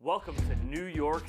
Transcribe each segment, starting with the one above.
Welcome to New York.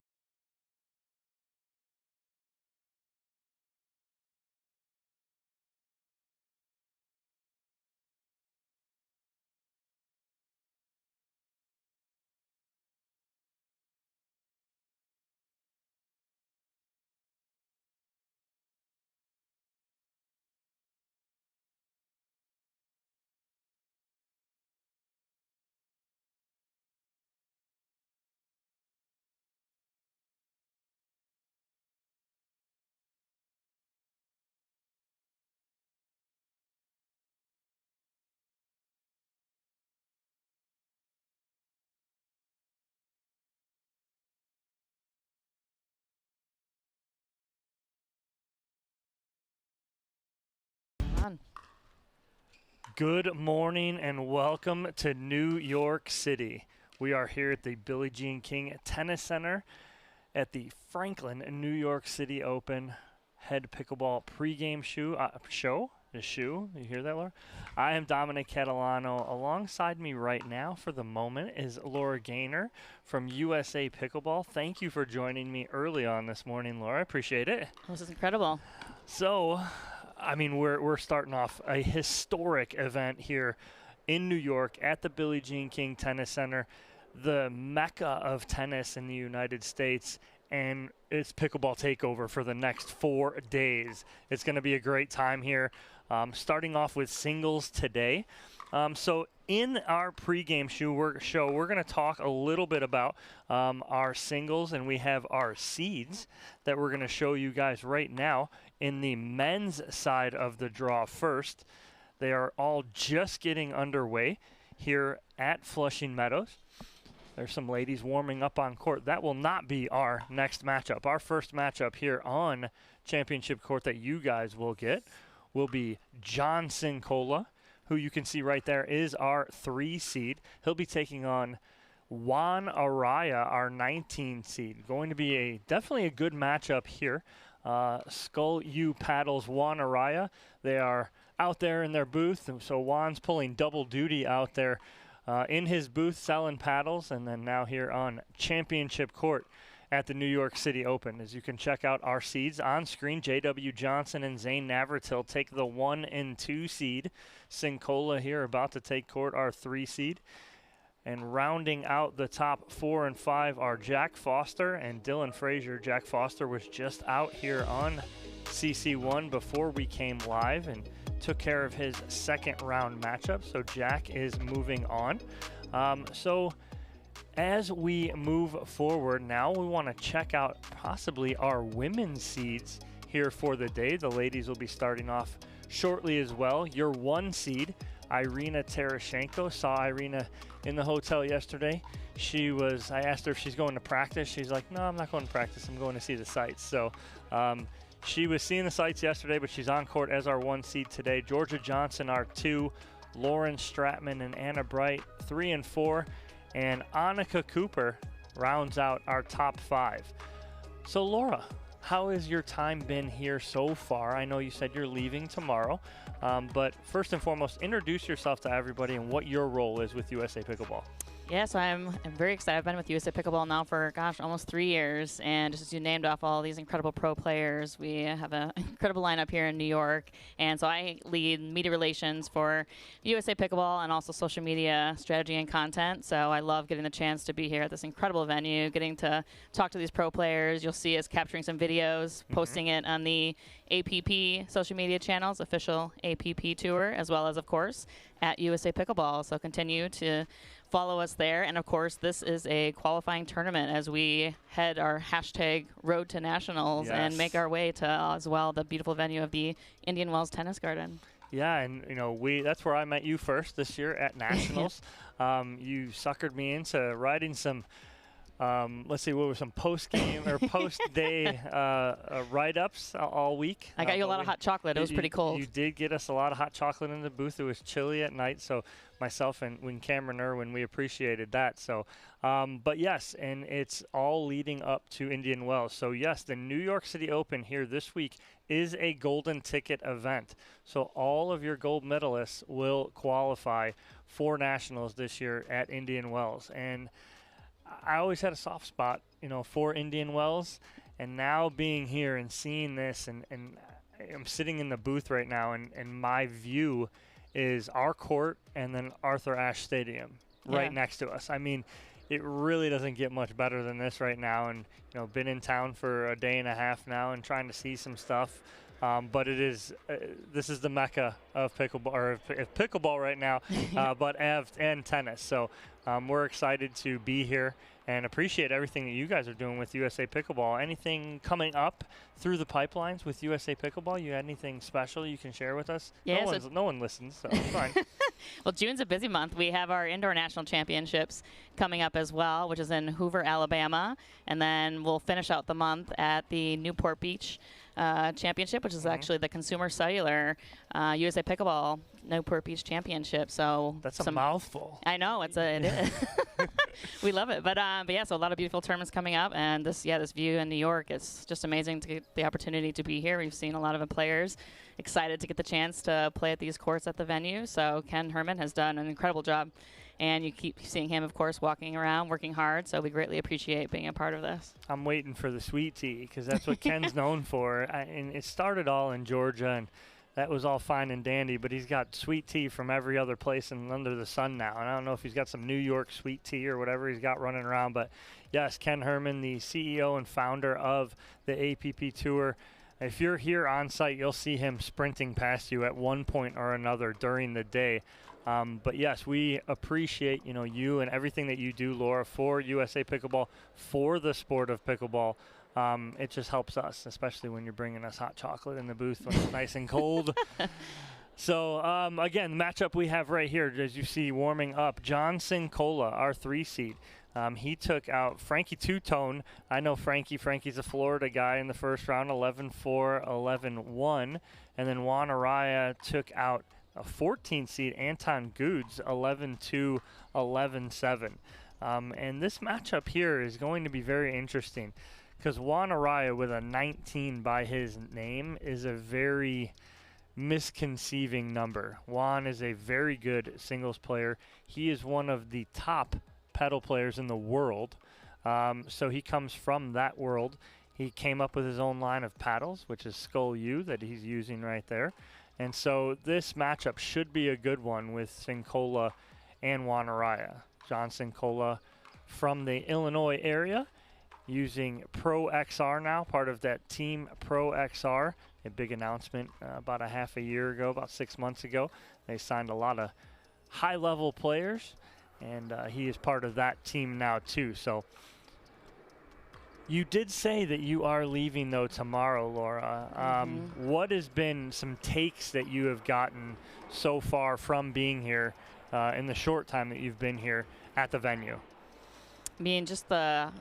Good morning and welcome to New York City. We are here at the Billie Jean King Tennis Center at the Franklin New York City Open Head Pickleball pregame show. You hear that, Laura? I am Dominic Catalano. Alongside me right now for the moment is Laura Gaynor from USA Pickleball. Thank you for joining me early on this morning, Laura. I appreciate it. This is incredible. So, I mean, we're starting off a historic event here in New York at the Billie Jean King Tennis Center, the mecca of tennis in the United States, and it's pickleball takeover for the next 4 days. It's going to be a great time here, starting off with singles today. So in our pregame show, we're going to talk a little bit about our singles, and we have our seeds that we're going to show you guys right now. In the men's side of the draw first, they are all just getting underway here at Flushing Meadows. There's some ladies warming up on court. That will not be our next matchup. Our first matchup here on championship court that you guys will get will be John Cincola, who you can see right there is our 3 seed. He'll be taking on Juan Araya, our 19 seed. Going to be definitely a good matchup here. Skull U Paddles Juan Araya. They are out there in their booth, and so Juan's pulling double duty out there in his booth selling paddles, and then now here on championship court at the New York City Open. As you can check out our seeds on screen, J.W. Johnson and Zane Navratil take the 1 and 2 seed. Cincola here about to take court, our 3 seed. And rounding out the top 4 and 5 are Jack Foster and Dylan Frazier. Jack Foster was just out here on CC1 before we came live and took care of his second round matchup. So Jack is moving on. So as we move forward now, we want to check out possibly our women's seeds here for the day. The ladies will be starting off shortly as well. Your 1 seed, Irina Terashenko. Saw Irina in the hotel yesterday. I asked her if she's going to practice. She's like, no, I'm not going to practice. I'm going to see the sights. So she was seeing the sights yesterday, but she's on court as our 1 seed today. Georgia Johnson, our 2. Lauren Stratman and Anna Bright, 3 and 4. And Annika Cooper rounds out our top 5. So Laura, how has your time been here so far? I know you said you're leaving tomorrow, but first and foremost, introduce yourself to everybody and what your role is with USA Pickleball. Yeah, so I'm very excited. I've been with USA Pickleball now for, almost 3 years. And just as you named off all these incredible pro players, we have an incredible lineup here in New York. And so I lead media relations for USA Pickleball and also social media strategy and content. So I love getting the chance to be here at this incredible venue, getting to talk to these pro players. You'll see us capturing some videos, posting it on the APP social media channels, official APP tour, as well as, of course, at USA Pickleball. So continue to follow us there. And of course, this is a qualifying tournament as we head our hashtag Road to Nationals and make our way to as well the beautiful venue of the Indian Wells Tennis Garden. Yeah, and that's where I met you first this year at Nationals. You suckered me into riding some some post-game or post-day write-ups all week. I got you a lot of hot chocolate. It was pretty cold. You did get us a lot of hot chocolate in the booth. It was chilly at night, so myself and Cameron Irwin, we appreciated that. So, but yes, and it's all leading up to Indian Wells. So yes, the New York City Open here this week is a golden ticket event. So all of your gold medalists will qualify for Nationals this year at Indian Wells. And I always had a soft spot, for Indian Wells, and now being here and seeing this, and I'm sitting in the booth right now, and my view is our court and then Arthur Ashe Stadium right next to us. I mean, it really doesn't get much better than this right now, and been in town for a day and a half now and trying to see some stuff. But this is the mecca of pickleball, or pickleball right now, but and tennis. So we're excited to be here and appreciate everything that you guys are doing with USA Pickleball. Anything coming up through the pipelines with USA Pickleball? You had anything special you can share with us? Yeah, no one listens, so it's fine. Well, June's a busy month. We have our indoor national championships coming up as well, which is in Hoover, Alabama. And then we'll finish out the month at the Newport Beach championship, which is actually the Consumer Cellular USA Pickleball Newport Beach Championship. So that's a mouthful. I know it is. We love it, but yeah, so a lot of beautiful tournaments coming up, and this view in New York, it's just amazing to get the opportunity to be here. We've seen a lot of the players excited to get the chance to play at these courts at the venue. So Ken Herman has done an incredible job, and you keep seeing him, of course, walking around, working hard. So we greatly appreciate being a part of this. I'm waiting for the sweet tea because that's what Ken's known for. And it started all in Georgia, and that was all fine and dandy, but he's got sweet tea from every other place and under the sun now. And I don't know if he's got some New York sweet tea or whatever he's got running around. But, yes, Ken Herman, the CEO and founder of the APP Tour. If you're here on site, you'll see him sprinting past you at one point or another during the day. But, yes, we appreciate, you and everything that you do, Laura, for USA Pickleball, for the sport of pickleball. It just helps us, especially when you're bringing us hot chocolate in the booth when it's nice and cold. So, again, the matchup we have right here, as you see warming up, John Cincola, our 3-seed. He took out Frankie Two-Tone. I know Frankie. Frankie's a Florida guy in the first round, 11-4, 11-1. And then Juan Araya took out a 14-seed, Anton Goods, 11-2, 11-7. And this matchup here is going to be very interesting, because Juan Araya with a 19 by his name is a very misconceiving number. Juan is a very good singles player. He is one of the top pedal players in the world. So he comes from that world. He came up with his own line of paddles, which is Skull U that he's using right there. And so this matchup should be a good one with Cincola and Juan Araya. John Cincola from the Illinois area, using Pro XR now, part of that Team Pro XR. A big announcement about a half a year ago, about 6 months ago. They signed a lot of high-level players, and he is part of that team now too. So you did say that you are leaving, though, tomorrow, Laura. What has been some takes that you have gotten so far from being here in the short time that you've been here at the venue? I mean, just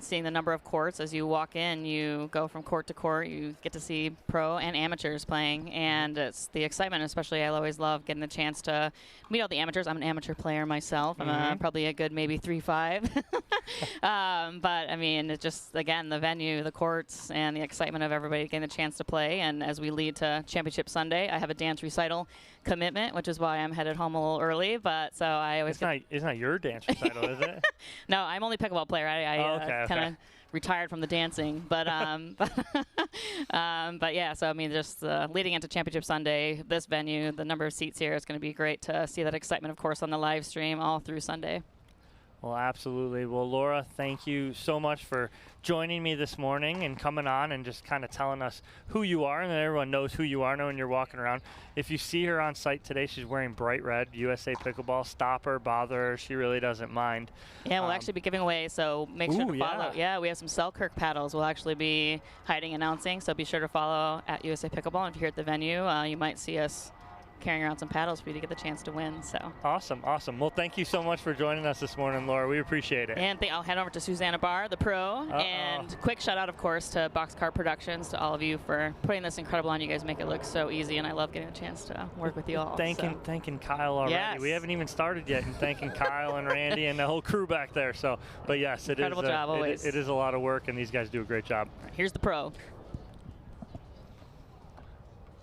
seeing the number of courts as you walk in, you go from court to court, you get to see pro and amateurs playing, and it's the excitement. Especially, I always love getting the chance to meet all the amateurs. I'm an amateur player myself. I'm probably a good maybe 3-5. But I mean, it's just, again, the venue, the courts, and the excitement of everybody getting the chance to play. And as we lead to Championship Sunday, I have a dance recital commitment, which is why I'm headed home a little early. But so I always it's not your dance recital, is it? No, I'm only pickleball player. I kind of retired from the dancing, but but yeah. So I mean, just leading into Championship Sunday, this venue, the number of seats here, is going to be great to see that excitement, of course, on the live stream all through Sunday. Well, absolutely. Well, Laura, thank you so much for joining me this morning and coming on and just kind of telling us who you are, and that everyone knows who you are now when you're walking around. If you see her on site today, she's wearing bright red, USA Pickleball. Stop her, bother her. She really doesn't mind. Yeah, we'll actually be giving away, so make sure to follow. Yeah, we have some Selkirk paddles. We'll actually be hiding announcing, so be sure to follow at USA Pickleball. And if you're here at the venue, you might see us carrying around some paddles for you to get the chance to win. So awesome. Well, thank you so much for joining us this morning, Laura. We appreciate it. And I'll head over to Susanna Barr, the pro. And quick shout out, of course, to Boxcar Productions, to all of you for putting this incredible on. You guys make it look so easy, and I love getting a chance to work with you all. Thanking Kyle already. Yes. We haven't even started yet, and thanking Kyle and Randy and the whole crew back there. So, but yes, incredible job always. It is a lot of work, and these guys do a great job. Here's the pro.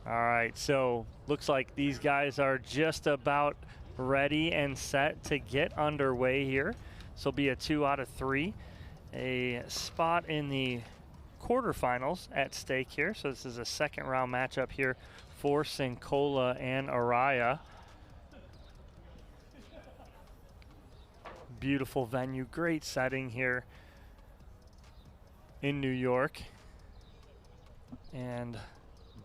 All right, so looks like these guys are just about ready and set to get underway here. This will be a 2 out of 3. a spot in the quarterfinals at stake here. So this is a second round matchup here for Cincola and Araya. Beautiful venue, great setting here in New York. And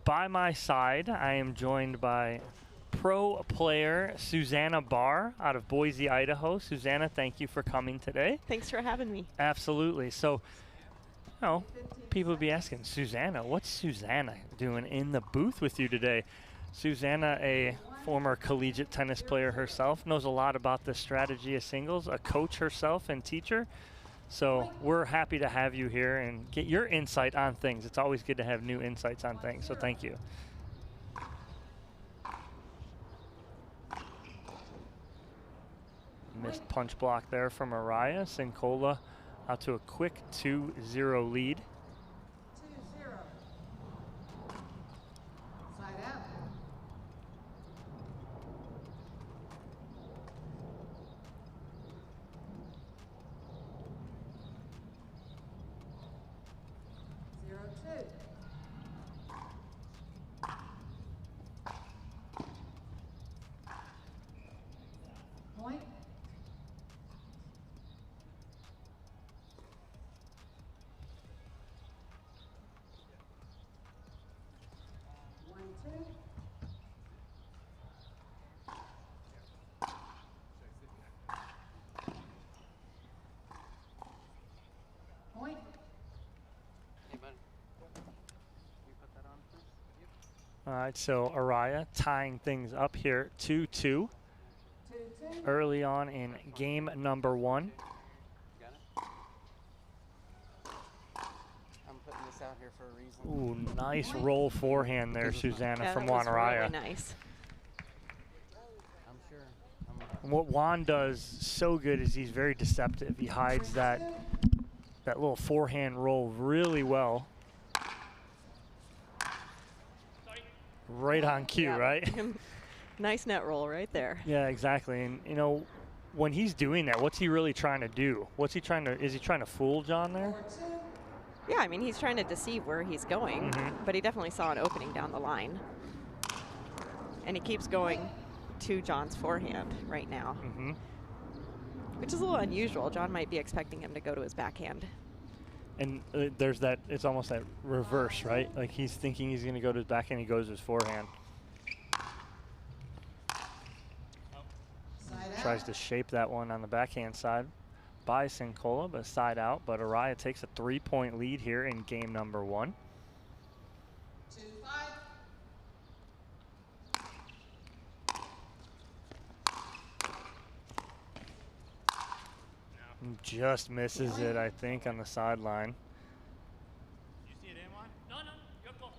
by my side, I am joined by pro player Susanna Barr out of Boise, Idaho. Susanna, thank you for coming today. Thanks for having me. Absolutely. So, you know, people would be asking, Susanna, what's Susanna doing in the booth with you today? Susanna, a former collegiate tennis player herself, knows a lot about the strategy of singles, a coach herself and teacher. So we're happy to have you here and get your insight on things. It's always good to have new insights on things, so thank you. Missed punch block there from Araya. Cincola out to a quick 2-0 lead. 2-0. Side out. Point. One, two. Point. Hey, bud. You put that on, please? All right, so Araya tying things up here 2-2 2-2. early on in game number 1. Got it? I'm putting this out here for a reason. Ooh, nice roll forehand there, Susanna, Yeah, from that Juan was Araya. really nice. I'm sure. And what Juan does so good is he's very deceptive. He hides that little forehand roll really well. Right on cue, Yeah. right? Nice net roll right there. Yeah, exactly. And you know, when he's doing that, what's he really trying to do? What's he trying to, is he trying to fool John there? 4-2. Yeah, I mean, he's trying to deceive where he's going, but he definitely saw an opening down the line. And he keeps going to John's forehand right now, which is a little unusual. John might be expecting him to go to his backhand. And there's that, it's almost that reverse, right? Like he's thinking he's going to go to his backhand, he goes to his forehand. Side Tries out. to shape that one on the backhand side by Cincola, but side out. But Araya takes a 3-point lead here in game number 1. 2-5. Just misses it, I think, on the sideline. You see it in one? No, good call.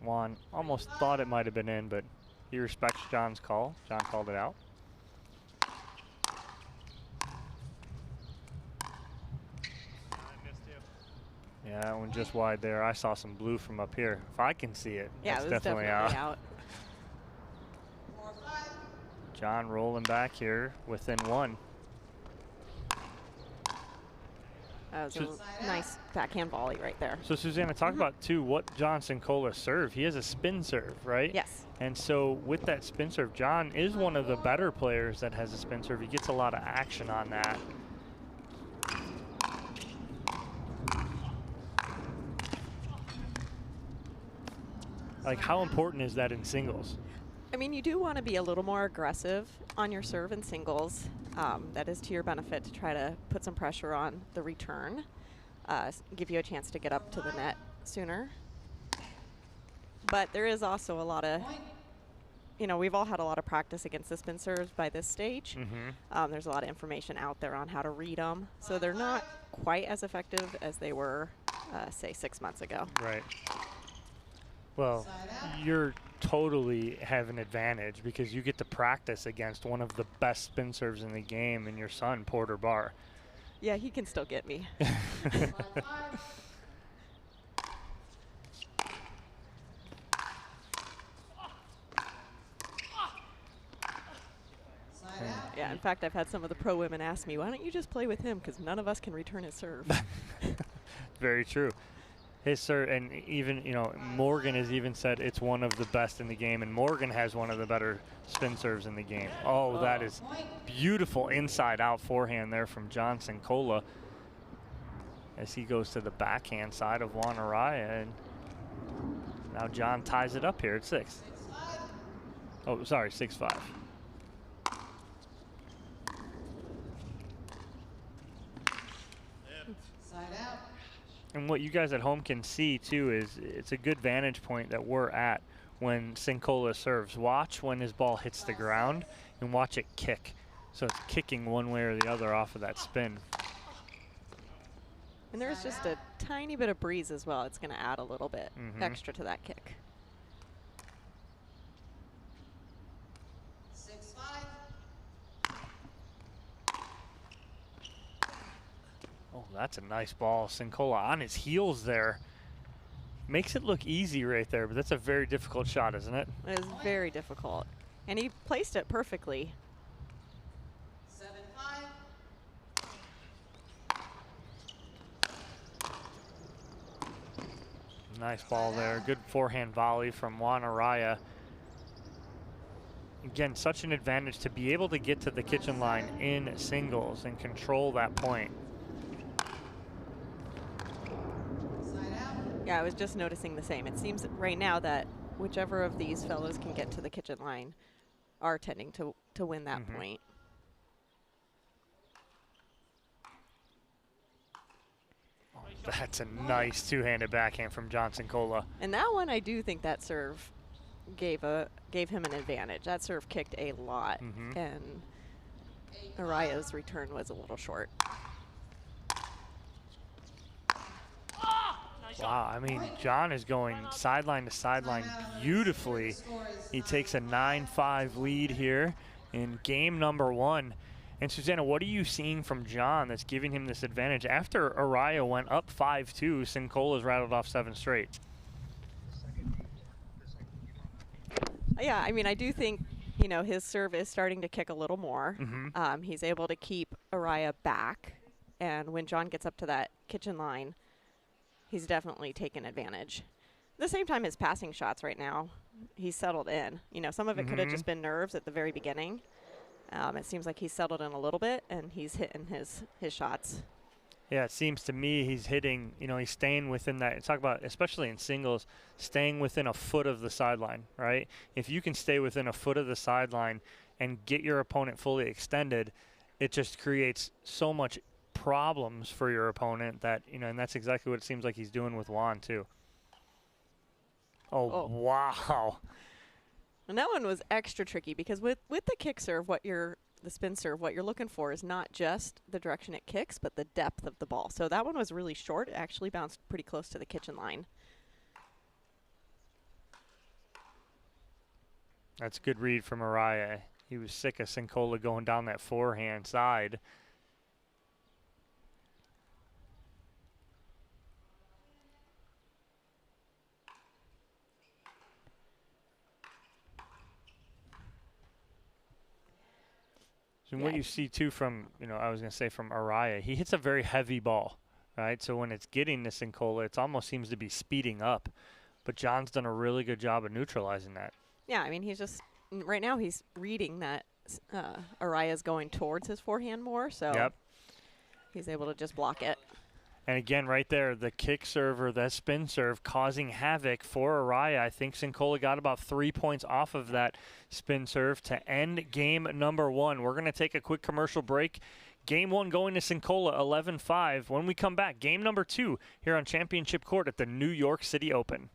Juan almost thought it might have been in, but he respects John's call. John called it out. I missed you. Yeah, that one just wide there. I saw some blue from up here. If I can see it, Yeah, that's it was definitely out. 4-5. John rolling back here within 1. That was So- a nice backhand volley right there. So Susanna, talk about too what John Cincola serve. He has a spin serve, right? Yes. And so with that spin serve, John is one of the better players that has a spin serve. He gets a lot of action on that. Like, how important is that in singles? I mean, you do want to be a little more aggressive on your serve in singles. That is to your benefit to try to put some pressure on the return, give you a chance to get up to the net sooner. But there is also a lot of, you know, we've all had a lot of practice against the spin serves by this stage. There's a lot of information out there on how to read them. So they're not quite as effective as they were, say, 6 months ago. Right. Well, you're totally have an advantage because you get to practice against one of the best spin serves in the game and your son, Porter Barr. Yeah, he can still get me. Yeah, Yeah, in fact, I've had some of the pro women ask me, why don't you just play with him? Because none of us can return his serve. Very true. His serve, and even, Morgan has even said it's one of the best in the game, and Morgan has one of the better spin serves in the game. Oh, that is beautiful inside-out forehand there from John Cincola as he goes to the backhand side of Juan Araya, and now John ties it up here at 6. Oh, sorry, 6-5. Side out. And what you guys at home can see too is it's a good vantage point that we're at when Cincola serves. Watch when his ball hits the ground and watch it kick. So it's kicking one way or the other off of that spin. And there's just a tiny bit of breeze as well. It's going to add a little bit extra to that kick. 6-5. Oh, that's a nice ball. Cincola on his heels there. Makes it look easy right there, but that's a very difficult shot, isn't it? It is very difficult. And he placed it perfectly. 7-5. Nice ball there. Good forehand volley from Juan Araya. Again, such an advantage to be able to get to the kitchen line in singles and control that point. Yeah, I was just noticing the same. It seems right now that whichever of these fellows can get to the kitchen line are tending to win that point. That's a nice two-handed backhand from John Cincola. And that one, I do think that serve gave him an advantage. That serve kicked a lot, and Araya's return was a little short. Wow, I mean, John is going sideline to sideline beautifully. He takes a 9-5 lead here in game number 1. And Susanna, what are you seeing from John that's giving him this advantage? After Araya went up 5-2, Cincola's rattled off 7 straight. Yeah, I mean, I do think, his serve is starting to kick a little more. He's able to keep Araya back. And when John gets up to that kitchen line, he's definitely taken advantage. At the same time, his passing shots right now, he's settled in. Some of it could have just been nerves at the very beginning. It seems like he's settled in a little bit, and he's hitting his shots. Yeah, it seems to me he's hitting, he's staying within that. Talk about, especially in singles, staying within a foot of the sideline, right? If you can stay within a foot of the sideline and get your opponent fully extended, it just creates so much problems for your opponent that, and that's exactly what it seems like he's doing with Juan, too. Oh. Wow. And that one was extra tricky because with the kick serve, the spin serve, what you're looking for is not just the direction it kicks, but the depth of the ball. So that one was really short. It actually bounced pretty close to the kitchen line. That's a good read from Araya. He was sick of Cincola going down that forehand side. And what you see too from, I was going to say from Araya, he hits a very heavy ball, right? So when it's getting to Cincola, it almost seems to be speeding up. But John's done a really good job of neutralizing that. Yeah, I mean, he's just, right now he's reading that Araya's going towards his forehand more, so he's able to just block it. And again, right there, the kick serve or the spin serve causing havoc for Araya. I think Cincola got about 3 points off of that spin serve to end game number 1. We're going to take a quick commercial break. Game 1 going to Cincola, 11-5. When we come back, game number 2 here on Championship Court at the New York City Open.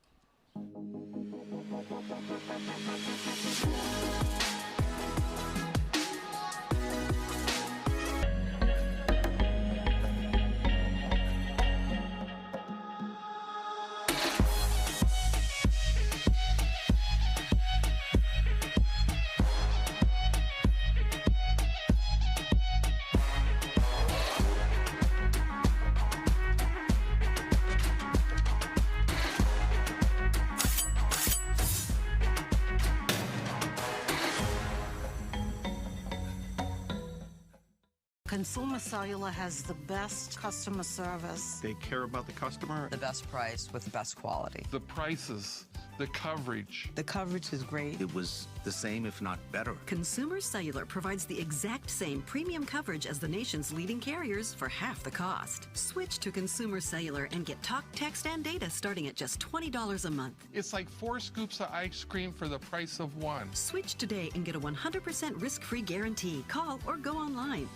Consumer Cellular has the best customer service. They care about the customer. The best price with the best quality. The prices, the coverage. The coverage is great. It was the same, if not better. Consumer Cellular provides the exact same premium coverage as the nation's leading carriers for half the cost. Switch to Consumer Cellular and get talk, text, and data starting at just $20 a month. It's like 4 scoops of ice cream for the price of 1. Switch today and get a 100% risk-free guarantee. Call or go online.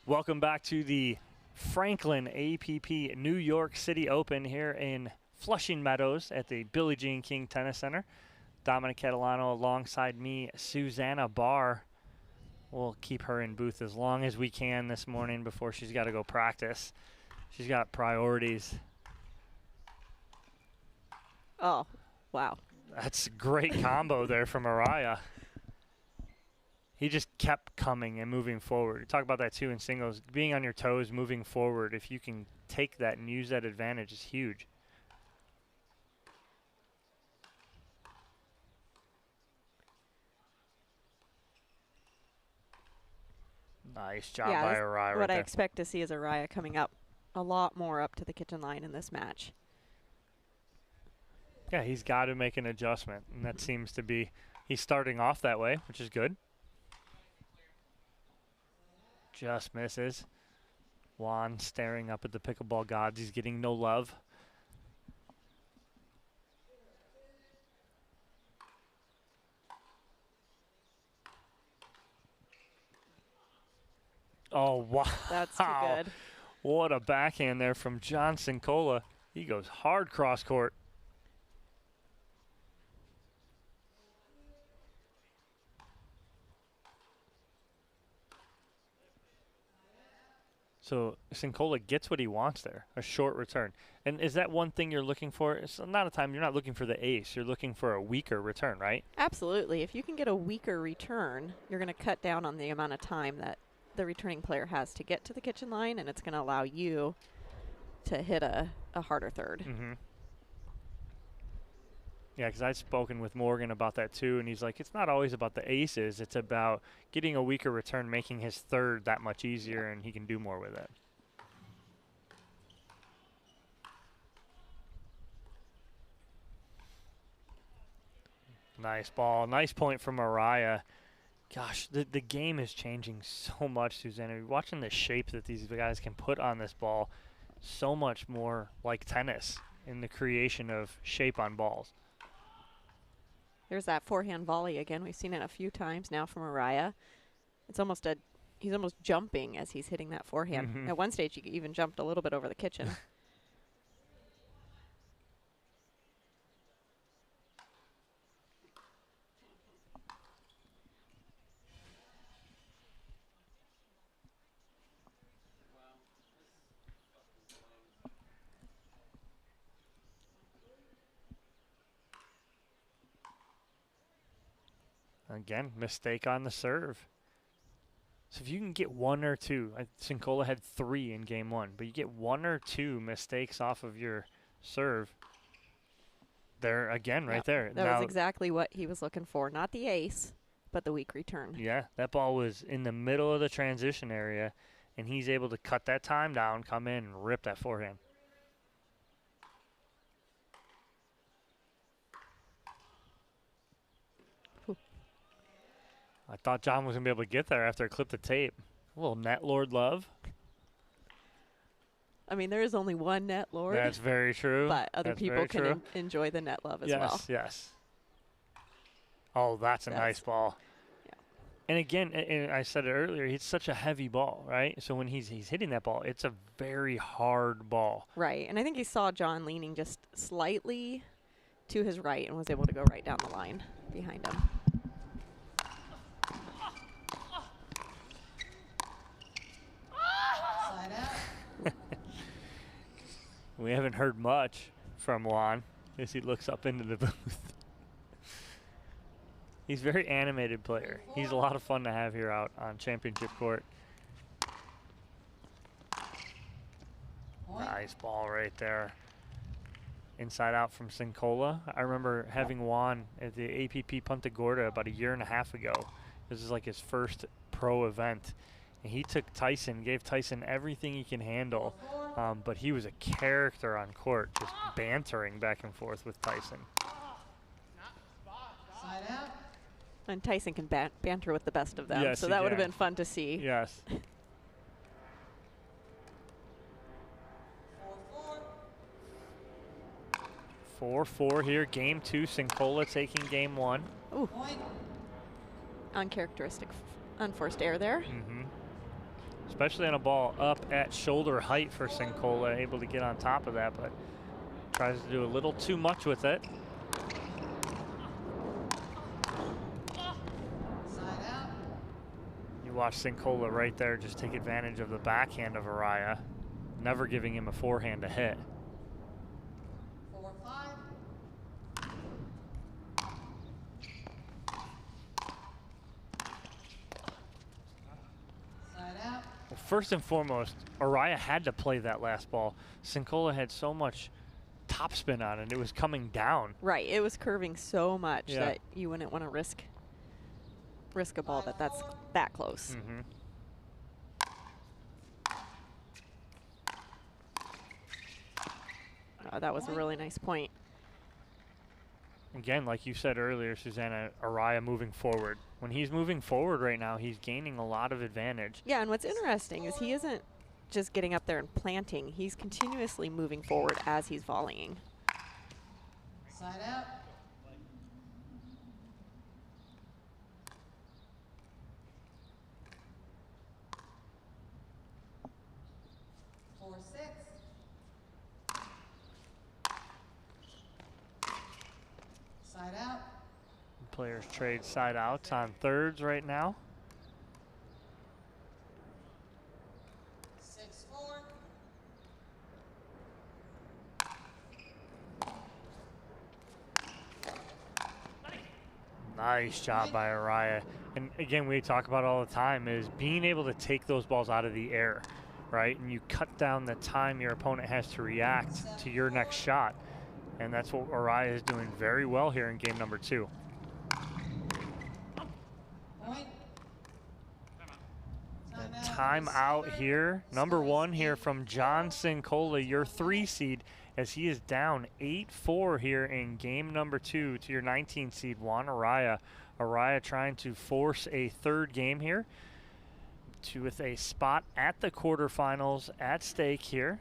Welcome back to the Franklin APP New York City Open here in Flushing Meadows at the Billie Jean King Tennis Center. Dominic Catalano alongside me, Susanna Barr. We'll keep her in booth as long as we can this morning before she's got to go practice. She's got priorities. Oh, wow. That's a great combo there from Araya. He just kept coming and moving forward. You talk about that too in singles. Being on your toes, moving forward. If you can take that and use that advantage, is huge. Nice job by Araya what right I there. expect to see is Araya coming up a lot more up to the kitchen line in this match. Yeah, he's got to make an adjustment, and that seems to be, he's starting off that way, which is good. Just misses. Juan staring up at the pickleball gods. He's getting no love. Oh, wow. That's too good. What a backhand there from John Cincola. He goes hard cross court. So Cincola gets what he wants there, a short return. And is that one thing you're looking for? It's not a time, you're not looking for the ace. You're looking for a weaker return, right? Absolutely. If you can get a weaker return, you're going to cut down on the amount of time that the returning player has to get to the kitchen line, and it's going to allow you to hit a harder third. Mm-hmm. Yeah, because I've spoken with Morgan about that too, and he's like, it's not always about the aces. It's about getting a weaker return, making his third that much easier, and he can do more with it. Nice ball. Nice point from Araya. Gosh, the game is changing so much, Susanna. You're watching the shape that these guys can put on this ball, so much more like tennis in the creation of shape on balls. There's that forehand volley again. We've seen it a few times now from Araya. It's almost he's almost jumping as he's hitting that forehand. Mm-hmm. At one stage, he even jumped a little bit over the kitchen. Again, mistake on the serve. So if you can get one or two, Cincola had 3 in game 1, but you get 1 or 2 mistakes off of your serve, there again, right there. That was exactly what he was looking for. Not the ace, but the weak return. Yeah, that ball was in the middle of the transition area, and he's able to cut that time down, come in, and rip that forehand. I thought John was going to be able to get there after I clipped the tape. A little net lord love. I mean, there is only one net lord. That's very true. But other That's people very can enjoy the net love as well. Yes, yes. Oh, that's a nice ball. Yeah. And again, and I said it earlier, it's such a heavy ball, right? So when he's hitting that ball, it's a very hard ball. Right, and I think he saw John leaning just slightly to his right and was able to go right down the line behind him. Side out. We haven't heard much from Juan as he looks up into the booth. He's a very animated player. He's a lot of fun to have here out on championship court. Nice ball right there. Inside out from Cincola. I remember having Juan at the APP Punta Gorda about a year and a half ago. This is like his first pro event. And he took Tyson, gave Tyson everything he can handle. But he was a character on court, just bantering back and forth with Tyson. Side out. And Tyson can banter with the best of them, Yes, so he that would have can. been fun to see. Yes. 4-4 here. Game 2, Cincola taking game 1. Ooh. Uncharacteristic unforced air there. Mm-hmm. Especially on a ball up at shoulder height for Cincola, able to get on top of that, but tries to do a little too much with it. Side out. You watch Cincola right there just take advantage of the backhand of Araya, never giving him a forehand to hit. 4-5. Side out. Well, first and foremost, Araya had to play that last ball. Cincola had so much topspin on it, it was coming down. Right, it was curving so much Yeah. that you wouldn't want to risk a ball that's that close. Mm-hmm. That was a really nice point. Again, like you said earlier, Susanna, Araya moving forward. When he's moving forward right now, he's gaining a lot of advantage. Yeah, and what's interesting is he isn't just getting up there and planting. He's continuously moving forward as he's volleying. Side out. Side out. Players trade side outs on thirds right now. 6-4. Nice job by Araya. And again, we talk about all the time is being able to take those balls out of the air, right? And you cut down the time your opponent has to react to your next shot. And that's what Araya is doing very well here in game number 2. Point. Time out here. Number 1 here from John Cincola, your 3 seed, as he is down 8-4 here in game number 2 to your 19 seed, Juan Araya. Araya trying to force a third game here with a spot at the quarterfinals at stake here.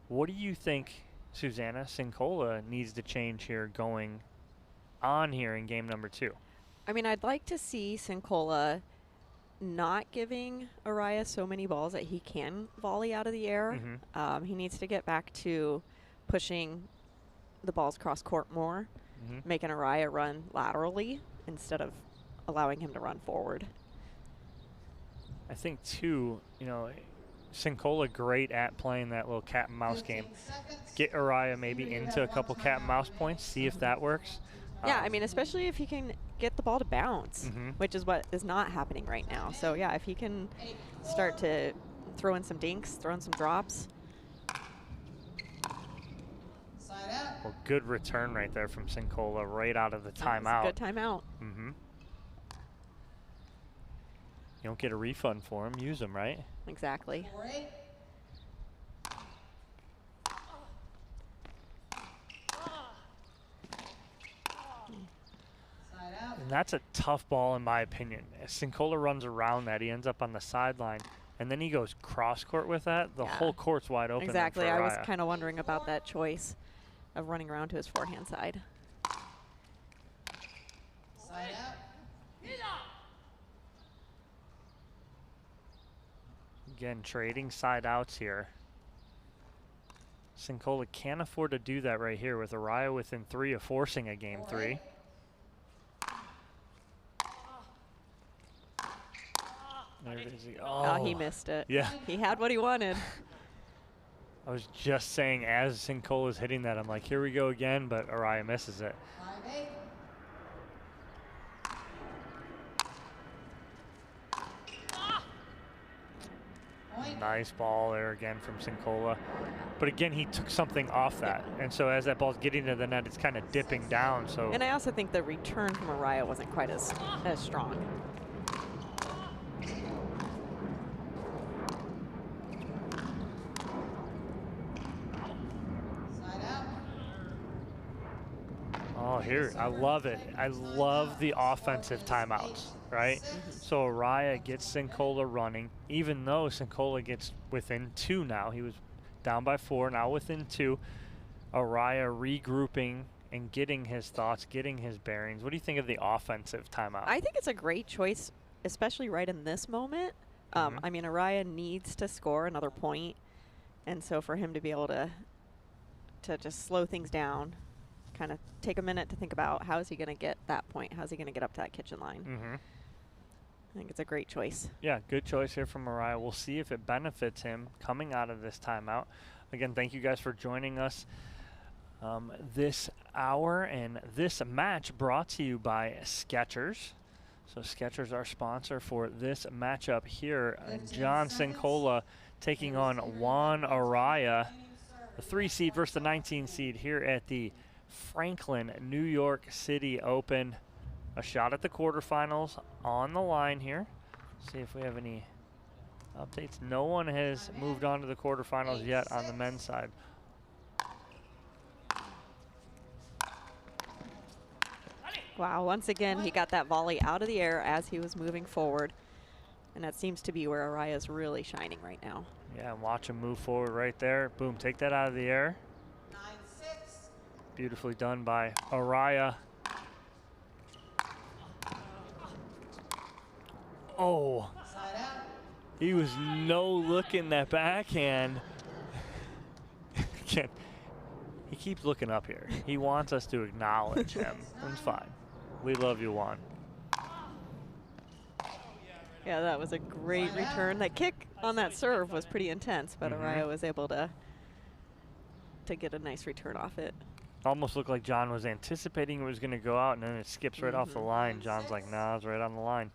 What do you think, Susanna, Cincola needs to change here going on here in game number 2? I mean, I'd like to see Cincola not giving Araya so many balls that he can volley out of the air. Mm-hmm. He needs to get back to pushing the balls cross court more, making Araya run laterally instead of allowing him to run forward. I think, too, you know, Cincola great at playing that little cat and mouse game. Get Araya maybe into a couple cat and mouse points, see if that works. Yeah, I mean, especially if he can get the ball to bounce, which is what is not happening right now. So, yeah, if he can start to throw in some dinks, throw in some drops. Side out. Well, good return right there from Cincola right out of the timeout. Good timeout. You don't get a refund for him, use them, right? Exactly. 4-8. Side out. And that's a tough ball in my opinion. As Cincola runs around that, he ends up on the sideline, and then he goes cross court with that. The whole court's wide open. Exactly. I was kind of wondering about that choice of running around to his forehand side. Side out. Again, trading side outs here. Cincola can't afford to do that right here with Araya within 3 of forcing a game 3. There it is. Oh, he missed it. Yeah. He had what he wanted. I was just saying as Cincola's hitting that, I'm like, here we go again, but Araya misses it. 5-8. Nice ball there again from Cincola. But again, he took something off that. And so as that ball's getting to the net, it's kind of dipping down. So. And I also think the return from Araya wasn't quite as strong. Oh, here, I love it. I love the offensive timeouts, right? So Araya gets Cincola running, even though Cincola gets within 2 now. He was down by 4, now within 2. Araya regrouping and getting his thoughts, getting his bearings. What do you think of the offensive timeout? I think it's a great choice, especially right in this moment. I mean, Araya needs to score another point, and so for him to be able to just slow things down, kind of take a minute to think about how is he going to get that point, how's he going to get up to that kitchen line. I think it's a great choice. Yeah, good choice here from Araya. We'll see if it benefits him coming out of this timeout. Again, thank you guys for joining us this hour, and this match brought to you by Skechers. So Skechers, our sponsor for this matchup here. John Cincola taking on Juan Araya, the 3 seed versus the 19 seed here at the Franklin, New York City Open. A shot at the quarterfinals on the line here. See if we have any updates. No one has moved on to the quarterfinals yet on the men's side. Wow, once again, he got that volley out of the air as he was moving forward. And that seems to be where Araya's really shining right now. Yeah, and watch him move forward right there. Boom, take that out of the air. 9-6. Beautifully done by Araya. Oh, he was no looking that backhand. He keeps looking up here. He wants us to acknowledge him. It's fine. We love you, Juan. Yeah, that was a great return. That kick on that serve was pretty intense, but Araya was able to get a nice return off it. Almost looked like John was anticipating it was going to go out, and then it skips right off the line. John's like, nah, it's right on the line.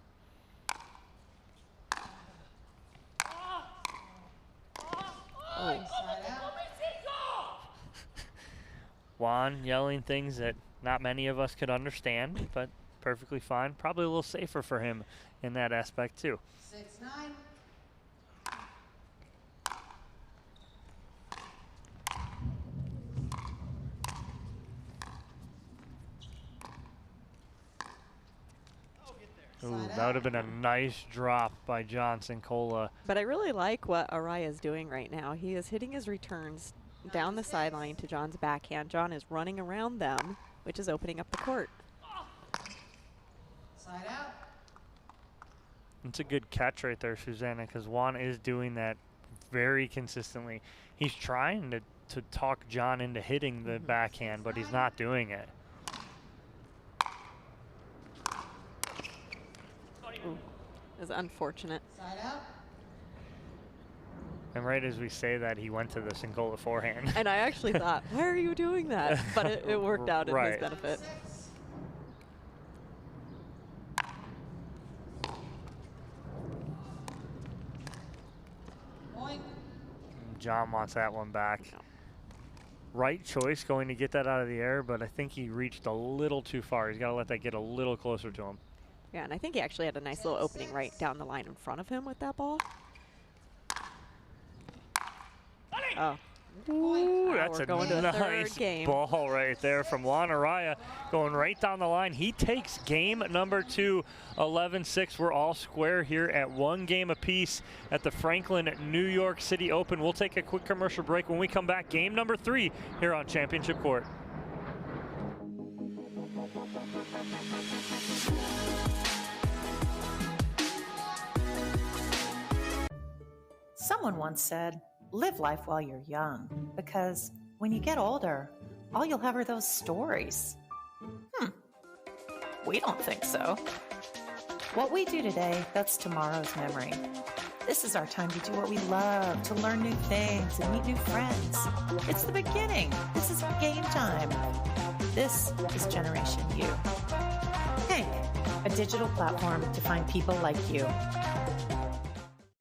Oh. Juan yelling things that not many of us could understand, but perfectly fine. Probably a little safer for him in that aspect too. 6-9. Ooh, that would have been a nice drop by John Cincola. But I really like what Araya is doing right now. He is hitting his returns down the sideline to John's backhand. John is running around them, which is opening up the court. Side out. It's a good catch right there, Susanna, because Juan is doing that very consistently. He's trying to talk John into hitting the backhand, but he's not doing it. Ooh, it was unfortunate. Side out. And right as we say that, he went to the Cincola forehand. And I actually thought, why are you doing that? But it worked out in his benefit. Point. John wants that one back. Right choice going to get that out of the air, but I think he reached a little too far. He's got to let that get a little closer to him. Yeah, and I think he actually had a nice little opening right down the line in front of him with that ball. Oh, Ooh, that's we're a going to the third nice game. ball right there from Juan Araya, going right down the line. He takes game number 2, 11-6. We're all square here at 1 game apiece at the Franklin New York City Open. We'll take a quick commercial break. When we come back, game number 3 here on Championship Court. Someone once said, live life while you're young, because when you get older, all you'll have are those stories. We don't think so. What we do today, that's tomorrow's memory. This is our time to do what we love, to learn new things and meet new friends. It's the beginning. This is game time. This is Generation U. Hank, a digital platform to find people like you.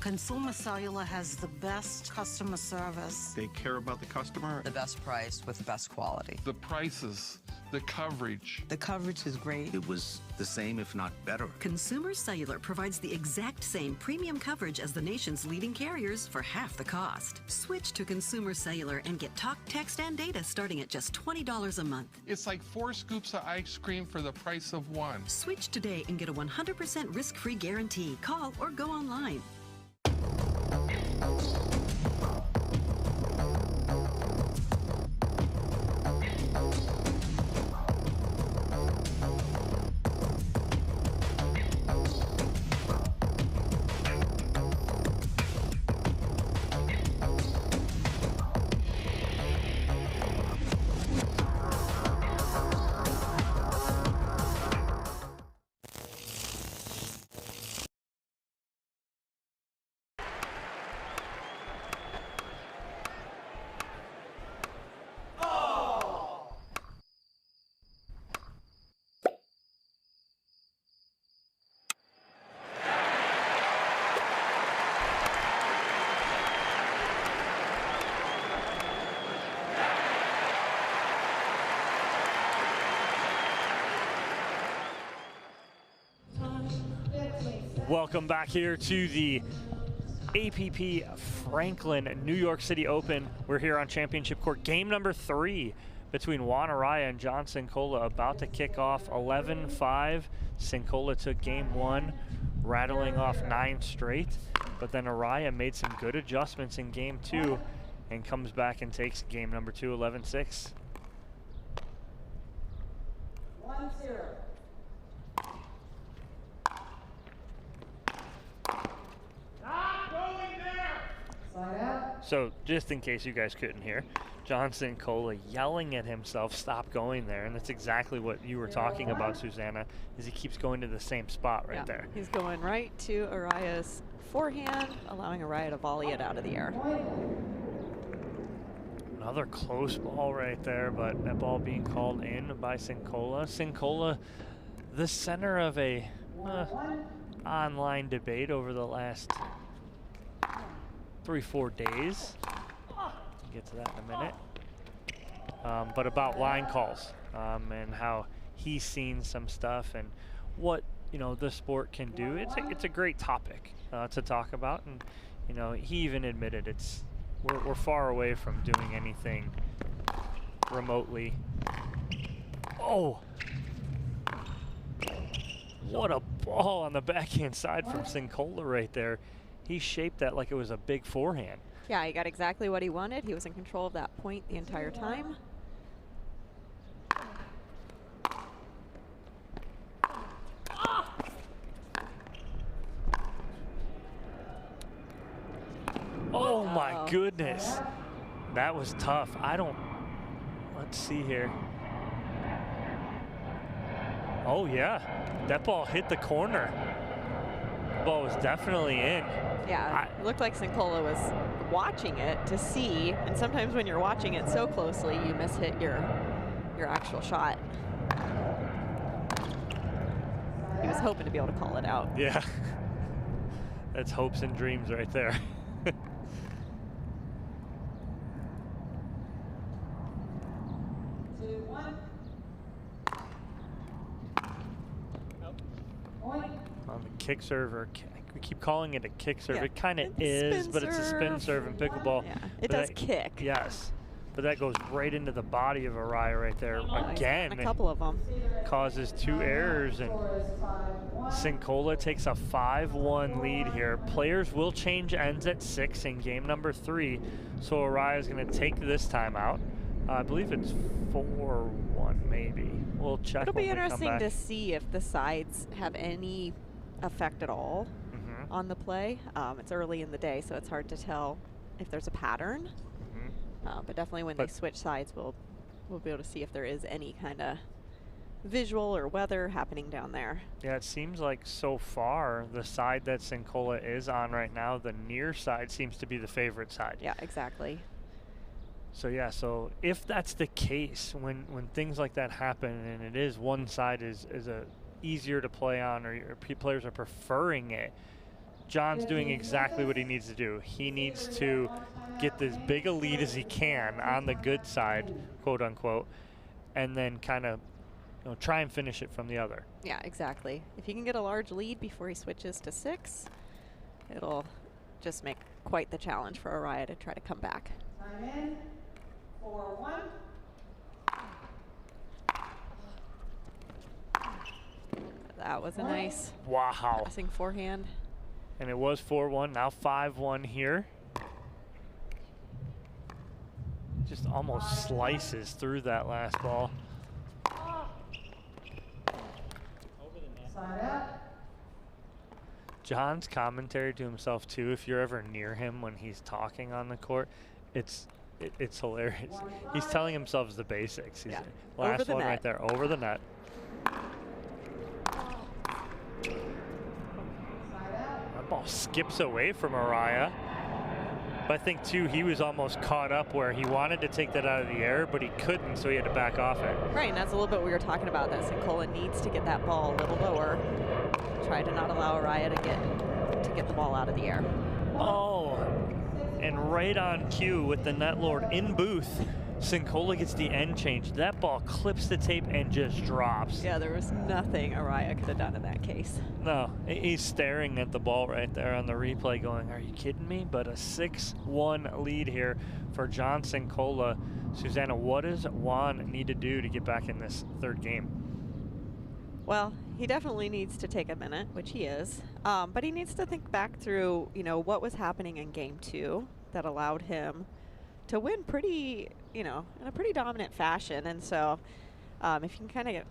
Consumer Cellular has the best customer service. They care about the customer. The best price with the best quality. The prices, the coverage. The coverage is great. It was the same, if not better. Consumer Cellular provides the exact same premium coverage as the nation's leading carriers for half the cost. Switch to Consumer Cellular and get talk, text, and data starting at just $20 a month. It's like 4 scoops of ice cream for the price of 1. Switch today and get a 100% risk-free guarantee. Call or go online. Welcome back here to the APP Franklin New York City Open. We're here on Championship Court. Game number 3 between Juan Araya and John Cincola about to kick off 11-5. Cincola took game 1, rattling off 9 straight. But then Araya made some good adjustments in game 2 and comes back and takes game number 2, 11-6. 1-0. So just in case you guys couldn't hear, John Cincola yelling at himself, stop going there. And that's exactly what you were talking about, Susanna, is he keeps going to the same spot right there. He's going right to Araya's forehand, allowing Araya to volley it out of the air. Another close ball right there, but that ball being called in by Cincola. Cincola, the center of a online debate over the last 3-4 days. We'll get to that in a minute. But about line calls and how he's seen some stuff and what the sport can do. It's a great topic to talk about, and he even admitted we're far away from doing anything remotely. Oh, what a ball on the backhand side from Cincola right there. He shaped that like it was a big forehand. Yeah, he got exactly what he wanted. He was in control of that point the entire time. Oh my goodness. That was tough. Let's see here. Oh yeah, that ball hit the corner. The ball was definitely in. Yeah, it looked like Cincola was watching it to see, and sometimes when you're watching it so closely, you mishit your actual shot. He was hoping to be able to call it out. Yeah, that's hopes and dreams right there. know, the kick serve, or we keep calling it a kick serve. Yeah. It kind of It's is, but it's a spin serve in pickleball. Yeah, But it does that- kick. Yes, but that goes right into the body of Araya right there. Again, A couple of them. causes 2 errors, and Cincola takes a 5-1 lead here. Players will change ends at 6 in game number 3, so Araya is going to take this time out. I believe it's 4-1 maybe. We'll check. It'll when be we come interesting back. to see if the sides have any effect at all on the play. It's early in the day, so it's hard to tell if there's a pattern. But definitely when they switch sides, we'll be able to see if there is any kind of visual or weather happening down there. Yeah, it seems like so far the side that Cincola is on right now, the near side, seems to be the favorite side. Yeah, exactly. So yeah, so if that's the case, when things like that happen, and it is one side is a easier to play on, or players are preferring it, John's doing exactly what he needs to do. He needs to get as big a lead as he can on the good side, quote unquote, and then kind of try and finish it from the other. Yeah, exactly. If he can get a large lead before he switches to 6, it'll just make quite the challenge for Araya to try to come back. Time in. 4-1. That was a nice passing forehand. And it was 4-1, now 5-1 here. Just almost slices through that last ball. Side up. John's commentary to himself too, if you're ever near him when he's talking on the court, it's hilarious. He's telling himself the basics. He's last one right there, over the net. That ball skips away from Araya. But I think too, he was almost caught up where he wanted to take that out of the air, but he couldn't, so he had to back off it. Right, and that's a little bit what we were talking about, that Cincola needs to get that ball a little lower. Try to not allow Araya to get the ball out of the air. Oh, and right on cue with the net lord in booth, Cincola gets the end change. That ball clips the tape and just drops. Yeah, there was nothing Araya could have done in that case. No, he's staring at the ball right there on the replay going, are you kidding me? But a 6-1 lead here for John Cincola. Susanna, what does Juan need to do to get back in this third game? Well, he definitely needs to take a minute, which he is. But he needs to think back through, what was happening in game 2 that allowed him to win pretty, in a pretty dominant fashion. And so if you can kind of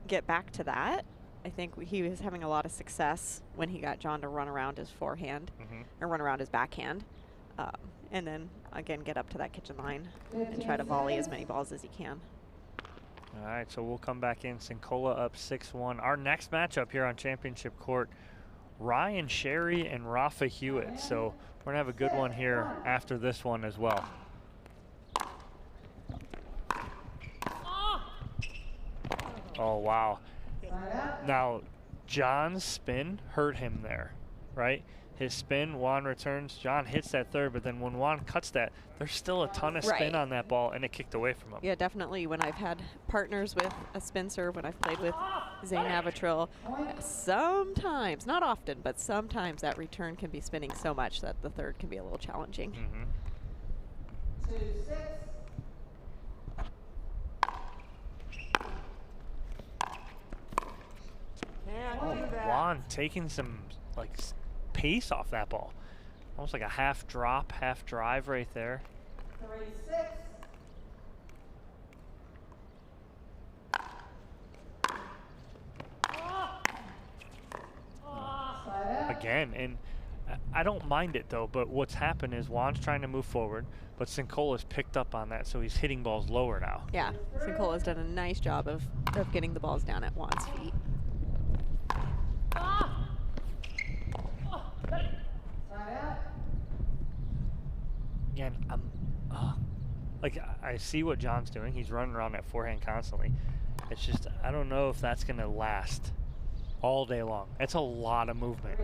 get back to that, I think he was having a lot of success when he got John to run around his forehand or run around his backhand. And then, again, get up to that kitchen line and try to volley as many balls as he can. All right, so we'll come back in. Cincola up 6-1. Our next matchup here on Championship Court, Ryan Sherry and Rafa Hewitt. So we're going to have a good one here after this one as well. Oh, wow. Now, John's spin hurt him there, right? His spin, Juan returns, John hits that third, but then when Juan cuts that, there's still a ton of spin on that ball, and it kicked away from him. Yeah, definitely. When I've had partners with a spin serve, when I've played with Zane Avitril, sometimes, not often, but sometimes that return can be spinning so much that the third can be a little challenging. 2-6. Juan taking some pace off that ball. Almost like a half drop, half drive right there. 3-6. Again, and I don't mind it though, but what's happened is Juan's trying to move forward, but Cincola's picked up on that, so he's hitting balls lower now. Yeah, Cincola's done a nice job of getting the balls down at Juan's feet. Again, I see what John's doing. He's running around that forehand constantly. It's just, I don't know if that's going to last all day long. It's a lot of movement.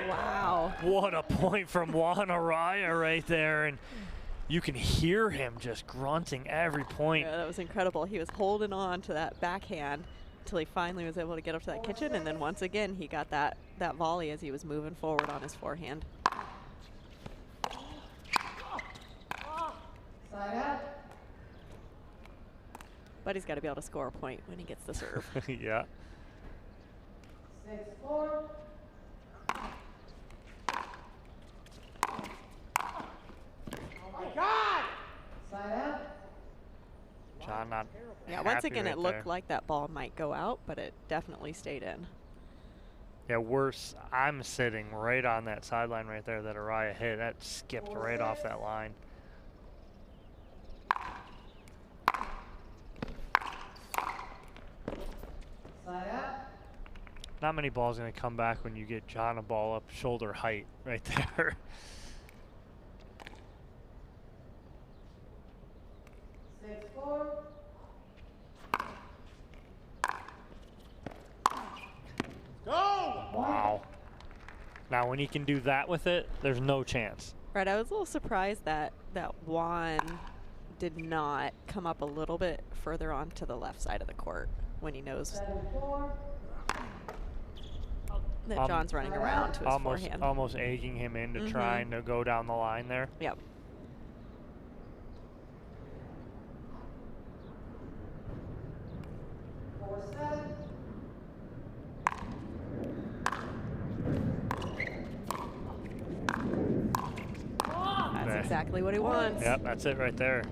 Wow. Wow. What a point from Juan Araya right there. And you can hear him just grunting every point. Yeah, that was incredible. He was holding on to that backhand until he finally was able to get up to that kitchen. And then once again, he got that volley as he was moving forward on his forehand. Side out. But he's got to be able to score a point when he gets the serve. Yeah. 6-4. Oh my God! Side out. John not Yeah, once happy again, right it looked there. like that ball might go out, but it definitely stayed in. Yeah, worse, I'm sitting right on that sideline right there that Araya hit. That skipped right off that line. Side out. Not many balls going to come back when you get John a ball up shoulder height right there. 6-4. Go! Wow. Now, when he can do that with it, there's no chance. Right, I was a little surprised that Juan did not come up a little bit further onto the left side of the court when he knows 7-4. that John's running around to his forehand. Almost egging him into trying to go down the line there. Yep. That's exactly what he wants. Yep, that's it right there.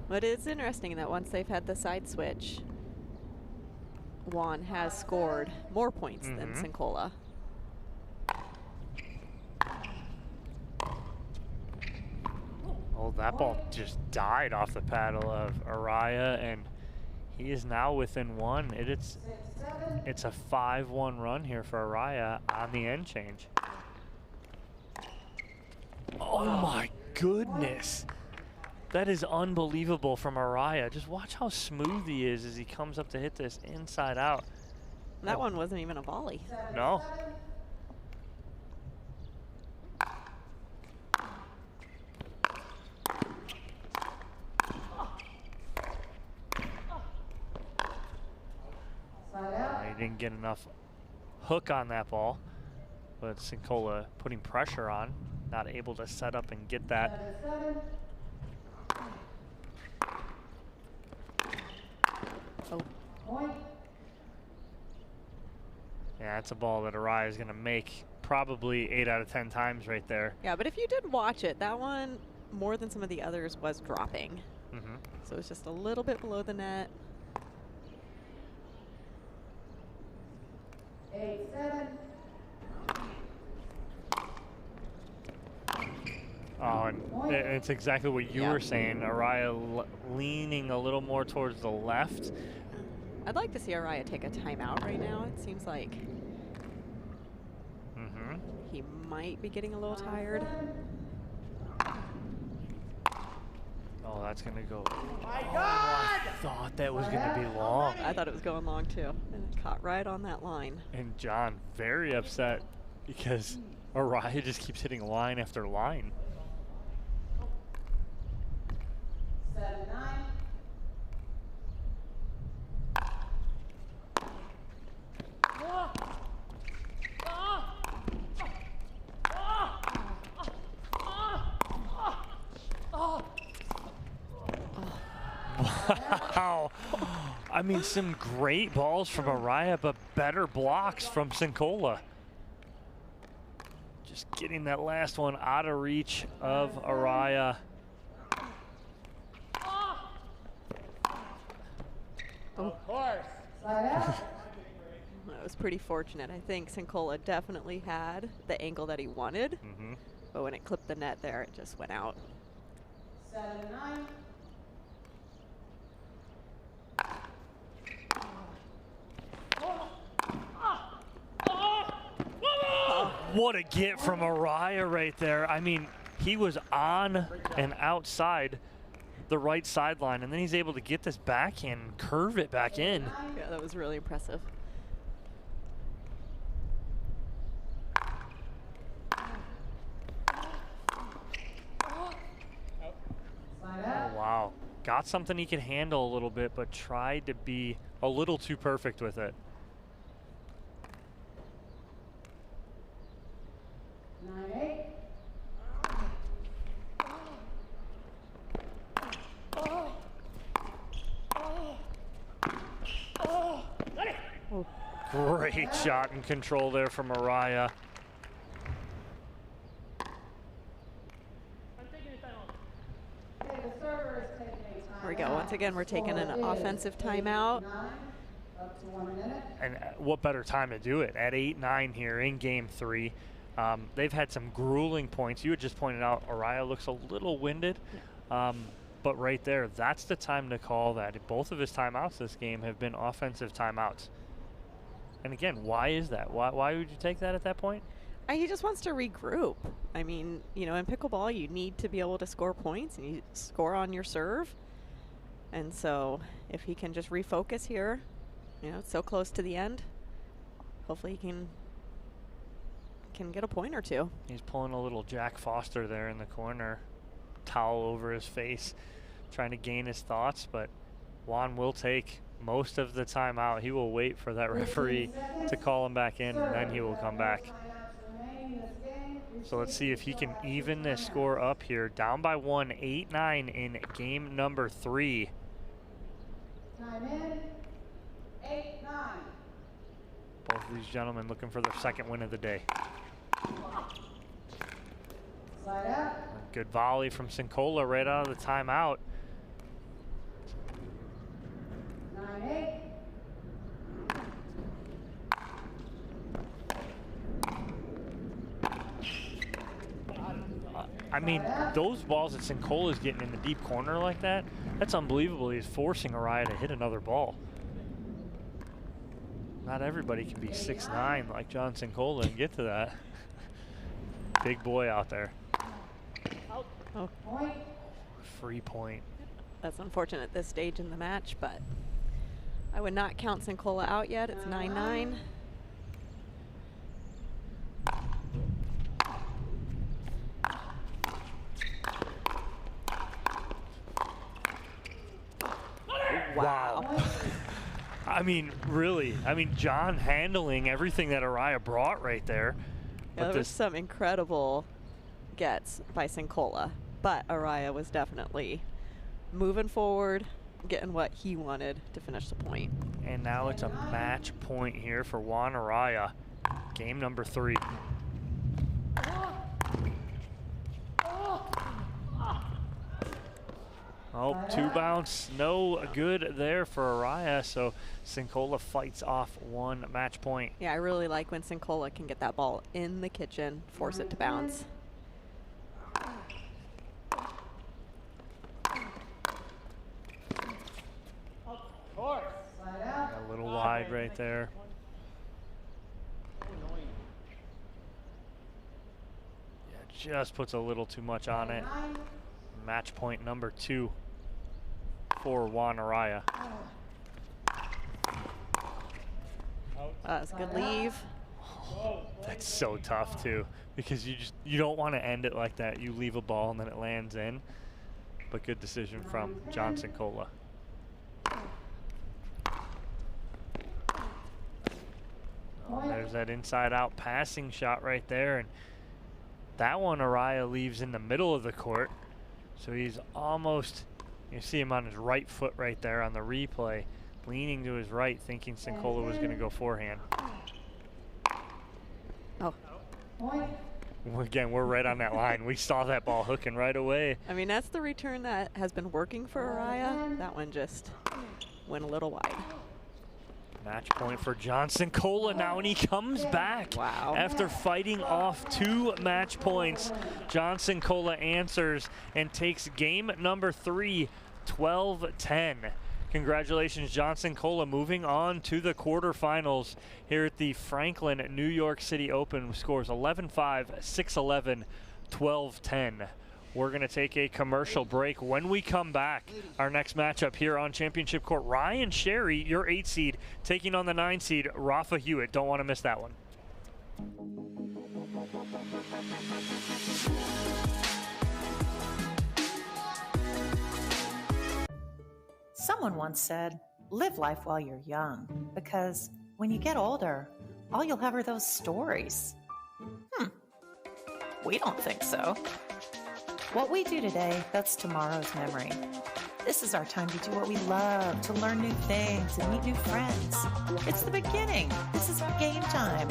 But it's interesting that once they've had the side switch, Juan has scored more points than Cincola. Oh, that ball just died off the paddle of Araya, and he is now within one. It's a 5-1 run here for Araya on the end change. Oh my goodness. That is unbelievable from Araya. Just watch how smooth he is as he comes up to hit this inside out. That one wasn't even a volley. No. He didn't get enough hook on that ball, but Cincola putting pressure on, not able to set up and get that. 7-7. Oh. Point. Yeah, that's a ball that Araya is going to make probably 8 out of 10 times right there. Yeah, but if you did watch it, that one, more than some of the others, was dropping. So it's just a little bit below the net. 8-7. Oh, and it's exactly what you were saying. Araya leaning a little more towards the left. I'd like to see Araya take a timeout right now. It seems like he might be getting a little tired. Oh, that's going to go. My God! I thought that was going to be long. I thought it was going long too. And it caught right on that line. And John very upset because Araya just keeps hitting line after line. 7-9. Wow. I mean, some great balls from Araya, but better blocks from Cincola. Just getting that last one out of reach of Araya. Of course. Side out. That was pretty fortunate. I think Cincola definitely had the angle that he wanted, but when it clipped the net there, it just went out. 7-9. What a get from Araya right there. I mean, he was on and outside the right sideline, and then he's able to get this backhand and curve it back in. Yeah, that was really impressive. got something he could handle a little bit, but tried to be a little too perfect with it. 9-8. Great shot and control there from Araya. Here we go. Once again, we're taking an offensive timeout. And what better time to do it at 8-9 here in game 3. They've had some grueling points. You had just pointed out Araya looks a little winded. But right there, that's the time to call that. Both of his timeouts this game have been offensive timeouts. And again, why is that? Why would you take that at that point? He just wants to regroup. I mean, you know, in pickleball, you need to be able to score points, and you score on your serve. And so if he can just refocus here, you know, it's so close to the end, hopefully he can get a point or two. He's pulling a little Jack Foster there in the corner, towel over his face, trying to gain his thoughts, but Juan will take most of the time out. He will wait for that referee to call him back in, and then he will come back. So let's see if he can even this score up here. Down by 1, 8-9 in game number 3. Time in. 8-9. Both of these gentlemen looking for their second win of the day. Slide out. A good volley from Cincola right out of the timeout. 9-8. I mean, those balls that Cincola is getting in the deep corner like that, that's unbelievable. He's forcing Araya to hit another ball. Not everybody can be 6'9" like John Cincola and get to that. Big boy out there. Oh. Free point. That's unfortunate at this stage in the match, but I would not count Cincola out yet. It's 9-9. Wow. I mean, really. I mean, John handling everything that Araya brought right there. Yeah, there was some incredible gets by Cincola, but Araya was definitely moving forward, getting what he wanted to finish the point. And now it's a match point here for Juan Araya. Game number 3. Oh, 2 bounce, no good there for Araya, so Cincola fights off 1 match point. Yeah, I really like when Cincola can get that ball in the kitchen, force it to bounce. A little wide right there. Yeah, just puts a little too much on it. Match point number 2 for Juan Araya. That's a good leave. Oh, that's so tough too, because you don't want to end it like that. You leave a ball and then it lands in. But good decision from John Cincola. Oh, there's that inside out passing shot right there, and that one Araya leaves in the middle of the court. So he's almost, you see him on his right foot right there on the replay, leaning to his right, thinking Cincola was going to go forehand. Oh. Again, we're right on that line. We saw that ball hooking right away. I mean, that's the return that has been working for Araya. That one just went a little wide. Match point for John Cincola now, and he comes back. Wow. After fighting off 2 match points. John Cincola answers and takes game number 3, 12-10. Congratulations, John Cincola, moving on to the quarterfinals here at the Franklin New York City Open. Scores 11-5, 6-11, 12-10. We're going to take a commercial break. When we come back, our next matchup here on Championship Court, Ryan Sherry, your 8 seed, taking on the 9 seed, Rafa Hewitt. Don't want to miss that one. Someone once said, live life while you're young, because when you get older, all you'll have are those stories. We don't think so. What we do today, that's tomorrow's memory. This is our time to do what we love, to learn new things and meet new friends. It's the beginning. This is game time.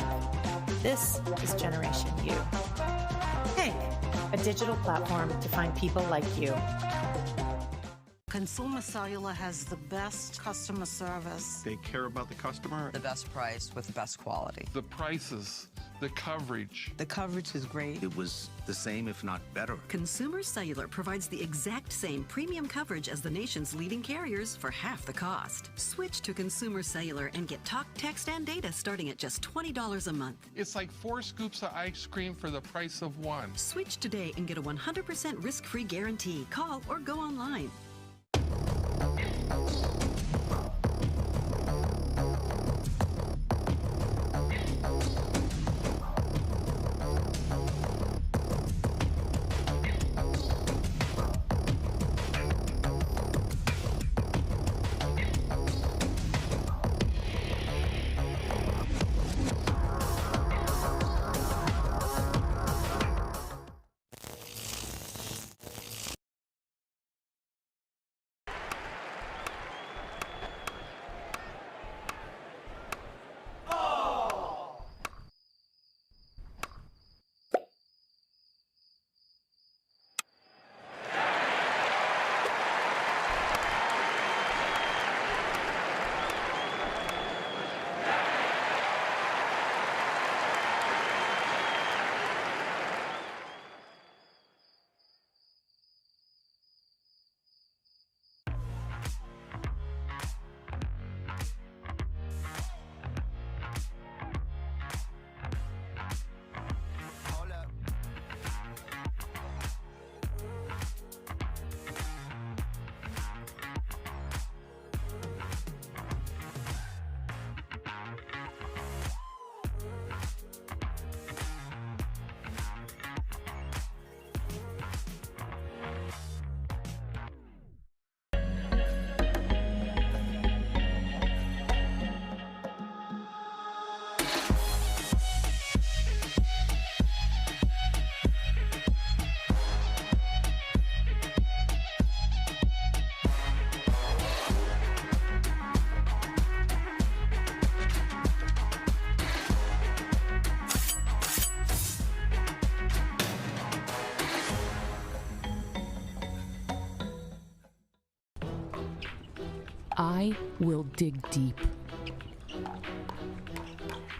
This is Generation U. Hank, a digital platform to find people like you. Consumer Cellular has the best customer service. They care about the customer. The best price with the best quality. The prices, the coverage. The coverage is great. It was the same, if not better. Consumer Cellular provides the exact same premium coverage as the nation's leading carriers for half the cost. Switch to Consumer Cellular and get talk, text, and data starting at just $20 a month. It's like 4 scoops of ice cream for the price of 1. Switch today and get a 100% risk-free guarantee. Call or go online. I will dig deep.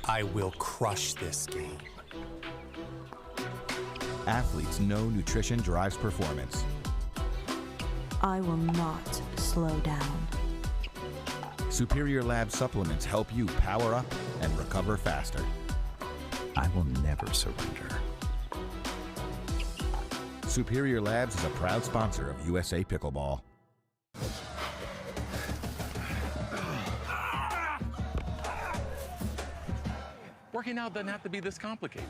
I will crush this game. Athletes know nutrition drives performance. I will not slow down. Superior Lab supplements help you power up and recover faster. I will never surrender. Superior Labs is a proud sponsor of USA Pickleball. Working out doesn't have to be this complicated.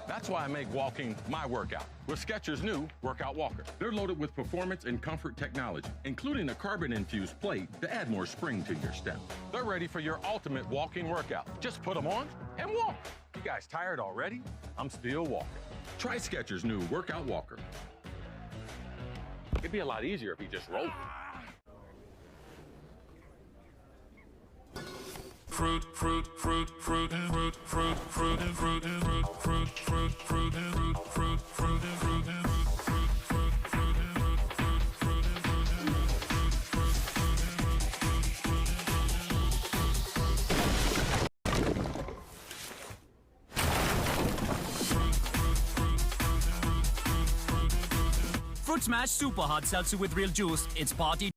That's why I make walking my workout with Skechers' new Workout Walker. They're loaded with performance and comfort technology, including a carbon-infused plate to add more spring to your step. They're ready for your ultimate walking workout. Just put them on and walk. You guys tired already? I'm still walking. Try Skechers' new Workout Walker. It'd be a lot easier if you just rolled. Fruit, fruit, fruit, fruit, fruit, fruit, fruit, fruit, fruit, fruit, fruit, fruit, fruit, fruit, fruit, fruit, Fruit Smash Super Hard Seltzer with real juice. It's party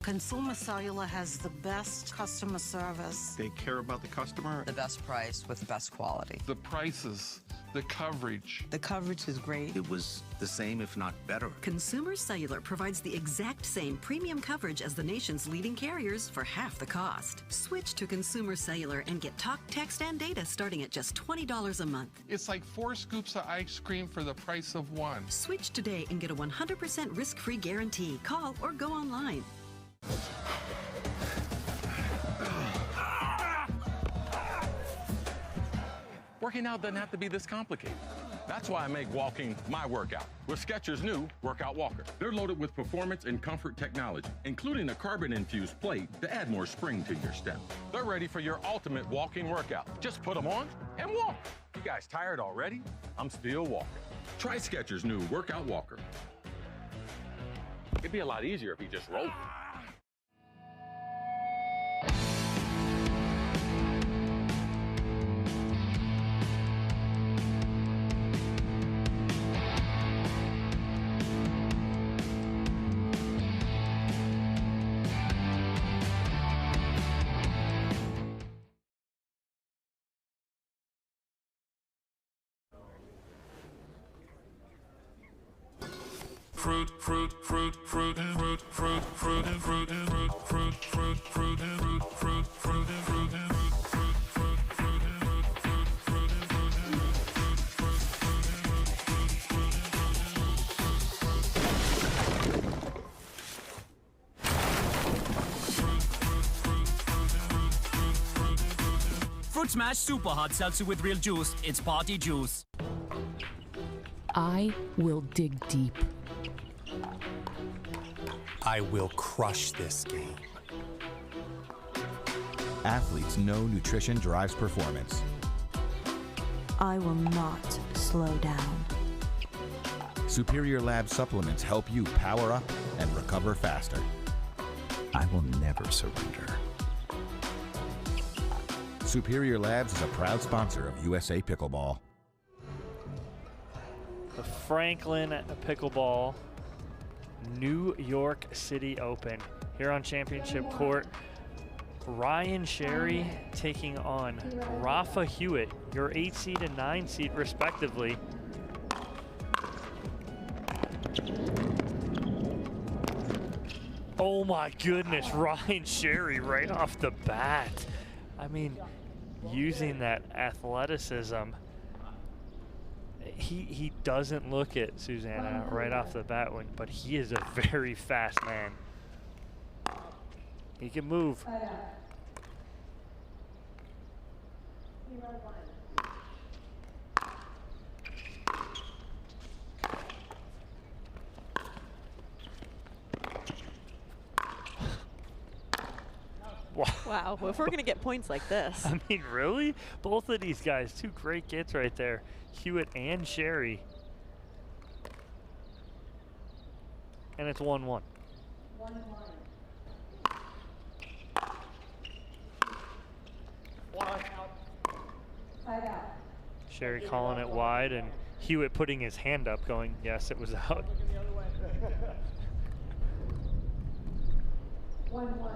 Consumer Cellular has the best customer service. They care about the customer. The best price with the best quality. The prices, the coverage. The coverage is great. It was the same, if not better. Consumer Cellular provides the exact same premium coverage as the nation's leading carriers for half the cost. Switch to Consumer Cellular and get talk, text, and data starting at just $20 a month. It's like 4 scoops of ice cream for the price of 1. Switch today and get a 100% risk-free guarantee. Call or go online. Working out doesn't have to be this complicated. That's why I make walking my workout with Skechers' new Workout Walker. They're loaded with performance and comfort technology, including a carbon-infused plate to add more spring to your step. They're ready for your ultimate walking workout. Just put them on and walk. You guys tired already? I'm still walking. Try Skechers' new Workout Walker. It'd be a lot easier if you just rolled. Fruit, fruit, fruit, fruit, and fruit, fruit, fruit, and fruit, and fruit, fruit, fruit, fruit, and fruit, fruit, fruit, and fruit, and fruit, fruit, fruit, and fruit, fruit, fruit, and Fruit Smash Super Hot Seltzer with real juice. It's party juice. I will dig deep. I will crush this game. Athletes know nutrition drives performance. I will not slow down. Superior Lab supplements help you power up and recover faster. I will never surrender. Superior Labs is a proud sponsor of USA Pickleball. The Franklin Pickleball New York City Open here on Championship Court. Ryan Sherry taking on Rafa Hewitt, your 8 seed and 9 seed respectively. Oh my goodness, Ryan Sherry right off the bat. I mean, using that athleticism. He doesn't look at Susanna right off the bat, but he is a very fast man. He can move. Wow, if we're going to get points like this. I mean, really? Both of these guys, 2 great gets right there. Hewitt and Sherry. And it's 1-1. Sherry calling it wide, and Hewitt putting his hand up going, yes, it was out. 1-1.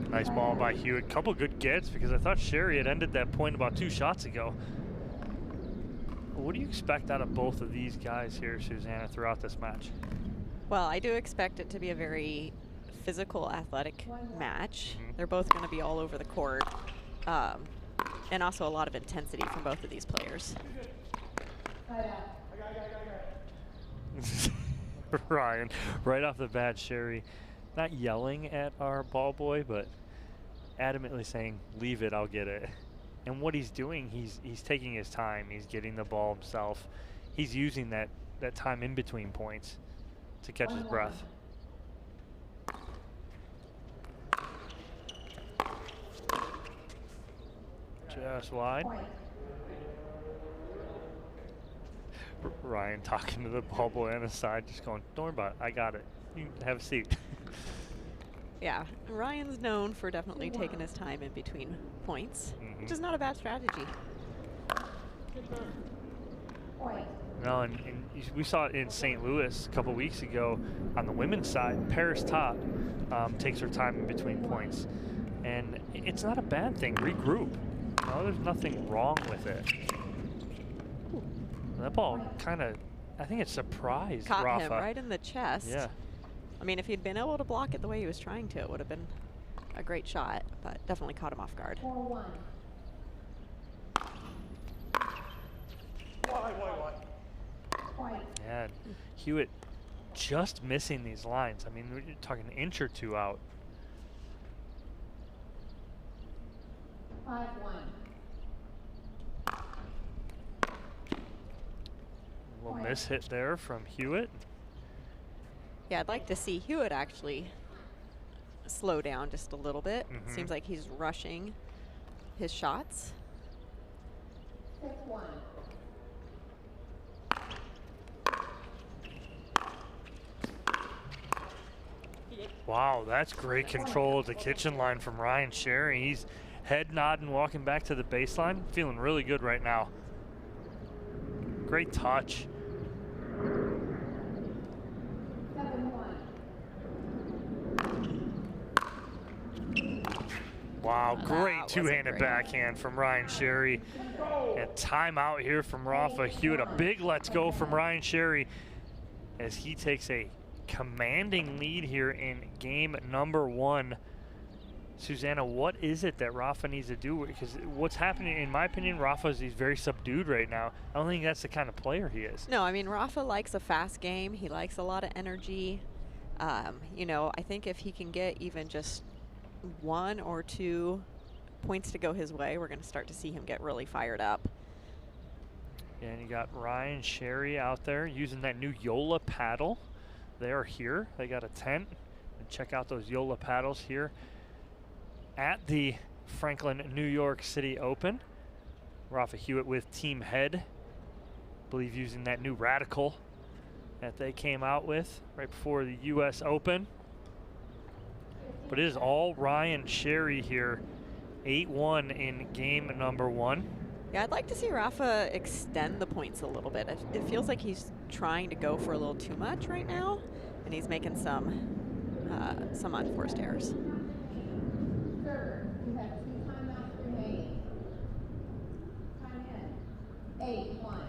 Nice ball by Hewitt. Couple good gets, because I thought Sherry had ended that point about 2 shots ago. What do you expect out of both of these guys here, Susanna, throughout this match? Well, I do expect it to be a very physical, athletic match. They're both going to be all over the court. And also a lot of intensity from both of these players. Ryan, right off the bat, Sherry, not yelling at our ball boy, but adamantly saying, leave it, I'll get it. And what he's doing, he's taking his time. He's getting the ball himself. He's using that time in between points to catch his breath. Just wide. Ryan talking to the ball boy on the side, just going, don't worry about it, I got it. You can have a seat. Yeah, Ryan's known for definitely taking his time in between points, which is not a bad strategy. No, and we saw it in St. Louis a couple weeks ago on the women's side. Paris Todd takes her time in between points, and it's not a bad thing. Regroup. No, there's nothing wrong with it. That ball kind of, I think it surprised Caught Rafa. him right in the chest. Yeah. I mean, if he'd been able to block it the way he was trying to, it would have been a great shot, but definitely caught him off guard. 4-1. Yeah, Hewitt just missing these lines. I mean, we're talking an inch or two out. 5-1. A little miss hit there from Hewitt. Yeah, I'd like to see Hewitt actually slow down just a little bit. Seems like he's rushing his shots. 6-1. Wow, that's great control at the kitchen line from Ryan Sherry. He's head nodding, walking back to the baseline. Feeling really good right now. Great touch. 7-1. Wow, great wasn't two-handed great. backhand from Ryan Sherry. And timeout here from Rafa Hewitt. A big let's go from Ryan Sherry as he takes a commanding lead here in game number 1. Susanna, what is it that Rafa needs to do? Because what's happening, in my opinion, he's very subdued right now. I don't think that's the kind of player he is. No, I mean, Rafa likes a fast game. He likes a lot of energy. You know, I think if he can get even just 1 or 2 points to go his way, we're going to start to see him get really fired up. And you got Ryan Sherry out there using that new Yola paddle. They are here. They got a tent. And check out those Yola paddles here at the Franklin, New York City Open. Rafa Hewitt with team head. I believe using that new Radical that they came out with right before the US Open. But it is all Ryan Sherry here. 8-1 in game number 1. Yeah, I'd like to see Rafa extend the points a little bit. It feels like he's trying to go for a little too much right now, and he's making some unforced errors. Server, you have 2 timeouts remaining. Time in. 8-1.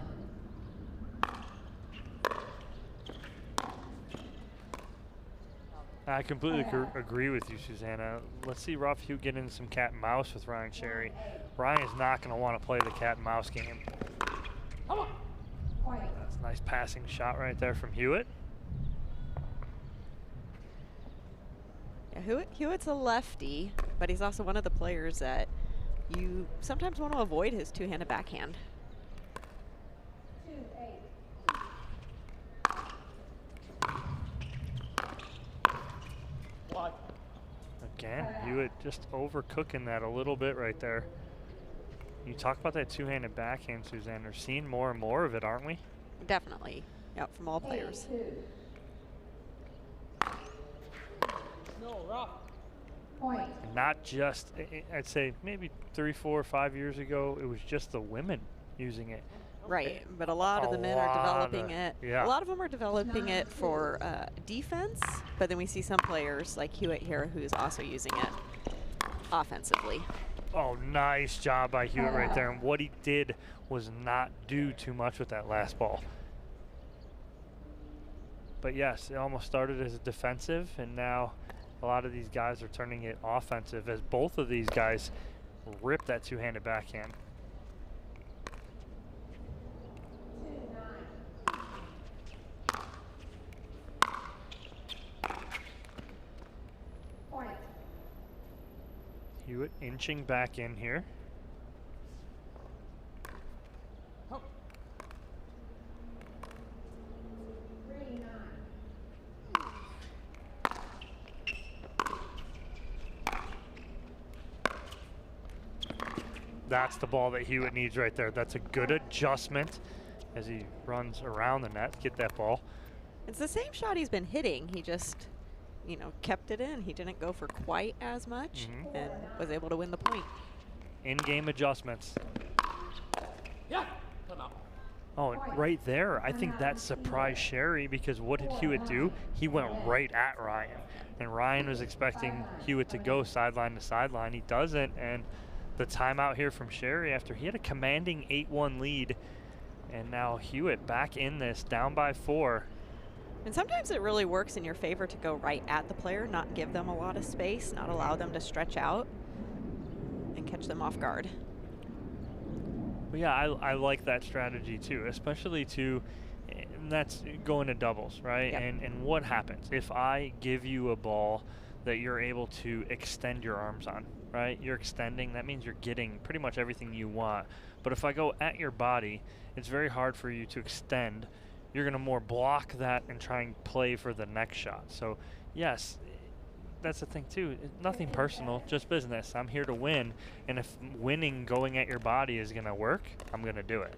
I completely agree with you, Susanna. Let's see Rafa Hewitt get into some cat and mouse with Ryan Sherry. Ryan is not going to want to play the cat and mouse game. That's a nice passing shot right there from Hewitt. Yeah, Hewitt's a lefty, but he's also one of the players that you sometimes want to avoid his two-handed backhand. 2-8. Again, Hewitt just overcooking that a little bit right there. You talk about that two-handed backhand, Suzanne. We're seeing more and more of it, aren't we? Definitely. Yep, from all players. 8-2. No, rough. Point. Not just, I'd say maybe 3, 4, 5 years ago, it was just the women using it. Right, but a lot of the men are developing it. Yeah. A lot of them are developing it for defense, but then we see some players like Hewitt here who's also using it offensively. Oh, nice job by Hewitt right there. And what he did was not do too much with that last ball. But yes, it almost started as a defensive, and now a lot of these guys are turning it offensive as both of these guys rip that two-handed backhand. Hewitt inching back in here. That's the ball that Hewitt needs right there. That's a good adjustment as he runs around the net to get that ball. It's the same shot he's been hitting. He just kept it in. He didn't go for quite as much and was able to win the point. In-game adjustments. Yeah. Come out. Oh, right there, I think that surprised Sherry, because what did Hewitt do? He went right at Ryan. And Ryan was expecting Hewitt to go sideline to sideline. He doesn't, and the timeout here from Sherry after he had a commanding 8-1 lead. And now Hewitt back in this, down by 4. And sometimes it really works in your favor to go right at the player, not give them a lot of space, not allow them to stretch out and catch them off guard. But yeah, I like that strategy too, especially and that's going to doubles, right? Yep. And what happens if I give you a ball that you're able to extend your arms on, right? You're extending, that means you're getting pretty much everything you want. But if I go at your body, it's very hard for you to extend. You're going to more block that and try and play for the next shot. So yes, that's the thing too. Nothing personal, just business. I'm here to win, and if winning going at your body is going to work, I'm going to do it.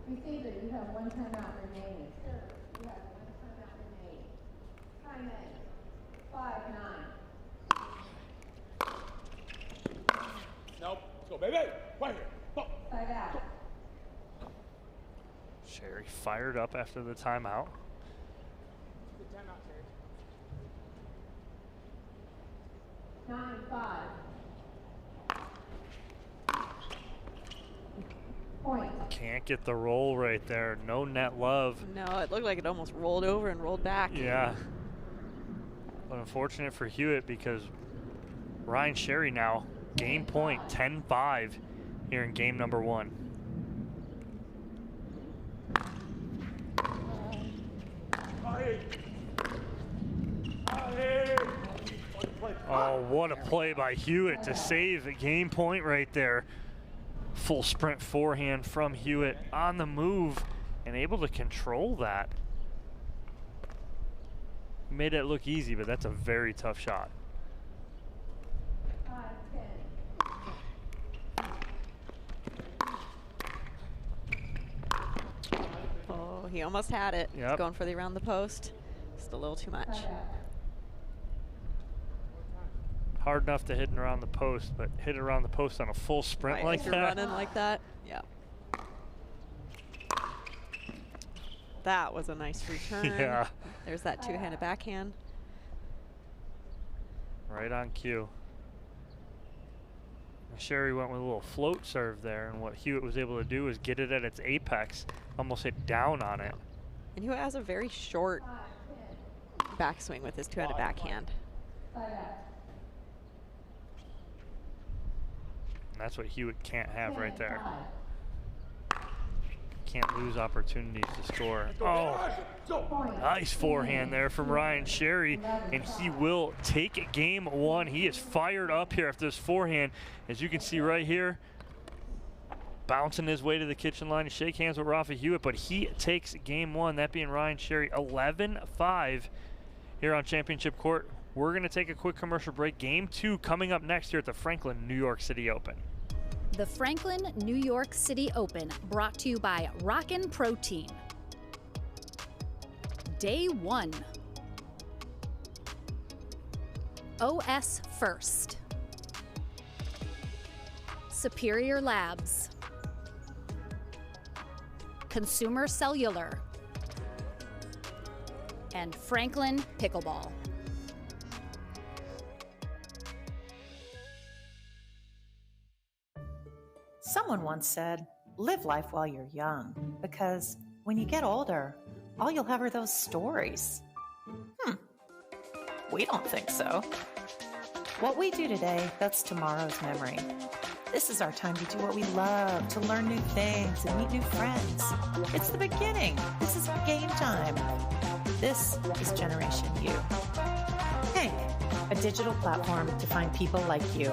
Receiver, you have 1 timeout remaining. Sir, you have 1 timeout remaining. Time in. 5-9. Nope. Let's go, baby. Right here. Go. Side out. Sherry fired up after the timeout. Good timeout, Terry. 9-5. Point. Can't get the roll right there. No net love. No, it looked like it almost rolled over and rolled back. Yeah. But unfortunate for Hewitt, because Ryan Sherry now, game point, 10-5 here in game number 1. Oh, what a play by Hewitt to save a game point right there. Full sprint forehand from Hewitt on the move and able to control that. Made it look easy, but that's a very tough shot. 5-10. Oh, he almost had it. Yep. He's going for the around the post. Just a little too much. Hard enough to hit it around the post, but hit it around the post on a full sprint Right, like if you're that. running like that, yeah. That was a nice return. Yeah. There's that two-handed backhand. Right on cue. And Sherry went with a little float serve there, and what Hewitt was able to do was get it at its apex, almost hit down on it. And Hewitt has a very short backswing with his two-handed backhand. And that's what Hewitt can't have right there. Can't lose opportunities to score. Oh, nice forehand there from Ryan Sherry, and he will take game 1. He is fired up here after this forehand. As you can see right here, bouncing his way to the kitchen line to shake hands with Rafa Hewitt, but he takes game 1, that being Ryan Sherry, 11-5 here on Championship Court. We're going to take a quick commercial break. Game 2 coming up next here at the Franklin New York City Open. The Franklin New York City Open, brought to you by Rockin' Protein. Day 1. OS First. Superior Labs. Consumer Cellular. And Franklin Pickleball. Someone once said, live life while you're young, because when you get older, all you'll have are those stories. We don't think so. What we do today, that's tomorrow's memory. This is our time to do what we love, to learn new things and meet new friends. It's the beginning. This is game time. This is Generation U. Hank, a digital platform to find people like you.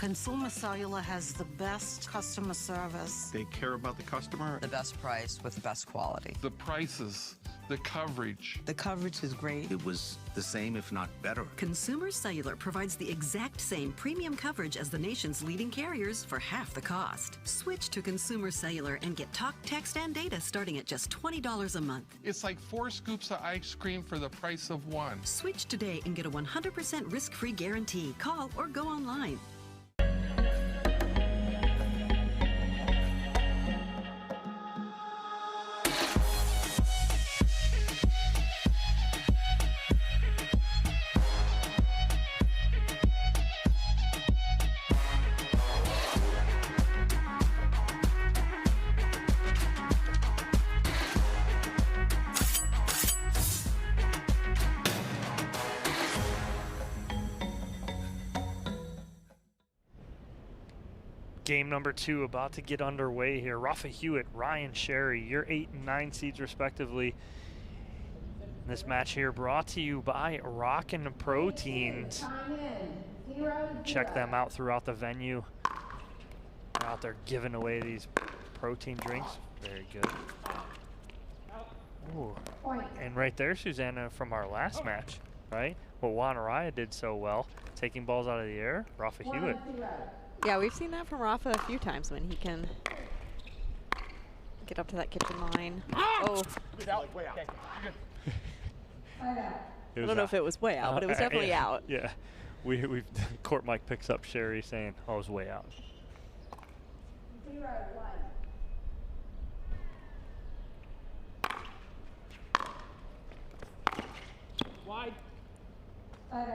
Consumer Cellular has the best customer service. They care about the customer. The best price with the best quality. The prices, the coverage. The coverage is great. It was the same, if not better. Consumer Cellular provides the exact same premium coverage as the nation's leading carriers for half the cost. Switch to Consumer Cellular and get talk, text, and data starting at just $20 a month. It's like 4 scoops of ice cream for the price of 1. Switch today and get a 100% risk-free guarantee. Call or go online. Game number 2 about to get underway here. Rafa Hewitt, Ryan Sherry, your 8 and 9 seeds respectively. This match here brought to you by Rockin' Proteins. Check them out throughout the venue. They're out there giving away these protein drinks. Very good. Ooh. And right there, Susanna, from our last match, right? What Juan Araya did so well, taking balls out of the air, Rafa Hewitt. Yeah, we've seen that from Rafa a few times when he can get up to that kitchen line. Oh. Way out. I don't know if it was way out, but it was definitely out. Yeah. We've Court Mike picks up Sherry saying, oh, it was way out. 0-1. Wide. Out.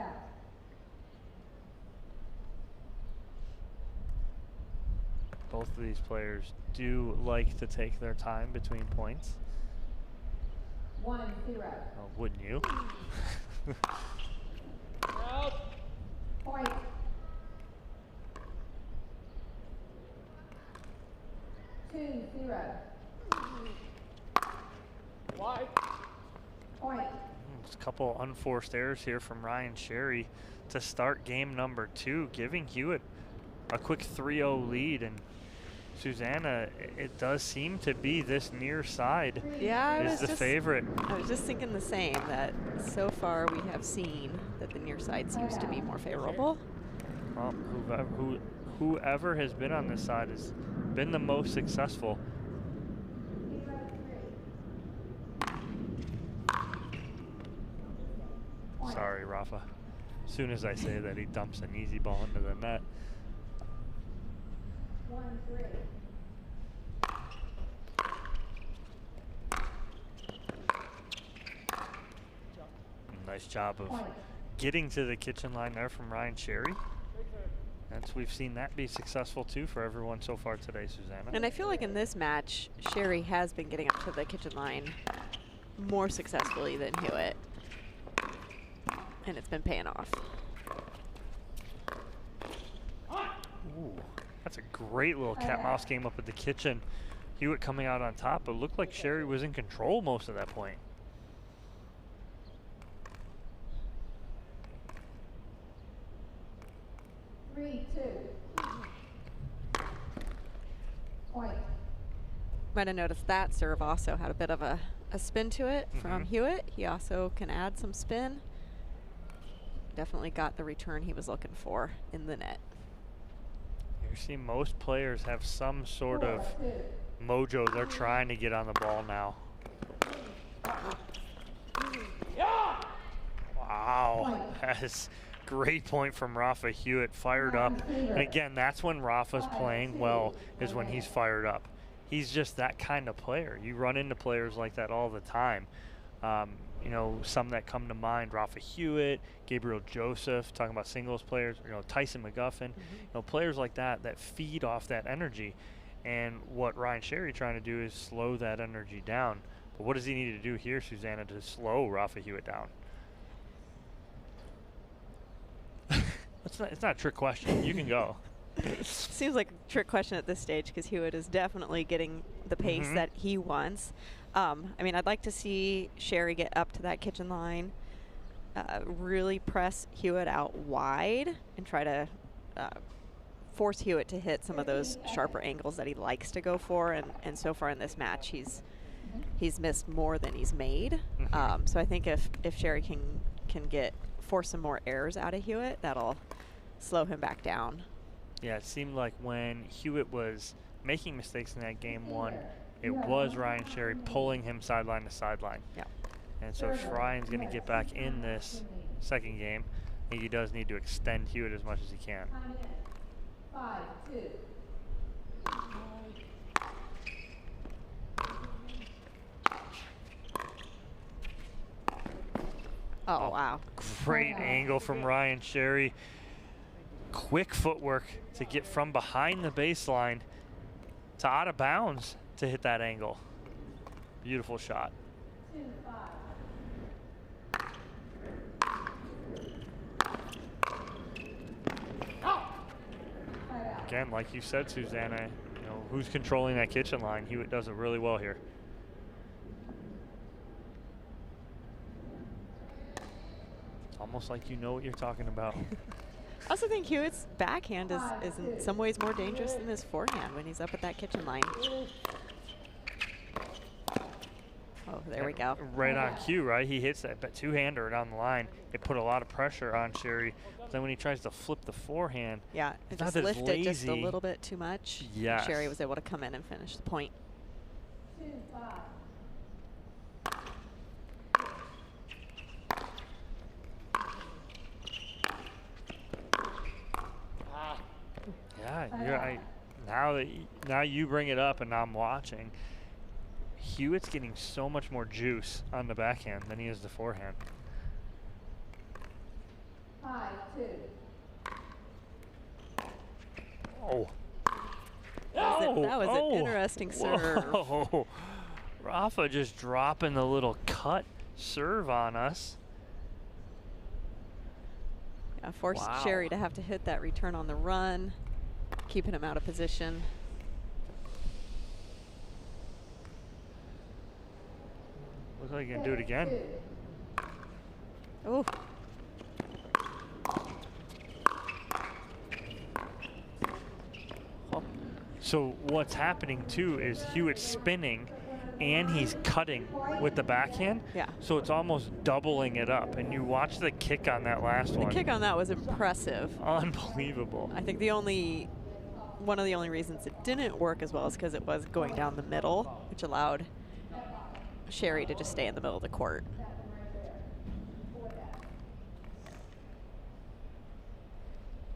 Both of these players do like to take their time between points. 1-0. Oh, wouldn't you? Point. Two, 0. Wide. Point. Just a couple unforced errors here from Ryan Sherry to start game number 2, giving Hewitt a quick 3-0 lead. And Susanna, it does seem to be this near side is the favorite. I was just thinking the same, that so far we have seen that the near side seems to be more favorable. Well, whoever has been on this side has been the most successful. Sorry, Rafa. As soon as I say that, he dumps an easy ball into the net. 1-3. Nice job of getting to the kitchen line there from Ryan Sherry. We've seen that be successful too for everyone so far today, Susanna. And I feel like in this match, Sherry has been getting up to the kitchen line more successfully than Hewitt. And it's been paying off. Ooh, that's a great little cat-mouse game up at the kitchen. Hewitt coming out on top, but it looked like Sherry was in control most of that point. Point. Might have noticed that serve also had a bit of a spin to it from Hewitt. He also can add some spin. Definitely got the return he was looking for in the net. You see most players have some sort of mojo. They're trying to get on the ball now. Wow, that's great point from Rafa Hewitt, fired up. And again, that's when Rafa's playing well, is when he's fired up. He's just that kind of player. You run into players like that all the time. You know, some that come to mind, Rafa Hewitt, Gabriel Joseph, talking about singles players, you know, Tyson McGuffin, you know, players like that that feed off that energy. And what Ryan Sherry trying to do is slow that energy down. But what does he need to do here, Susanna, to slow Rafa Hewitt down? It's not a trick question. You can go. Seems like a trick question at this stage because Hewitt is definitely getting the pace that he wants. I mean, I'd like to see Sherry get up to that kitchen line, really press Hewitt out wide and try to force Hewitt to hit some of those sharper angles that he likes to go for. And so far in this match, he's missed more than he's made. So I think if Sherry can force some more errors out of Hewitt, that'll slow him back down. Yeah, it seemed like when Hewitt was making mistakes in that game one, it was Ryan Sherry pulling him sideline to sideline. Yeah. And so if Ryan's going to get back in this second game, I think he does need to extend Hewitt as much as he can. 5-2. Oh, wow. Great angle from Ryan Sherry. Quick footwork to get from behind the baseline to out of bounds to hit that angle. Beautiful shot. 2-5. Again, like you said, Susanna, who's controlling that kitchen line? Hewitt does it really well here. It's almost like you know what you're talking about. I also think Hewitt's backhand is in some ways more dangerous than his forehand when he's up at that kitchen line. Oh, there we go. Right on cue, right? He hits that two-hander down the line. It put a lot of pressure on Sherry. But then when he tries to flip the forehand, yeah, it just lifted just a little bit too much. Yeah. Sherry was able to come in and finish the point. 2-5. Yeah, now you bring it up and now I'm watching. Hewitt's getting so much more juice on the backhand than he is the forehand. 5-2. Oh. That was an interesting serve. Whoa. Rafa just dropping the little cut serve on us. Yeah, forced Sherry to have to hit that return on the run, keeping him out of position. Looks like he can do it again. Oh. So what's happening too is Hewitt's spinning and he's cutting with the backhand. Yeah. So it's almost doubling it up. And you watch the kick on that last one. The kick on that was impressive. Unbelievable. I think one of the only reasons it didn't work as well is because it was going down the middle, which allowed Sherry to just stay in the middle of the court.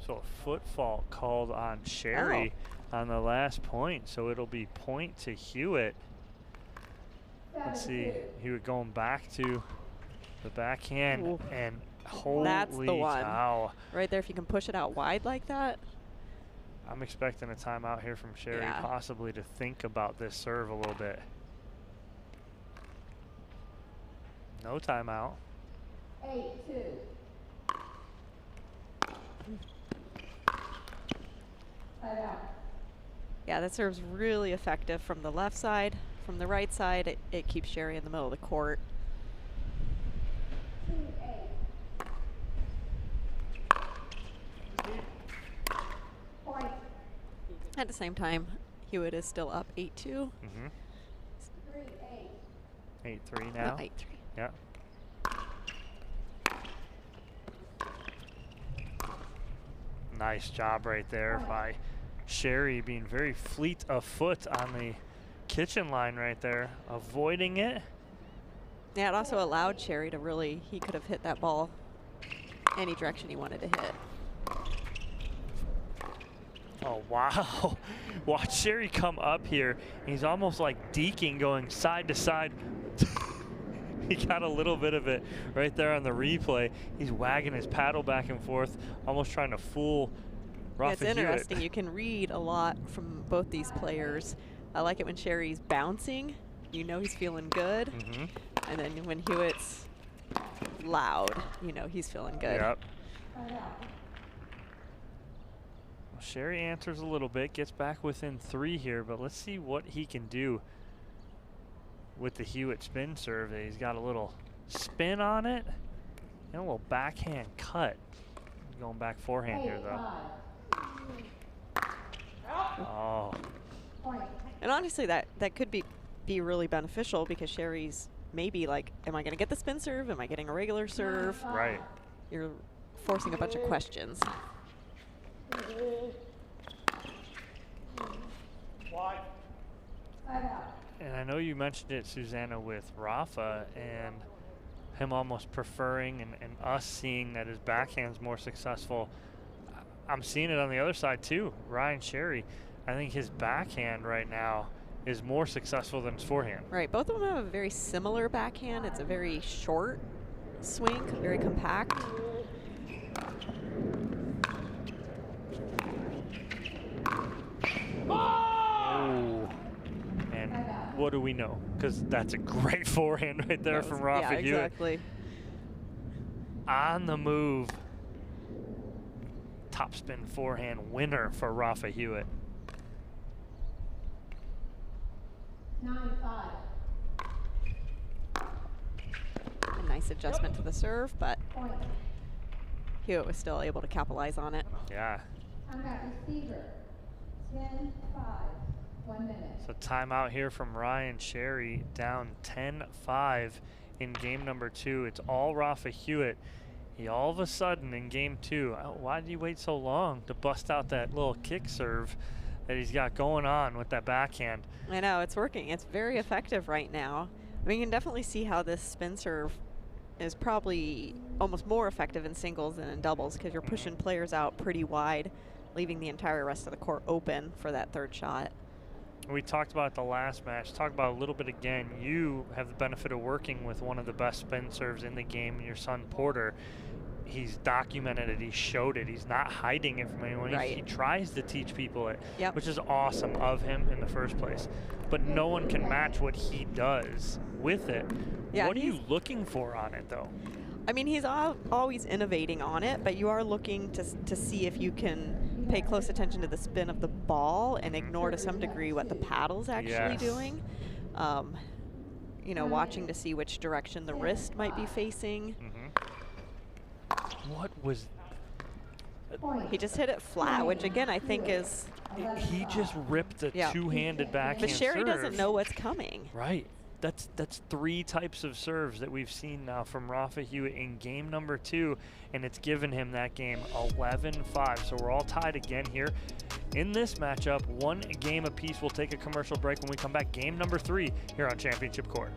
So a foot fault called on Sherry on the last point. So it'll be point to Hewitt. Let's see, Hewitt going back to the backhand. Ooh. And holy That's the one. cow. Right there, if you can push it out wide like that. I'm expecting a timeout here from Sherry, possibly to think about this serve a little bit. No timeout. 8-2. Yeah, that serve's really effective from the left side. From the right side, it keeps Sherry in the middle of the court. 2-8. At the same time, Hewitt is still up 8-2. Mm-hmm. 3-8. 8-3 now. 8-3. Yeah. Nice job right there by Sherry, being very fleet of foot on the kitchen line right there, avoiding it. Yeah, it also allowed Sherry to really, he could have hit that ball any direction he wanted to hit. Oh, wow. Watch Sherry come up here. He's almost like deking, going side to side. He got a little bit of it right there on the replay. He's wagging his paddle back and forth, almost trying to fool Rafa It's interesting. Hewitt. You can read a lot from both these players. I like it when Sherry's bouncing. You know he's feeling good. Mm-hmm. And then when Hewitt's loud, you know he's feeling good. Yep. Sherry answers a little bit, gets back within 3 here, but let's see what he can do with the Hewitt spin serve. He's got a little spin on it and a little backhand cut. Going back forehand here, though. Oh. And honestly, that could be really beneficial because Sherry's maybe like, am I going to get the spin serve? Am I getting a regular serve? Right. You're forcing a bunch of questions. And I know you mentioned it, Susanna, with Rafa and him almost preferring and us seeing that his backhand's more successful. I'm seeing it on the other side too. Ryan Sherry, I think his backhand right now is more successful than his forehand. Right, both of them have a very similar backhand. It's a very short swing, very compact. Oh. And what do we know? Because that's a great forehand right there from Rafa Hewitt. Yeah, exactly. On the move. Topspin forehand winner for Rafa Hewitt. 9-5. A nice adjustment to the serve, but Hewitt was still able to capitalize on it. Yeah. Timeout receiver. 10-5. 1 minute. So timeout here from Ryan Sherry, down 10-5 in game number 2. It's all Rafa Hewitt. He all of a sudden in game 2, why did he wait so long to bust out that little kick serve that he's got going on with that backhand? I know, it's working. It's very effective right now. I mean, you can definitely see how this spin serve is probably almost more effective in singles than in doubles because you're pushing players out pretty wide, leaving the entire rest of the court open for that third shot. We talked about the last match. Talk about a little bit again. You have the benefit of working with one of the best spin serves in the game, your son Porter. He's documented it. He showed it. He's not hiding it from anyone. Right. He tries to teach people it, yep. which is awesome of him in the first place. But no one can match what he does with it. Yeah, what are you looking for on it, though? I mean, he's always innovating on it, but you are looking to see if you can pay close attention to the spin of the ball and ignore to some degree what the paddle's actually doing. You know, watching to see which direction the wrist might be facing. What was... He just hit it flat, which again I think is... He just ripped the two-handed backhand But Sherry serve. doesn't know what's coming. Right. That's 3 types of serves that we've seen now from Rafa Hewitt in game number 2, and it's given him that game 11-5. So we're all tied again here in this matchup. 1 game apiece. We'll take a commercial break. When we come back, game number 3 here on Championship Court.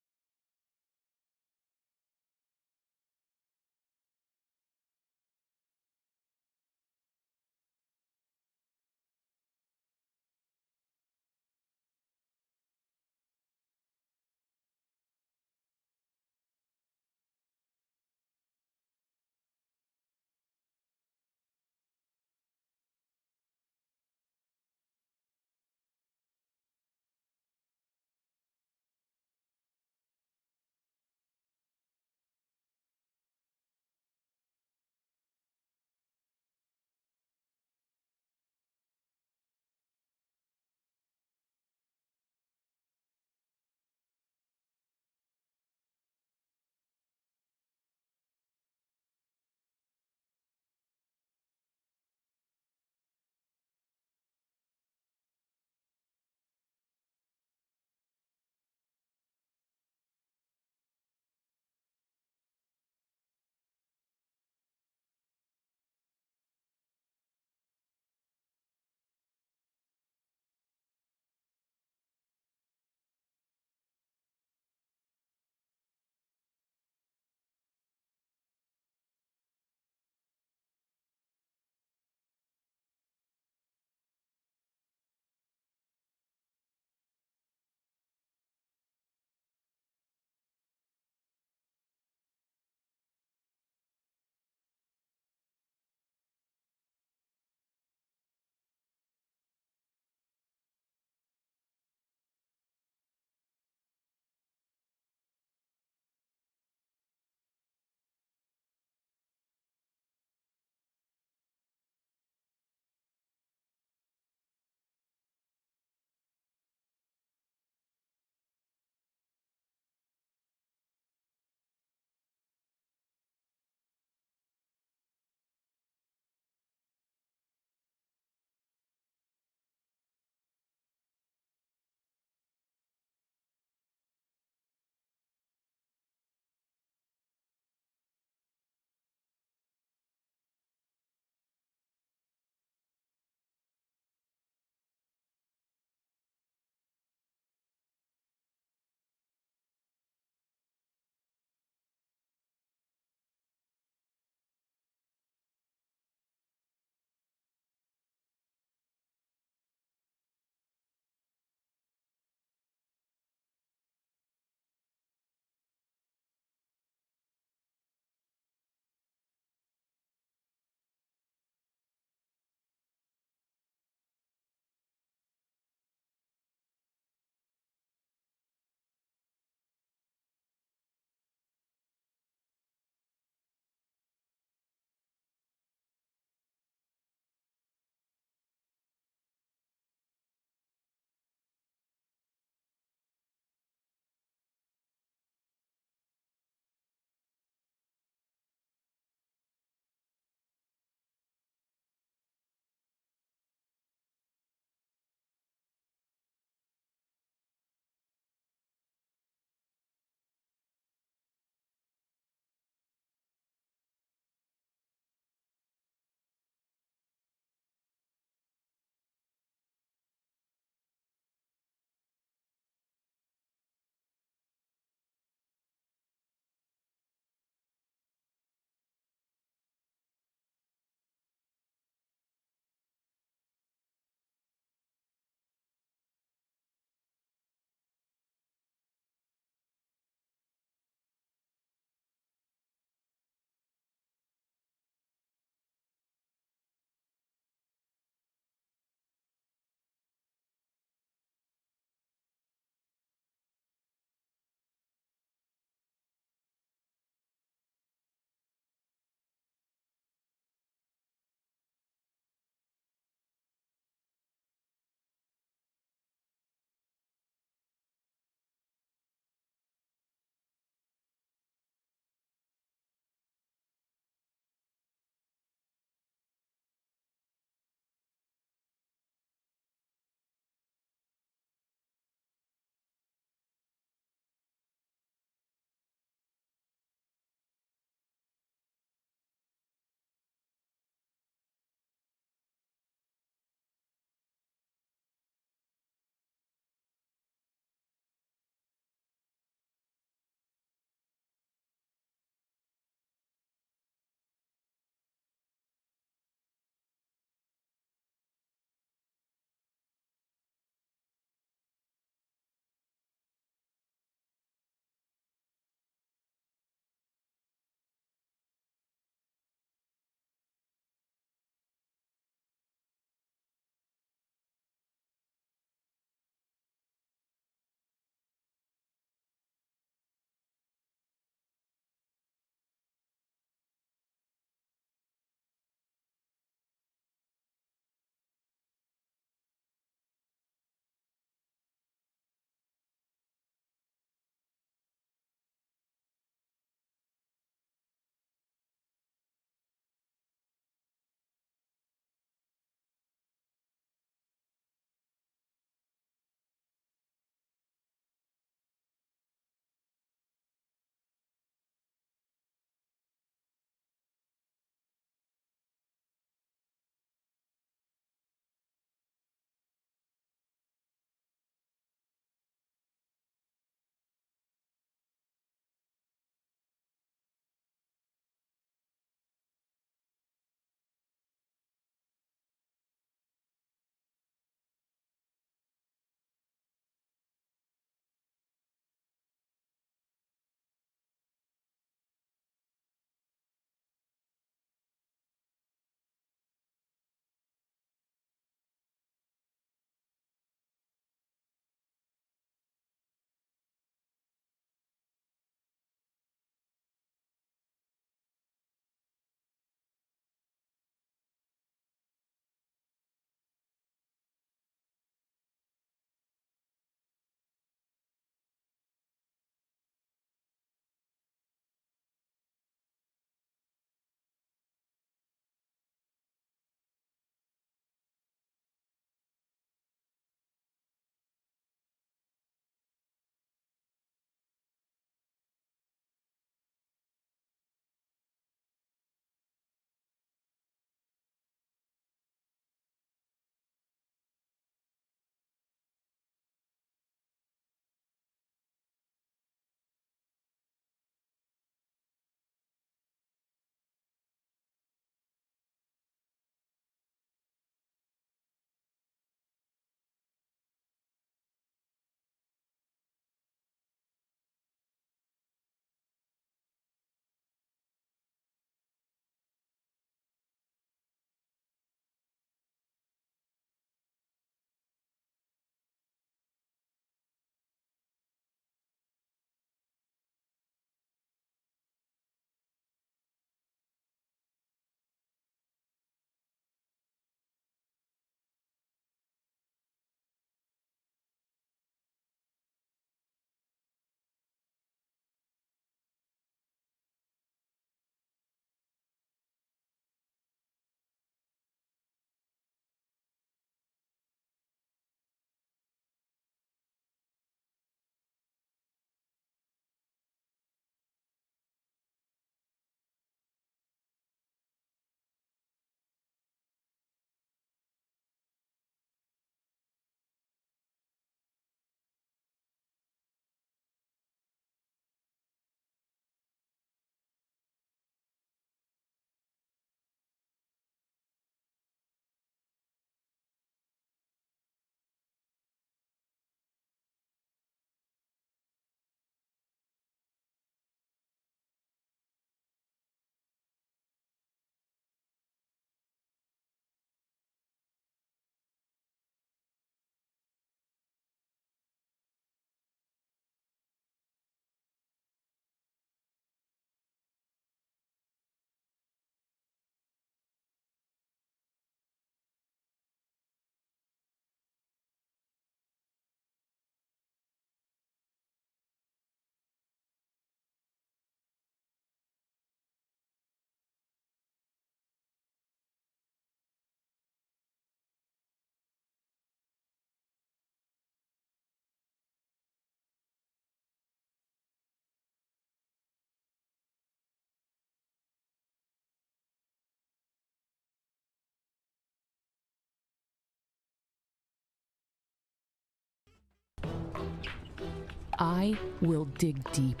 I will dig deep.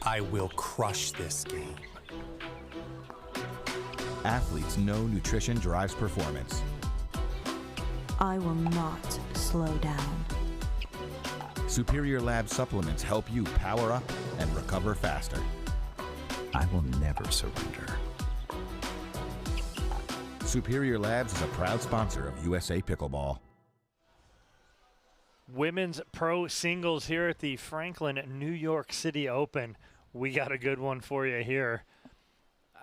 I will crush this game. Athletes know nutrition drives performance. I will not slow down. Superior Lab supplements help you power up and recover faster. I will never surrender. Superior Labs is a proud sponsor of USA Pickleball. Women's pro singles here at the Franklin New York City Open. We got a good one for you here.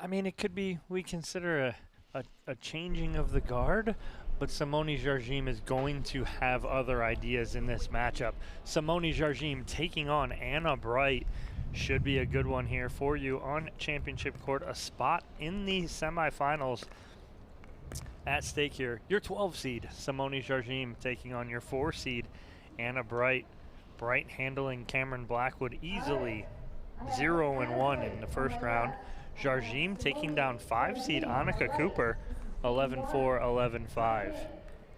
I mean, it could be, we consider a changing of the guard, but Simone Jardim is going to have other ideas in this matchup. Simone Jardim taking on Anna Bright. Should be a good one here for you on championship court. A spot in the semifinals at stake here. Your 12 seed, Simone Jardim, taking on your 4 seed, Anna Bright. Bright handling Cameron Blackwood easily 0-1 in the first round. Jardim taking down 5 seed Annika Cooper 11-4, 11-5.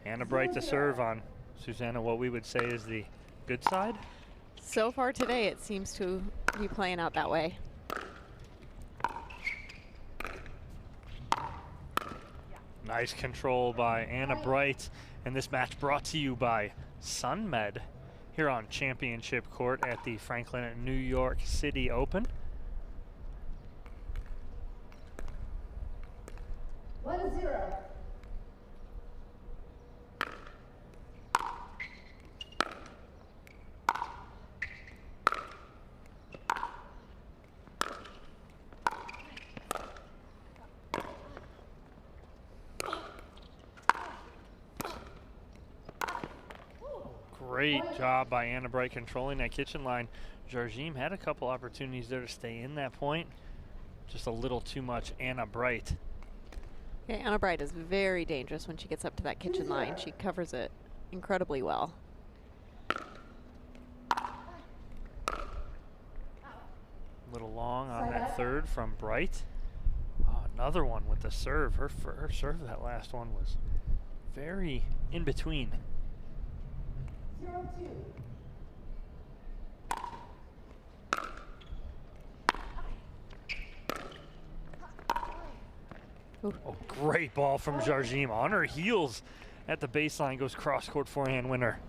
Anna Bright to serve on, Susanna, what we would say is the good side? So far today, it seems to be playing out that way. Nice control by Anna Bright, and this match brought to you by SunMed here on championship court at the Franklin New York City Open. 1-0. Great job by Anna Bright controlling that kitchen line. Jardim had a couple opportunities there to stay in that point. Just a little too much Anna Bright. Yeah, Anna Bright is very dangerous when she gets up to that kitchen line. She covers it incredibly well. A little long on that third from Bright. Oh, another one with the serve. Her serve, that last one was very in between. 0-2. Oh, great ball from Jardim on her heels at the baseline, goes cross-court forehand winner.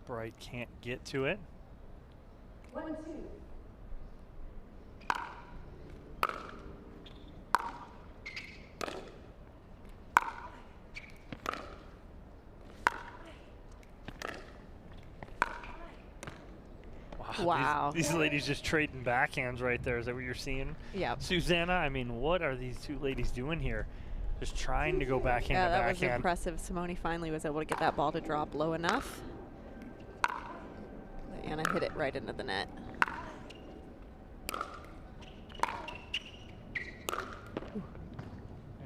Bright can't get to it. 1-2. Wow. These ladies just trading backhands right there. Is that what you're seeing? Yeah. Susanna, I mean, what are these two ladies doing here? Just trying to go backhand Yeah, to that was backhand. impressive. Simone finally was able to get that ball to drop low enough. Anna hit it right into the net.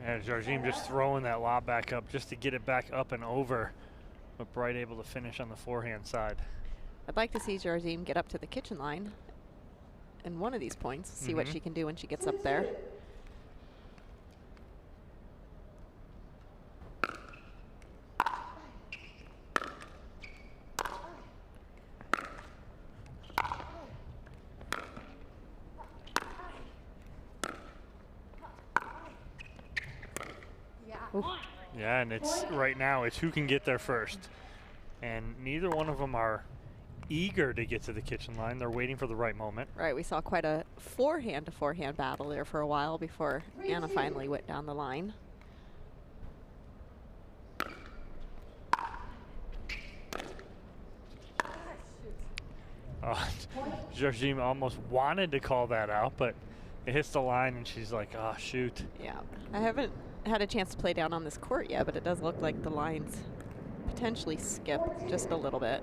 And Jardim just throwing that lob back up just to get it back up and over. But Bright able to finish on the forehand side. I'd like to see Jardim get up to the kitchen line in one of these points, see what she can do when she gets up there. Yeah, and it's right now it's who can get there first. And neither one of them are eager to get to the kitchen line. They're waiting for the right moment. Right, we saw quite a forehand-to-forehand battle there for a while before Anna finally went down the line. Jardim almost wanted to call that out, but it hits the line and she's like, oh, shoot. Yeah, I haven't had a chance to play down on this court yet, but it does look like the lines potentially skip just a little bit.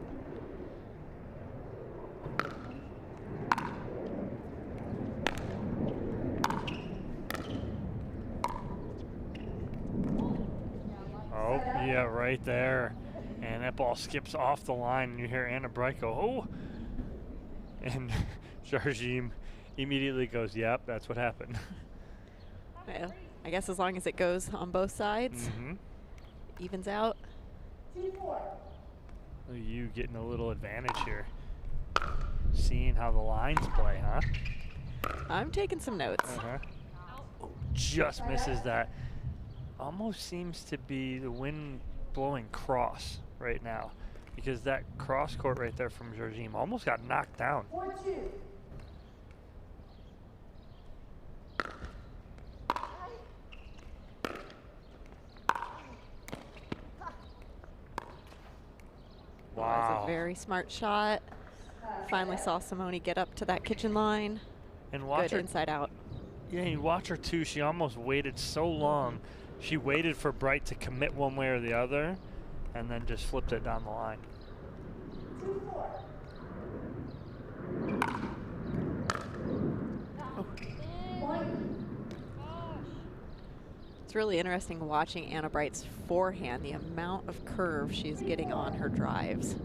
Oh, yeah, right there. And that ball skips off the line, and you hear Anna Bright go, oh. And Jardim immediately goes, yep, that's what happened. Well, I guess as long as it goes on both sides, evens out. 2-4. You getting a little advantage here. Seeing how the lines play, huh? I'm taking some notes. Oh, just misses that. Almost seems to be the wind blowing cross right now, because that cross court right there from Georgine almost got knocked down. 4-2. That was a very smart shot. Finally saw Simone get up to that kitchen line. And watch Good her inside out. Yeah, you watch her too. She almost waited so long. She waited for Bright to commit one way or the other, and then just flipped it down the line. 2-4. It's really interesting watching Anna Bright's forehand, the amount of curve she's getting on her drives.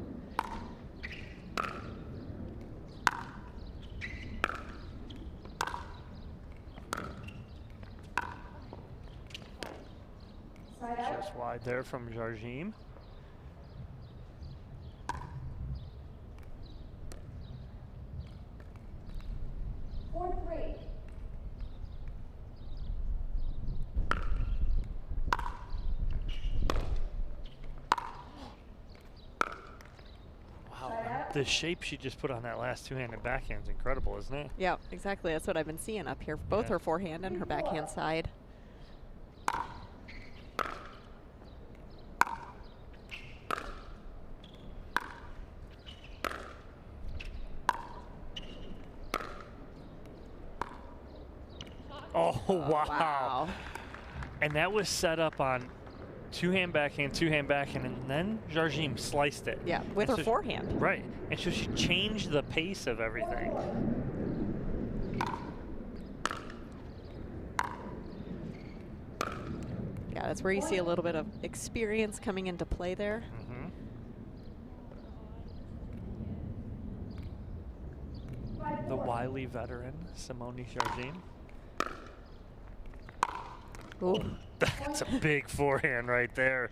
Just wide there from Georgine. The shape she just put on that last two-handed backhand is incredible, isn't it? Yeah, exactly. That's what I've been seeing up here. Both her forehand and her backhand side. Oh, wow. And that was set up on two-hand backhand, and then Georgine sliced it. Yeah, with her forehand. Right. And so she changed the pace of everything. Yeah, that's where you see a little bit of experience coming into play there. The wily veteran, Simone Georgine. Ooh. That's a big forehand right there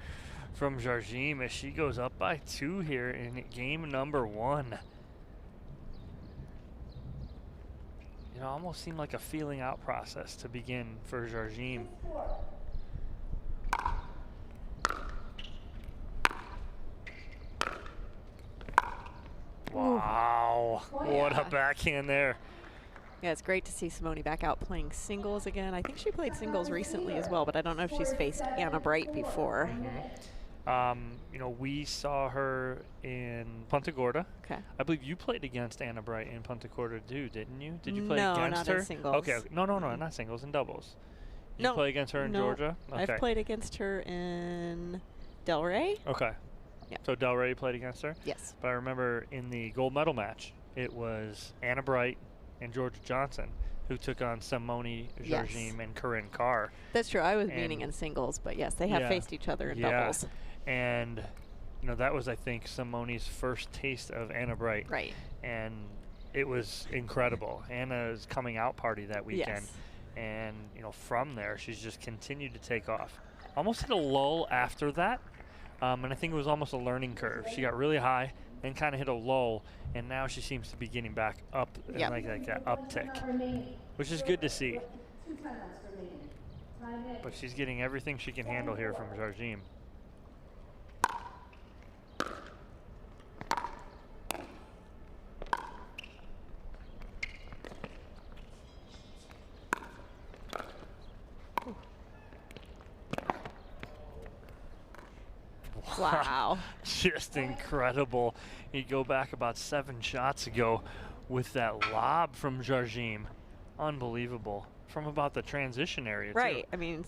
from Georgine as she goes up by 2 here in game number 1. You know, almost seemed like a feeling out process to begin for Georgine. Wow, what a backhand there. Yeah, it's great to see Simone back out playing singles again. I think she played singles recently as well, but I don't know if she's faced Anna Bright before. You know, we saw her in Punta Gorda. Okay. I believe you played against Anna Bright in Punta Gorda too, didn't you? Did you play No, against not her? in singles. Okay. No, not singles, in doubles. You No. play against her in Georgia? Okay. I've played against her in Delray. Okay. Yeah. So Delray played against her? Yes. But I remember in the gold medal match, it was Anna Bright and Georgia Johnson who took on Simone Georgine and Corinne Carr. That's true. I was meaning in singles, but yes, they have faced each other in doubles. And you know, that was, I think, Simone's first taste of Anna Bright. Right. And it was incredible. Anna's coming out party that weekend. Yes. And, you know, from there, she's just continued to take off. Almost hit a lull after that. And I think it was almost a learning curve. She got really high, then kind of hit a lull, and now she seems to be getting back up, and like that uptick, which is good to see. But she's getting everything she can handle here from Georgine. Wow. Just incredible. You go back about 7 shots ago with that lob from Georgine. Unbelievable. From about the transition area, Right. too. I mean,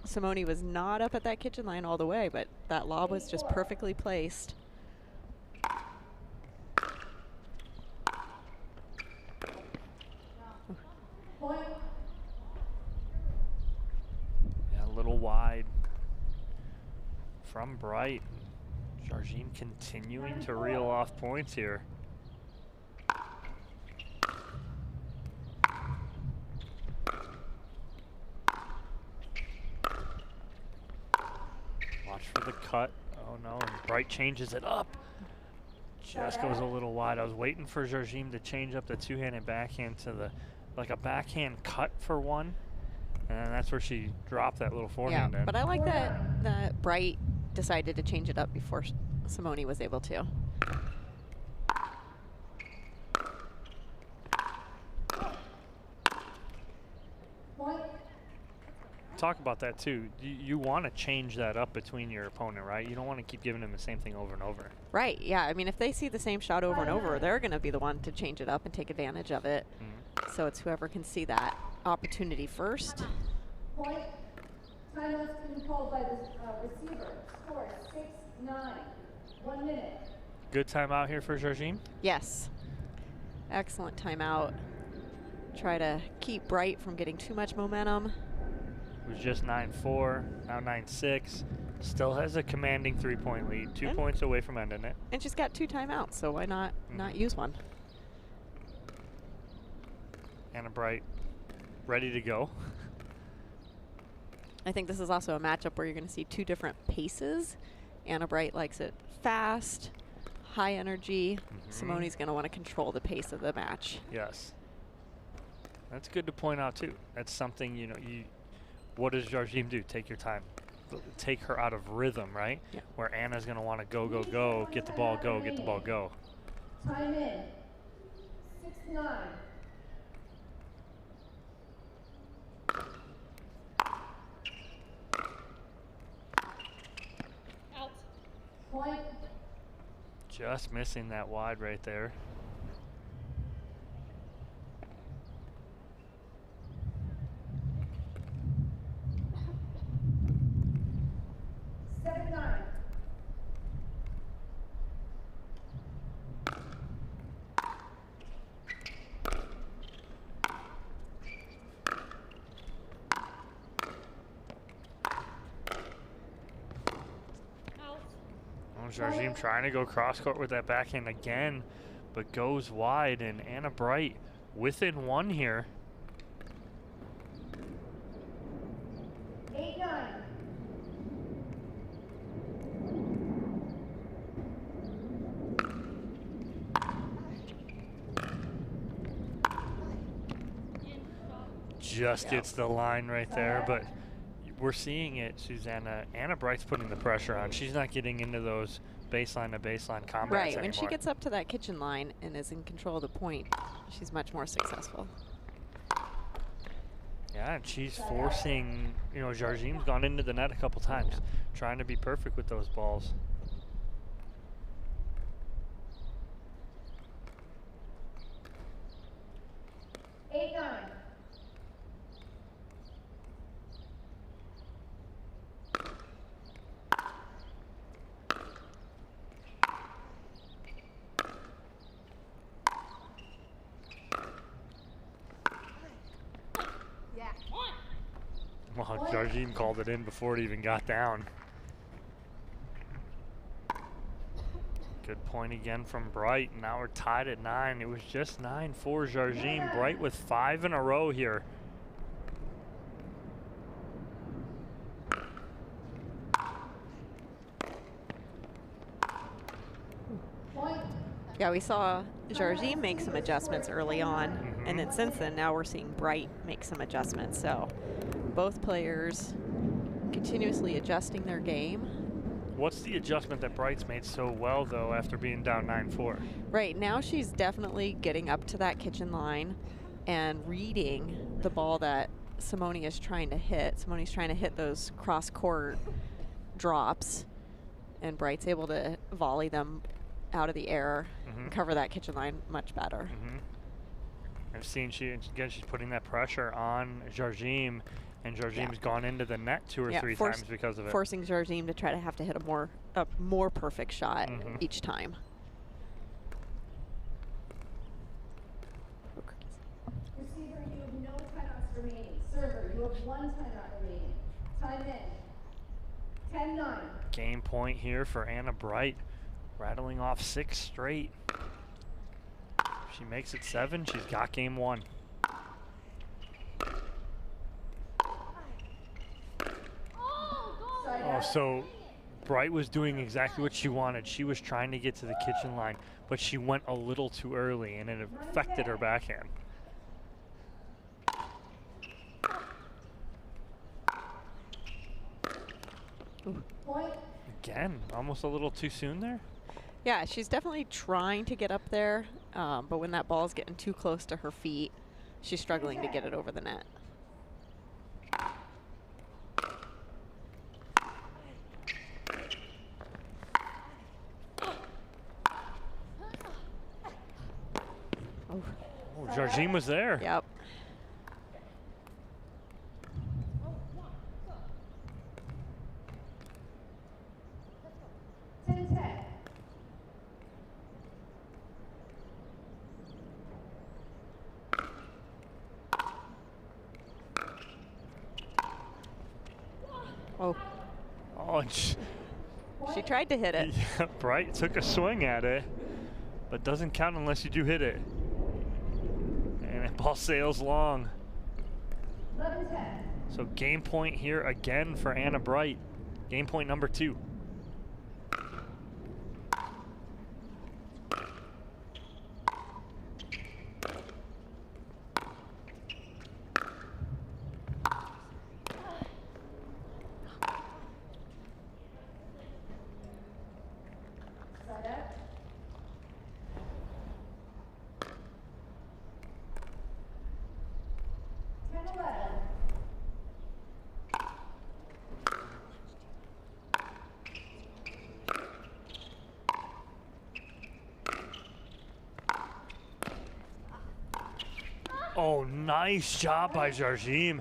Simone was not up at that kitchen line all the way, but that lob was just perfectly placed. Yeah, a little wide from Bright. Georgine continuing to reel off points here. Watch for the cut. Oh no, and Bright changes it up. Just goes a little wide. I was waiting for Jardim to change up the two-handed backhand to the, like a backhand cut for one. And that's where she dropped that little forehand in. But I like that Bright decided to change it up before Simone was able to. Talk about that too. You want to change that up between your opponent, right? You don't want to keep giving them the same thing over and over. Right, yeah. I mean, if they see the same shot over and over, they're going to be the one to change it up and take advantage of it. So it's whoever can see that opportunity first. Point. Timeout's been called by the receiver. Score 6-9. 1 minute. Good timeout here for Jardim? Yes. Excellent timeout. Try to keep Bright from getting too much momentum. It was just 9-4, now 9-6. Still has a commanding 3-point lead, 2 points away from ending it. And she's got 2 timeouts, so why not use one? Anna Bright ready to go. I think this is also a matchup where you're going to see 2 different paces. Anna Bright likes it fast, high energy. Simone's going to want to control the pace of the match. Yes. That's good to point out too. That's something, you know, what does Jardim do? Take your time. Take her out of rhythm, right? Yeah. Where Anna's going to want to go, go, go, get the ball, go, get the ball, go. Time in. 6-9. Out. Point. Just missing that wide right there. Jardim trying to go cross court with that backhand again, but goes wide, and Anna Bright within 1 here. 8-9. Just gets the line right there, but we're seeing it, Susanna. Anna Bright's putting the pressure on. She's not getting into those baseline to baseline combats Right, anymore. when she gets up to that kitchen line and is in control of the point, she's much more successful. Yeah, and she's forcing, you know, Jardim's gone into the net a couple times, trying to be perfect with those balls. Well, Jardim called it in before it even got down. Good point again from Bright. Now we're tied at 9. It was just 9 for Jardim. Bright with 5 in a row here. Yeah, we saw Jardim make some adjustments early on, and then since then, now we're seeing Bright make some adjustments. So both players continuously adjusting their game. What's the adjustment that Bright's made so well, though, after being down 9-4? Right, now she's definitely getting up to that kitchen line and reading the ball that Simone is trying to hit. Simone's trying to hit those cross-court drops, and Bright's able to volley them out of the air and cover that kitchen line much better. I've seen she's putting that pressure on Jardim, and Jardim's gone into the net 2 or 3 times because of it. Forcing Jardim to try to have to hit a more perfect shot each time. Receiver, you have no timeouts remaining. Server, you have 1 timeout remaining. Time in. 10-9. Game point here for Anna Bright, rattling off 6 straight. If she makes it 7, she's got game 1. Oh, so Bright was doing exactly what she wanted. She was trying to get to the kitchen line, but she went a little too early, and it affected her backhand. Again, almost a little too soon there. Yeah, she's definitely trying to get up there, but when that ball's getting too close to her feet, she's struggling to get it over the net. Oh, Jardim was there. Yep. Oh. Oh, and she tried to hit it. Yeah, Bright took a swing at it, but doesn't count unless you do hit it. And that ball sails long. So game point here again for Anna Bright. Game point number 2. Oh, nice job by Jardim.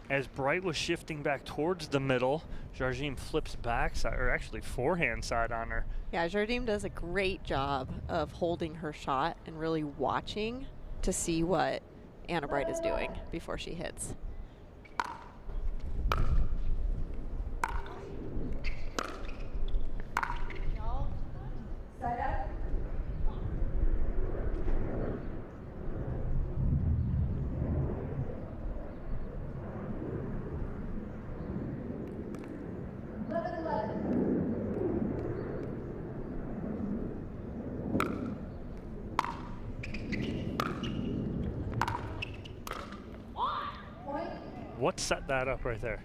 As Bright was shifting back towards the middle, Jardim flips backside, or actually forehand side on her. Yeah, Jardim does a great job of holding her shot and really watching to see what Anna Bright is doing before she hits. Side up. What set that up right there?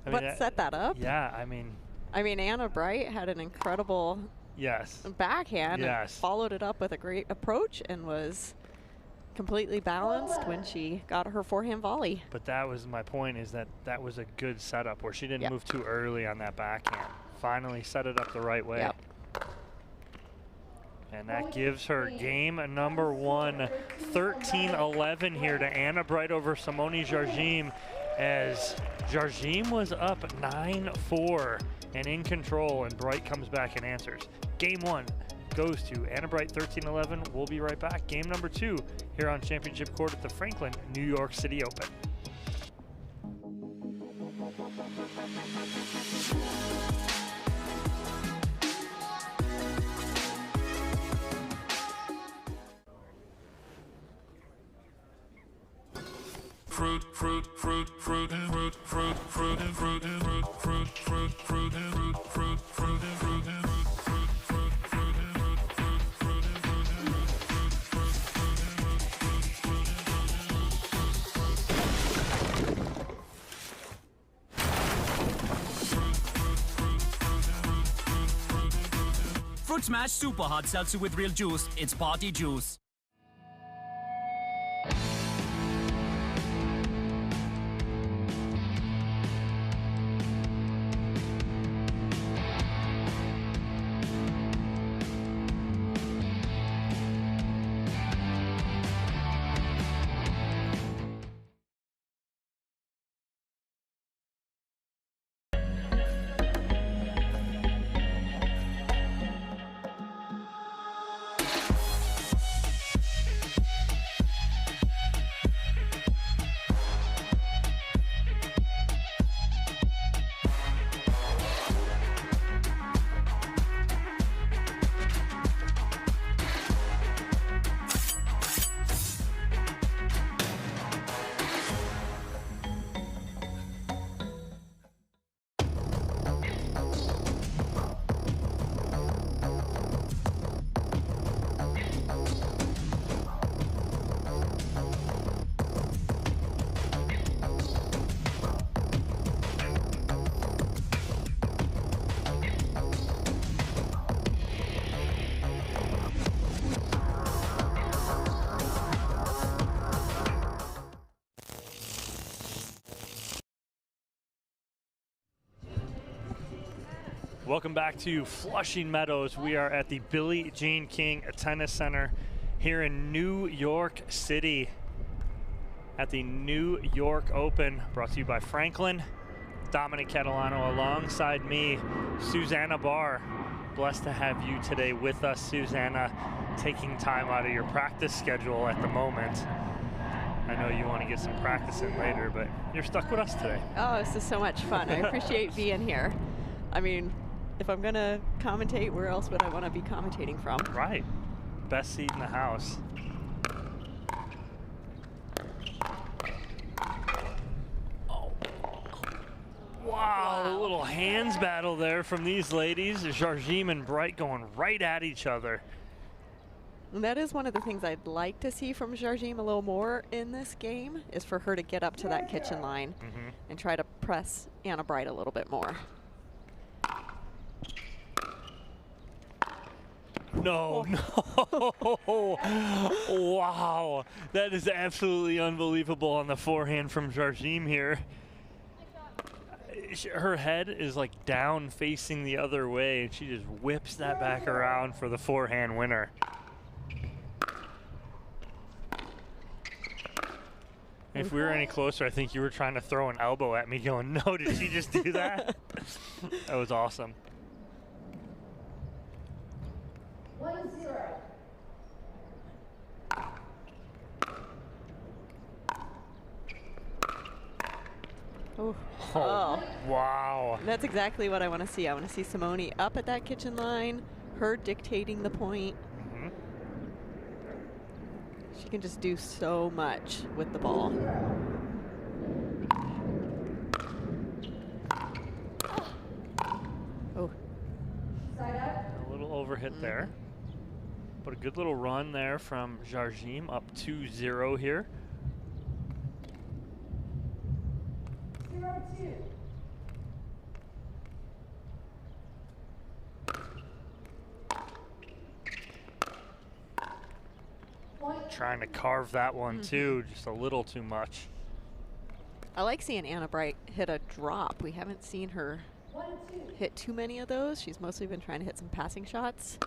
What set that up? Yeah, I mean, Anna Bright had an incredible backhand and followed it up with a great approach and was completely balanced when she got her forehand volley. But that was my point, is that that was a good setup where she didn't move too early on that backhand. Finally set it up the right way. Yep. And that gives her game number 1, 13-11 here to Anna Bright over Simone Jardim, as Jardim was up 9-4 and in control, and Bright comes back and answers. Game 1 goes to Anna Bright, 13-11. We'll be right back. Game number 2 here on Championship Court at the Franklin New York City Open. Fruit, fruit, fruit, fruit, and fruit, fruit, fruit, and fruit, and fruit, fruit, fruit, fruit, and fruit, fruit, fruit, and fruit, and fruit, fruit, fruit, and fruit, fruit, Fruit Smash Super Hot Seltzer with real juice. It's party juice. Welcome back to Flushing Meadows. We are at the Billie Jean King Tennis Center here in New York City at the New York Open, brought to you by Franklin. Dominic Catalano alongside me, Susanna Barr. Blessed to have you today with us, Susanna, taking time out of your practice schedule at the moment. I know you want to get some practice in later, but you're stuck with us today. Oh, this is so much fun. I appreciate being here. I mean, if I'm going to commentate, where else would I want to be commentating from? Right. Best seat in the house. Oh. Wow, a little hands battle there from these ladies. Jardim and Bright going right at each other. And that is one of the things I'd like to see from Jardim a little more in this game, is for her to get up to that kitchen line and try to press Anna Bright a little bit more. No, no. Wow. That is absolutely unbelievable on the forehand from Jardim here. Her head is like down facing the other way, and she just whips that back around for the forehand winner. If we were any closer, I think you were trying to throw an elbow at me going, no, did she just do that? That was awesome. 1-0. Oh. Wow. That's exactly what I want to see. I want to see Simone up at that kitchen line, her dictating the point. She can just do so much with the ball. Oh. A little overhit there. But a good little run there from Jardim, up 2-0 here. 0-2. Trying to carve that one too, just a little too much. I like seeing Anna Bright hit a drop. We haven't seen her hit too many of those. She's mostly been trying to hit some passing shots.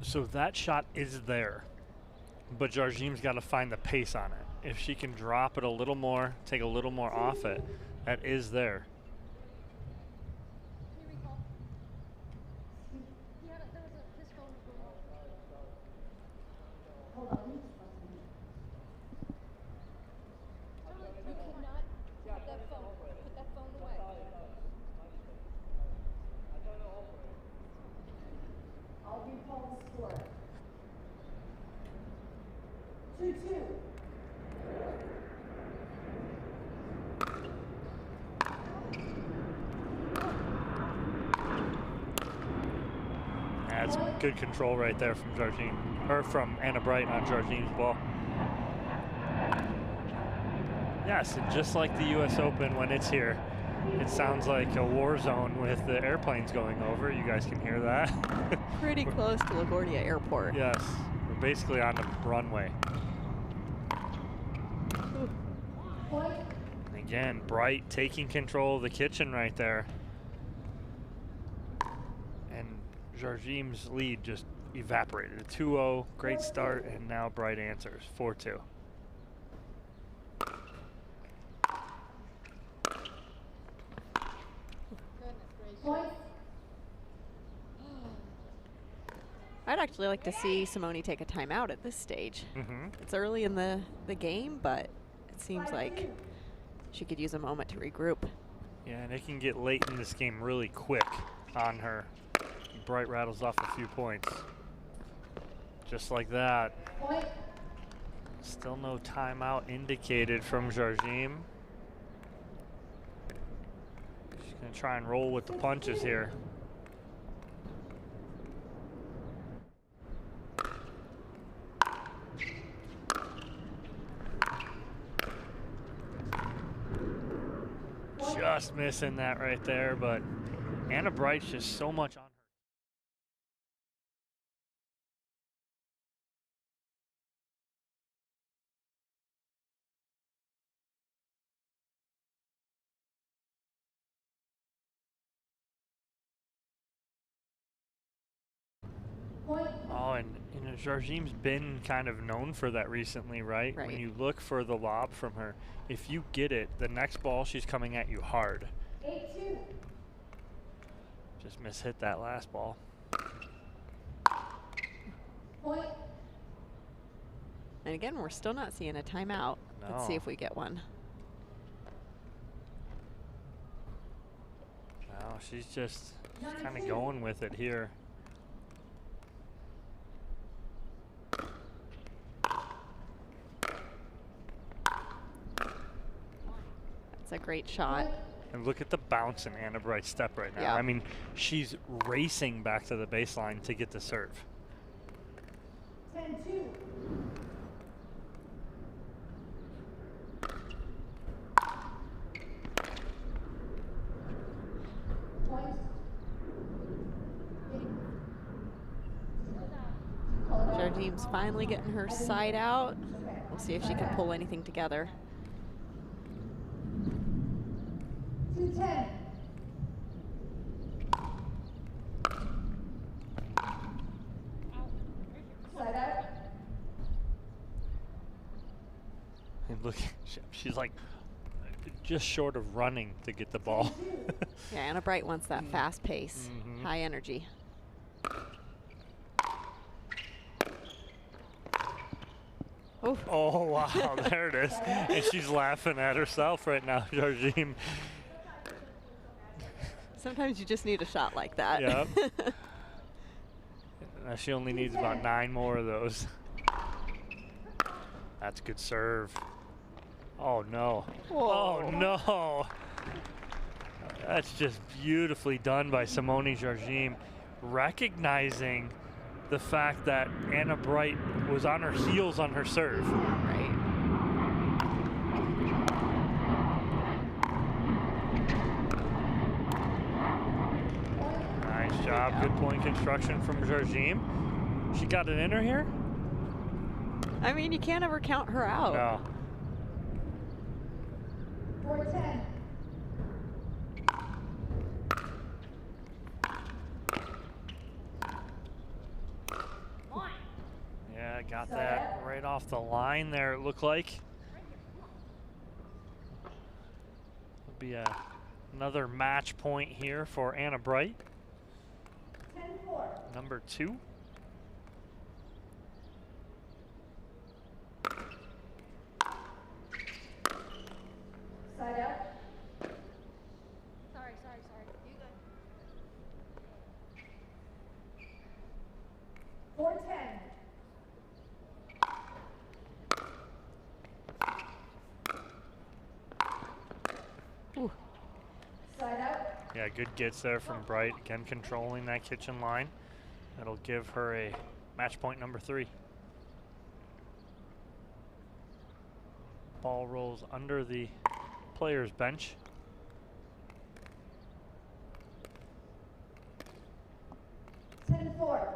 So that shot is there, but Jarjim's got to find the pace on it. If she can drop it a little more, take a little more off it, that is there. I'll recall the score. 2-2. That's good control right there from Jardim, or from Anna Bright on Jardim's ball. Yes, and just like the US Open when it's here, it sounds like a war zone with the airplanes going over. You guys can hear that. Pretty close to LaGuardia Airport. Yes, we're basically on the runway. Again, Bright taking control of the kitchen right there. And Jardim's lead just evaporated. 2-0, great start, and now Bright answers, 4-2. I'd actually like to see Simone take a timeout at this stage. It's early in the game, but it seems like she could use a moment to regroup. Yeah, and it can get late in this game really quick on her. Bright rattles off a few points. Just like that. Still no timeout indicated from Jardim. She's going to try and roll with the punches here. Just missing that right there, but Anna Bright's just so much on Oh, and you know, Jarjim's been kind of known for that recently, right? Right. When you look for the lob from her, if you get it, the next ball she's coming at you hard. 8-2. Just mishit that last ball. Point. And again, we're still not seeing a timeout. Let's see No. if we get one. No, she's just kind of going with it here. It's a great shot. And look at the bounce in Anna Bright's step right now. Yeah. I mean, she's racing back to the baseline to get the serve. 10-2. Point. Jarjim's finally getting her side out. We'll see if she can pull anything together. 2-10. Side out. And look, she's like just short of running to get the ball. Yeah, Anna Bright wants that fast pace, high energy. Oh, wow, there it is. And she's laughing at herself right now, Jarjim. Sometimes you just need a shot like that. Yep. Now she only needs about 9 more of those. That's a good serve. Oh, no. Whoa. Oh, no. That's just beautifully done by Simone Jarjim, recognizing the fact that Anna Bright was on her heels on her serve. Right. Nice job. Good point construction from Jarjim. She got it in her here? I mean, you can't ever count her out. No. 4-10. Yeah, got that right off the line there, it looked like. Will be another match point here for Anna Bright. 10-4. Number 2. Side out. Sorry. You good. 4-10. Ooh. Side out. Yeah, good gets there from Bright. Again, controlling that kitchen line. That'll give her a match point number 3. Ball rolls under the player's bench. $10-4.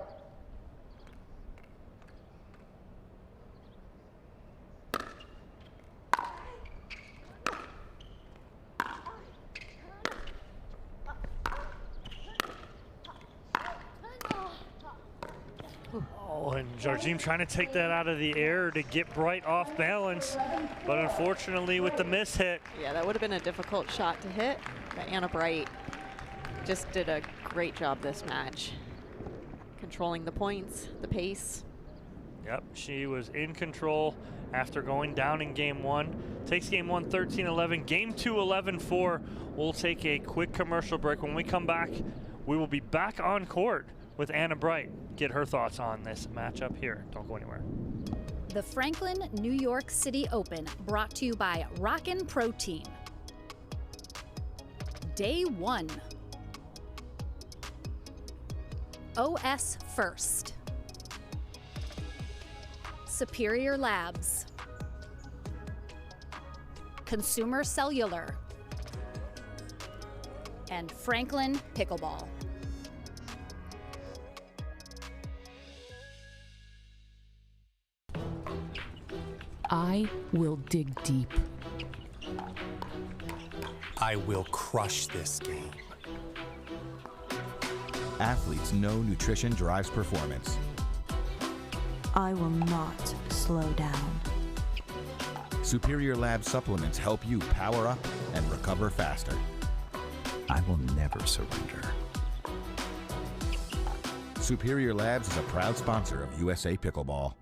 Oh, and Jarjim trying to take that out of the air to get Bright off balance, but unfortunately with the miss hit. Yeah, that would have been a difficult shot to hit, but Anna Bright just did a great job this match. Controlling the points, the pace. Yep, she was in control after going down in game 1. Takes game 1 13-11, game 2 11-4. We'll take a quick commercial break. When we come back, we will be back on court with Anna Bright. Get her thoughts on this matchup here. Don't go anywhere. The Franklin, New York City Open, brought to you by Rockin' Protein. Day 1. OS First. Superior Labs. Consumer Cellular. And Franklin Pickleball. I will dig deep. I will crush this game. Athletes know nutrition drives performance. I will not slow down. Superior Lab supplements help you power up and recover faster. I will never surrender. Superior Labs is a proud sponsor of USA Pickleball.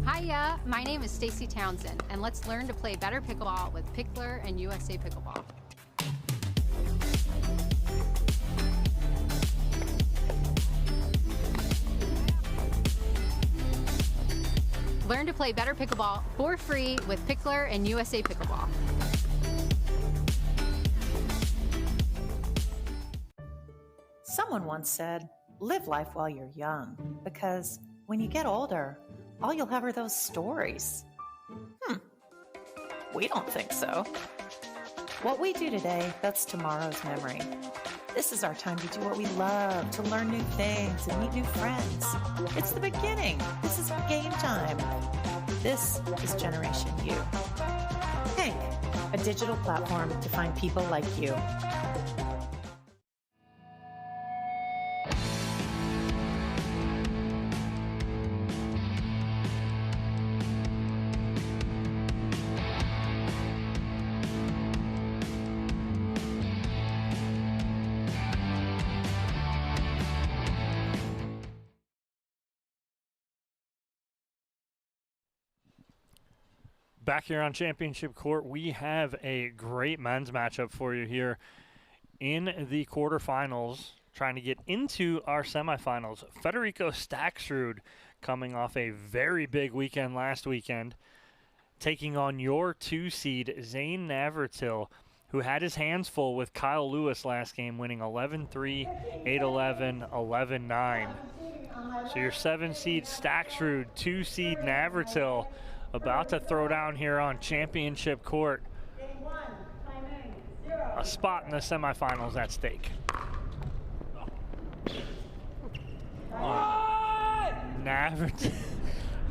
Hiya, my name is Stacy Townsend, and let's learn to play better pickleball with Pickler and USA Pickleball. Learn to play better pickleball for free with Pickler and USA Pickleball. Someone once said, live life while you're young, because when you get older, all you'll have are those stories. We don't think so. What we do today, that's tomorrow's memory. This is our time to do what we love, to learn new things and meet new friends. It's the beginning. This is game time. This is Generation U. Pink, a digital platform to find people like you. Back here on Championship Court, we have a great men's matchup for you here in the quarterfinals, trying to get into our semifinals. Federico Staksrud, coming off a very big weekend last weekend, taking on your 2 seed, Zane Navratil, who had his hands full with Kyle Lewis last game, winning 11-3, 8-11, 11-9. So your 7 seed Staksrud, 2 seed Navratil, about to throw down here on Championship Court. A spot in the semifinals at stake.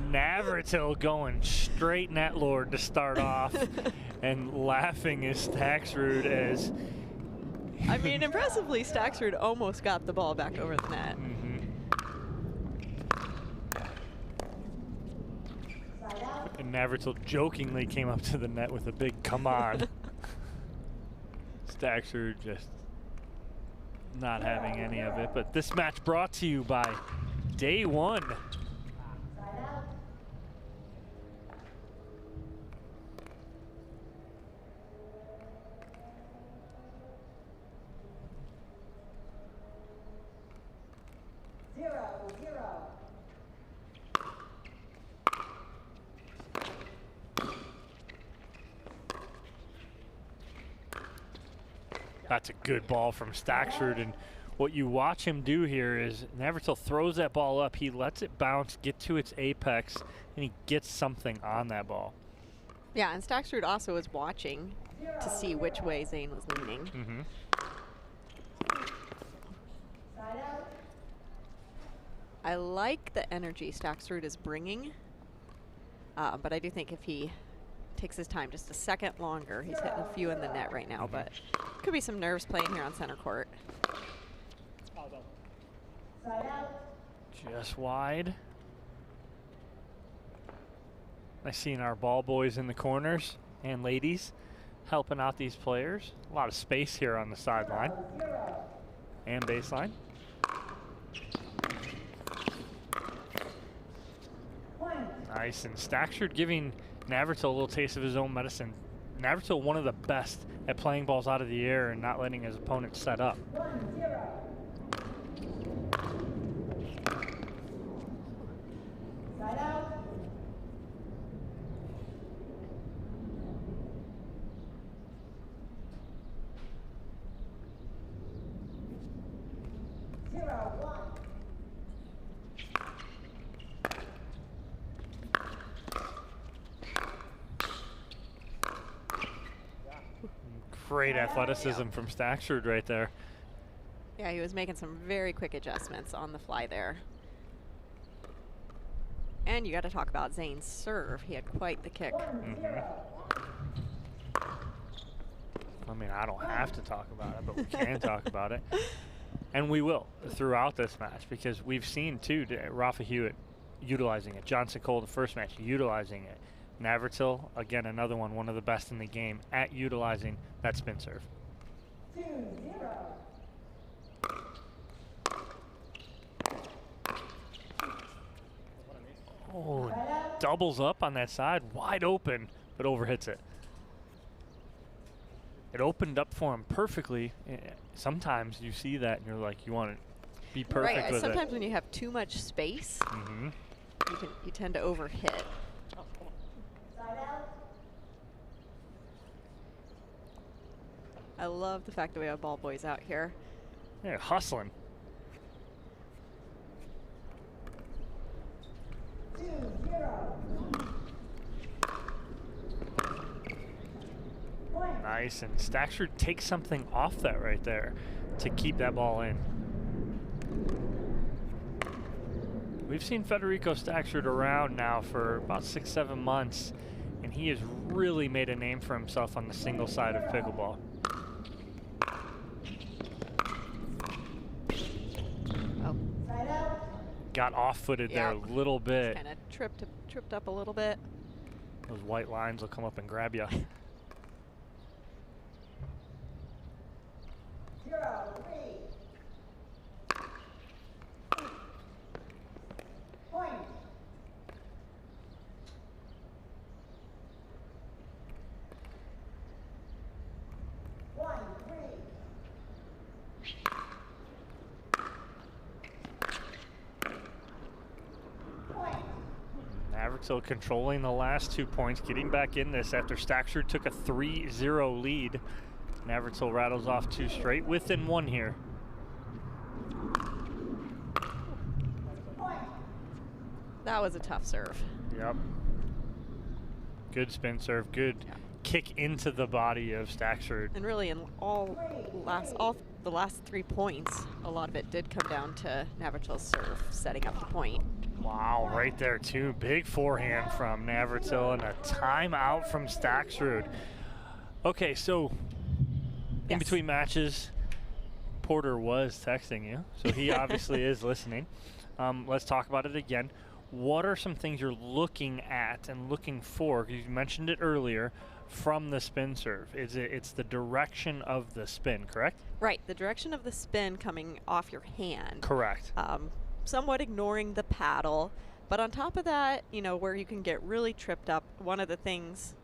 Navratil going straight net lord to start off, and laughing is Staksrud as... I mean, impressively, Staksrud almost got the ball back over the net. And Navratil jokingly came up to the net with a big come on. Staksrud just not having any of it. But this match brought to you by Day One. That's a good ball from Staksrud, and what you watch him do here is Navratil throws that ball up, he lets it bounce, get to its apex, and he gets something on that ball. Yeah, and Staksrud also was watching to see which way Zane was leaning. I like the energy Staksrud is bringing, but I do think if he takes his time just a second longer, he's hitting a few in the net right now, but could be some nerves playing here on center court. Just wide. Nice seeing our ball boys in the corners and ladies helping out these players. A lot of space here on the sideline and baseline. Nice, and Staksrud giving Navratil a little taste of his own medicine. Navratil, one of the best at playing balls out of the air and not letting his opponent set up. Great athleticism from Stackford right there. Yeah, he was making some very quick adjustments on the fly there. And you got to talk about Zane's serve. He had quite the kick. I mean, I don't have to talk about it, but we can talk about it. And we will throughout this match, because we've seen, too, Rafa Hewitt utilizing it. John Cincola, the first match, utilizing it. Navratil, again, another one of the best in the game at utilizing that spin serve. 2-0. Oh, doubles up on that side, wide open, but overhits it. It opened up for him perfectly. Sometimes you see that and you're like, you want to be perfect right, with sometimes it. when you have too much space, you tend to overhit. I love the fact that we have ball boys out here. Yeah, hustling. 2-0. Nice, and Stackford takes something off that right there to keep that ball in. We've seen Federico Stackford around now for about 6-7 months, and he has really made a name for himself on the single side of pickleball. Got off-footed there a little bit. Kind of tripped up a little bit. Those white lines will come up and grab you. 0-3. Point. Navratil controlling the last 2 points, getting back in this after Stackford took a 3-0 lead. Navratil rattles off 2 straight, within 1 here. That was a tough serve. Yep. Good spin serve, good kick into the body of Stackford. And really, in all the last 3 points, a lot of it did come down to Navratil's serve setting up the point. Wow, right there too. Big forehand from Navratil and a timeout from Stackford. Okay, so in between matches, Porter was texting you, so he obviously is listening. Let's talk about it again. What are some things you're looking at and looking for? You mentioned it earlier, from the spin serve. It's the direction of the spin, correct? Right, the direction of the spin coming off your hand. Correct. Somewhat ignoring the paddle, but on top of that, you know, where you can get really tripped up, one of the things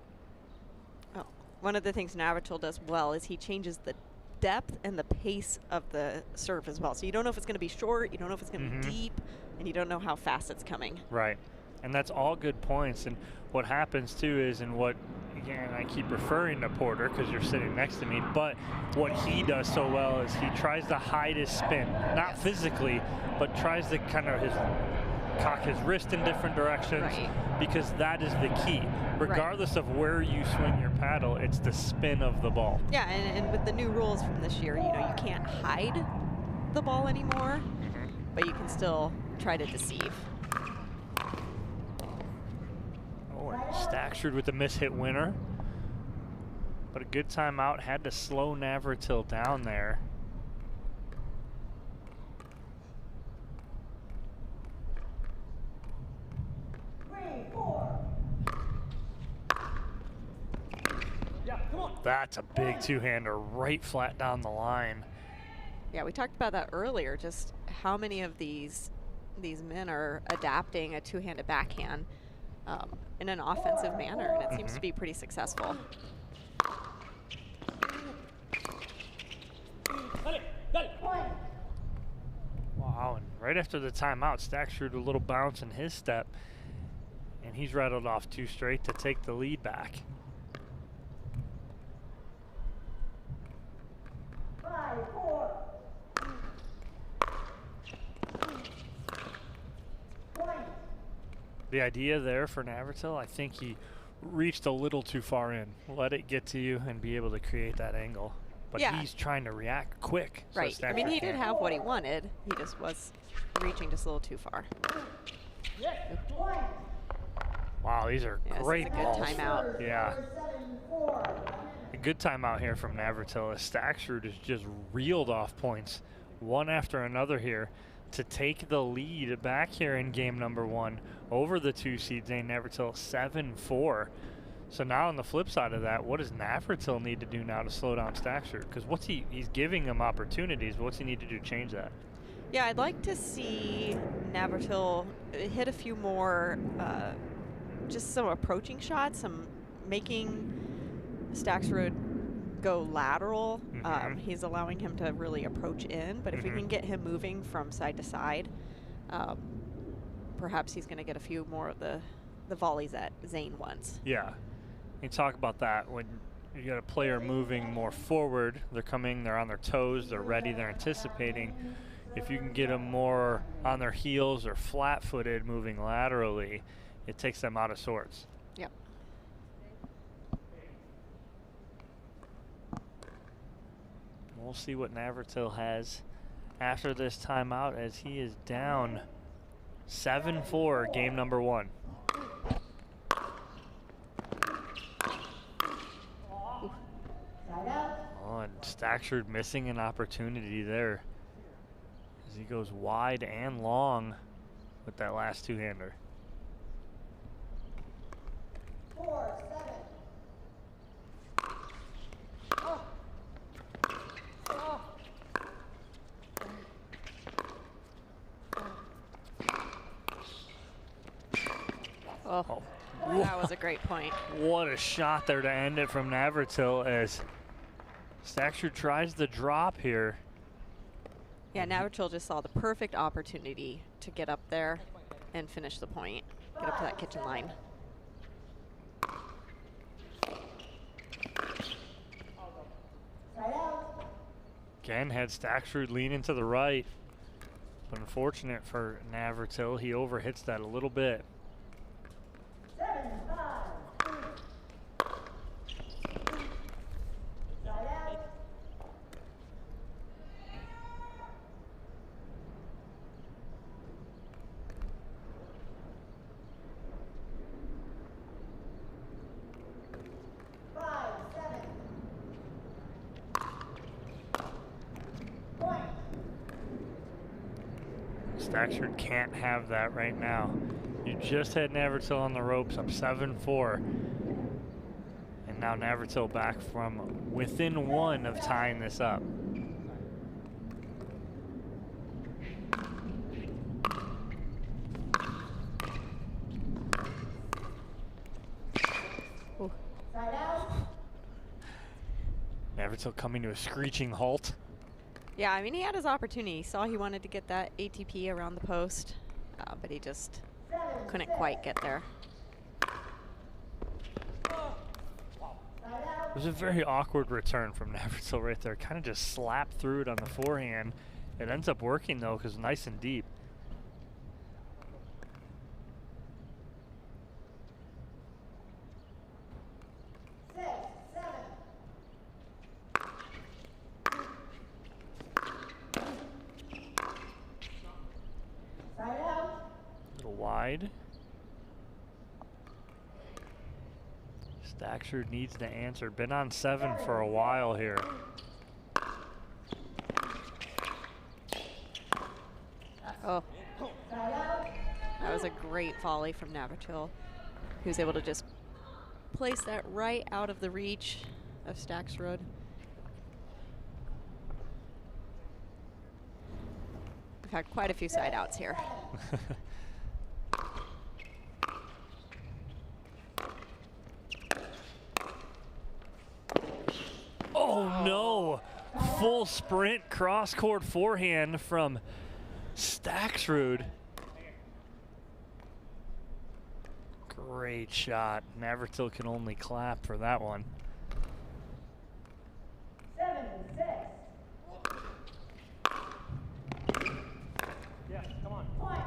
Navratil does well is he changes the depth and the pace of the serve as well. So you don't know if it's going to be short, you don't know if it's going to be deep, and you don't know how fast it's coming. Right. And that's all good points. And what happens too is, and what, again, I keep referring to Porter because you're sitting next to me, but what he does so well is he tries to hide his spin, not physically, but tries to kind of cock his wrist in different directions, because that is the key. Regardless of where you swing your paddle, it's the spin of the ball. Yeah, and with the new rules from this year, you know, you can't hide the ball anymore, but you can still try to deceive. Oh, and Stackford with the miss-hit winner. But a good timeout, had to slow Navratil down there. That's a big two-hander right flat down the line. Yeah, we talked about that earlier, just how many of these men are adapting a two-handed backhand in an offensive manner, and it seems to be pretty successful. Wow, and right after the timeout, Stackford a little bounce in his step, and he's rattled off 2 straight to take the lead back. 5-4. The idea there for Navratil, I think he reached a little too far in. Let it get to you and be able to create that angle. But Yeah. he's trying to react quick. So Right. I mean, he did have what he wanted. He just was reaching just a little too far. Wow, these are great this is a balls. good timeout. Yeah. A good timeout here from Navratil as Staxrud has just reeled off points one after another here to take the lead back here in game number 1 over the 2 seed Zane Navratil 7-4. So now on the flip side of that, what does Navratil need to do now to slow down Staxrud? Because he's giving him opportunities, but what's he need to do to change that? Yeah, I'd like to see Navratil hit a few more, just some approaching shots, some making Staxrud go lateral. He's allowing him to really approach in, but if we can get him moving from side to side, perhaps he's going to get a few more of the volleys that Zane wants. Yeah. You talk about that when you got a player moving more forward, they're coming, they're on their toes, they're ready, they're anticipating. If you can get them more on their heels or flat-footed moving laterally, it takes them out of sorts. Yep. We'll see what Navratil has after this timeout as he is down 7-4 game number 1. Oh, and Staxrud missing an opportunity there as he goes wide and long with that last two-hander. 4-7. Oh, that was a great point. What a shot there to end it from Navratil as Staxrud tries the drop here. Yeah, Navratil just saw the perfect opportunity to get up there and finish the point. Get up to that kitchen line. Again, had Staxrud leaning to the right. But unfortunate for Navratil, he overhits that a little bit. 7-5. Side out. Staxrud can't have that right now. You just had Navratil on the ropes up 7-4. And now Navratil back from within 1 of tying this up. Side out. Navratil coming to a screeching halt. Yeah, I mean, he had his opportunity. He saw he wanted to get that ATP around the post, but he just couldn't quite get there. It was a very awkward return from Navratil right there. Kind of just slapped through it on the forehand. It ends up working, though, because nice and deep. Wide. Staxrud needs to answer. Been on 7 for a while here. Oh, that was a great volley from Navratil. He was able to just place that right out of the reach of Staxrud. We've had quite a few side outs here. Oh no! Full sprint cross-court forehand from Staxrud. Great shot. Navratil can only clap for that one. 7-6. Yeah, come on. Point.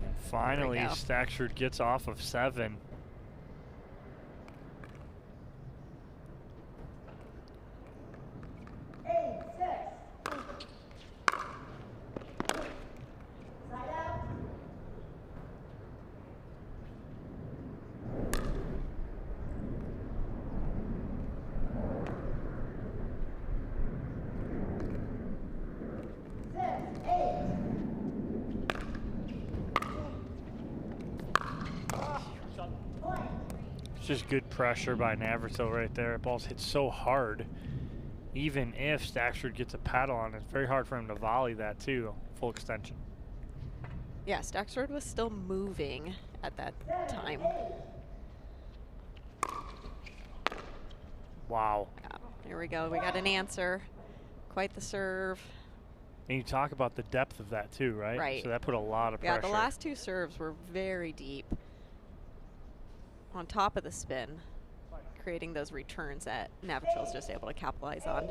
And finally, Staxrud gets off of 7. It's just good pressure by Navratil right there. The ball's hit so hard. Even if Staxford gets a paddle on it, it's very hard for him to volley that too, full extension. Yeah, Staxford was still moving at that time. Wow. Yeah, there we go. We got an answer. Quite the serve. And you talk about the depth of that too, right? Right. So that put a lot of pressure. Yeah, the last two serves were very deep. On top of the spin, creating those returns that Navratil's just able to capitalize on.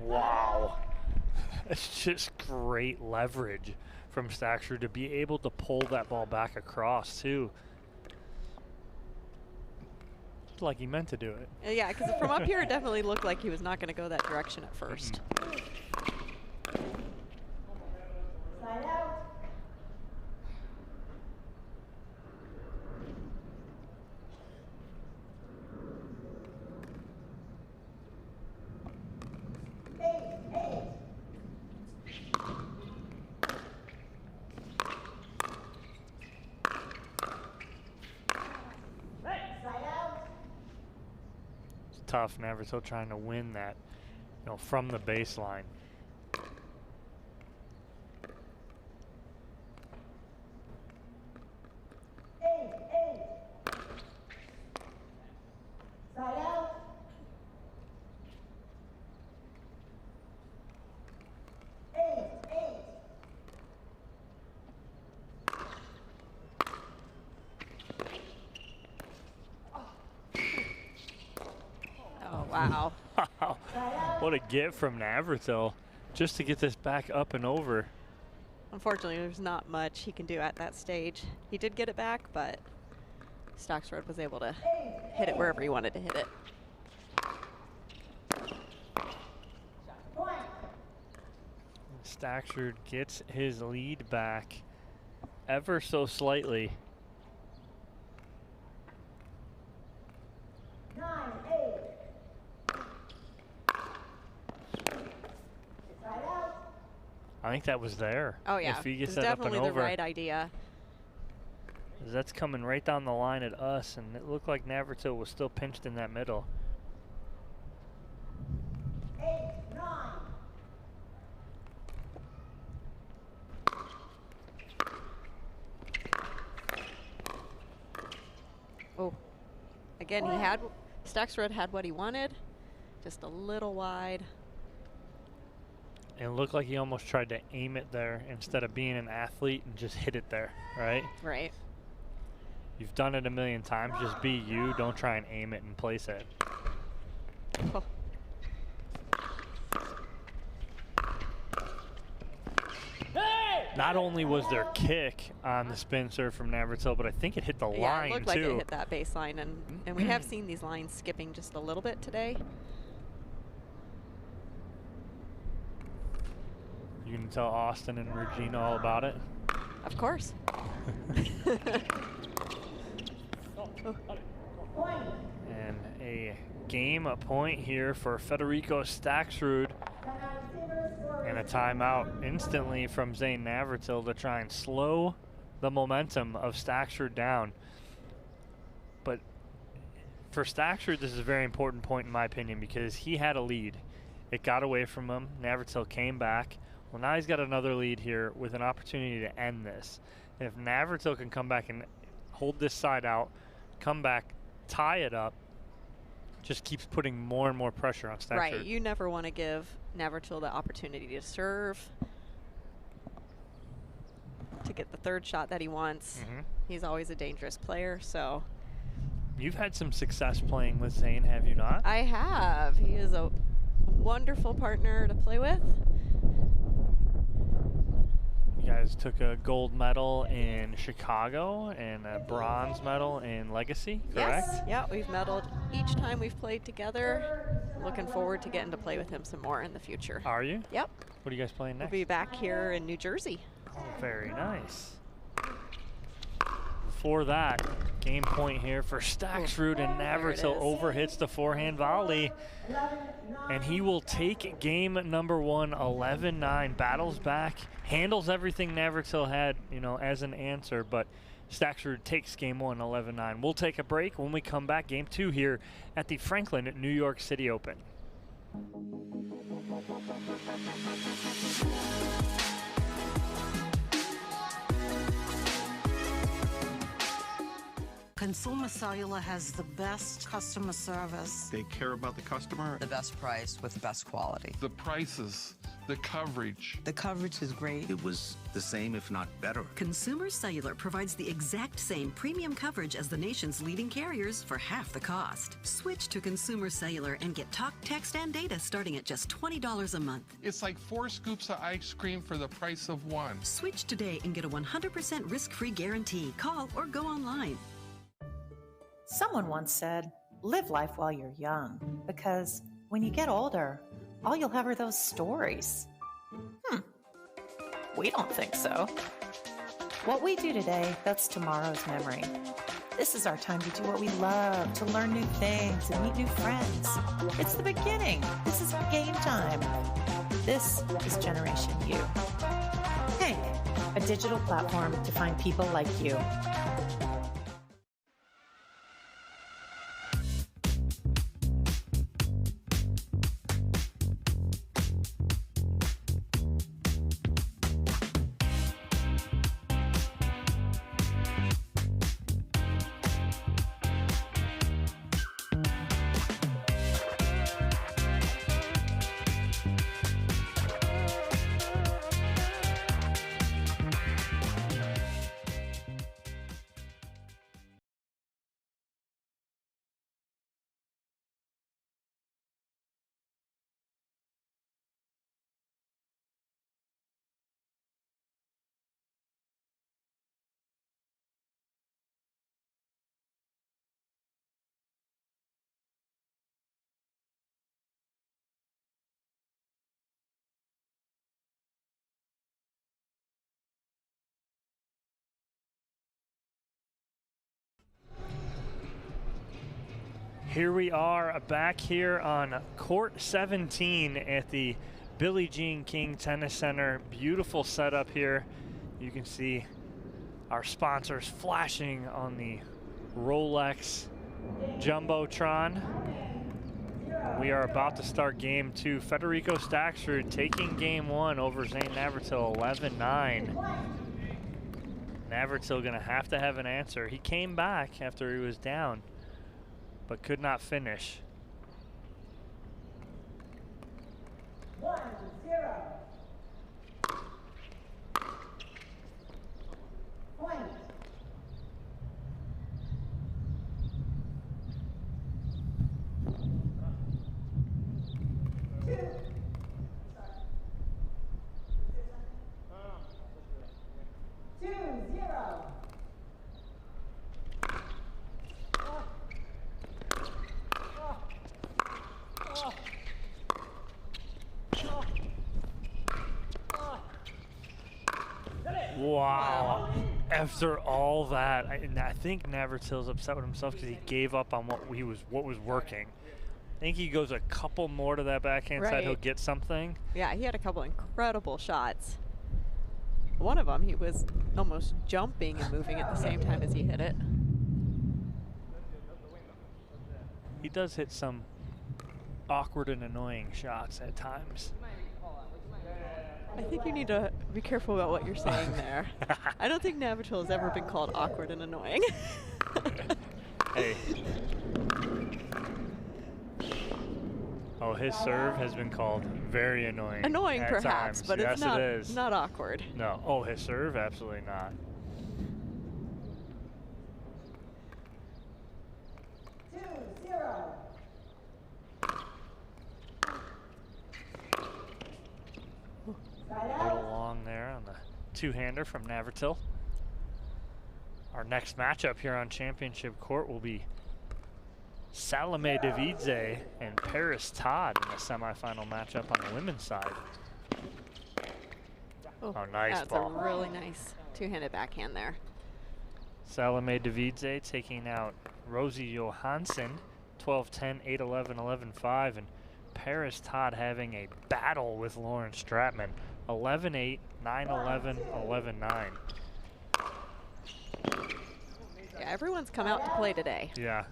Wow. It's just great leverage from Staxford to be able to pull that ball back across too. Like he meant to do it. Yeah, because from up here it definitely looked like he was not going to go that direction at first. Side out. Tough. Navratil trying to win that, you know, from the baseline. Side out. Oh, wow. Wow. What a get from Navratil just to get this back up and over. Unfortunately, there's not much he can do at that stage. He did get it back, but Staxford was able to hit it wherever he wanted to hit it. Staxford gets his lead back ever so slightly. 9-8. Side out. I think that was there. Oh yeah, If he gets it's that up and definitely over. the right idea. That's coming right down the line at us, and it looked like Navratil was still pinched in that middle. 8-9. Oh, again, Staxford had what he wanted, just a little wide. And it looked like he almost tried to aim it there instead of being an athlete and just hit it there, right? Right. You've done it a million times. Just be you. Don't try and aim it and place it. Oh. Not only was there kick on the spin serve from Navratil, but I think it hit the line Yeah, it looked like too. it hit that baseline, and we have seen these lines skipping just a little bit today. You can tell Austin and Regina all about it. Of course. And a game point here for Federico Staxrud. And a timeout instantly from Zane Navratil to try and slow the momentum of Staxrud down. But for Staxrud, this is a very important point in my opinion because he had a lead. It got away from him. Navratil came back. Well, now he's got another lead here with an opportunity to end this. And if Navratil can come back and hold this side out, come back, tie it up, just keeps putting more and more pressure on Staxford. Right, you never want to give Navratil the opportunity to serve, to get the third shot that he wants. He's always a dangerous player, so. You've had some success playing with Zane, have you not? I have. He is a wonderful partner to play with. You guys took a gold medal in Chicago and a bronze medal in Legacy, correct? Yes, yeah, we've medaled each time we've played together. Looking forward to getting to play with him some more in the future. Are you? Yep. What are you guys playing next? We'll be back here in New Jersey. Oh, very nice. Before that, Game point here for Staxrud, and Navratil overhits the forehand volley. And he will take game number 1, 11-9. Battles back, handles everything Navratil had, you know, as an answer, but Staxrud takes game 1, 11-9. We'll take a break. When we come back, game 2 here at the Franklin New York City Open. Consumer Cellular has the best customer service. They care about the customer. The best price with the best quality. The prices, the coverage. The coverage is great. It was the same, if not better. Consumer Cellular provides the exact same premium coverage as the nation's leading carriers for half the cost. Switch to Consumer Cellular and get talk, text, and data starting at just $20 a month. It's like 4 scoops of ice cream for the price of 1. Switch today and get a 100% risk-free guarantee. Call or go online. Someone once said, live life while you're young, because when you get older, all you'll have are those stories. We don't think so. What we do today, that's tomorrow's memory. This is our time to do what we love, to learn new things and meet new friends. It's the beginning. This is game time. This is Generation U. Hank, a digital platform to find people like you. Here we are back here on court 17 at the Billie Jean King Tennis Center. Beautiful setup here. You can see our sponsors flashing on the Rolex Jumbotron. We are about to start game 2. Federico Staxrud taking game 1 over Zane Navratil, 11-9. Navratil gonna have to have an answer. He came back after he was down, but could not finish. 1-0. Point. 2. 2-0. Wow. After all that, I think Navratil's upset with himself because he gave up on what was working. I think he goes a couple more to that backhand side, he'll get something. Yeah, he had a couple incredible shots. One of them, he was almost jumping and moving at the same time as he hit it. He does hit some awkward and annoying shots at times. I think you need to be careful about what you're saying there. I don't think Navratil has ever been called awkward and annoying. Hey. Oh, his serve has been called very annoying. Annoying at perhaps, times. but yes, it's not awkward. No. Oh, his serve? Absolutely not. 2-0. A little long there on the two-hander from Navratil. Our next matchup here on Championship Court will be Salome Devidze and Paris Todd in the semifinal matchup on the women's side. Oh, nice That's ball. a really nice two-handed backhand there. Salome Devidze taking out Rosie Johansson, 12-10, 8-11, 11-5, and Paris Todd having a battle with Lauren Stratman, 11-8, 9-11, 11-9. Yeah, everyone's come out to play today. Yeah.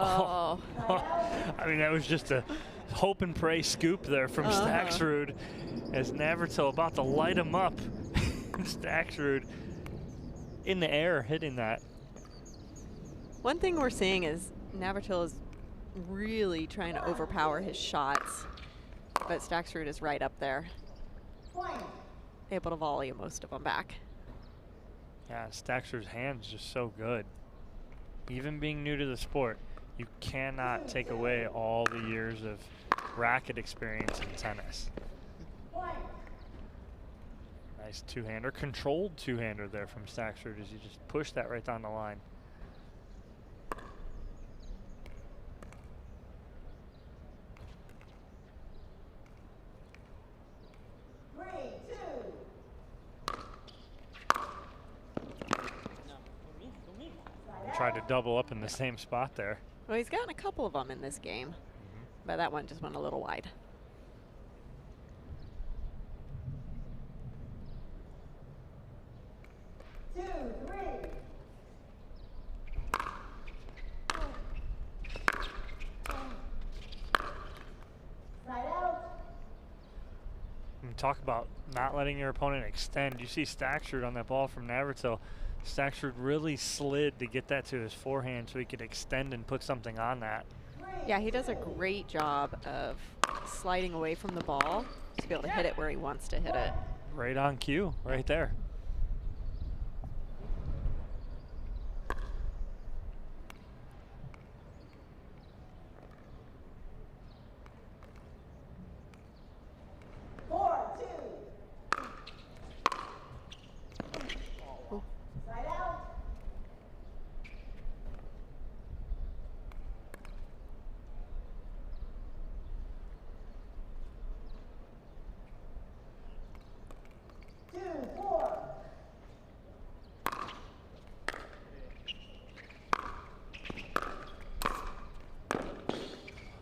Oh. I mean, that was just a hope and pray scoop there from Staxrud as Navratil about to light him up. Staxrud in the air hitting that. One thing we're seeing is Navratil is really trying to overpower his shots, but Staxrud is right up there, able to volley most of them back. Yeah, Staxrud's hand's just so good. Even being new to the sport, you cannot take away all the years of racket experience in tennis. Nice two-hander, controlled two-hander there from Staxrud as you just push that right down the line. Tried to double up in the same spot there. Well, he's gotten a couple of them in this game, but that one just went a little wide. And talk about not letting your opponent extend. You see Staxrud on that ball from Navratil. Staxrud really slid to get that to his forehand so he could extend and put something on that. Yeah, he does a great job of sliding away from the ball to be able to hit it where he wants to hit it. Right on cue, right there.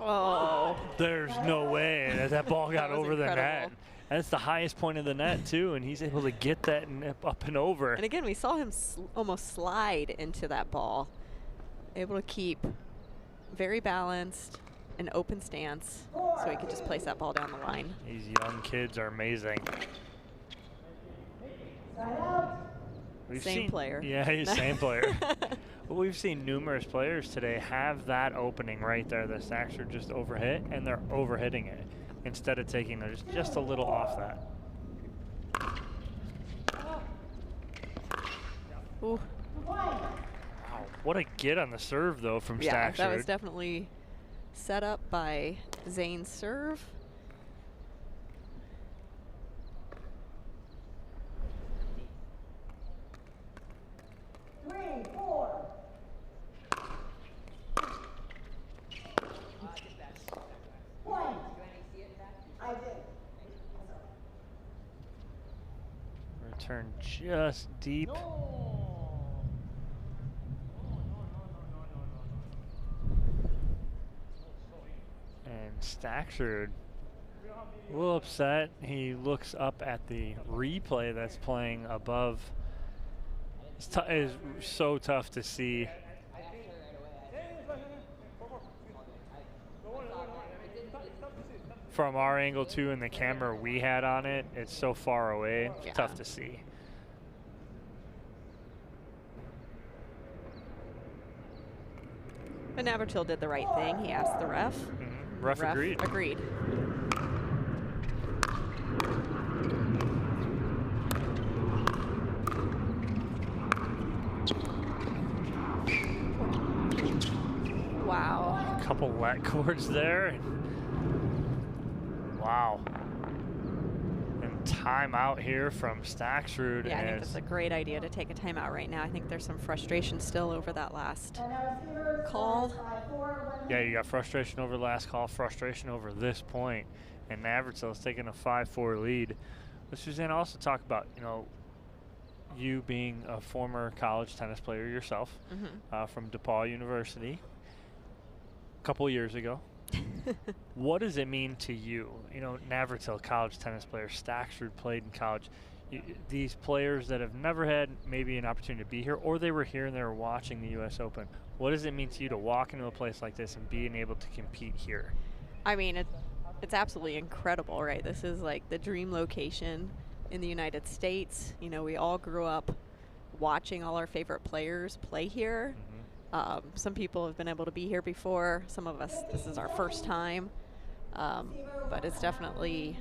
Oh. There's no way that that ball got over incredible. the net. That's the highest point of the net, too, and he's able to get that up and over. And again, we saw him almost slide into that ball, able to keep very balanced, an open stance, so he could just place that ball down the line. These young kids are amazing. Same player. Yeah, he's same player. But we've seen numerous players today have that opening right there. The Staxrud just overhit, and they're overhitting it instead of taking it just a little off that. Ooh. Wow, what a get on the serve, though, from Staxrud. Yeah, that was definitely set up by Zane's serve. Return just deep. And Staxrud, a little upset. He looks up at the replay that's playing above. It's so tough to see. From our angle too, and the camera we had on it, it's so far away. It's tough to see. But Navratil did the right thing. He asked the ref. Ref agreed. Agreed. Wow. A couple lat cords there. Wow. And timeout here from Staxrud. Yeah, I think that's a great idea to take a timeout right now. I think there's some frustration still over that last call. Yeah, you got frustration over the last call, frustration over this point, and Navarcle's taking a 5-4 lead. Let's Suzanne also talk about, you know, you being a former college tennis player yourself from DePaul University a couple years ago. What does it mean to you? You know, Navarcle, college tennis player, Staxrud played in college. These players that have never had maybe an opportunity to be here, or they were here and they were watching the U.S. Open. What does it mean to you to walk into a place like this and being able to compete here? I mean, it's absolutely incredible, right? This is like the dream location in the United States. You know, we all grew up watching all our favorite players play here. Some people have been able to be here before. Some of us, this is our first time. But it's definitely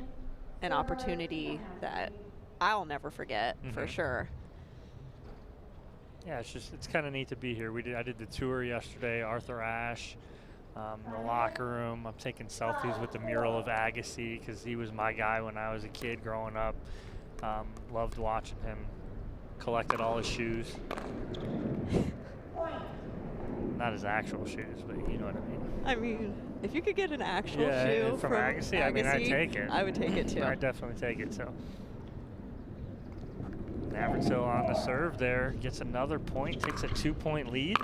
an opportunity that I'll never forget, for sure. Yeah, it's kind of neat to be here. I did the tour yesterday, Arthur Ashe, the locker room. I'm taking selfies with the mural of Agassi because he was my guy when I was a kid growing up. Loved watching him. Collected all his shoes. Not his actual shoes, but you know what I mean. I mean, if you could get an actual shoe from Agassi, I mean, I'd take it. I would take it too. I'd definitely take it. So Navarcle on the serve there, gets another point, takes a 2-point lead.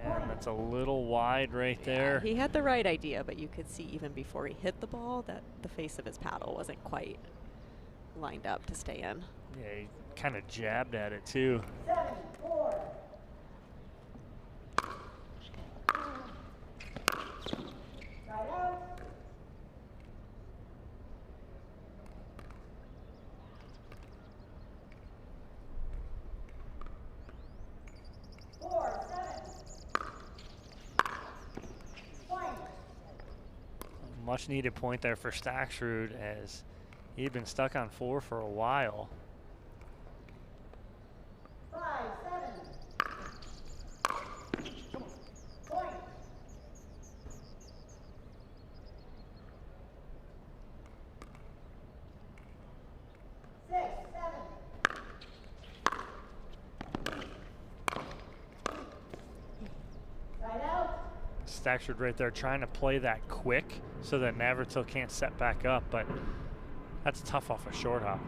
And that's a little wide right there. He had the right idea, but you could see even before he hit the ball that the face of his paddle wasn't quite lined up to stay in. Yeah, he kind of jabbed at it too. 7-4. Right out. Much needed point there for Staxrud as he'd been stuck on 4 for a while. 5-7. Point. 6-7. Right out. Staxrud right there trying to play that quick so that Navarcle can't set back up, but that's tough off a short hop.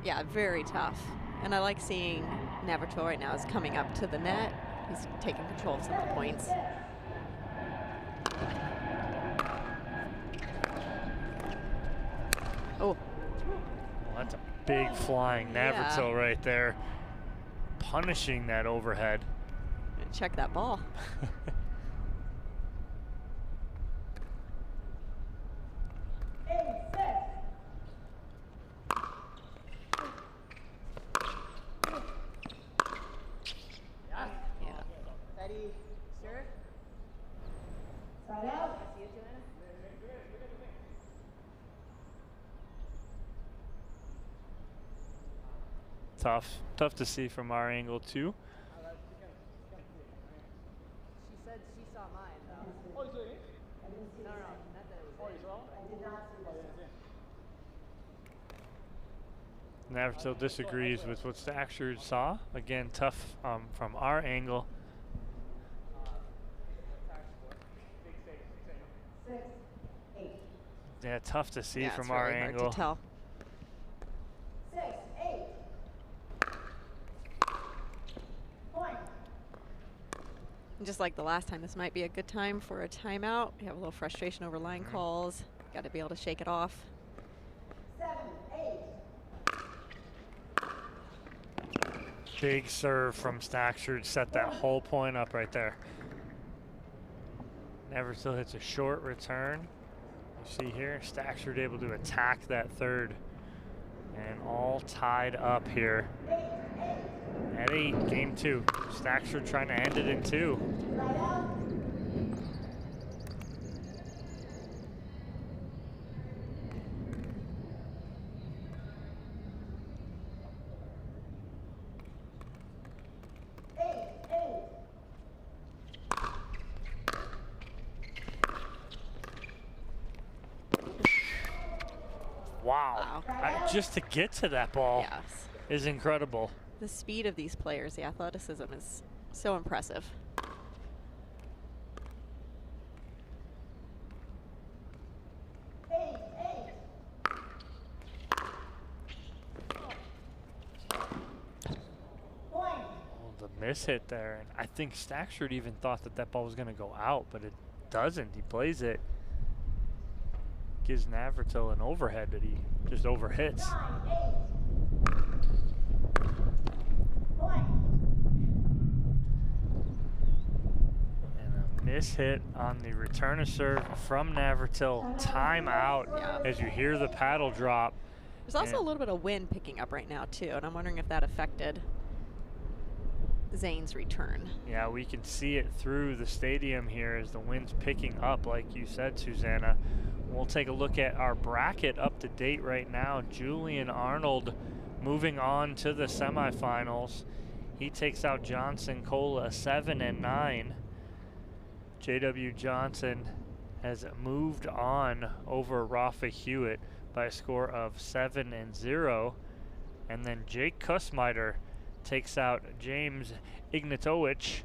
Yeah, very tough. And I like seeing Navarcle right now is coming up to the net. He's taking control of some of the points. Oh. Well, that's a big flying Navarcle right there, punishing that overhead. Check that ball. Tough to see from our angle too. She said she saw mine though. Oh, you saw it? No, not that it was. Oh, you saw? I did not see Navarcle disagrees with what Staxrud saw. Again, tough from our angle. 6-8. Yeah, tough to see from it's our really angle. hard to tell. 6-8. Point. And just like the last time, this might be a good time for a timeout. You have a little frustration over line calls. Got to be able to shake it off. 7-8. Big serve from Staxrud, set that whole point up right there. Navarcle hits a short return. You see here, Staxrud able to attack that third. And all tied up here. At 8, game 2. Staxrud trying to end it in 2. Wow. Just to get to that ball is incredible. The speed of these players, the athleticism is so impressive. The miss hit there, and I think Stackford even thought that ball was going to go out, but it doesn't. He plays it. Gives Navratil an overhead that he just overhits. And a miss hit on the return of serve from Navratil. Timeout as you hear the paddle drop. There's also a little bit of wind picking up right now too, and I'm wondering if that affected Zane's return. Yeah, we can see it through the stadium here as the wind's picking up, like you said, Susanna. We'll take a look at our bracket up to date right now. Julian Arnold moving on to the semifinals. He takes out John Cincola 7-9. J.W. Johnson has moved on over Rafa Hewitt by a score of 7-0. And then Jake Kusmider takes out James Ignatowicz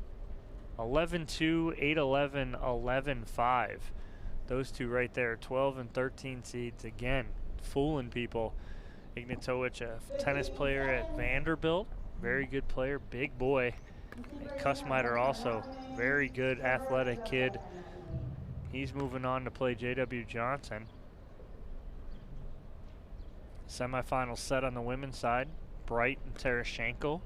11-2, 8-11, 11-5. Those two right there, 12 and 13 seeds, again, fooling people. Ignatowicz, a tennis player at Vanderbilt, very good player, big boy. And Kusmider also, very good athletic kid. He's moving on to play J.W. Johnson. Semifinal set on the women's side. Bright and Tereshchenko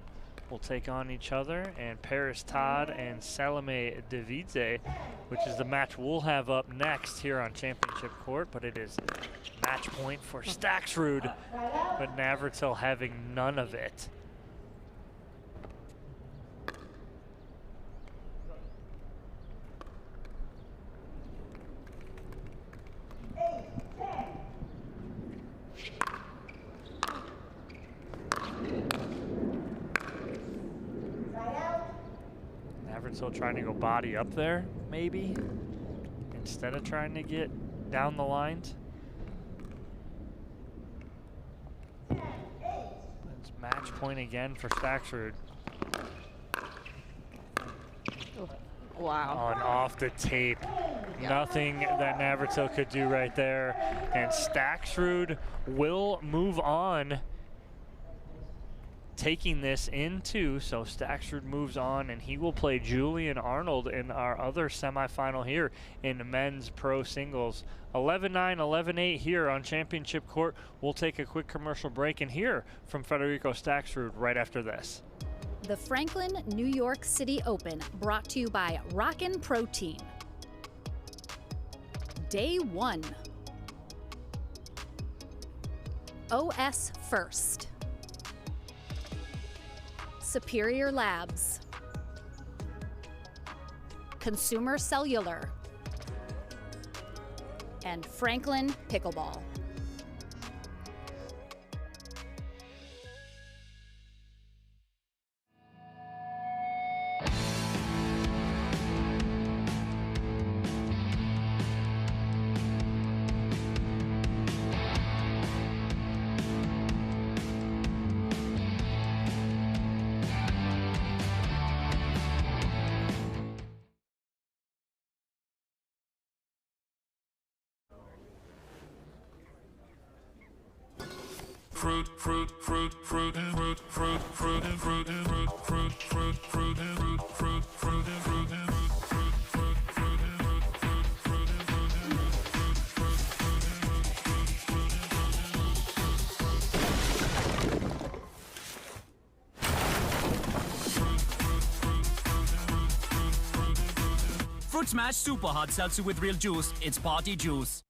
will take on each other, and Paris Todd and Salome Devidze, which is the match we'll have up next here on Championship Court, but it is match point for Staxrud, but Navratil having none of it. Navratil trying to go body up there, maybe, instead of trying to get down the lines. It's match point again for Staxrud. Wow. On off the tape. Nothing that Navratil could do right there. And Staxrud will move on, taking this into, so Staxrud moves on, and he will play Julian Arnold in our other semifinal here in men's pro singles. 11-9, 11-8 here on Championship Court. We'll take a quick commercial break and hear from Federico Staxrud right after this. The Franklin, New York City Open, brought to you by Rockin' Protein. Day 1. OS First. Superior Labs. Consumer Cellular. And Franklin Pickleball. Fruit, fruit, fruit, fruit, and fruit, fruit, fruit, and fruit, and fruit, fruit, fruit, fruit, and fruit, fruit, fruit, and fruit, and Fruit Smash Super Hot Seltzer with real juice. It's party juice.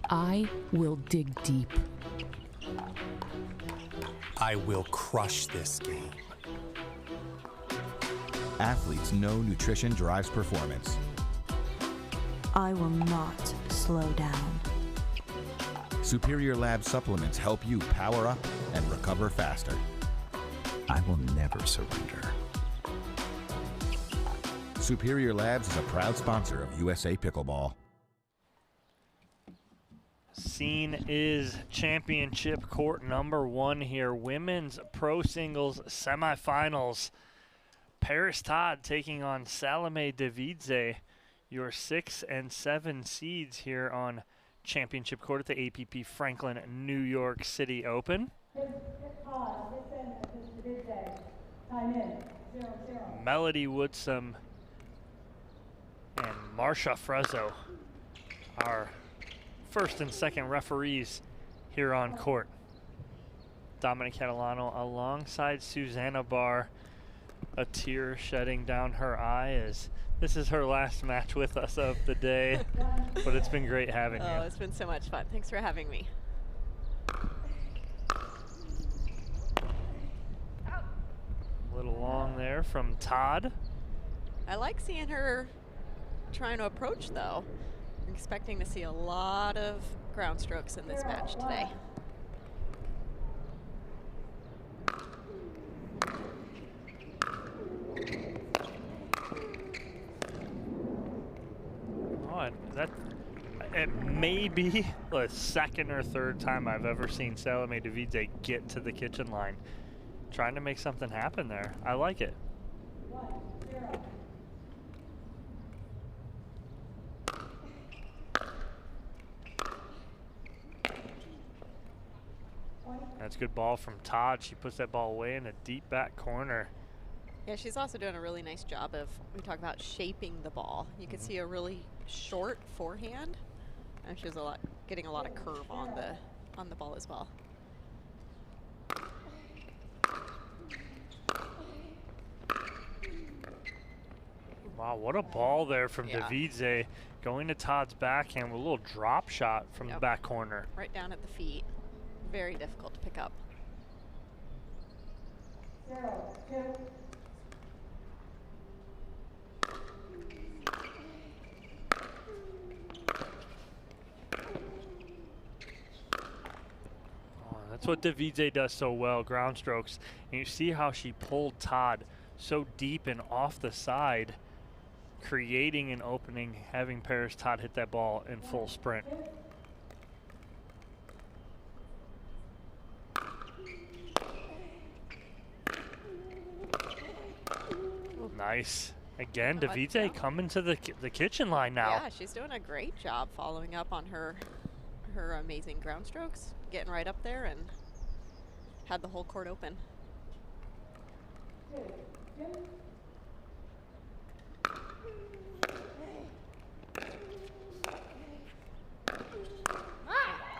I will dig deep. I will crush this game. Athletes know nutrition drives performance. I will not slow down. Superior Lab supplements help you power up and recover faster. I will never surrender. Superior Labs is a proud sponsor of USA Pickleball. Scene is championship court number 1 here. Women's pro singles semifinals. Paris Todd taking on Salome Devidze, your 6 and 7 seeds here on championship court at the APP Franklin New York City Open. Melody Woodsum and Marsha Frezzo, our first and second referees here on court. Dominic Catalano alongside Susanna Barr, a tear shedding down her eye as this is her last match with us of the day, but it's been great having you. Oh, it's been so much fun. Thanks for having me. A little long there from Todd. I like seeing her trying to approach, though. I'm expecting to see a lot of ground strokes in this match today. Oh, it may be the second or third time I've ever seen Salome Devidze get to the kitchen line. Trying to make something happen there. I like it. That's a good ball from Todd. She puts that ball away in a deep back corner. Yeah, she's also doing a really nice job of, we talk about shaping the ball. You can see a really short forehand, and she's getting a lot of curve on the ball as well. Wow, what a ball there from Devidze, going to Todd's backhand with a little drop shot from the back corner. Right down at the feet. Very difficult to pick up. 0-2. That's what Devidze does so well, ground strokes. And you see how she pulled Todd so deep and off the side, creating an opening, having Paris Todd hit that ball in full sprint. Nice. Again, Devidze coming to the kitchen line now. Yeah, she's doing a great job following up on her amazing ground strokes, getting right up there and had the whole court open.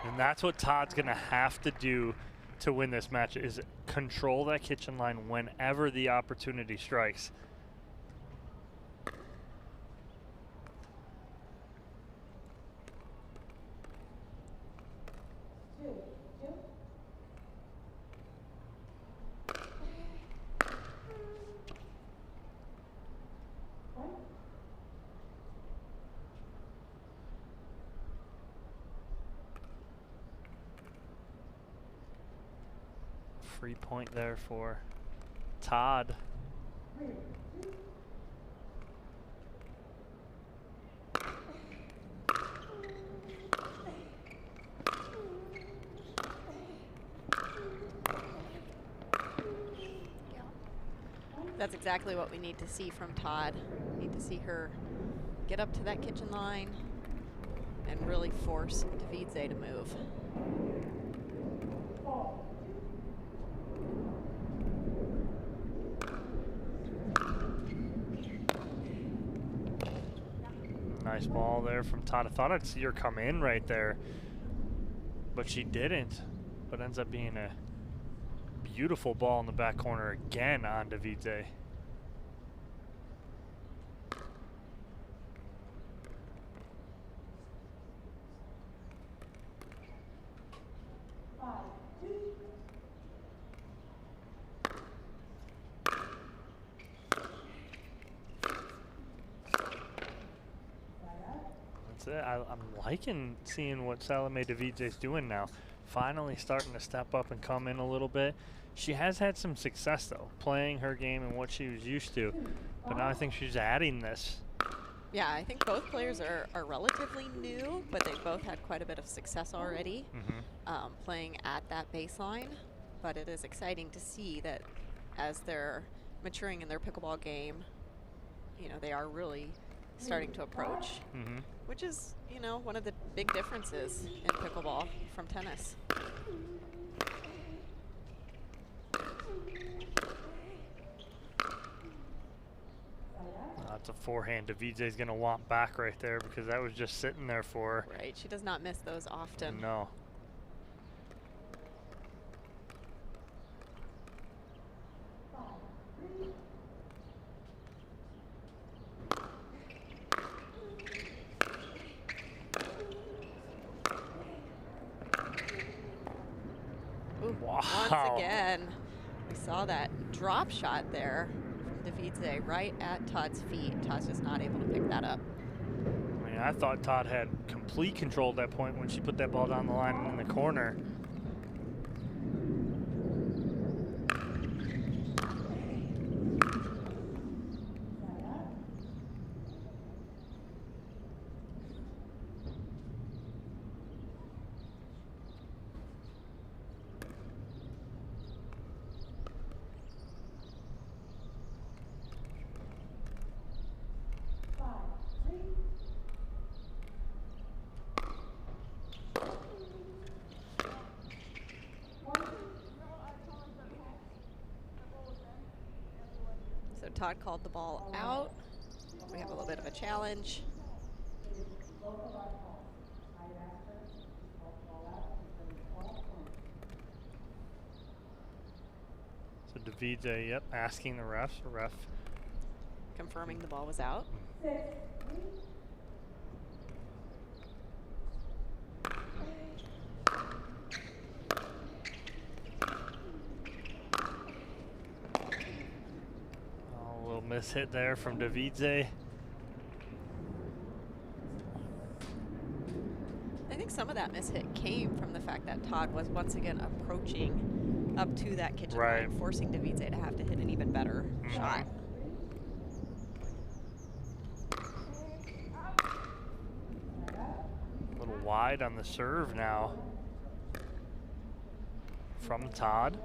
And that's what Todd's gonna have to do to win this match, is control that kitchen line whenever the opportunity strikes. Free point there for Todd. That's exactly what we need to see from Todd. We need to see her get up to that kitchen line and really force Devidze to move. Nice ball there from Todd. I thought I'd see her come in right there, but she didn't. But ends up being a beautiful ball in the back corner again on Devidze. I'm liking seeing what Salome Devidze is doing now. Finally starting to step up and come in a little bit. She has had some success, though, playing her game and what she was used to. But now I think she's adding this. Yeah, I think both players are relatively new, but they've both had quite a bit of success already playing at that baseline. But it is exciting to see that as they're maturing in their pickleball game, you know, they are really starting to approach, which is, you know, one of the big differences in pickleball from tennis. That's a forehand. Devidze is going to want back right there because that was just sitting there for her. Right, she does not miss those often. No. Ooh, wow. Once again, we saw that drop shot there from Devidze right at Todd's feet. Todd's just not able to pick that up. I mean, I thought Todd had complete control at that point when she put that ball down the line in the corner. So Todd called the ball out. We have a little bit of a challenge. So Devidze, yep, asking the ref. Confirming the ball was out. Oh, a little mishit there from Devidze. I think some of that mishit came from the fact that Todd was once again approaching up to that kitchen line, forcing Devidze to have to hit an even better shot. A little wide on the serve now from Todd.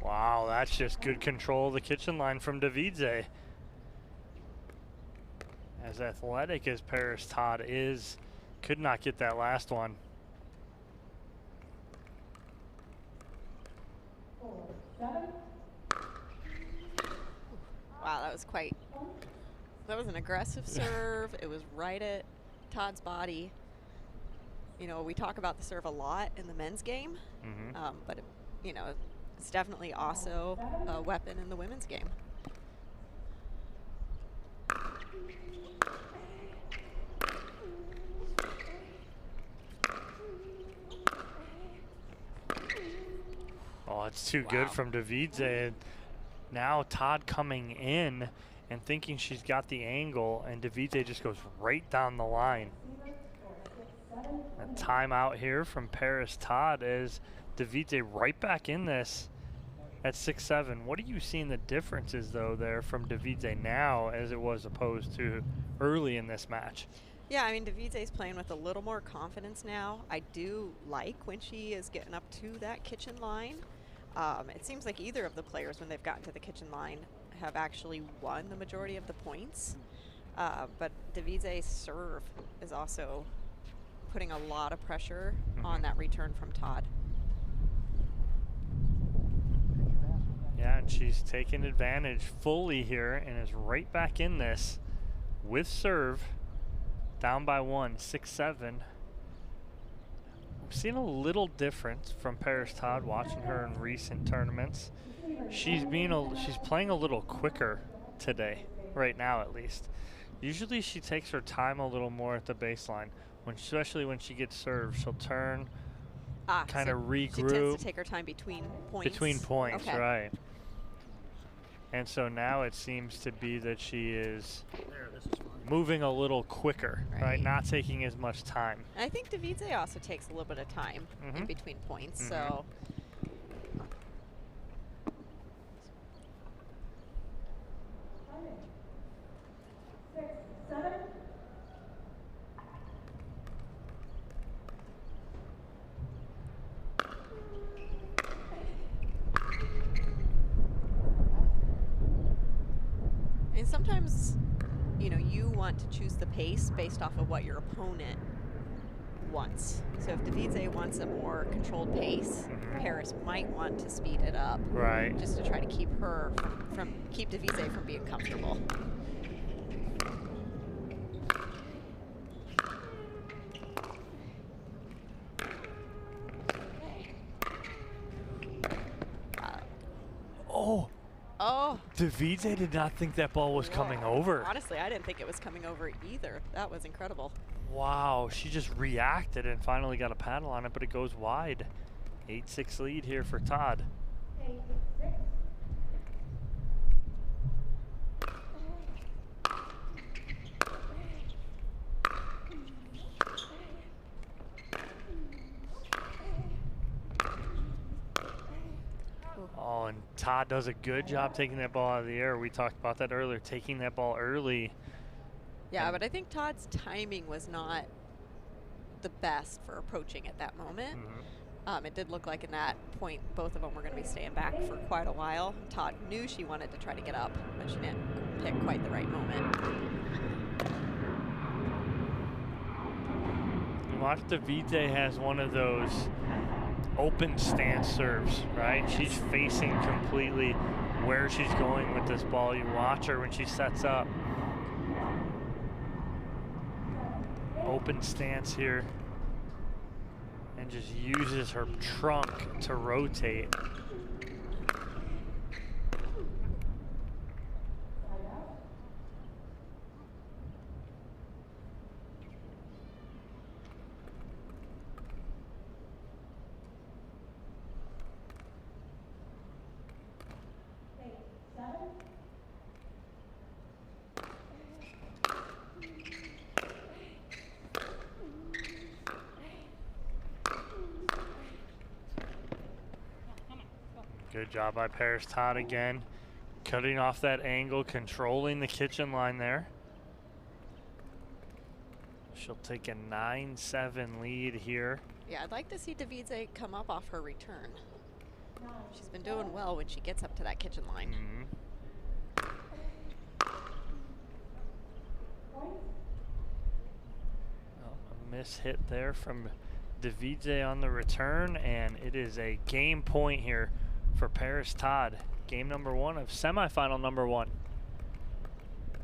Wow, that's just good control of the kitchen line from Devidze. As athletic as Paris Todd is, could not get that last one. Wow, that was an aggressive serve. It was right at Todd's body. You know, we talk about the serve a lot in the men's game, but you know, it's definitely also a weapon in the women's game. Oh, it's too good from Devidze. Now Todd coming in and thinking she's got the angle, and Devidze just goes right down the line. A timeout here from Paris Todd as Devidze right back in this at 6-7. What are you seeing the differences, though, there from Devidze now as it was opposed to early in this match? Yeah, I mean, Devidze's playing with a little more confidence now. I do like when she is getting up to that kitchen line. It seems like either of the players, when they've gotten to the kitchen line, have actually won the majority of the points. But Devidze's serve is also putting a lot of pressure on that return from Todd. Yeah, and she's taking advantage fully here and is right back in this with serve. Down by 1, 6-7. We've seen a little difference from Paris Todd watching her in recent tournaments. She's playing a little quicker today. right now at least. Usually she takes her time a little more at the baseline, especially when she gets served. She'll turn, kind of regroup. She tends to take her time between points. Between points, okay. right. And so now it seems to be that she is moving a little quicker, right? Not taking as much time. And I think Devidze also takes a little bit of time in between points, so. And sometimes, you know, you want to choose the pace based off of what your opponent wants. So if Devidze wants a more controlled pace, Paris might want to speed it up. Right. Just to try to keep her keep Devidze from being comfortable. Oh. Devidze did not think that ball was coming over. Honestly, I didn't think it was coming over either. That was incredible. Wow, she just reacted and finally got a paddle on it, but it goes wide. 8-6 lead here for Todd. Oh, and Todd does a good job taking that ball out of the air. We talked about that earlier, taking that ball early. Yeah, but I think Todd's timing was not the best for approaching at that moment. It did look like in that point, both of them were going to be staying back for quite a while. Todd knew she wanted to try to get up, but she didn't pick quite the right moment. Watch, Devidze has one of those open stance serves, right? She's facing completely where she's going with this ball. You watch her when she sets up. Open stance here. And just uses her trunk to rotate. Good job by Paris Todd again. Cutting off that angle, controlling the kitchen line there. She'll take a 9-7 lead here. Yeah, I'd like to see Devidze come up off her return. She's been doing well when she gets up to that kitchen line. Well, a miss hit there from Devidze on the return, and it is a game point here for Paris Todd. Game number 1 of semifinal number 1.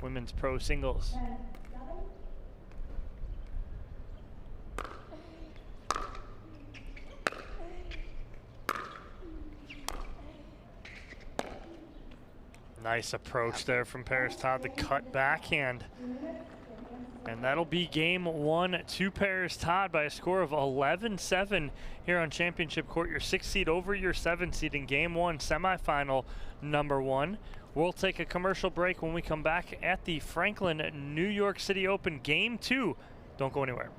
Women's pro singles. Nice approach there from Paris Todd, the cut backhand. And that'll be game 1 to Paris Todd by a score of 11-7 here on Championship Court. Your 6th seed over your 7th seed in game 1, semifinal number 1. We'll take a commercial break when we come back at the Franklin New York City Open game 2. Don't go anywhere.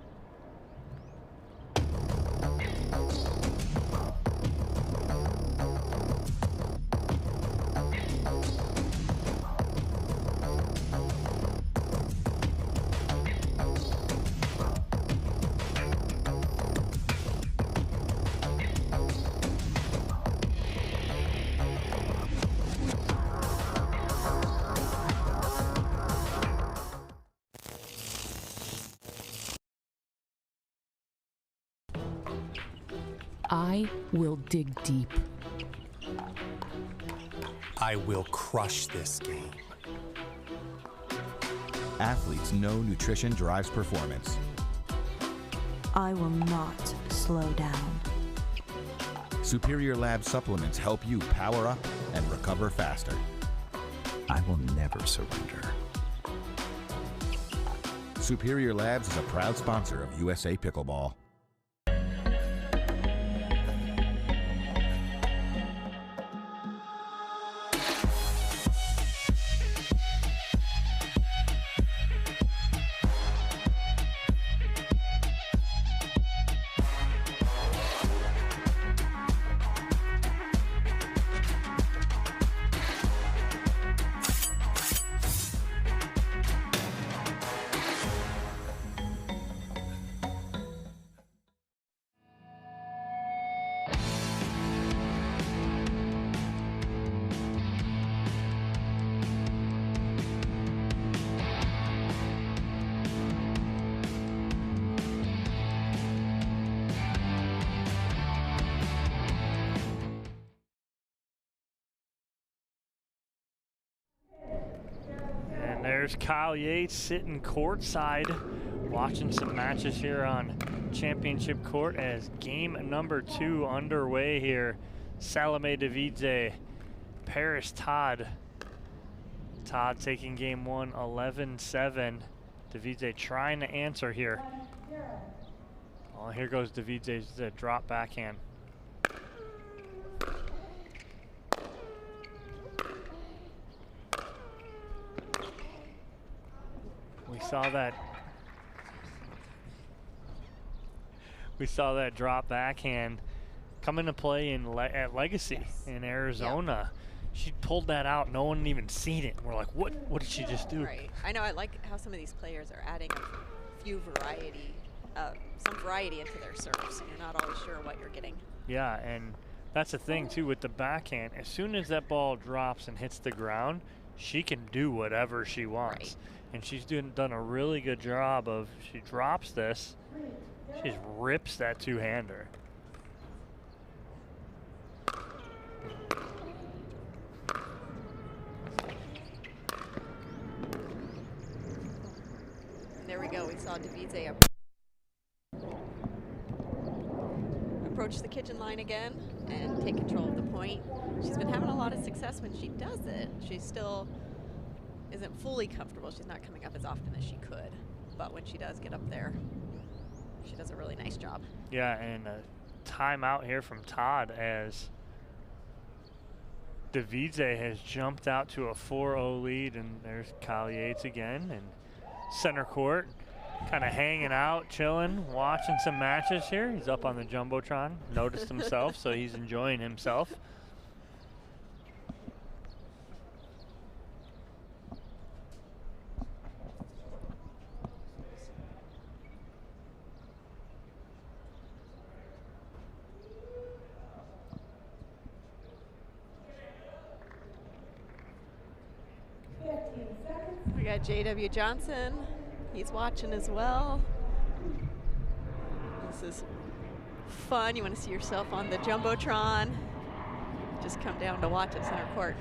I will dig deep. I will crush this game. Athletes know nutrition drives performance. I will not slow down. Superior Lab supplements help you power up and recover faster. I will never surrender. Superior Labs is a proud sponsor of USA Pickleball. And there's Kyle Yates sitting courtside, watching some matches here on Championship Court as game number 2 underway here. Salome Devidze, Paris Todd. Todd taking game 1, 11-7. Devidze trying to answer here. Oh, here goes Devidze's drop backhand. We saw that drop backhand come into play at Legacy in Arizona. Yep. She pulled that out. No one even seen it. We're like, what did she just do? Right. I know. I like how some of these players are adding a few some variety into their serves. So you're not always sure what you're getting. Yeah, and that's the thing too with the backhand. As soon as that ball drops and hits the ground, she can do whatever she wants. Right. And she's done a really good job of, she drops this, she just rips that two-hander. There we go, we saw Devidze approach the kitchen line again and take control of the point. She's been having a lot of success when she does it. She still isn't fully comfortable. She's not coming up as often as she could. But when she does get up there, she does a really nice job. Yeah, and a timeout here from Todd as Devidze has jumped out to a 4-0 lead, and there's Kyle Yates again in center court, kind of hanging out, chilling, watching some matches here. He's up on the Jumbotron, noticed himself, so he's enjoying himself. We got J.W. Johnson. He's watching as well. This is fun. You want to see yourself on the Jumbotron. Just come down to watch at center court.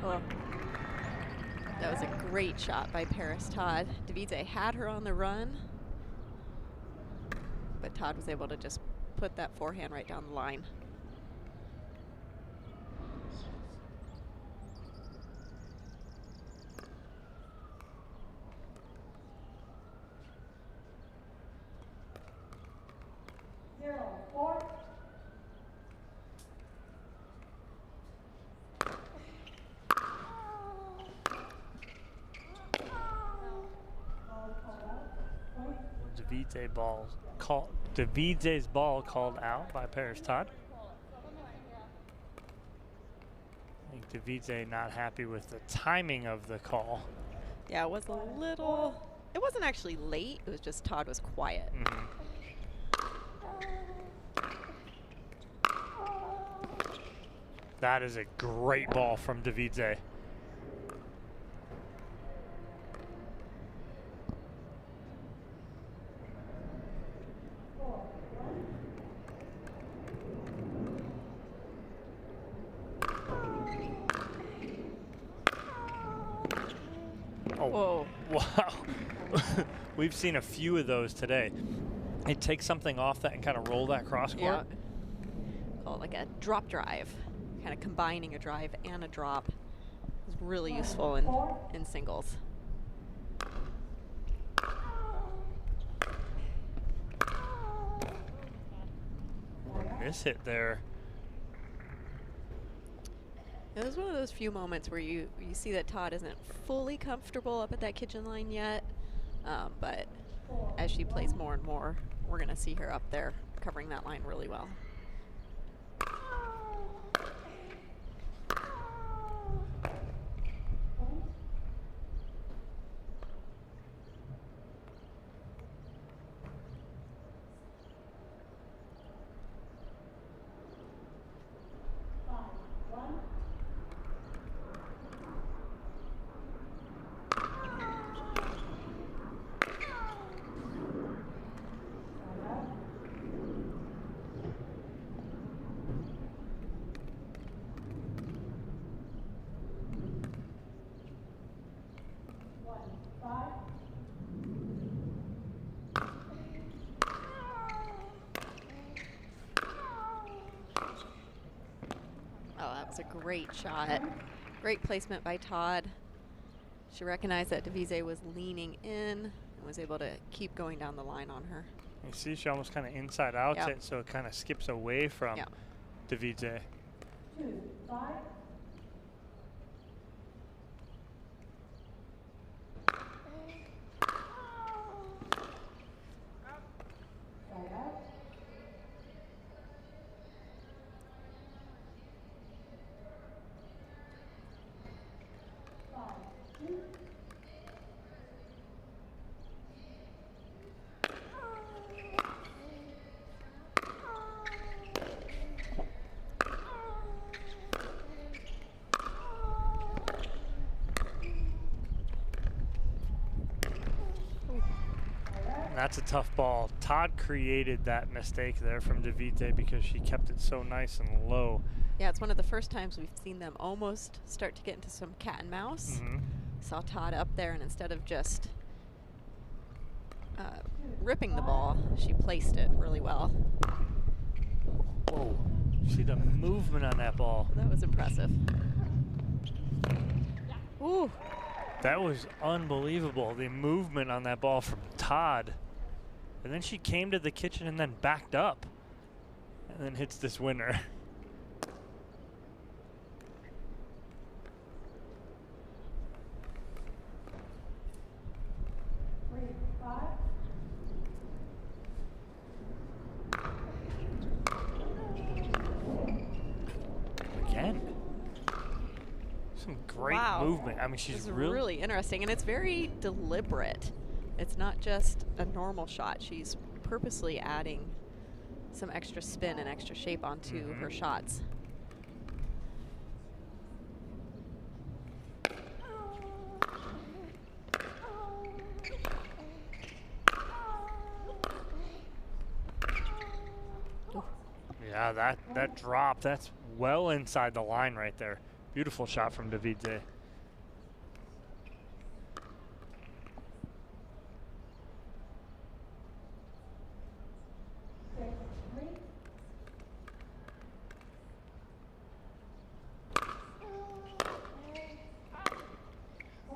Oh. That was a great shot by Paris Todd. Devidze had her on the run, but Todd was able to just put that forehand right down the line. Devidze's ball called out by Paris Todd. I think Devidze not happy with the timing of the call. Yeah, it was a little, it wasn't actually late, it was just Todd was quiet. That is a great ball from Devidze. Whoa. Wow. We've seen a few of those today. It takes something off that and kind of roll that cross court. Yeah. Call it like a drop drive. Kind of combining a drive and a drop is really useful in singles. Miss hit there. It was one of those few moments where you see that Todd isn't fully comfortable up at that kitchen line yet, but as she plays more and more, we're going to see her up there covering that line really well. A great shot. Great placement by Todd. She recognized that Devidze was leaning in and was able to keep going down the line on her. You see she almost kind of inside out it, so it kind of skips away from Devidze. 2, 5. That's a tough ball. Todd created that mistake there from Devidze because she kept it so nice and low. Yeah, it's one of the first times we've seen them almost start to get into some cat and mouse. Saw Todd up there, and instead of just ripping the ball, she placed it really well. Whoa. See the movement on that ball. That was impressive. Ooh. That was unbelievable, the movement on that ball from Todd. And then she came to the kitchen and then backed up. And then hits this winner. Again. Some great movement. I mean, she's really interesting, and it's very deliberate. It's not just a normal shot. She's purposely adding some extra spin and extra shape onto her shots. Yeah, that drop, that's well inside the line right there. Beautiful shot from Devidze.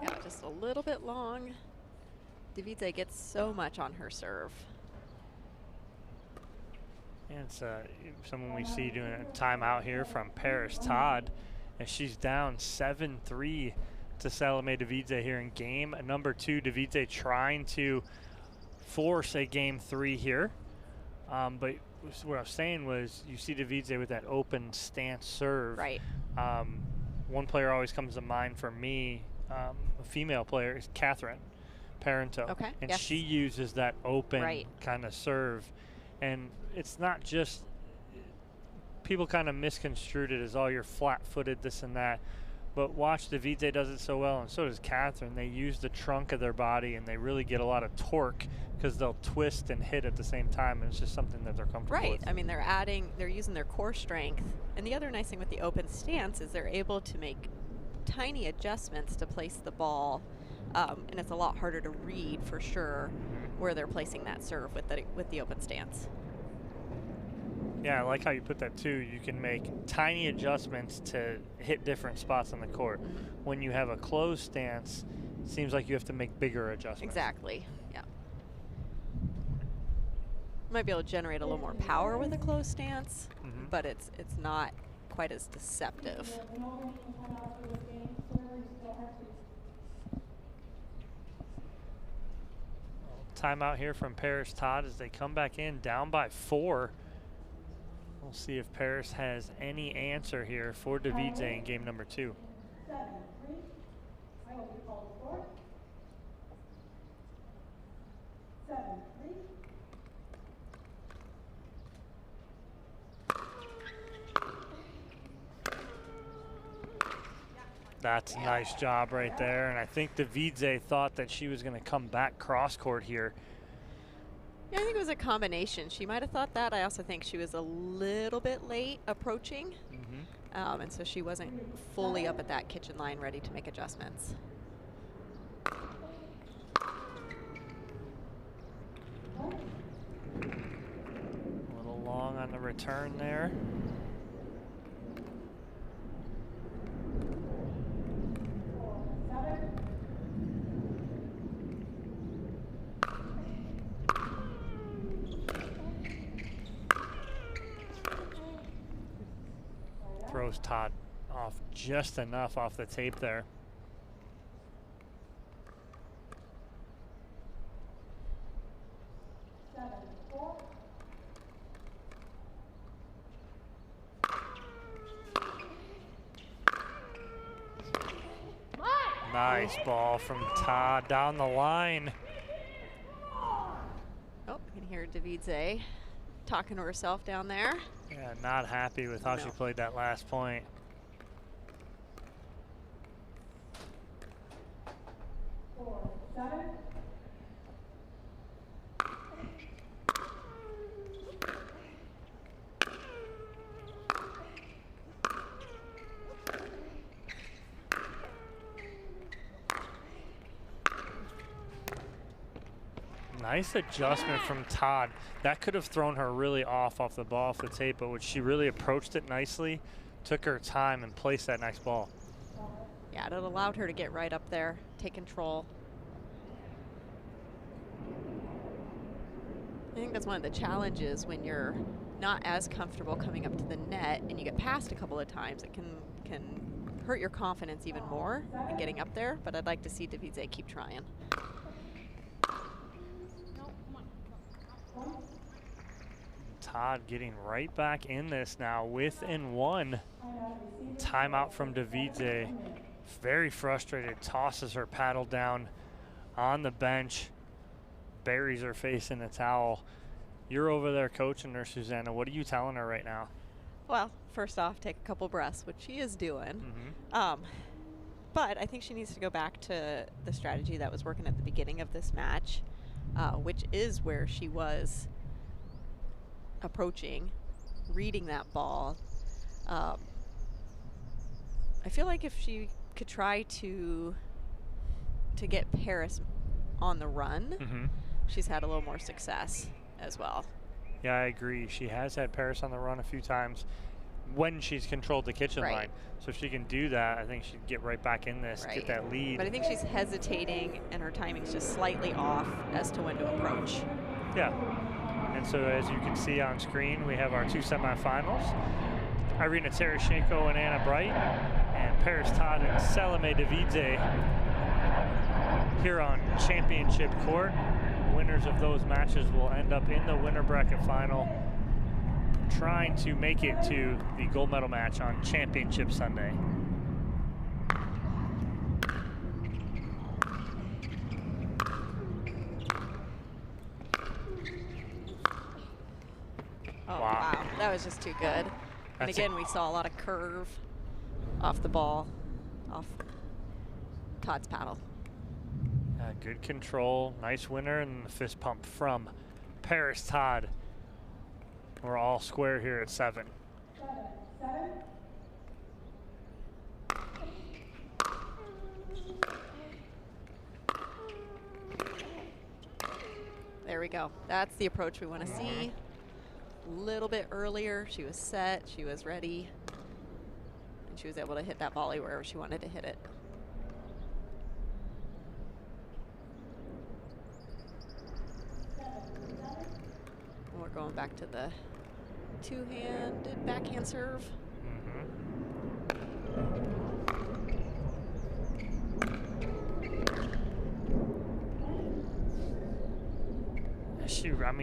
Yeah, just a little bit long. Devidze gets so much on her serve. And it's someone we see doing a timeout here from Paris Todd, and she's down 7-3 to Salome Devidze here in game number 2. Devidze trying to force a game 3 here, but what I was saying was you see Devidze with that open stance serve. Right. One player always comes to mind for me, a female player, is Catherine Parento. Okay. And she uses that open kind of serve. And it's not just, people kind of misconstrued it as, oh, you're flat-footed, this and that. But watch, Devidze does it so well, and so does Catherine. They use the trunk of their body, and they really get a lot of torque because they'll twist and hit at the same time, and it's just something that they're comfortable with. I mean, they're using their core strength. And the other nice thing with the open stance is they're able to make tiny adjustments to place the ball and it's a lot harder to read for sure where they're placing that serve with the open stance. Yeah, I like how you put that too. You can make tiny adjustments to hit different spots on the court. When you have a closed stance, it seems like you have to make bigger adjustments. Exactly, yeah. Might be able to generate a little more power with a closed stance, but it's not quite as deceptive. Timeout here from Paris Todd as they come back in down by 4. We'll see if Paris has any answer here for Devidze in game number 2. That's a nice job right there, and I think Devidze thought that she was going to come back cross court here. Yeah, I think it was a combination. She might have thought that. I also think she was a little bit late approaching, and so she wasn't fully up at that kitchen line ready to make adjustments. A little long on the return there. Throws Todd off just enough off the tape there. Nice ball from Todd down the line. Oh, you can hear Devidze talking to herself down there. Yeah, not happy with how she played that last point. Nice adjustment from Todd. That could have thrown her really off the ball off the tape, but she really approached it nicely, took her time, and placed that next ball. Yeah, it allowed her to get right up there, take control. I think that's one of the challenges when you're not as comfortable coming up to the net and you get passed a couple of times. It can hurt your confidence even more in getting up there, but I'd like to see Devidze keep trying. Todd getting right back in this now, within 1. Timeout from Devidze. Very frustrated, tosses her paddle down on the bench, buries her face in a towel. You're over there coaching her, Susanna. What are you telling her right now? Well, first off, take a couple breaths, which she is doing. But I think she needs to go back to the strategy that was working at the beginning of this match, which is where she was approaching, reading that ball. I feel like if she could try to get Paris on the run, she's had a little more success as well. Yeah, I agree. She has had Paris on the run a few times when she's controlled the kitchen line. So if she can do that, I think she'd get right back in this, get that lead. But I think she's hesitating and her timing's just slightly off as to when to approach. Yeah. And so as you can see on screen, we have our 2 semifinals. Irina Tereshchenko and Anna Bright, and Paris Todd and Salome Devidze here on championship court. Winners of those matches will end up in the winner bracket final, trying to make it to the gold medal match on Championship Sunday. Oh, wow. That was just too good. And again, we saw a lot of curve off the ball, off Todd's paddle. Good control, nice winner, and the fist pump from Paris Todd. We're all square here at 7. we go. That's the approach we want to see. A little bit earlier, she was set, she was ready, and she was able to hit that volley wherever she wanted to hit it. And we're going back to the two-handed backhand serve.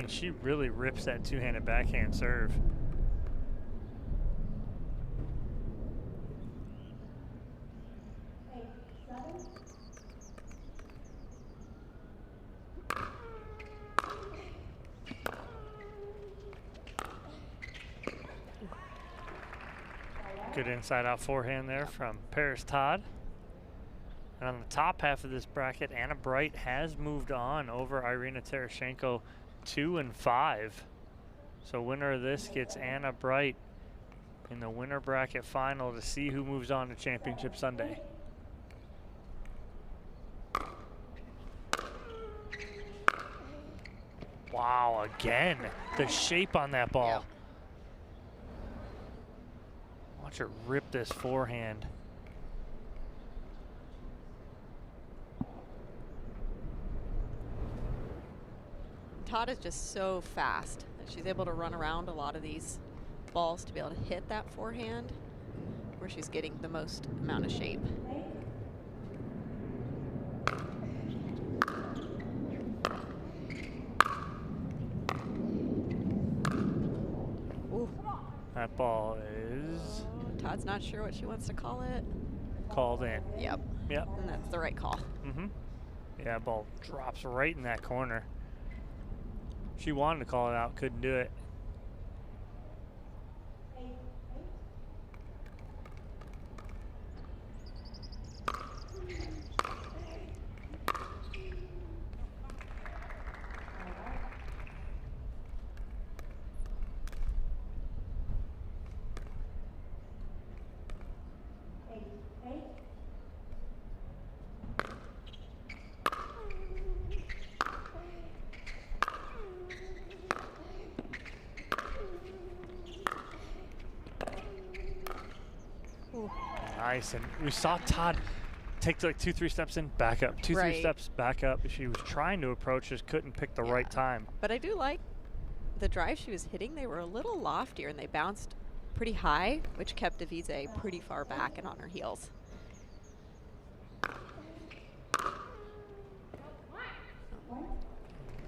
She really rips that two-handed backhand serve. Good inside-out forehand there from Paris Todd. And on the top half of this bracket, Anna Bright has moved on over Irina Tereshchenko 2 and 5. So winner of this gets Anna Bright in the winner bracket final to see who moves on to Championship Sunday. Wow, again, the shape on that ball. Yeah. Watch her rip this forehand. Todd is just so fast that she's able to run around a lot of these balls to be able to hit that forehand where she's getting the most amount of shape. Ooh. That ball is... Todd's not sure what she wants to call it. Called in. Yep. Yep. And that's the right call. Mm-hmm. Yeah, ball drops right in that corner. She wanted to call it out, couldn't do it. Nice, and we saw Todd take like 2-3 steps in, back up, 2-3 steps, back up. She was trying to approach, just couldn't pick the right time. But I do like the drive she was hitting. They were a little loftier and they bounced pretty high, which kept Devidze pretty far back and on her heels.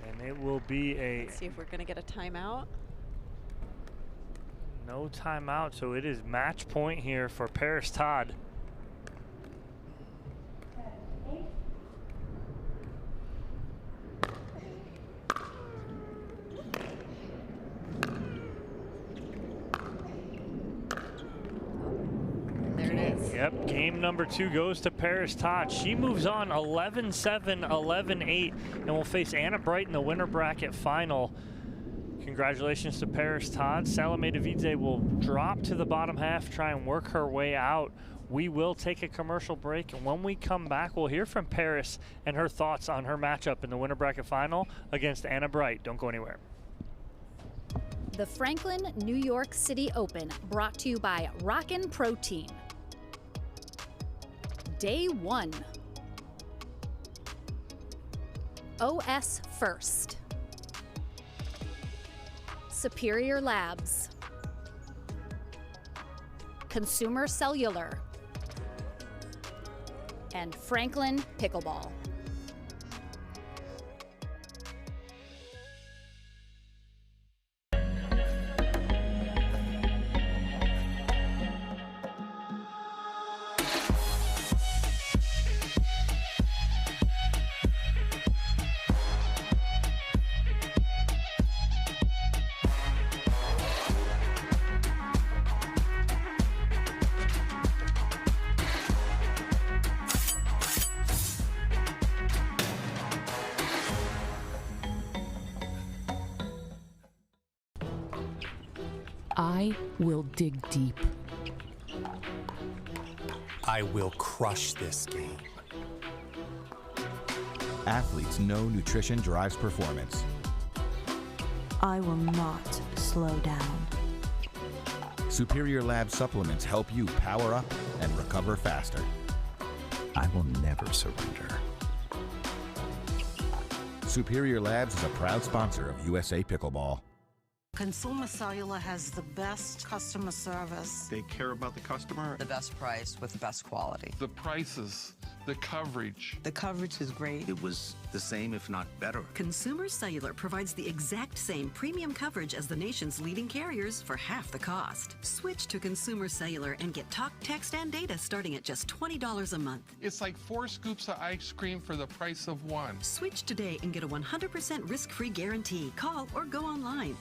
And it will be a... Let's see if we're going to get a timeout. No timeout, so it is match point here for Paris Todd. There it is. Yep, game number 2 goes to Paris Todd. She moves on 11-7, 11-8, and will face Anna Bright in the winner bracket final. Congratulations to Paris Todd. Salome Devidze will drop to the bottom half, try and work her way out. We will take a commercial break, and when we come back, we'll hear from Paris and her thoughts on her matchup in the winner bracket final against Anna Bright. Don't go anywhere. The Franklin, New York City Open, brought to you by Rockin' Protein. Day 1. OS First. Superior Labs, Consumer Cellular, and Franklin Pickleball. I will dig deep. I will crush this game. Athletes know nutrition drives performance. I will not slow down. Superior Lab supplements help you power up and recover faster. I will never surrender. Superior Labs is a proud sponsor of USA Pickleball. Consumer Cellular has the best customer service. They care about the customer. The best price with the best quality. The prices, the coverage. The coverage is great. It was the same, if not better. Consumer Cellular provides the exact same premium coverage as the nation's leading carriers for half the cost. Switch to Consumer Cellular and get talk, text, and data starting at just $20 a month. It's like 4 scoops of ice cream for the price of 1. Switch today and get a 100% risk-free guarantee. Call or go online.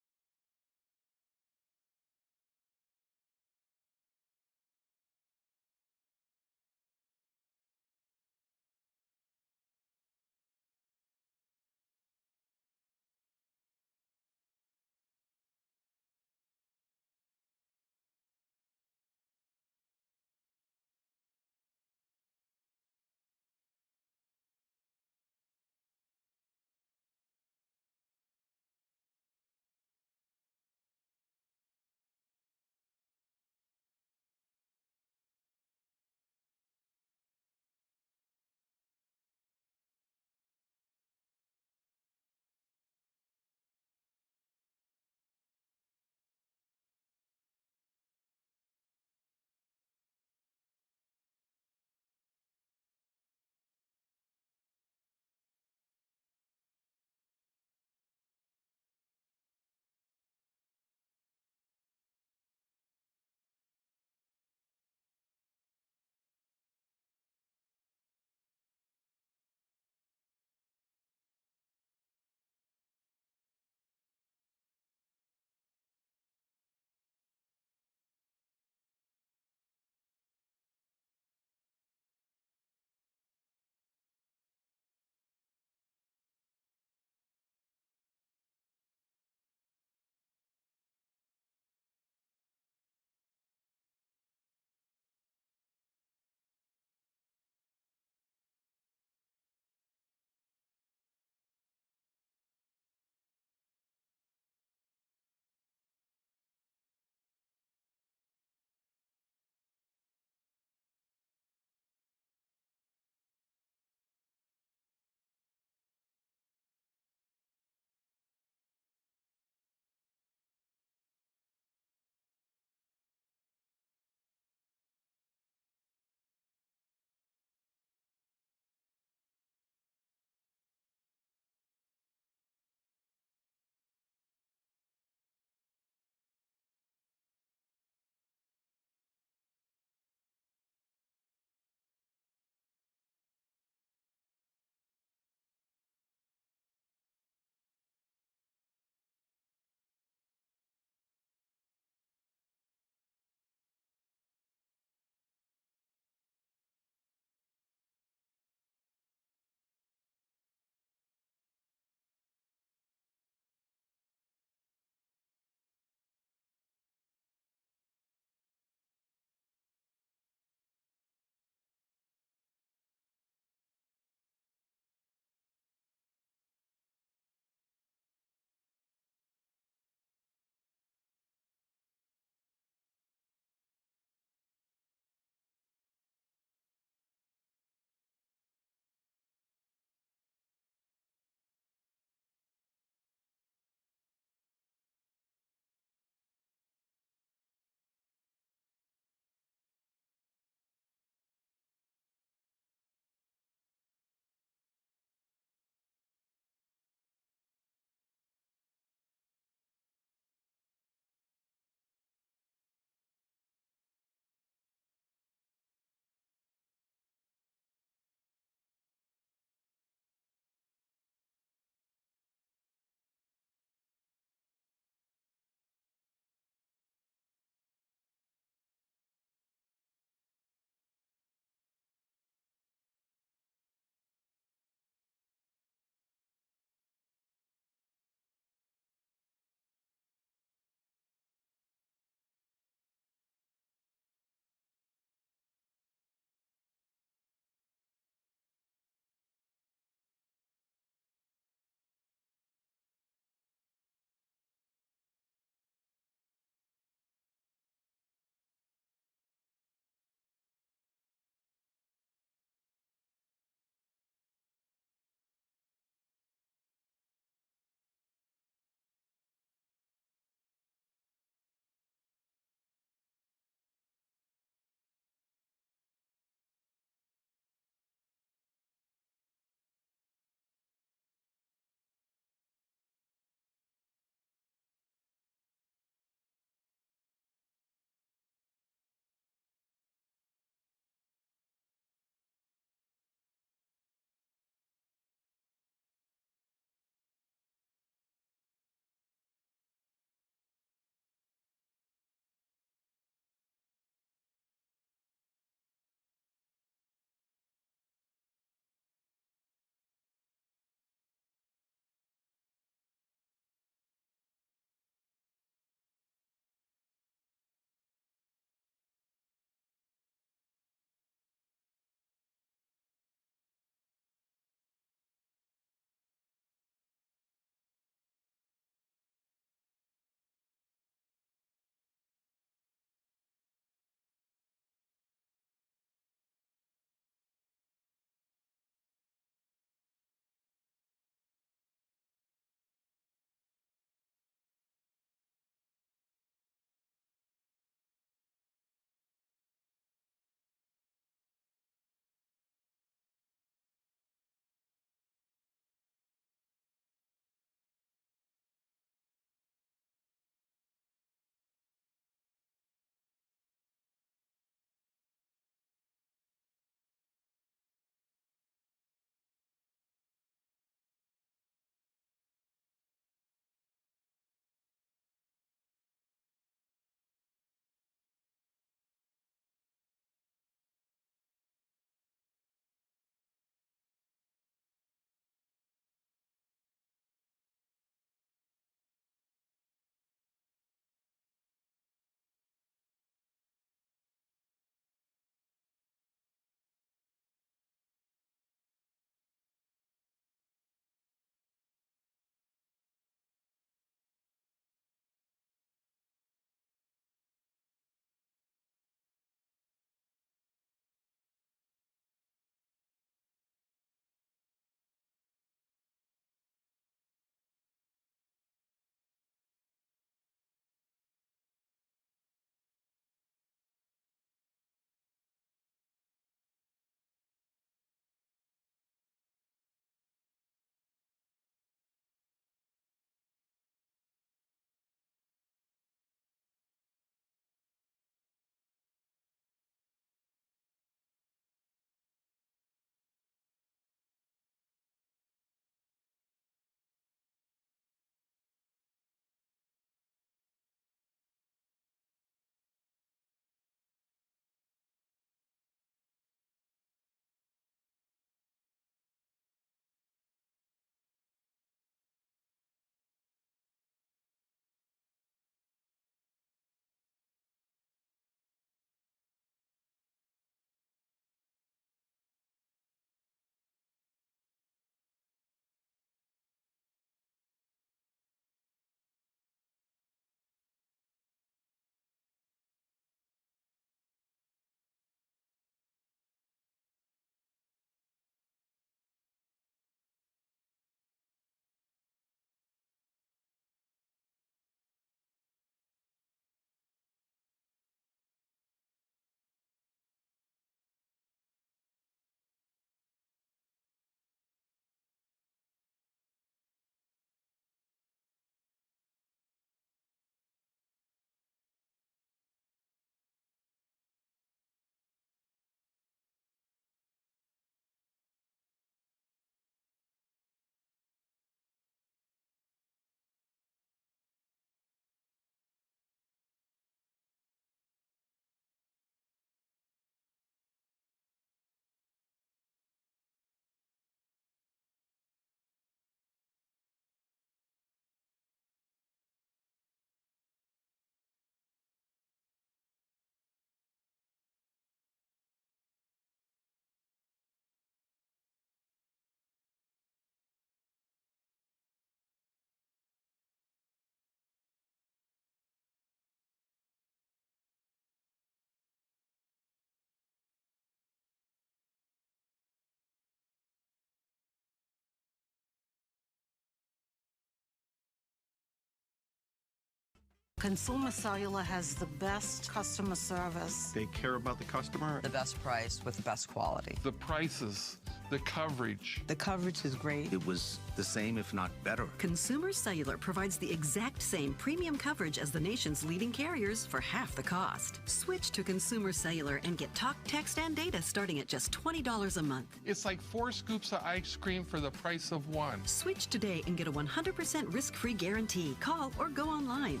Consumer Cellular has the best customer service. They care about the customer. The best price with the best quality. The prices, the coverage. The coverage is great. It was the same, if not better. Consumer Cellular provides the exact same premium coverage as the nation's leading carriers for half the cost. Switch to Consumer Cellular and get talk, text, and data starting at just $20 a month. It's like 4 scoops of ice cream for the price of 1. Switch today and get a 100% risk-free guarantee. Call or go online.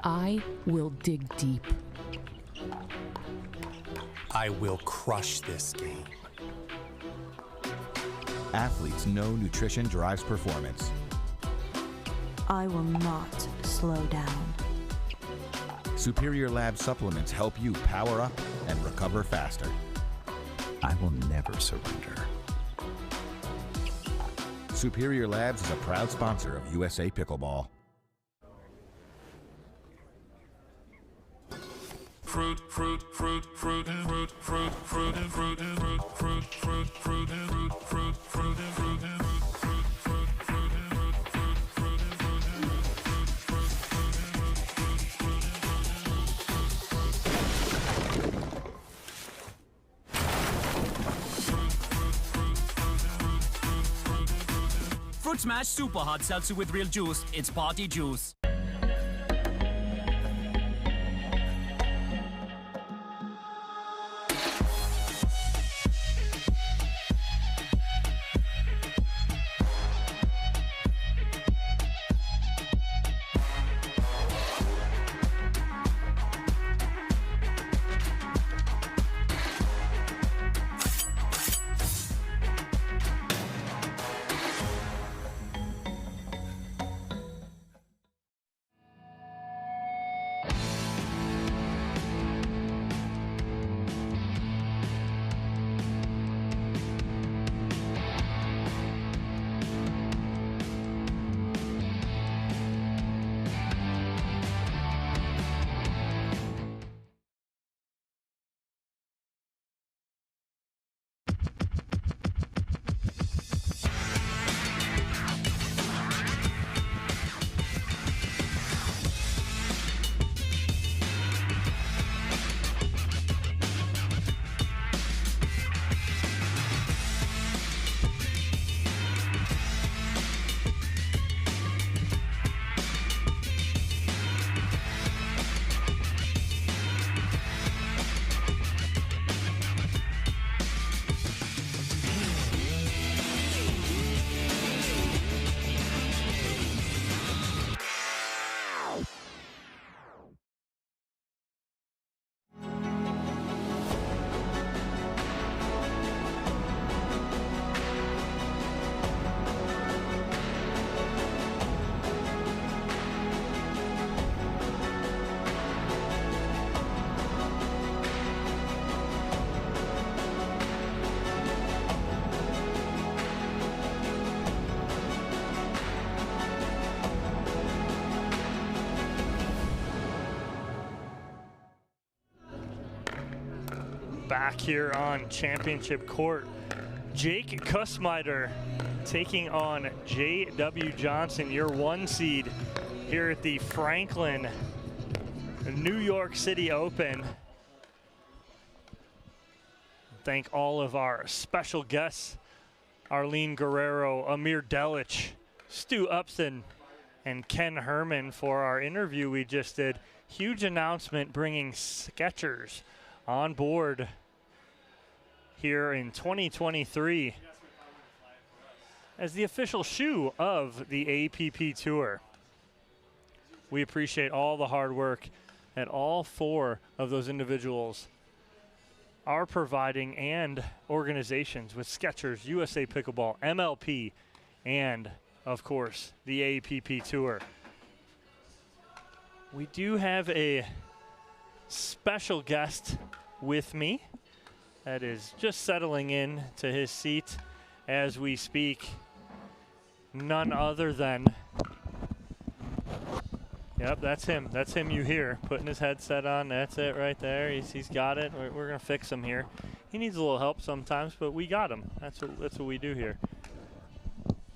I will dig deep. I will crush this game. Athletes know nutrition drives performance. I will not slow down. Superior Lab supplements help you power up and recover faster. I will never surrender. Superior Labs is a proud sponsor of USA Pickleball. Fruit, fruit, fruit, fruit, and fruit, fruit, fruit, and fruit, and fruit, fruit, fruit, fruit, and fruit, fruit, fruit, and fruit, and Fruit Smash Super Hot Seltzer with real juice. It's party juice. Back here on championship court, Jake Kusmider taking on J.W. Johnson, your 1 seed here at the Franklin New York City Open. Thank all of our special guests, Arlene Guerrero, Amir Delich, Stu Upson, and Ken Herman for our interview we just did. Huge announcement bringing Skechers on board here in 2023 as the official shoe of the APP Tour. We appreciate all the hard work that all 4 of those individuals are providing, and organizations with Skechers, USA Pickleball, MLP, and of course the APP Tour. We do have a special guest with me that is just settling in to his seat as we speak. None other than, yep, that's him. That's him you hear, putting his headset on. That's it right there. He's got it. We're going to fix him here. He needs a little help sometimes, but we got him. That's what we do here.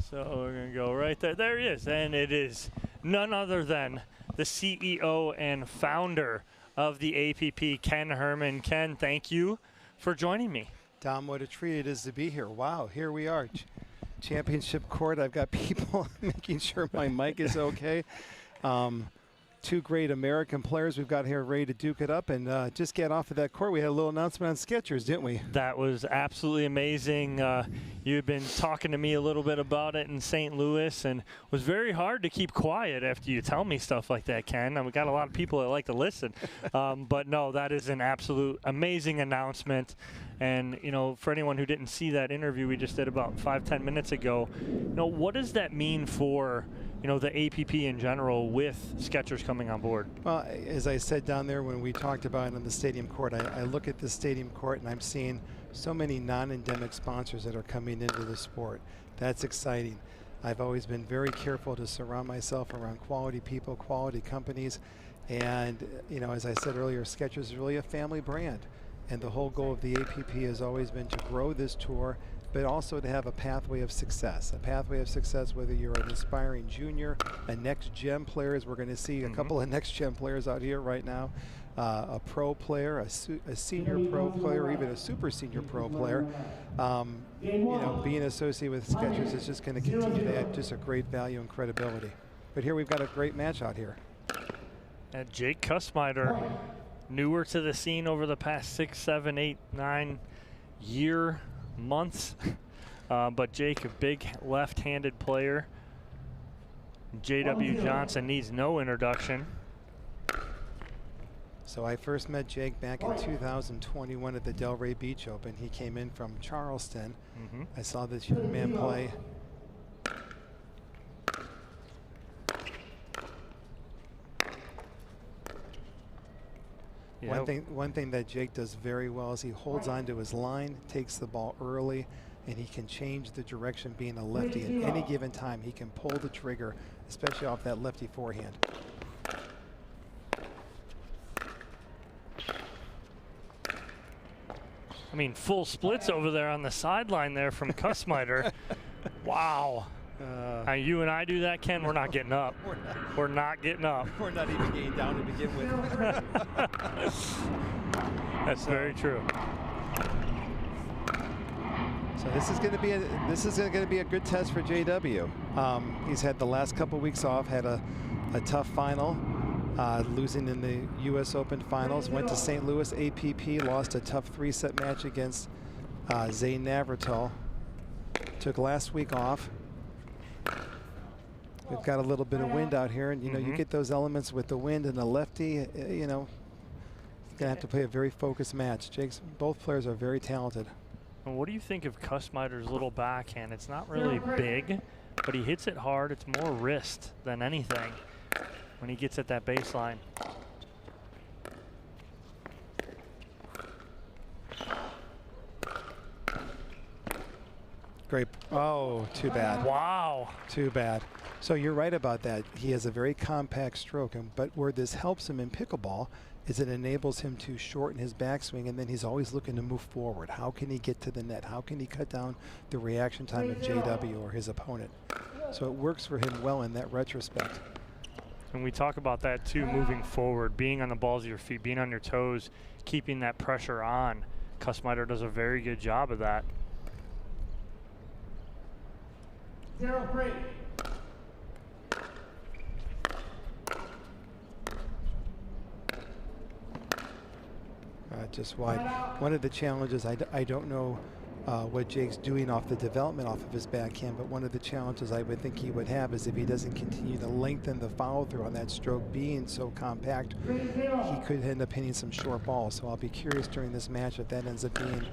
So we're going to go right there. There he is. And it is none other than the CEO and founder of the APP, Ken Herman. Ken, thank you for joining me. Dom, what a treat it is to be here. Wow, here we are. Championship court. I've got people making sure my mic is okay. Two great American players we've got here ready to duke it up, and just get off of that court. We had a little announcement on Skechers, didn't we? That was absolutely amazing. You had been talking to me a little bit about it in St. Louis, and it was very hard to keep quiet after you tell me stuff like that, Ken. And we got a lot of people that like to listen. But no, that is an absolute amazing announcement. And, you know, for anyone who didn't see that interview we just did about 5-10 minutes ago, you know, what does that mean for, you know, the APP in general with Skechers coming on board? Well, as I said down there when we talked about it on the stadium court, I look at the stadium court and I'm seeing so many non-endemic sponsors that are coming into the sport. That's exciting. I've always been very careful to surround myself around quality people, quality companies. And, you know, as I said earlier, Skechers is really a family brand. And the whole goal of the APP has always been to grow this tour, but also to have a pathway of success. A pathway of success, whether you're an aspiring junior, a next-gen player, as we're going to see a couple of next-gen players out here right now, a pro player, a senior pro player, or even a super senior pro player. You know, being associated with Skechers is just going to continue to add just a great value and credibility. But here we've got a great match out here. And Jake Kusmider, newer to the scene over the past 6, 7, 8, 9 months. But Jake, a big left-handed player. J.W. Johnson needs no introduction. So I first met Jake back in 2021 at the Delray Beach Open. He came in from Charleston. I saw this young man play. One thing that Jake does very well is he holds onto his line, takes the ball early, and he can change the direction. Being a lefty at any given time, he can pull the trigger, especially off that lefty forehand. I mean, full splits over there on the sideline there from Kusmider. Wow. You and I do that, Ken, we're not getting up. We're not getting up. We're not even getting down to begin with. That's very true. So this is going to be a good test for JW. He's had the last couple weeks off, had a tough final, losing in the U.S. Open finals. Went to St. Louis APP, lost a tough 3-set match against Zane Navratil. Took last week off. We've got a little bit of wind out here, and you know, you get those elements with the wind and the lefty, you know, he's gonna have to play a very focused match. Both players are very talented. And what do you think of Kusmider's little backhand? It's not really big, but he hits it hard. It's more wrist than anything when he gets at that baseline. Great. Oh, too bad. Wow. Too bad. So you're right about that. He has a very compact stroke, but where this helps him in pickleball is it enables him to shorten his backswing, and then he's always looking to move forward. How can he get to the net? How can he cut down the reaction time of JW or his opponent? So it works for him well in that retrospect. And we talk about that too, moving forward, being on the balls of your feet, being on your toes, keeping that pressure on. Kusmider does a very good job of that. 0-3. Just wide. One of the challenges, I don't know what Jake's doing off the development off of his backhand, but one of the challenges I would think he would have is if he doesn't continue to lengthen the follow through on that stroke being so compact, he could end up hitting some short balls. So I'll be curious during this match if that ends up being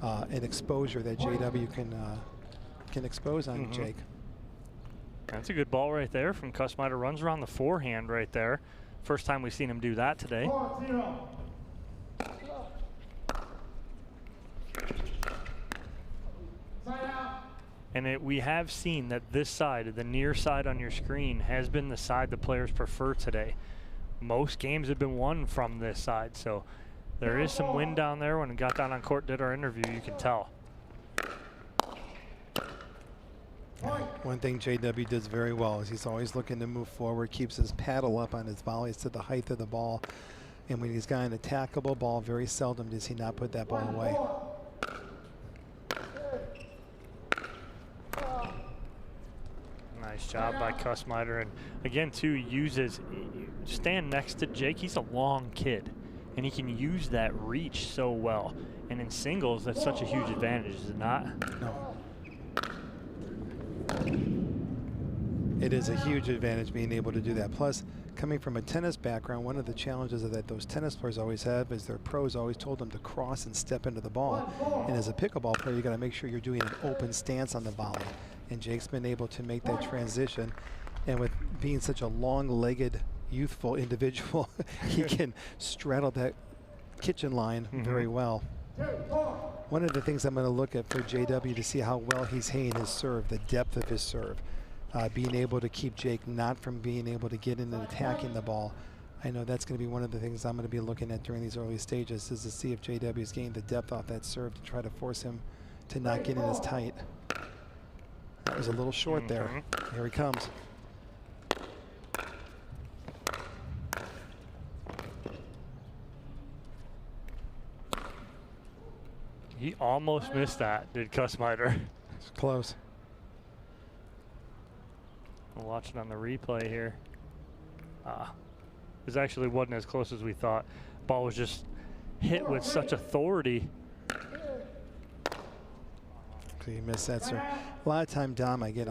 an exposure that JW can expose on Jake. That's a good ball right there from Kusmider. Runs around the forehand right there. First time we've seen him do that today. And we have seen that this side, the near side on your screen, has been the side the players prefer today. Most games have been won from this side, so there is some wind down there. When we got down on court, did our interview, you can tell. One thing JW does very well is he's always looking to move forward, keeps his paddle up on his volleys to the height of the ball. And when he's got an attackable ball, very seldom does he not put that ball away. Nice job by Kusmider. And again, too, stand next to Jake. He's a long kid, and he can use that reach so well. And in singles, that's such a huge advantage, is it not? No. It is a huge advantage being able to do that. Plus, coming from a tennis background, one of the challenges that those tennis players always have is their pros always told them to cross and step into the ball. And as a pickleball player, you got to make sure you're doing an open stance on the volley. And Jake's been able to make that transition. And with being such a long-legged, youthful individual, he can straddle that kitchen line very well. One of the things I'm going to look at for JW to see how well he's hitting his serve, the depth of his serve, being able to keep Jake not from being able to get in and attacking the ball. I know that's going to be one of the things I'm going to be looking at during these early stages, is to see if JW's gained the depth off that serve to try to force him to not get in as tight. That was a little short there. Here he comes. He almost missed that, did Kusmider. It's close. We'll watch it on the replay here. It actually wasn't as close as we thought. Ball was just hit with such authority. So you missed that, sir. A lot of time, Dom, I get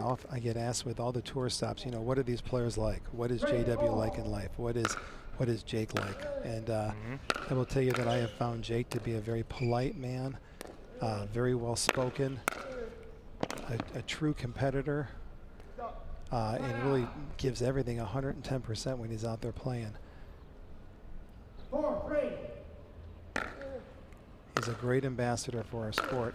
asked with all the tour stops, you know, what are these players like? What is JW like in life? What is Jake like? And I will tell you that I have found Jake to be a very polite man, very well spoken, a true competitor, and really gives everything 110% when he's out there playing. He's a great ambassador for our sport.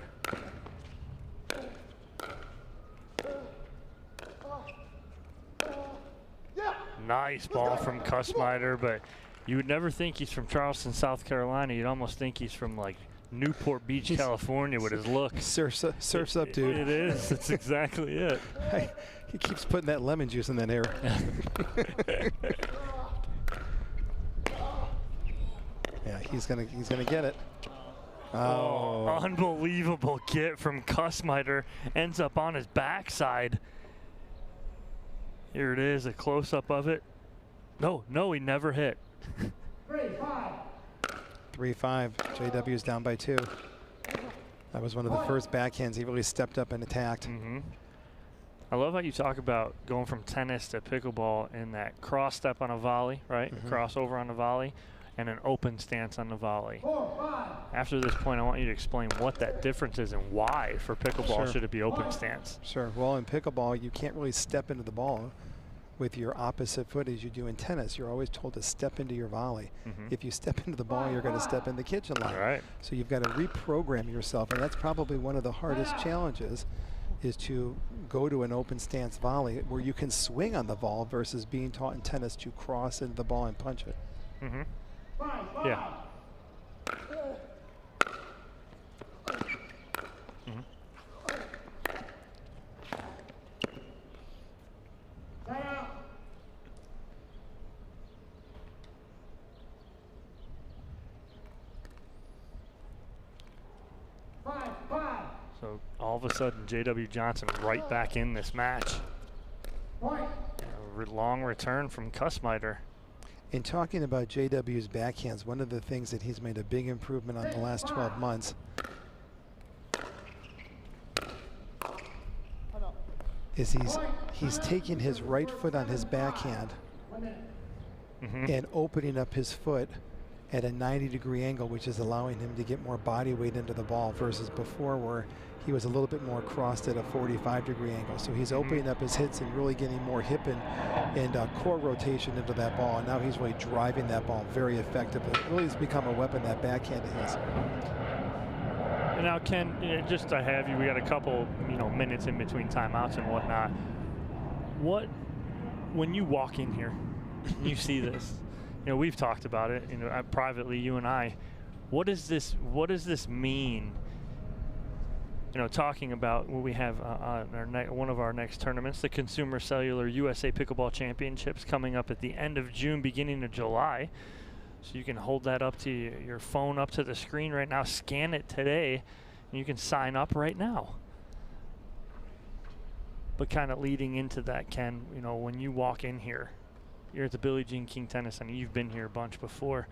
Nice ball from Kusmider, but you would never think he's from Charleston, South Carolina. You'd almost think he's from like Newport Beach, California with his look. Surfs up, dude. It is. That's exactly it. He keeps putting that lemon juice in that hair. Yeah, he's gonna get it. Oh, unbelievable get from Kusmider. Ends up on his backside. Here it is, a close-up of it. No, he never hit. 3-5. JW's down by 2. That was one of the first backhands he really stepped up and attacked. I love how you talk about going from tennis to pickleball and that cross step on a volley, right? Crossover on a volley, and an open stance on the volley. After this point, I want you to explain what that difference is and why for pickleball should it be open stance. Sure. Well, in pickleball, you can't really step into the ball with your opposite foot as you do in tennis. You're always told to step into your volley. If you step into the ball, you're going to step in the kitchen line. So you've got to reprogram yourself, and that's probably one of the hardest challenges, is to go to an open stance volley where you can swing on the ball versus being taught in tennis to cross into the ball and punch it. Yeah. So all of a sudden, J.W. Johnson right back in this match. A long return from Kusmider. In talking about JW's backhands, one of the things that he's made a big improvement on the last 12 months is he's taking his right foot on his backhand and opening up his foot at a 90-degree angle, which is allowing him to get more body weight into the ball versus before where he was a little bit more crossed at a 45-degree angle. So he's opening up his hits and really getting more hip and core rotation into that ball. And now he's really driving that ball very effectively. It really has become a weapon, that backhand of his. And now, Ken, just to have you, we got a couple, minutes in between timeouts and whatnot. When you walk in here, and you see this, we've talked about it, privately, you and I. What does this mean? Talking about what we have on one of our next tournaments, the Consumer Cellular USA Pickleball Championships, coming up at the end of June, beginning of July. So you can hold that up to your phone, up to the screen right now, scan it today, and you can sign up right now. But kind of leading into that, Ken, when you walk in here, you're at the Billie Jean King Tennis Center. You've been here a bunch before.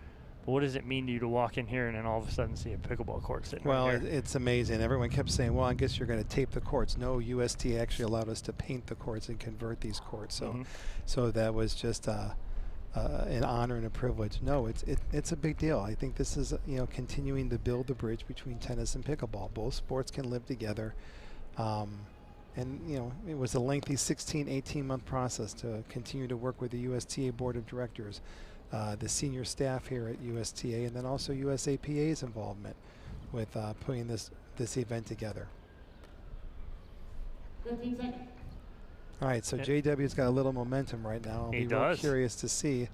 But what does it mean to you to walk in here and then all of a sudden see a pickleball court sitting right here? It's amazing. Everyone kept saying, well, I guess you're going to tape the courts. No, USTA actually allowed us to paint the courts and convert these courts. So, so that was just an honor and a privilege. No, it's a big deal. I think this is continuing to build the bridge between tennis and pickleball. Both sports can live together. And it was a lengthy 16, 18-month process to continue to work with the USTA Board of Directors, the senior staff here at USTA, and then also USAPA's involvement with putting this event together. 15 seconds. All right, so JW's got a little momentum right now. I'll be real curious to see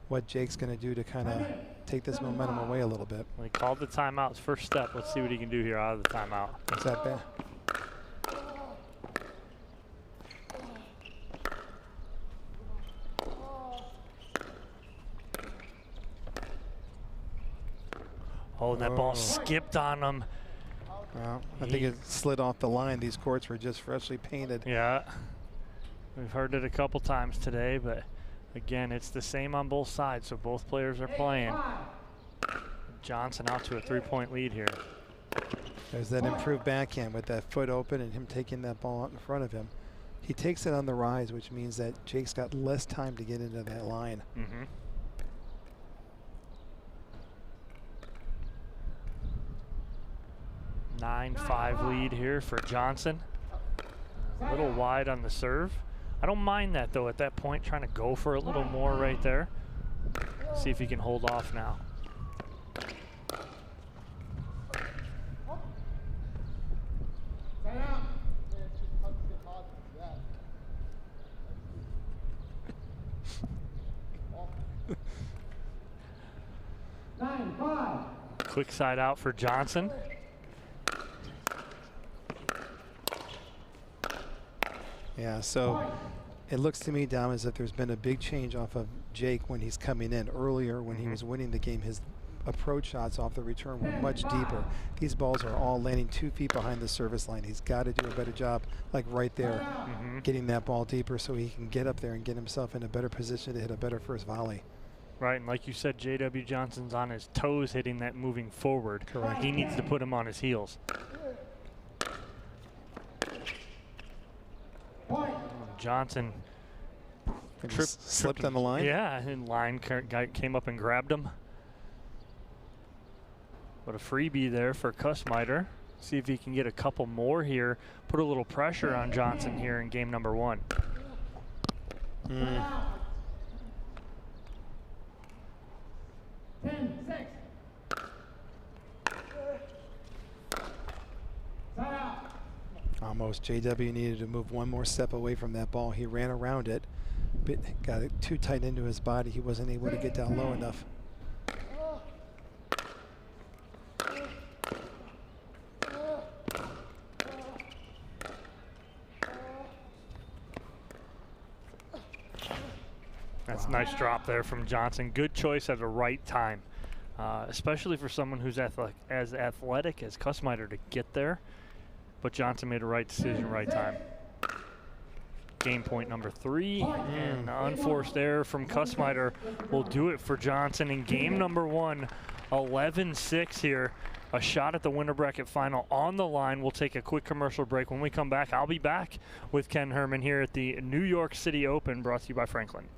what Jake's going to do to kind of take this momentum away a little bit. Well, he called the timeout, first step. Let's see what he can do here out of the timeout. What's that, Ben? Oh, and that ball skipped on him. Well, I think it slid off the line. These courts were just freshly painted. Yeah. We've heard it a couple times today, but again, it's the same on both sides, so both players are playing. Johnson out to a 3-point lead here. There's that improved backhand with that foot open and him taking that ball out in front of him. He takes it on the rise, which means that Jake's got less time to get into that line. 9-5 lead here for Johnson. A little wide on the serve. I don't mind that, though, at that point, trying to go for a little more right there. See if he can hold off now. Quick side out for Johnson. Yeah, so it looks to me, Dom, as if there's been a big change off of Jake when he's coming in. Earlier, when he was winning the game, his approach shots off the return were much deeper. These balls are all landing 2 feet behind the service line. He's got to do a better job, like right there, getting that ball deeper so he can get up there and get himself in a better position to hit a better first volley. Right, and like you said, J.W. Johnson's on his toes hitting that moving forward. Correct. He needs to put him on his heels. Johnson slipped on the line. Yeah, and line guy came up and grabbed him. But a freebie there for Kusmider. See if he can get a couple more here. Put a little pressure on Johnson here in game number 1. 10-6. Almost. JW needed to move one more step away from that ball. He ran around it, but got it too tight into his body. He wasn't able to get down low enough. That's a nice drop there from Johnson. Good choice at the right time, especially for someone who's as athletic as Kusmider to get there. But Johnson made a right decision, right time. Game point number 3, and unforced error from Kusmider will do it for Johnson in game number 1. 11-6 here. A shot at the winner bracket final on the line. We'll take a quick commercial break. When we come back, I'll be back with Ken Herman here at the New York City Open, brought to you by Franklin.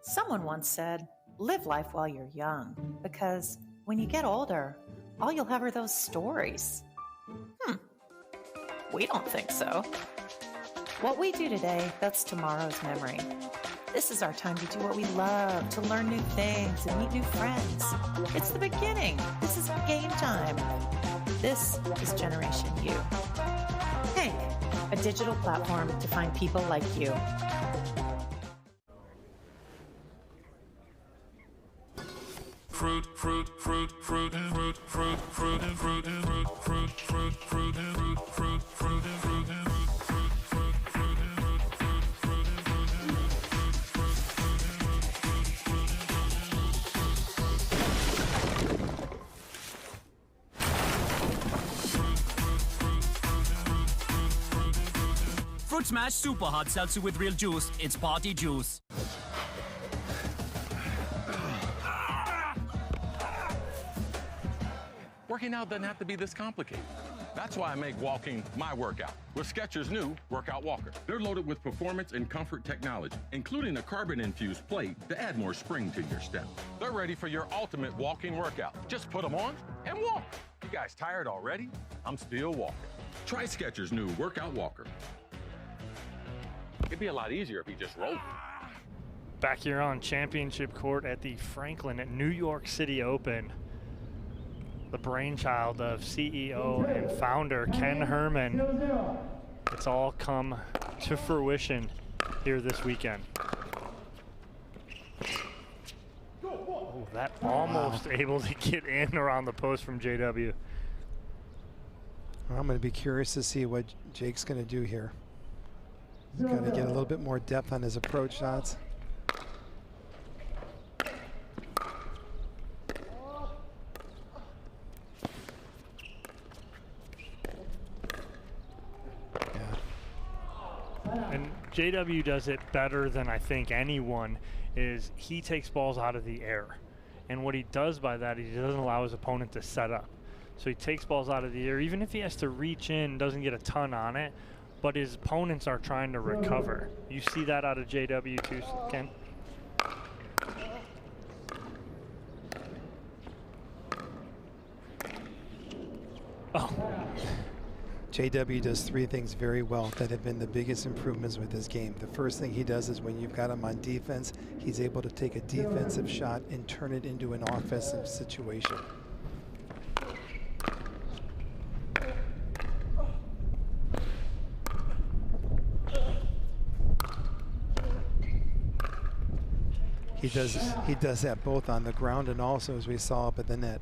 Someone once said, live life while you're young, because when you get older, all you'll have are those stories. We don't think so. What we do today, that's tomorrow's memory. This is our time to do what we love, to learn new things and meet new friends. It's the beginning. This is game time. This is Generation U. Hank, a digital platform to find people like you. Fruit, fruit, fruit, fruit, and fruit, fruit, fruit, and fruit, and fruit, fruit, fruit, fruit, and fruit, fruit, fruit, and fruit, and fruit, fruit, fruit, fruit, and fruit, fruit, fruit. Fruit Smash Super Hot Seltzer with real juice. It's party juice. Working out doesn't have to be this complicated. That's why I make walking my workout with Skechers' new Workout Walker. They're loaded with performance and comfort technology, including a carbon-infused plate to add more spring to your step. They're ready for your ultimate walking workout. Just put them on and walk. You guys tired already? I'm still walking. Try Skechers' new Workout Walker. It'd be a lot easier if he just rolled. Back here on championship court at the Franklin at New York City Open. The brainchild of CEO and founder Ken Herman. It's all come to fruition here this weekend. Oh, that almost able to get in around the post from JW. Well, I'm going to be curious to see what Jake's going to do here. He's got to get a little bit more depth on his approach shots. And JW does it better than I think anyone, is he takes balls out of the air. And what he does by that, he doesn't allow his opponent to set up. So he takes balls out of the air, even if he has to reach in, doesn't get a ton on it, but his opponents are trying to recover. You see that out of JW too, Ken? Oh. JW does three things very well that have been the biggest improvements with his game. The first thing he does is when you've got him on defense, he's able to take a defensive shot and turn it into an offensive situation. He does that both on the ground and also, as we saw up at the net.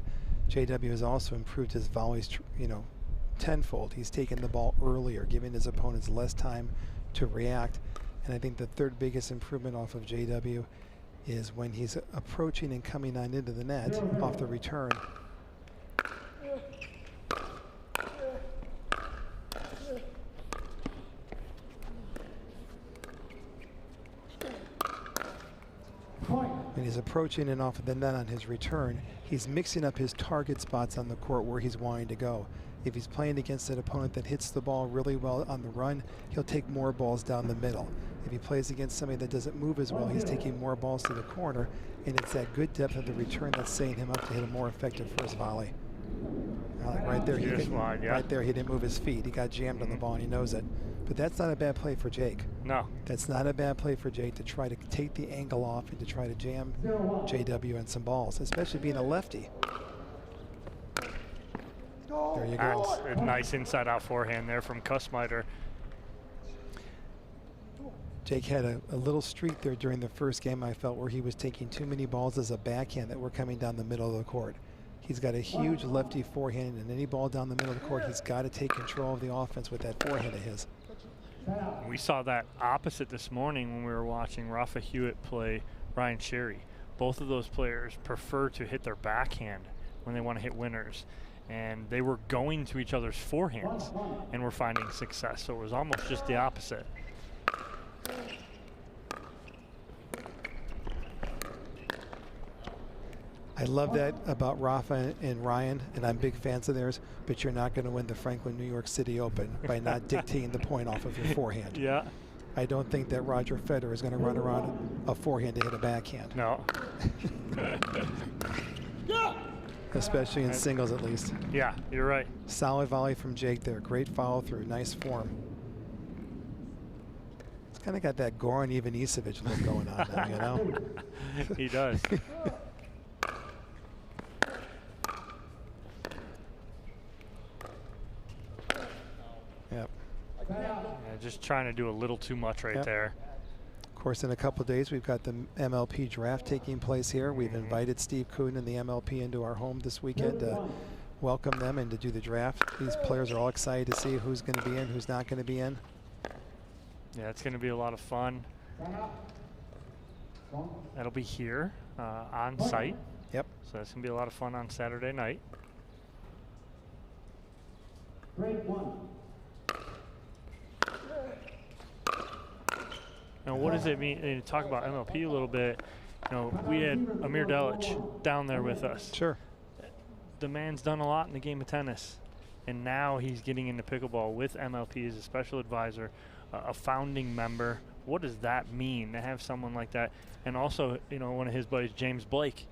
JW has also improved his volleys, tenfold. He's taken the ball earlier, giving his opponents less time to react. And I think the third biggest improvement off of JW is when he's approaching and coming on into the net off the return. When he's approaching and off of the net on his return, he's mixing up his target spots on the court where he's wanting to go. If he's playing against an opponent that hits the ball really well on the run, he'll take more balls down the middle. If he plays against somebody that doesn't move as well, he's taking more balls to the corner, and it's that good depth of the return that's setting him up to hit a more effective first volley. Right there, right there, he didn't move his feet. He got jammed on the ball, and he knows it. But that's not a bad play for Jake. No. That's not a bad play for Jake to try to take the angle off and to try to jam JW in some balls, especially being a lefty. There you go. That's a nice inside-out forehand there from Kusmider. Jake had a little streak there during the first game, I felt, where he was taking too many balls as a backhand that were coming down the middle of the court. He's got a huge lefty forehand, and any ball down the middle of the court, he's got to take control of the offense with that forehand of his. We saw that opposite this morning when we were watching Rafa Hewitt play Ryan Sherry. Both of those players prefer to hit their backhand when they want to hit winners. And they were going to each other's forehands and were finding success. So it was almost just the opposite. I love that about Rafa and Ryan, and I'm big fans of theirs, but you're not going to win the Franklin New York City Open by not dictating the point off of your forehand. Yeah. I don't think that Roger Federer is going to run around a forehand to hit a backhand. No. Especially in singles, at least. Yeah, you're right. Solid volley from Jake there. Great follow through. Nice form. It's kind of got that Goran Ivanisevic look going on now, you know? He does. Yep. Yeah, just trying to do a little too much right there. Of course, in a couple of days, we've got the MLP draft taking place here. We've invited Steve Kuhn and the MLP into our home this weekend to welcome them and to do the draft. These players are all excited to see who's going to be in, who's not going to be in. Yeah, it's going to be a lot of fun. That'll be here on site. Yep. So that's going to be a lot of fun on Saturday night. Break one. Now, what does it mean? And talk about MLP a little bit. You know, we had Amir Delic down there with us. Sure. The man's done a lot in the game of tennis, and now he's getting into pickleball with MLP as a special advisor, a founding member. What does that mean to have someone like that? And also, you know, one of his buddies, James Blake,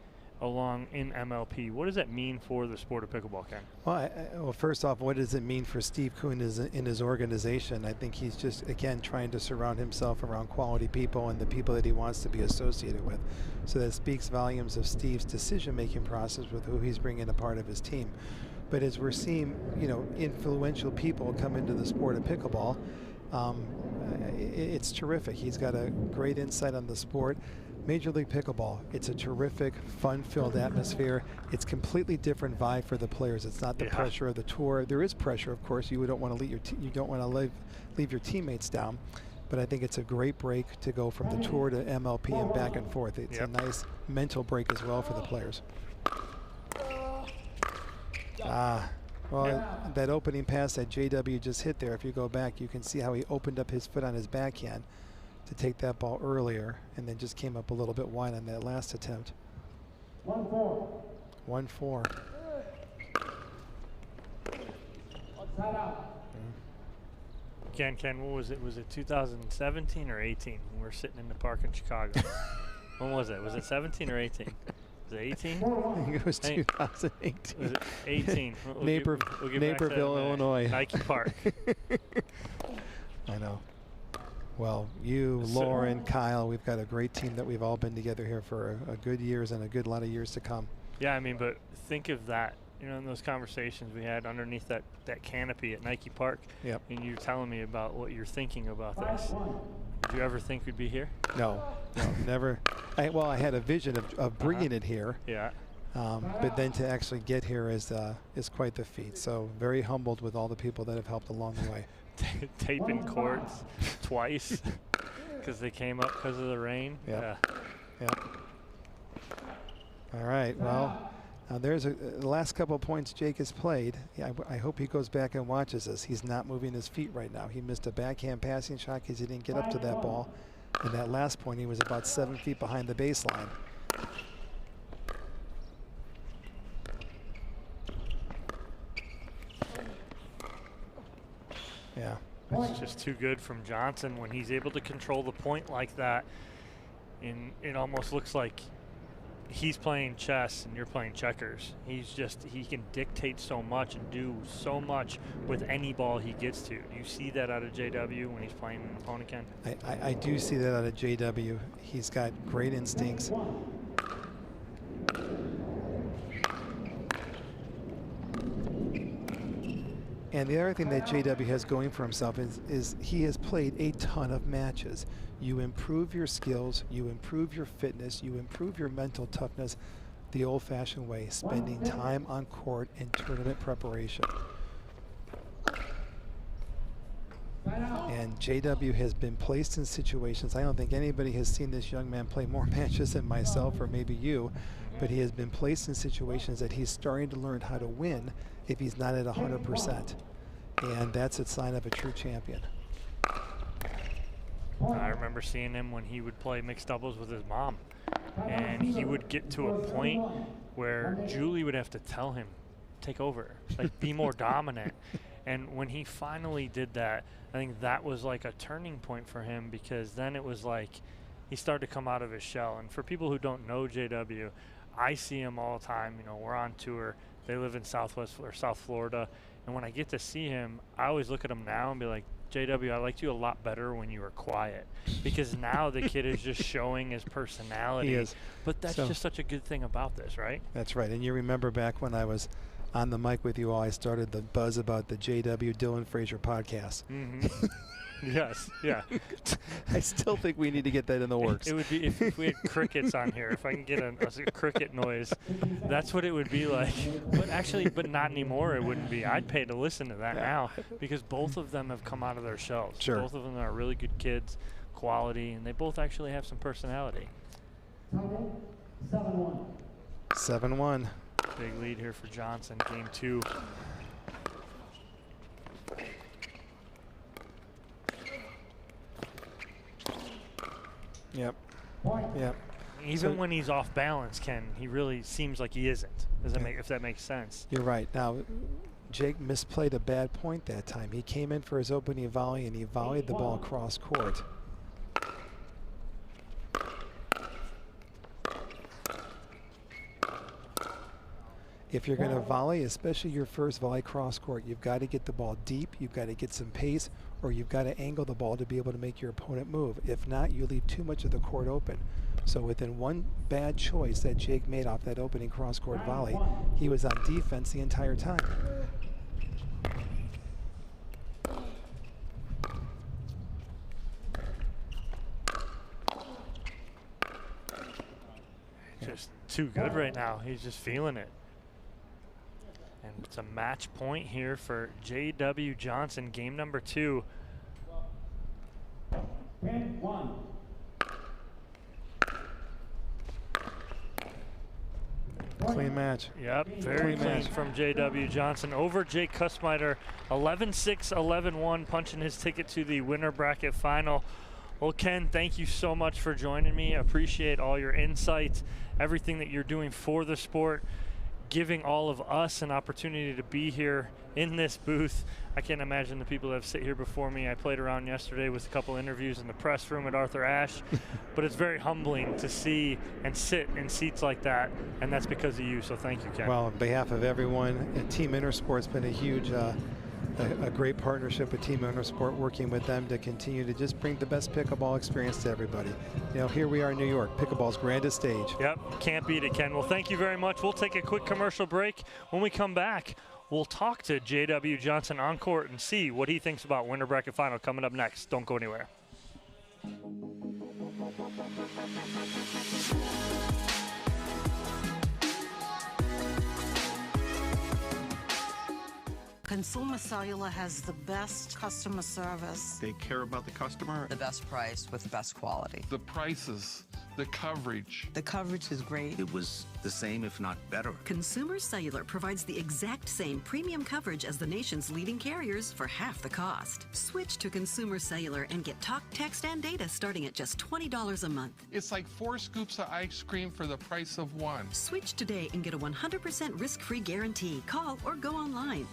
along in MLP. What does that mean for the sport of pickleball, Ken? Well, well, first off, what does it mean for Steve Kuhn in his organization? I think he's just, again, trying to surround himself around quality people and the people that he wants to be associated with. So that speaks volumes of Steve's decision-making process with who he's bringing a part of his team. But as we're seeing, you know, influential people come into the sport of pickleball, it's terrific. He's got a great insight on the sport. Major League Pickleball, it's a terrific, fun-filled atmosphere. It's completely different vibe for the players. It's not the pressure of the tour. There is pressure, of course. You don't want to leave your teammates down. But I think it's a great break to go from the tour to MLP and back and forth. It's a nice mental break as well for the players. Well, that opening pass that JW just hit there, if you go back, you can see how he opened up his foot on his backhand to take that ball earlier, and then just came up a little bit wide on that last attempt. 1-4. 1-4. Ken, what was it? Was it 2017 or 18? We were sitting in the park in Chicago. When was it? Was it 17 or 18? Was it 18? I think it was 2018. Was it 18? Naperville, Illinois. Nike Park. I know. Well, you, Lauren, Kyle, we've got a great team that we've all been together here for a good years and a good lot of years to come. Yeah, I mean, but think of that, you know, in those conversations we had underneath that canopy at Nike Park. Yep. And you telling me about what you're thinking about this. Did you ever think we'd be here? No, never. I had a vision of bringing it here. Yeah. But then to actually get here is quite the feat. So very humbled with all the people that have helped along the way. Taping cords twice because they came up because of the rain. Yeah. All right. Well, there's the last couple of points Jake has played. Yeah, I hope he goes back and watches this. He's not moving his feet right now. He missed a backhand passing shot because he didn't get up to that ball. And that last point, he was about 7 feet behind the baseline. Yeah. It's just too good from Johnson when he's able to control the point like that. And it almost looks like he's playing chess and you're playing checkers. He can dictate so much and do so much with any ball he gets to. Do you see that out of JW when he's playing an opponent, Ken? I do see that out of JW. He's got great instincts. And the other thing that JW has going for himself is he has played a ton of matches. You improve your skills, you improve your fitness, you improve your mental toughness the old-fashioned way, spending time on court in tournament preparation. And JW has been placed in situations, I don't think anybody has seen this young man play more matches than myself or maybe you, but he has been placed in situations that he's starting to learn how to win if he's not at 100%. And that's a sign of a true champion. I remember seeing him when he would play mixed doubles with his mom. And he would get to a point where Julie would have to tell him, take over, like be more dominant. And when he finally did that, I think that was like a turning point for him, because then it was like he started to come out of his shell. And for people who don't know JW, I see him all the time. You know, we're on tour. They live in South Florida. And when I get to see him, I always look at him now and be like, JW, I liked you a lot better when you were quiet, because now the kid is just showing his personality. He is. But that's just such a good thing about this, right? That's right. And you remember back when I was on the mic with you all, I started the buzz about the JW Dylan Frazier podcast. Mm-hmm. Yes, yeah. I still think we need to get that in the works. It would be if we had crickets on here. If I can get a cricket noise, that's what it would be like. But not anymore. It wouldn't be. I'd pay to listen to that now, because both of them have come out of their shells. Sure. Both of them are really good kids, quality, and they both actually have some personality. 7-1. 7-1. Big lead here for Johnson, game 2. Yep. Yep. Even when he's off balance, Ken, he really seems like he isn't. Does that make, if that makes sense? You're right. Now, Jake misplayed a bad point that time. He came in for his opening volley and he volleyed the ball across court. If you're going to volley, especially your first volley cross court, you've got to get the ball deep, you've got to get some pace, or you've got to angle the ball to be able to make your opponent move. If not, you leave too much of the court open. So within one bad choice that Jake made off that opening cross court volley, he was on defense the entire time. Just too good right now. He's just feeling it. And it's a match point here for J.W. Johnson, game number 2. 10-1. Clean match. Yep, very clean from J.W. Johnson over Jake Kusmider. 11-6, 11-1, punching his ticket to the winner bracket final. Well, Ken, thank you so much for joining me. I appreciate all your insights, everything that you're doing for the sport, giving all of us an opportunity to be here in this booth. I can't imagine the people that have sit here before me. I played around yesterday with a couple interviews in the press room at Arthur Ashe, but it's very humbling to see and sit in seats like that, and that's because of you, so thank you, Ken. Well, on behalf of everyone, Team Intersport's been a huge, a great partnership with Team Intersport, working with them to continue to just bring the best pickleball experience to everybody. You know, here we are in New York, pickleball's grandest stage. Yep, can't beat it, Ken. Well, thank you very much. We'll take a quick commercial break. When we come back, we'll talk to J.W. Johnson on court and see what he thinks about winter bracket final coming up next. Don't go anywhere. Consumer Cellular has the best customer service. They care about the customer. The best price with the best quality. The prices, the coverage. The coverage is great. It was the same, if not better. Consumer Cellular provides the exact same premium coverage as the nation's leading carriers for half the cost. Switch to Consumer Cellular and get talk, text, and data starting at just $20 a month. It's like 4 scoops of ice cream for the price of 1. Switch today and get a 100% risk-free guarantee. Call or go online.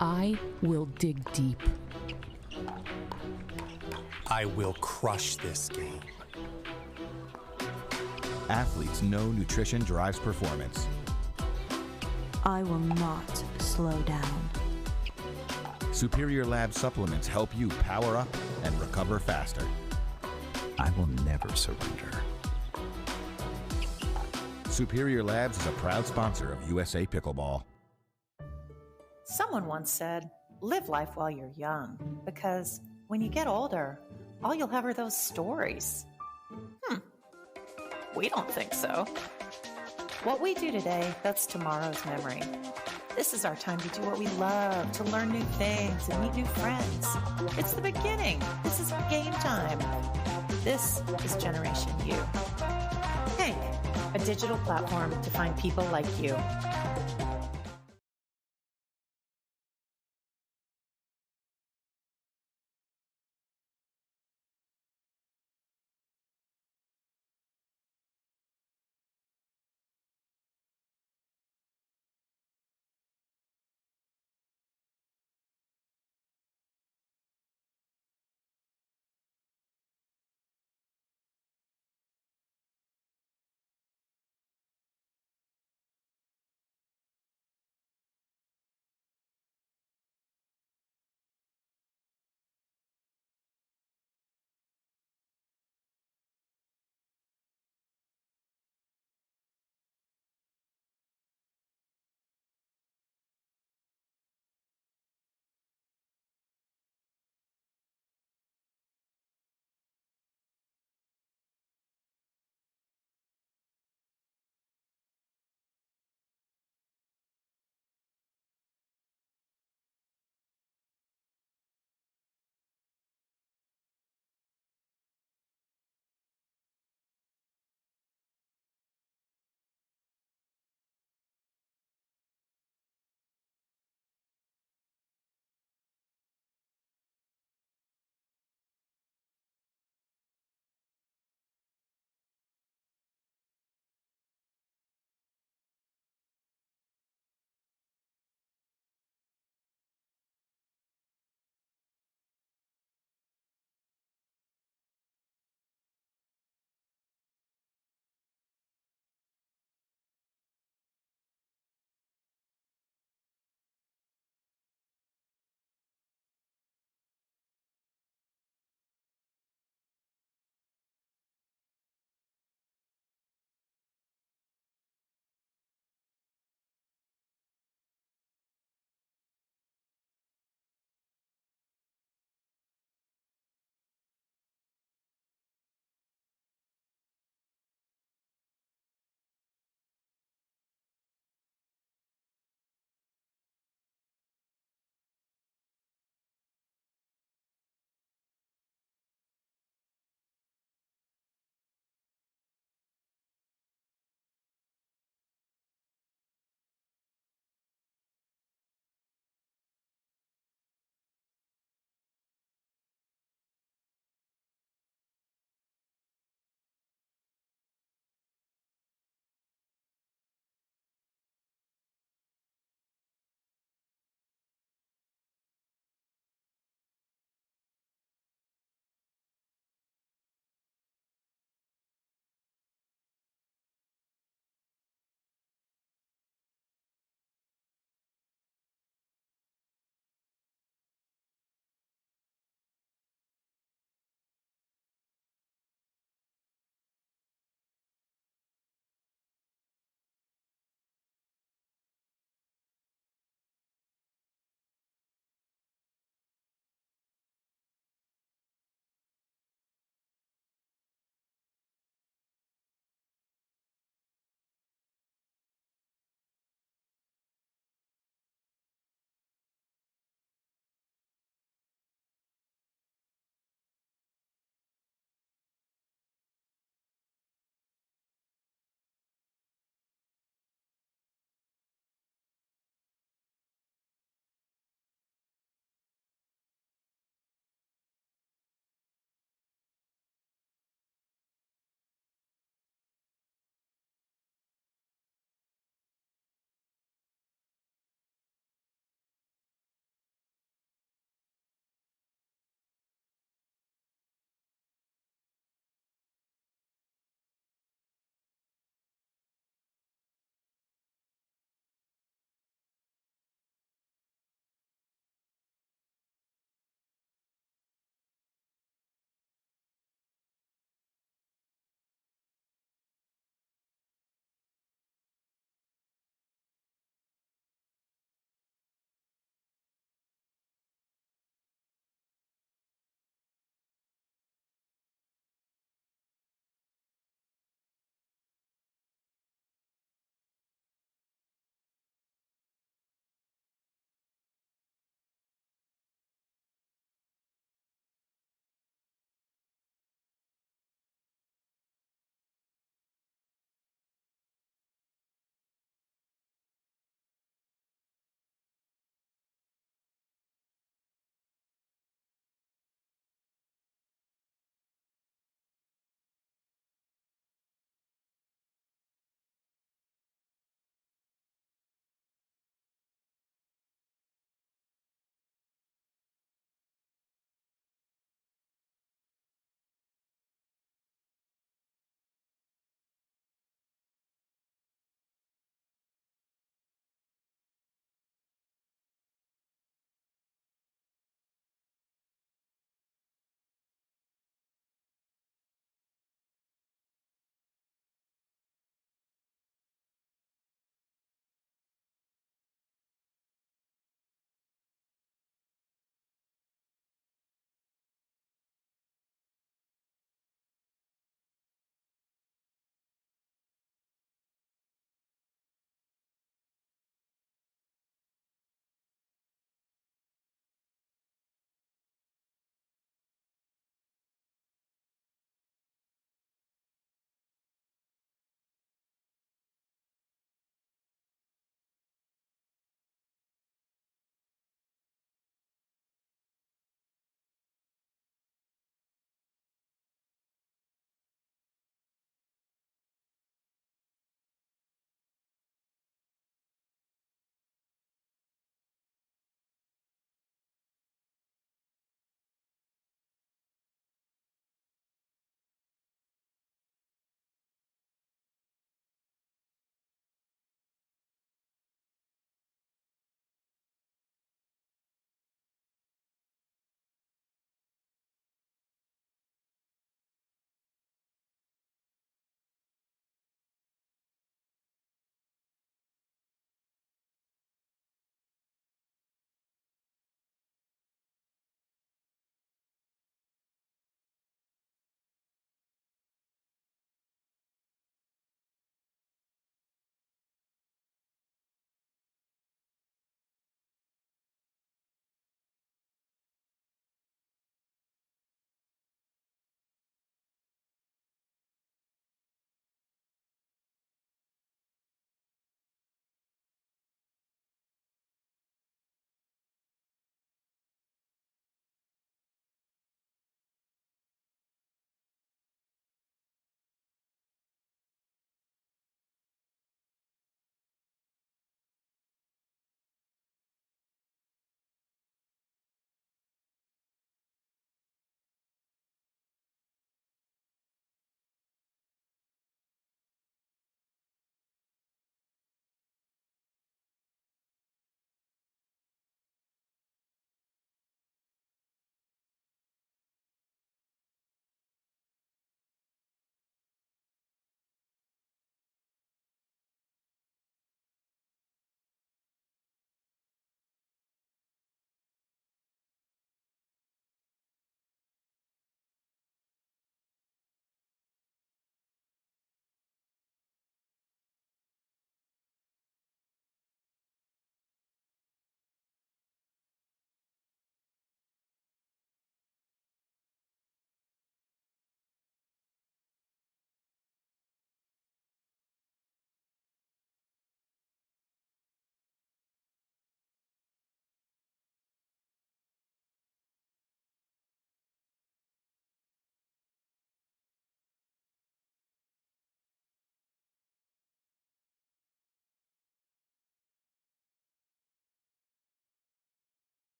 I will dig deep. I will crush this game. Athletes know nutrition drives performance. I will not slow down. Superior Lab supplements help you power up and recover faster. I will never surrender. Superior Labs is a proud sponsor of USA Pickleball. Someone once said, live life while you're young, because when you get older, all you'll have are those stories. We don't think so. What we do today, that's tomorrow's memory. This is our time to do what we love, to learn new things and meet new friends. It's the beginning. This is game time. This is Generation U. Hank, a digital platform to find people like you.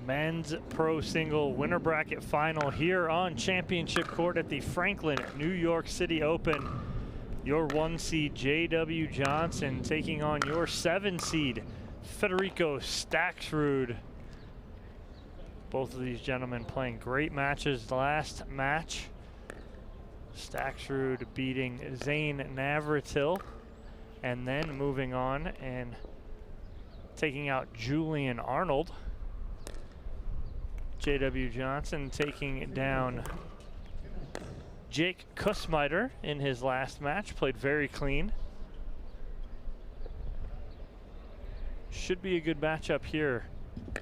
Men's pro single winner bracket final here on championship court at the Franklin New York City Open. Your 1 seed J.W. Johnson taking on your 7 seed Federico Staxrud. Both of these gentlemen playing great matches last match. Staxrud beating Zane Navratil, and then moving on and taking out Julian Arnold. J.W. Johnson taking down Jake Kusmider in his last match, played very clean. Should be a good matchup here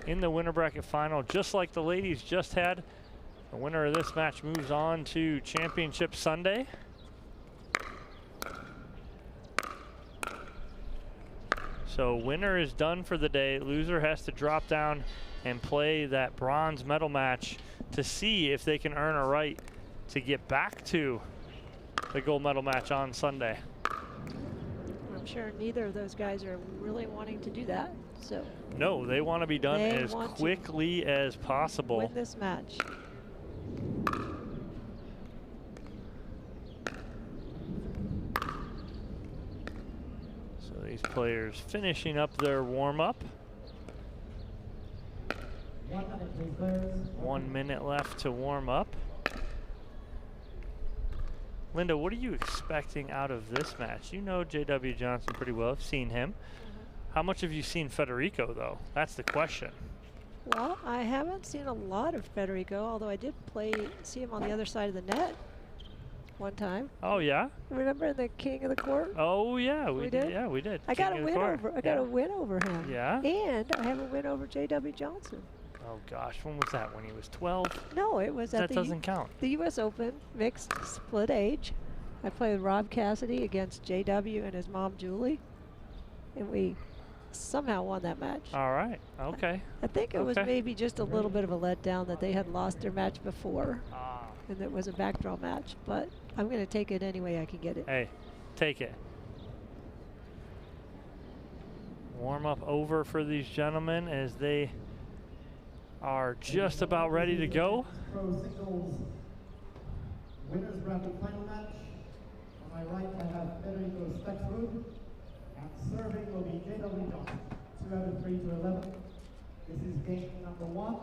in the winner bracket final, just like the ladies just had. The winner of this match moves on to Championship Sunday. So winner is done for the day. Loser has to drop down and play that bronze medal match to see if they can earn a right to get back to the gold medal match on Sunday. I'm sure neither of those guys are really wanting to do that. So no, they want to be done as quickly as possible. Win this match. So these players finishing up their warm-up. 1 minute left to warm up. Linda, what are you expecting out of this match? You know J.W. Johnson pretty well. I've seen him. How much have you seen Federico, though? That's the question. Well, I haven't seen a lot of Federico, although I did see him on the other side of the net one time. Oh, yeah? Remember in the King of the Court? Oh, yeah. We did. Yeah, we did. I got a win over him. Yeah? And I have a win over J.W. Johnson. Oh, gosh. When was that? When he was 12? No, it was at that doesn't count. The U.S. Open, mixed split age. I played Rob Cassidy against J.W. and his mom, Julie. And we somehow won that match. All right. Okay. I think it was maybe just a little bit of a letdown that they had lost their match before. And it was a backdraw match. But I'm going to take it any way I can get it. Hey, take it. Warm up over for these gentlemen as they are just about ready to go. Pro singles winners bracket final match. On my right, I have Federico Staxrud, and serving will be J.W. Johnson. 2 out of 3 to 11. This is game number 1.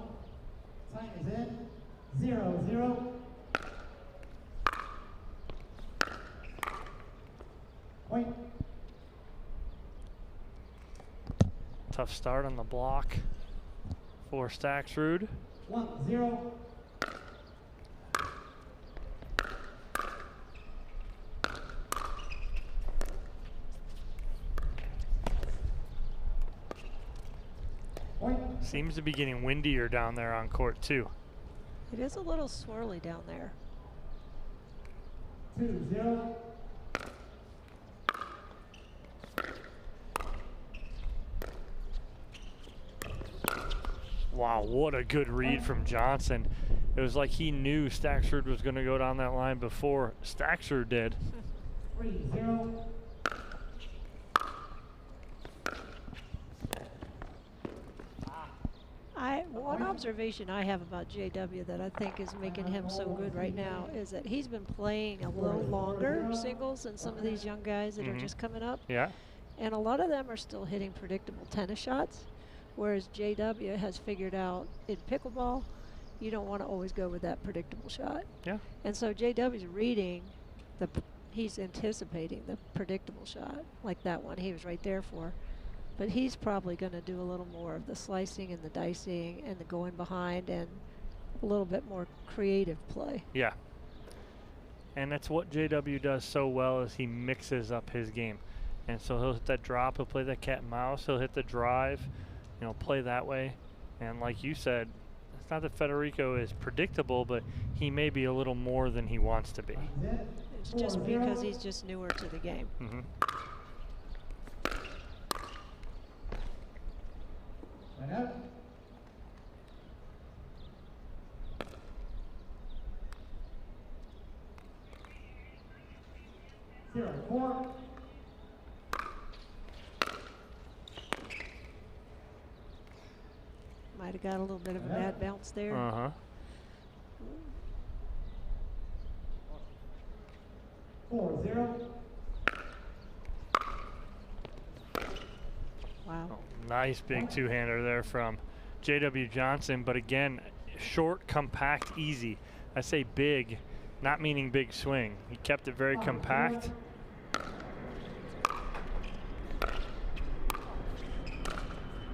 Time is in. 0-0. Point. Tough start on the block for Staxrud. 1-0. Seems to be getting windier down there on court too. It is a little swirly down there. 2-0. Wow, what a good read from Johnson. It was like he knew Staxrud was going to go down that line before Staxrud did. 3-0. One observation I have about JW that I think is making him so good right now is that he's been playing a little longer singles than some of these young guys that are just coming up. Yeah. And a lot of them are still hitting predictable tennis shots, whereas JW has figured out in pickleball, you don't want to always go with that predictable shot. Yeah. And so JW's reading he's anticipating the predictable shot, like that one he was right there for. But he's probably going to do a little more of the slicing and the dicing and the going behind and a little bit more creative play. Yeah. And that's what JW does so well is he mixes up his game. And so he'll hit that drop, he'll play that cat and mouse, he'll hit the drive, play that way. And like you said, it's not that Federico is predictable, but he may be a little more than he wants to be. It's just because he's just newer to the game. Mm-hmm. Line out. Zero, 4. My Might have got a little bit of a bad bounce there. Uh-huh. 4-0. Wow. Oh, nice big two-hander there from J.W. Johnson, but again, short, compact, easy. I say big, not meaning big swing. He kept it very compact.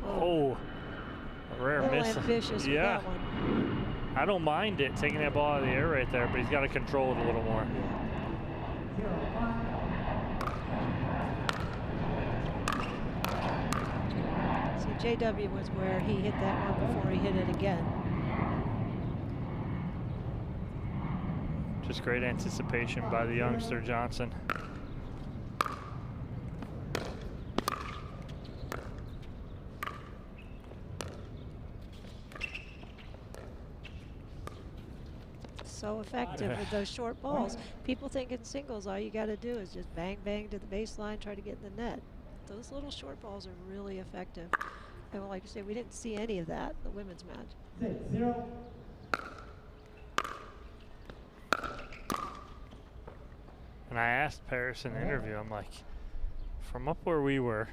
Oh, a rare miss. Ambitious with that one. I don't mind it, taking that ball out of the air right there, but he's got to control it a little more. See, JW was where he hit that one before he hit it again. Just great anticipation by the youngster Johnson. So effective with those short balls. People think in singles all you got to do is just bang, bang to the baseline, try to get in the net. Those little short balls are really effective. And like you say, we didn't see any of that in the women's match. 6-0. And I asked Paris in the interview, I'm like, from up where we were,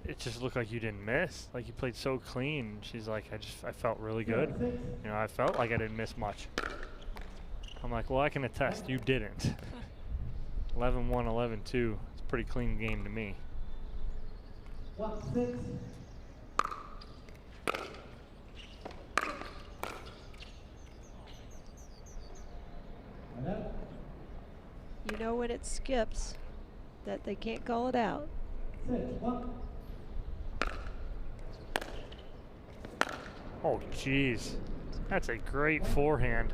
it just looked like you didn't miss. Like you played so clean. She's like, I felt really good. You know, I felt like I didn't miss much. I'm like, well, I can attest you didn't. 11-1, 11-2. It's a pretty clean game to me. 1-6. You know when it skips that they can't call it out. 6-1. Oh, geez. That's a great forehand.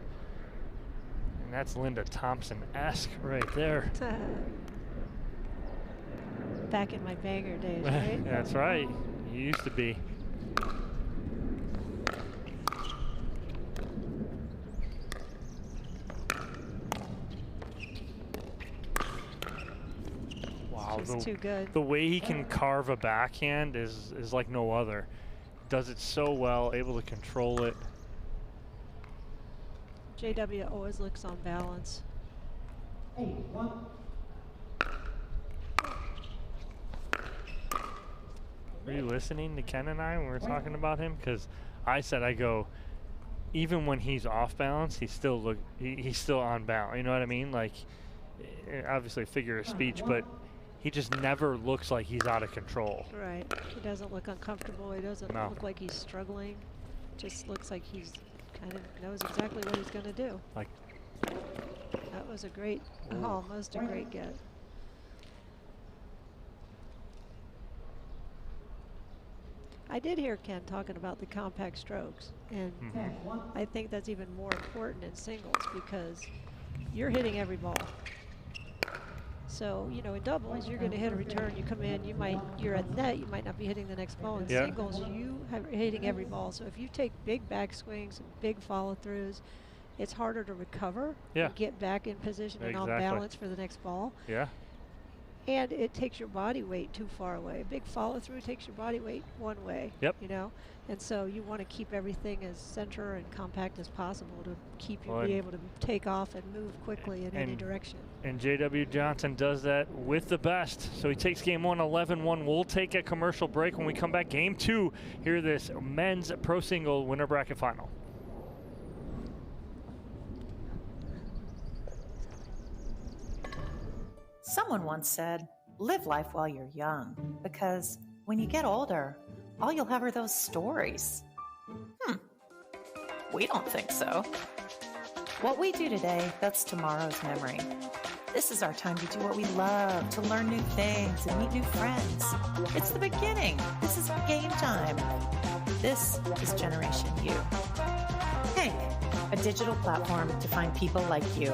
And that's Linda Thompson-esque right there. Back in my banger days, right? That's right. You used to be. Wow, too good. The way he can carve a backhand is like no other. Does it so well, able to control it. JW always looks on balance. 8-1. Were you listening to Ken and I when we were talking about him? Because I said, I go, even when he's off balance, he's still on balance. You know what I mean? Like, obviously a figure of speech, but he just never looks like he's out of control. Right. He doesn't look uncomfortable. He doesn't look like he's struggling. Just looks like he's kind of knows exactly what he's going to do. Like, that was a great, almost a great get. I did hear Ken talking about the compact strokes, and I think that's even more important in singles because you're hitting every ball. So, you know, in doubles, you're going to hit a return, you come in, you're at net, you might not be hitting the next ball. In singles, you are hitting every ball. So if you take big backswings and big follow-throughs, it's harder to recover and get back in position and on balance for the next ball. Yeah. And it takes your body weight too far away. A big follow-through takes your body weight one way. Yep. You know, and so you want to keep everything as center and compact as possible to keep you be able to take off and move quickly in any direction. And J.W. Johnson does that with the best. So he takes game one 11-1. We'll take a commercial break. When we come back, game two, here this men's pro single winner bracket final. Someone once said, live life while you're young, because when you get older, all you'll have are those stories. We don't think so. What we do today, that's tomorrow's memory. This is our time to do what we love, to learn new things and meet new friends. It's the beginning. This is game time. This is Generation U. Hank, a digital platform to find people like you.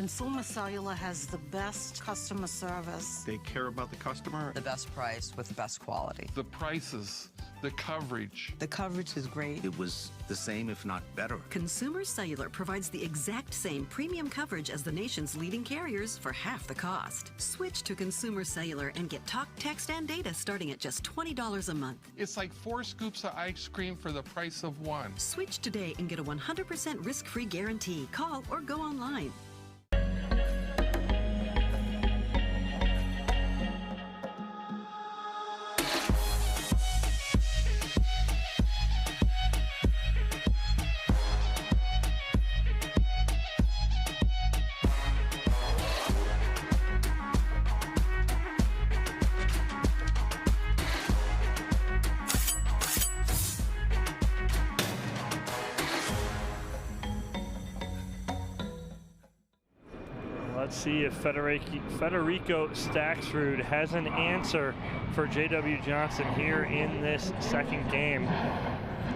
Consumer Cellular has the best customer service. They care about the customer. The best price with the best quality. The prices, the coverage. The coverage is great. It was the same, if not better. Consumer Cellular provides the exact same premium coverage as the nation's leading carriers for half the cost. Switch to Consumer Cellular and get talk, text, and data starting at just $20 a month. It's like 4 scoops of ice cream for the price of 1. Switch today and get a 100% risk-free guarantee. Call or go online. Let's see if Federico Staxrud has an answer for J.W. Johnson here in this second game.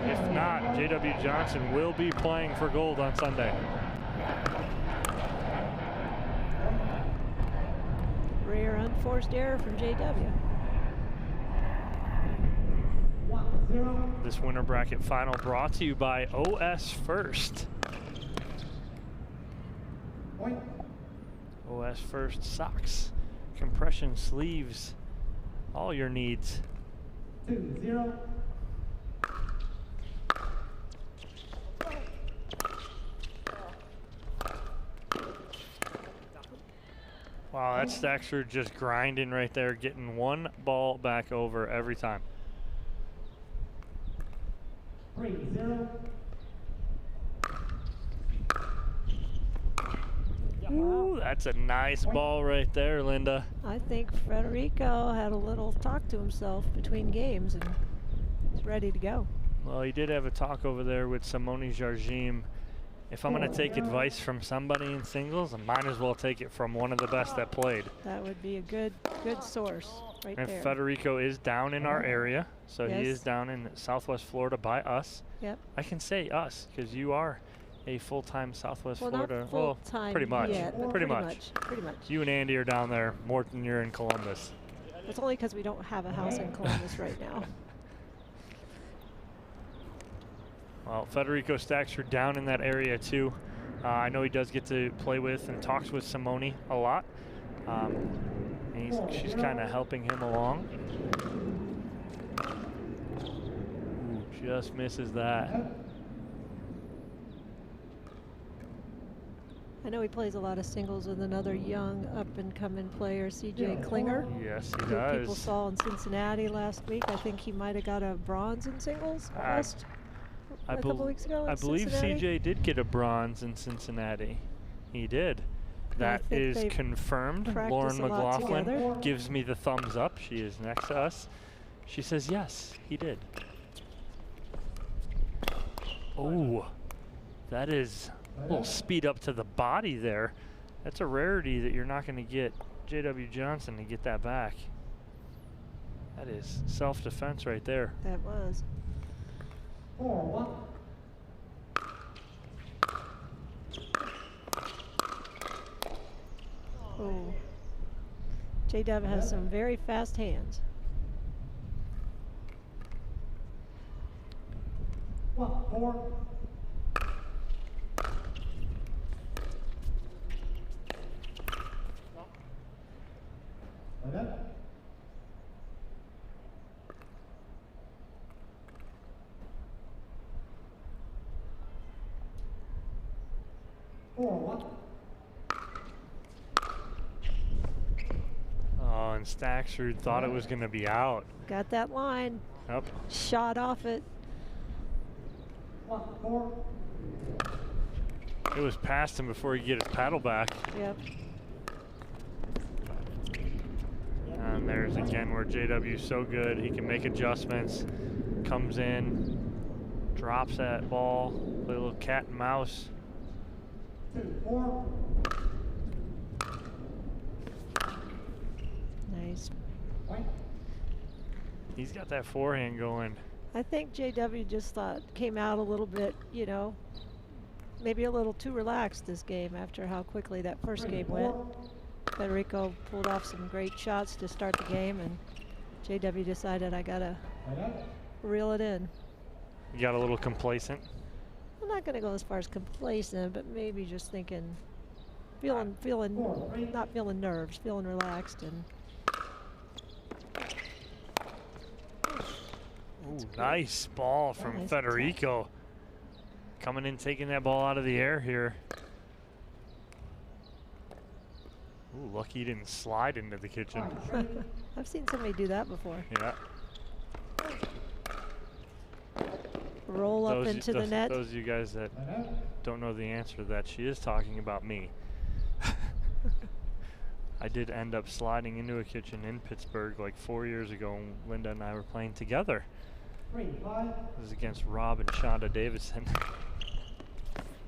If not, J.W. Johnson will be playing for gold on Sunday. Rare unforced error from J.W. This winter bracket final brought to you by OS First. OS First socks, compression sleeves, all your needs. 2-0. Wow, that Staxford just grinding right there, getting one ball back over every time. 3-0. Ooh, that's a nice ball right there, Linda. I think Federico had a little talk to himself between games and he's ready to go. Well, he did have a talk over there with Simone Jardim. If I'm going to take advice from somebody in singles, I might as well take it from one of the best that played. That would be a good source right and there. Federico is down in our area, so Yes. he is down in Southwest Florida by us. Yep. I can say us because you are a full-time Southwest Well, Florida. not full-time pretty much. yet, but pretty much. Pretty much. You and Andy are down there more than you're in Columbus. It's only because we don't have a house in Columbus right now. Well, Federico Staxford down in that area too. I know he does get to play with and talks with Simone a lot. And she's kind of helping him along. Ooh, just misses that. I know he plays a lot of singles with another young up-and-coming player, CJ Klinger. Yes, he who does. People saw in Cincinnati last week. I think he might have got a bronze in singles a couple weeks ago. I believe CJ did get a bronze in Cincinnati. He did. That is confirmed. Lauren McLaughlin gives me the thumbs up. She is next to us. She says, yes, he did. Oh, that is a little speed up to the body there. That's a rarity that you're not going to get J.W. Johnson to get that back. That is self-defense right there. That was. 4-1. Oh. J.W. has some very fast hands. 1-4. Okay. 4-1. Oh, and Staxford thought it was going to be out. Got that line. Yep. Shot off it. 1-4. It was past him before he could get his paddle back. Yep. And there's again where JW's so good. He can make adjustments, comes in, drops that ball, play a little cat and mouse. 2-4. Nice. He's got that forehand going. I think JW just came out a little bit, maybe a little too relaxed this game after how quickly that first game went. Federico pulled off some great shots to start the game, and JW decided I gotta reel it in. You got a little complacent? I'm not gonna go as far as complacent, but maybe just thinking, not feeling nerves, feeling relaxed. And ooh, nice ball from nice Federico. attack. Coming in, taking that ball out of the air here. Ooh, lucky he didn't slide into the kitchen. I've seen somebody do that before. Yeah. Roll up into the net. Those of you guys that don't know the answer to that, she is talking about me. I did end up sliding into a kitchen in Pittsburgh like 4 years ago when Linda and I were playing together. It was against Rob and Shonda Davidson.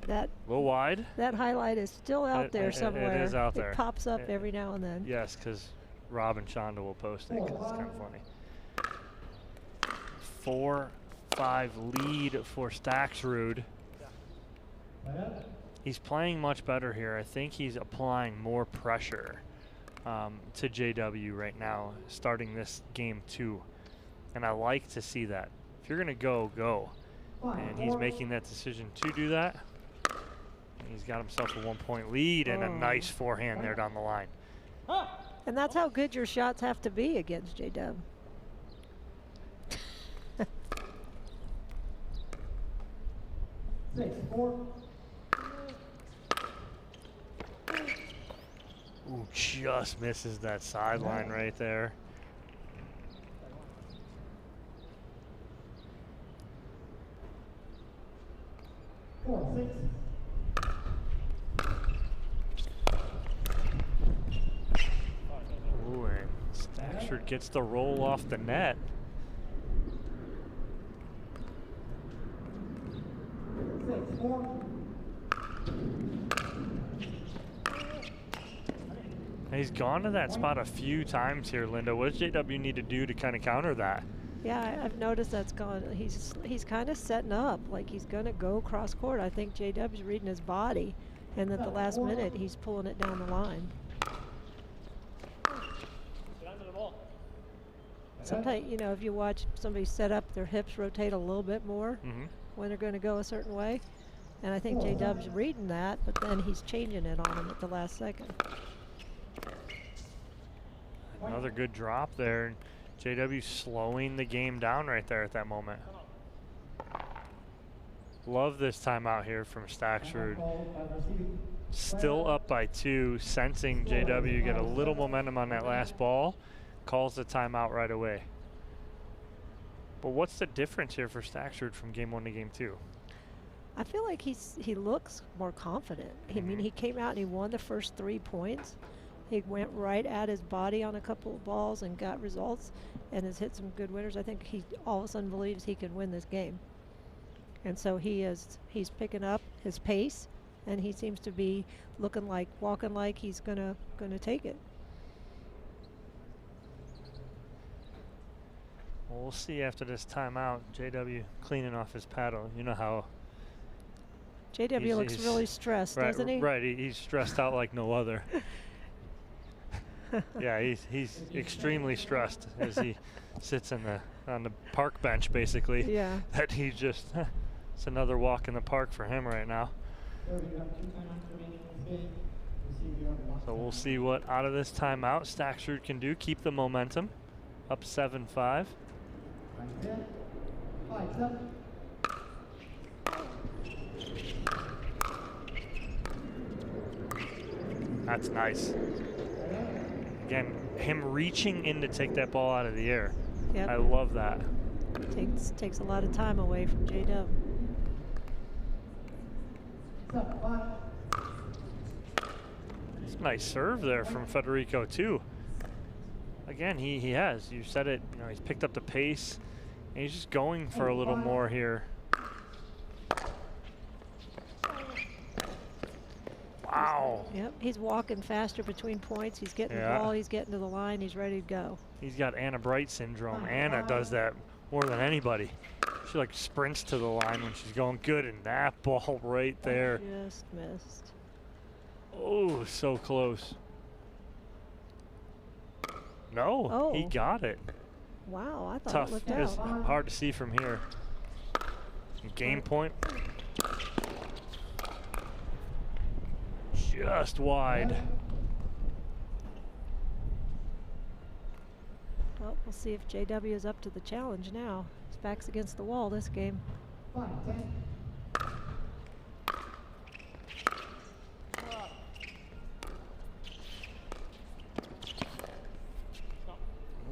That a little wide. That highlight is still out there somewhere. It is out there. It pops up every now and then. Yes, because Rob and Shonda will post it because it's kind of funny. 4-5 lead for Staxrud. He's playing much better here. I think he's applying more pressure to JW right now, starting this game 2. And I like to see that. If you're going to go, go. And he's making that decision to do that. And he's got himself a 1-point lead and a nice forehand there down the line. And that's how good your shots have to be against JW. Ooh, just misses that sideline right there. Ooh, and Staxford gets the roll off the net. He's gone to that spot a few times here, Linda. What does JW need to do to kind of counter that? Yeah, I've noticed that's gone. He's kind of setting up like he's going to go cross court. I think JW's reading his body, and at the last minute he's pulling it down the line. Sometimes, you know, if you watch somebody set up, their hips rotate a little bit more when they're going to go a certain way. And I think JW's reading that, but then he's changing it on him at the last second. Another good drop there. JW slowing the game down right there at that moment. Love this timeout here from Staxford. Still up by 2, sensing JW get a little momentum on that last ball. Calls the timeout right away. But what's the difference here for Staxford from game 1 to game 2? I feel like he looks more confident. I mean, he came out and he won the first 3 points. He went right at his body on a couple of balls and got results and has hit some good winners. I think he all of a sudden believes he can win this game. And so he's picking up his pace, and he seems to be looking like, walking like he's gonna take it. Well, we'll see after this timeout. JW cleaning off his paddle. You know how JW looks really stressed, doesn't he? Right, he's stressed out like no other. Yeah, he's extremely stressed as he sits on the park bench, basically. Yeah. That he just, it's another walk in the park for him right now. So we'll see what out of this timeout Staxford can do. Keep the momentum, up 7-5. That's nice. Again, him reaching in to take that ball out of the air. Yep. I love that. Takes a lot of time away from JW. It's a nice serve there from Federico too. Again, he has. You said it. You know, he's picked up the pace, and he's just going for a little more here. Wow. Yep, he's walking faster between points. He's getting the ball. He's getting to the line. He's ready to go. He's got Anna Bright syndrome. Anna does that more than anybody. She like sprints to the line when she's going good, and that ball right there. Just missed. Oh, so close. No, he got it. Wow, I thought Tough. it looked It's out. hard to see from here. Game point. Just wide. Well, we'll see if JW is up to the challenge now. His back's against the wall this game.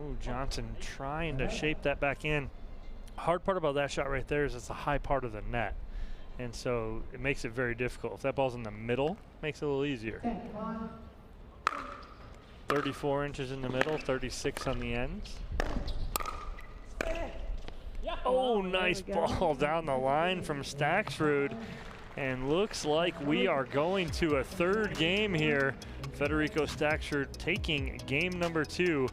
Ooh, Johnson trying to shape that back in. Hard part about that shot right there is it's a high part of the net. And so it makes it very difficult. If that ball's in the middle, it makes it a little easier. 34 inches in the middle, 36 on the ends. Oh, nice ball down the line from Staxrud. And looks like we are going to a third game here. Federico Staxrud taking game number 2.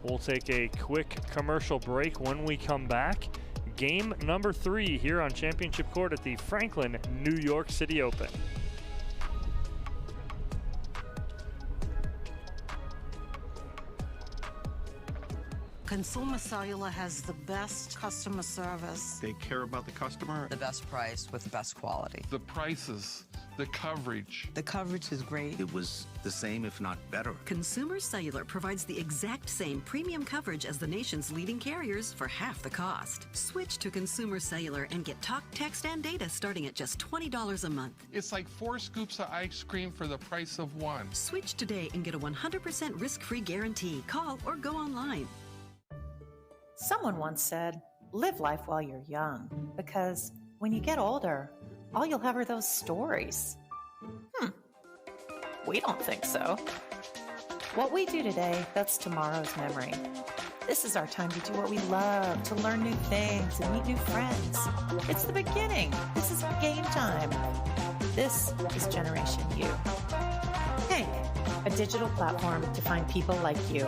We'll take a quick commercial break. When we come back, game number 3 here on Championship Court at the Franklin New York City Open. Consumer Cellular has the best customer service. They care about the customer. The best price with the best quality. The prices, the coverage. The coverage is great. It was the same, if not better. Consumer Cellular provides the exact same premium coverage as the nation's leading carriers for half the cost. Switch to Consumer Cellular and get talk, text, and data starting at just $20 a month. It's like 4 scoops of ice cream for the price of 1. Switch today and get a 100% risk-free guarantee. Call or go online. Someone once said, live life while you're young, because when you get older, all you'll have are those stories. We don't think so. What we do today, that's tomorrow's memory. This is our time to do what we love, to learn new things and meet new friends. It's the beginning. This is game time. This is Generation U. Hank, a digital platform to find people like you.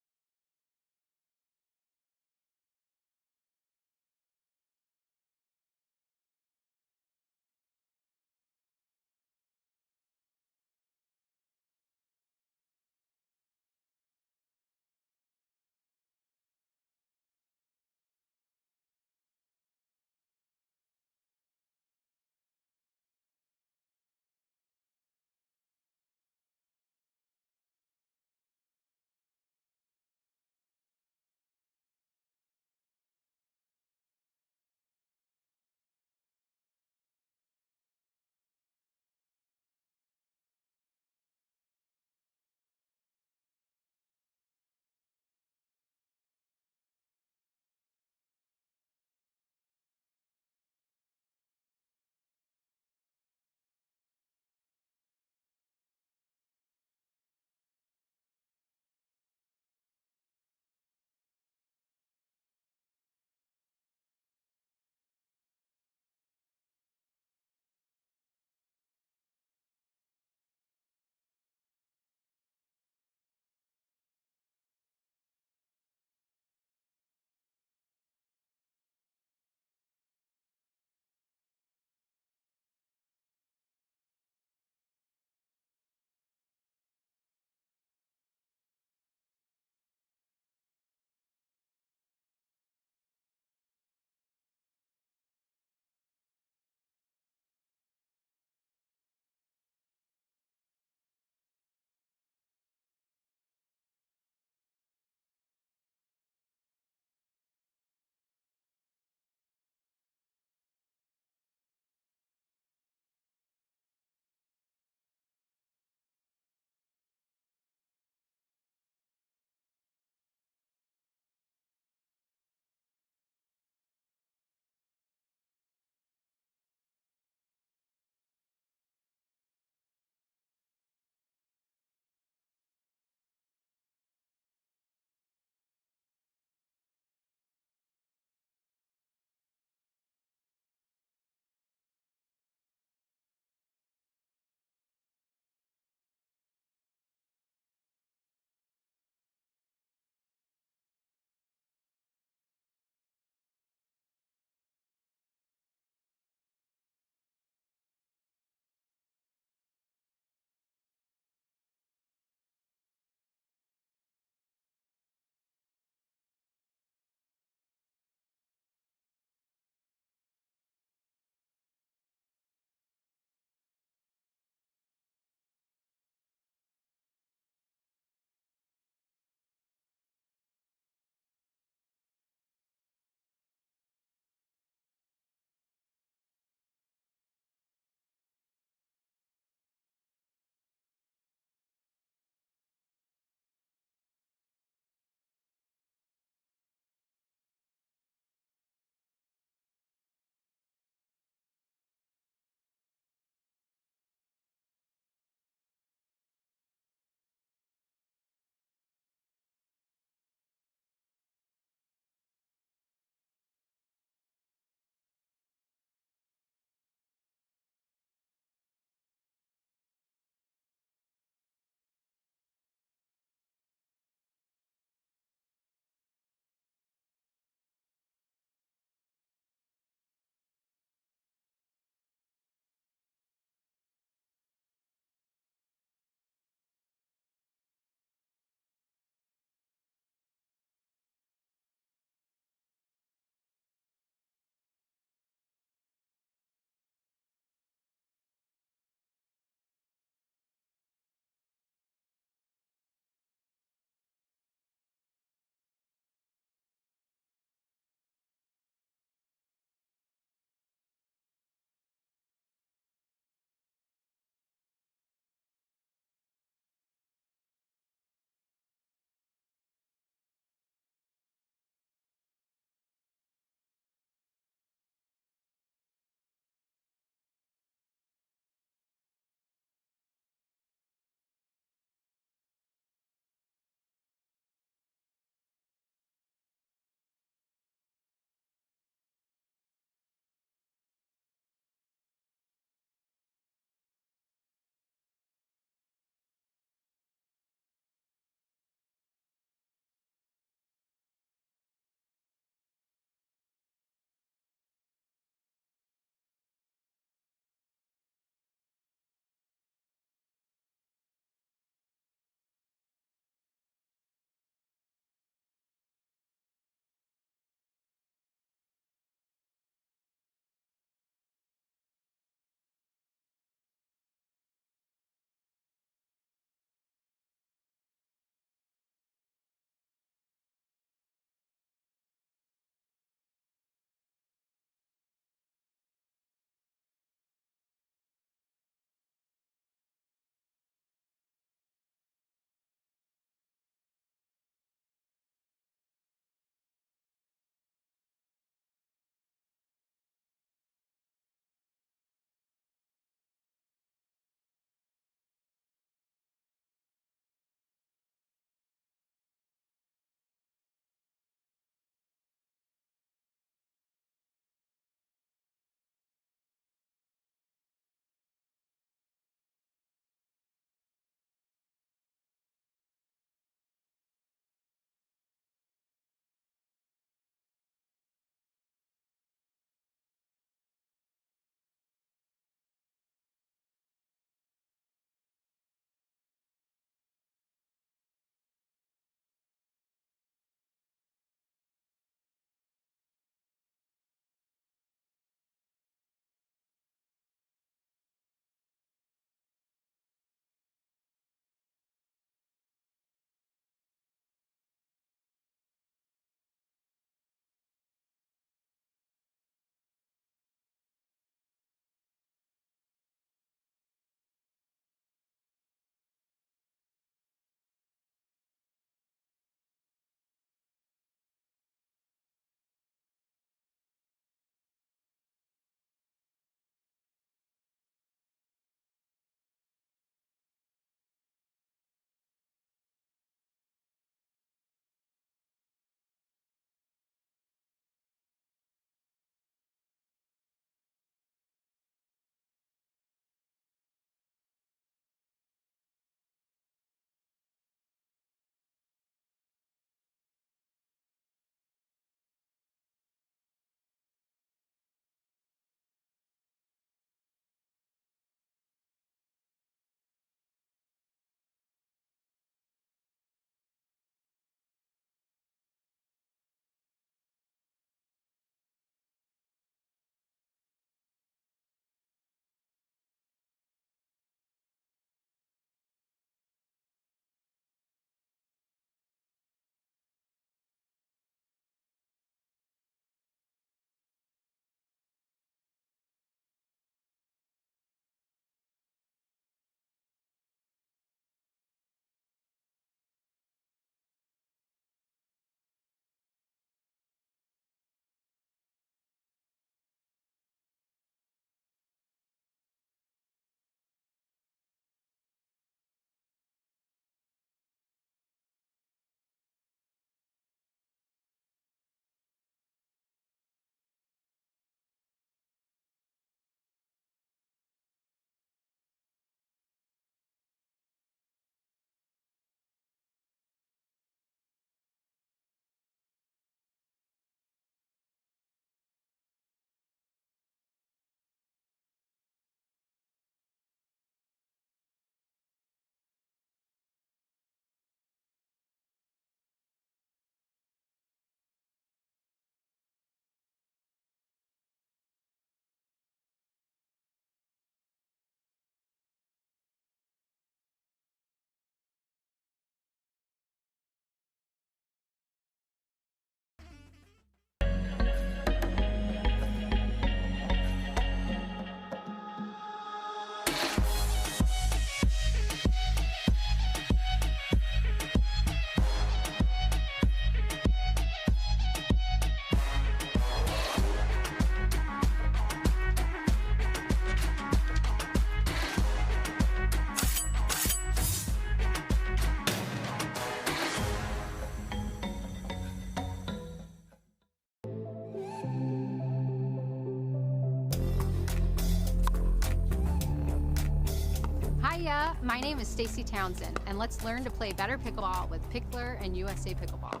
Hiya, my name is Stacy Townsend, and let's learn to play better pickleball with Pickler and USA Pickleball.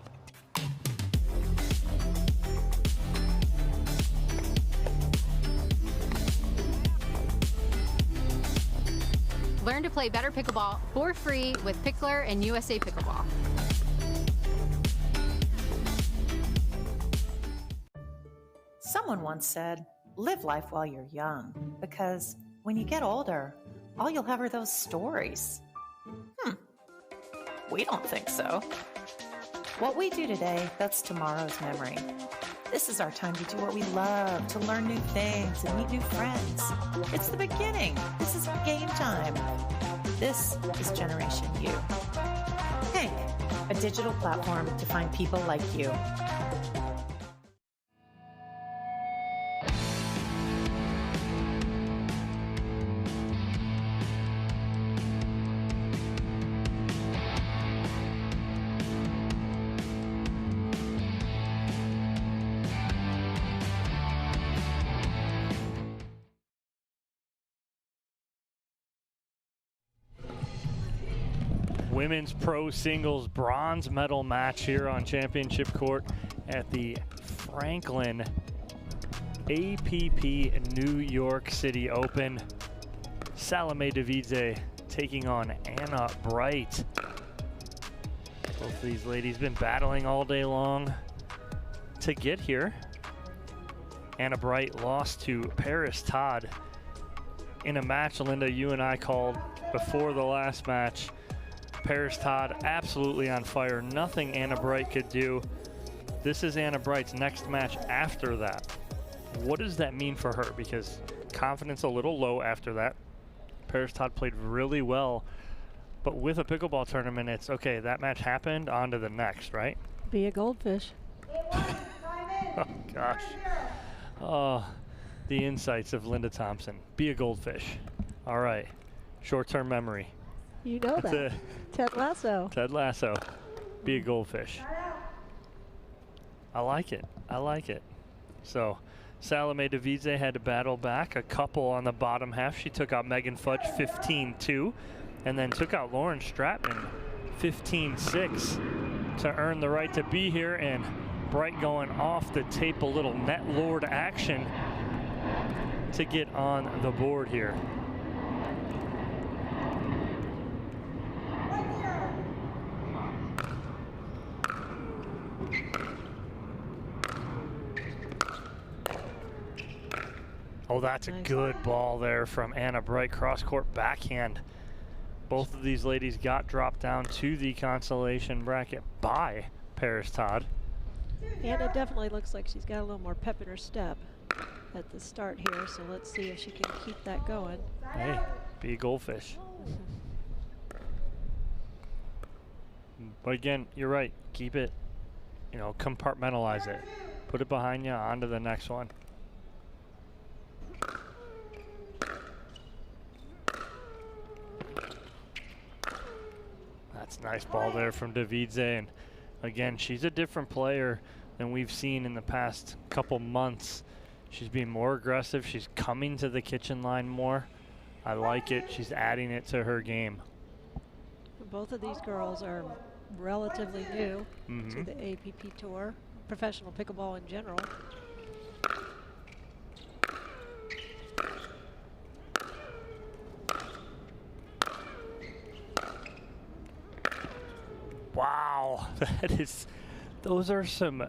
Learn to play better pickleball for free with Pickler and USA Pickleball. Someone once said, live life while you're young, because when you get older, all you'll have are those stories. We don't think so. What we do today, that's tomorrow's memory. This is our time to do what we love, to learn new things and meet new friends. It's the beginning. This is game time. This is Generation U. Hank, a digital platform to find people like you. Women's pro singles bronze medal match here on championship court at the Franklin APP New York City Open. Salome Devidze taking on Anna Bright. Both of these ladies been battling all day long to get here. Anna Bright lost to Paris Todd in a match, Linda, you and I called before the last match. Paris Todd absolutely on fire. Nothing Anna Bright could do. This is Anna Bright's next match after that. What does that mean for her? Because confidence a little low after that. Paris Todd played really well, but with a pickleball tournament, it's okay, that match happened, on to the next, right? Be a goldfish. Oh, gosh. Oh, the insights of Linda Thompson. Be a goldfish. All right. Short-term memory. You know that. Ted Lasso. Ted Lasso. Be a goldfish. I like it. I like it. So, Salome Devidze had to battle back. A couple on the bottom half. She took out Megan Fudge 15-2 and then took out Lauren Stratman 15-6 to earn the right to be here. And Bright going off the tape, a little net lord action to get on the board here. Oh, that's a good ball there from Anna Bright. Cross-court backhand. Both of these ladies got dropped down to the consolation bracket by Paris Todd. Anna definitely looks like she's got a little more pep in her step at the start here, so let's see if she can keep that going. Hey, be a goldfish. But again, you're right. Keep it, you know, compartmentalize it. Put it behind you, on to the next one. That's a nice ball there from Devidze. And again, she's a different player than we've seen in the past couple months. She's being more aggressive. She's coming to the kitchen line more. I like it. She's adding it to her game. Both of these girls are relatively new to the APP Tour, professional pickleball in general. Wow, those are some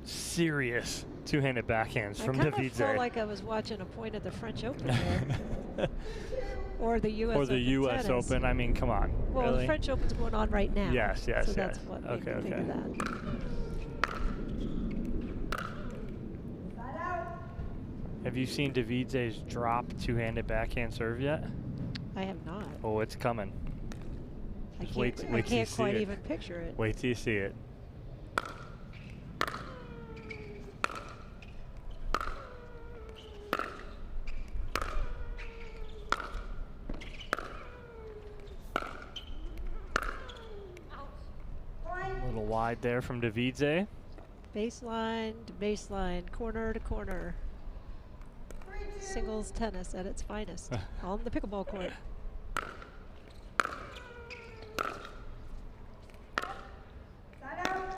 serious two-handed backhands from Devidze. I felt like I was watching a point of the French Open there. Or the U.S. Or the U.S. tennis. Open. I mean, come on. Well, really? the French Open's going on right now. Yes, so that's what made me think of that. Have you seen Devidze's drop two-handed backhand serve yet? I have not. Oh, it's coming. I can't quite even picture it. Wait till you see it. A little wide there from Devidze. Baseline to baseline, corner to corner. Singles tennis at its finest on the pickleball court.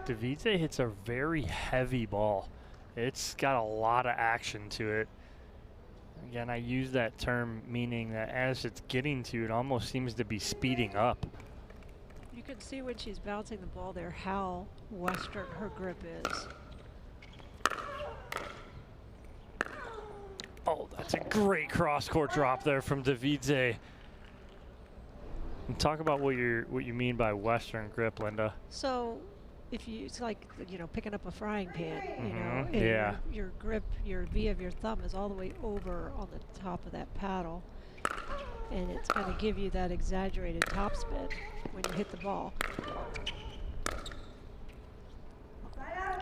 Devidze hits a very heavy ball. It's got a lot of action to it. Again, I use that term meaning that as it's getting to, it almost seems to be speeding up. You can see when she's bouncing the ball there how Western her grip is. Oh, that's a great cross-court drop there from Devidze. And talk about what you mean by Western grip, Linda. So, it's like, you know, picking up a frying pan, you know, and yeah. your grip, your V of your thumb is all the way over on the top of that paddle, and it's going to give you that exaggerated topspin when you hit the ball.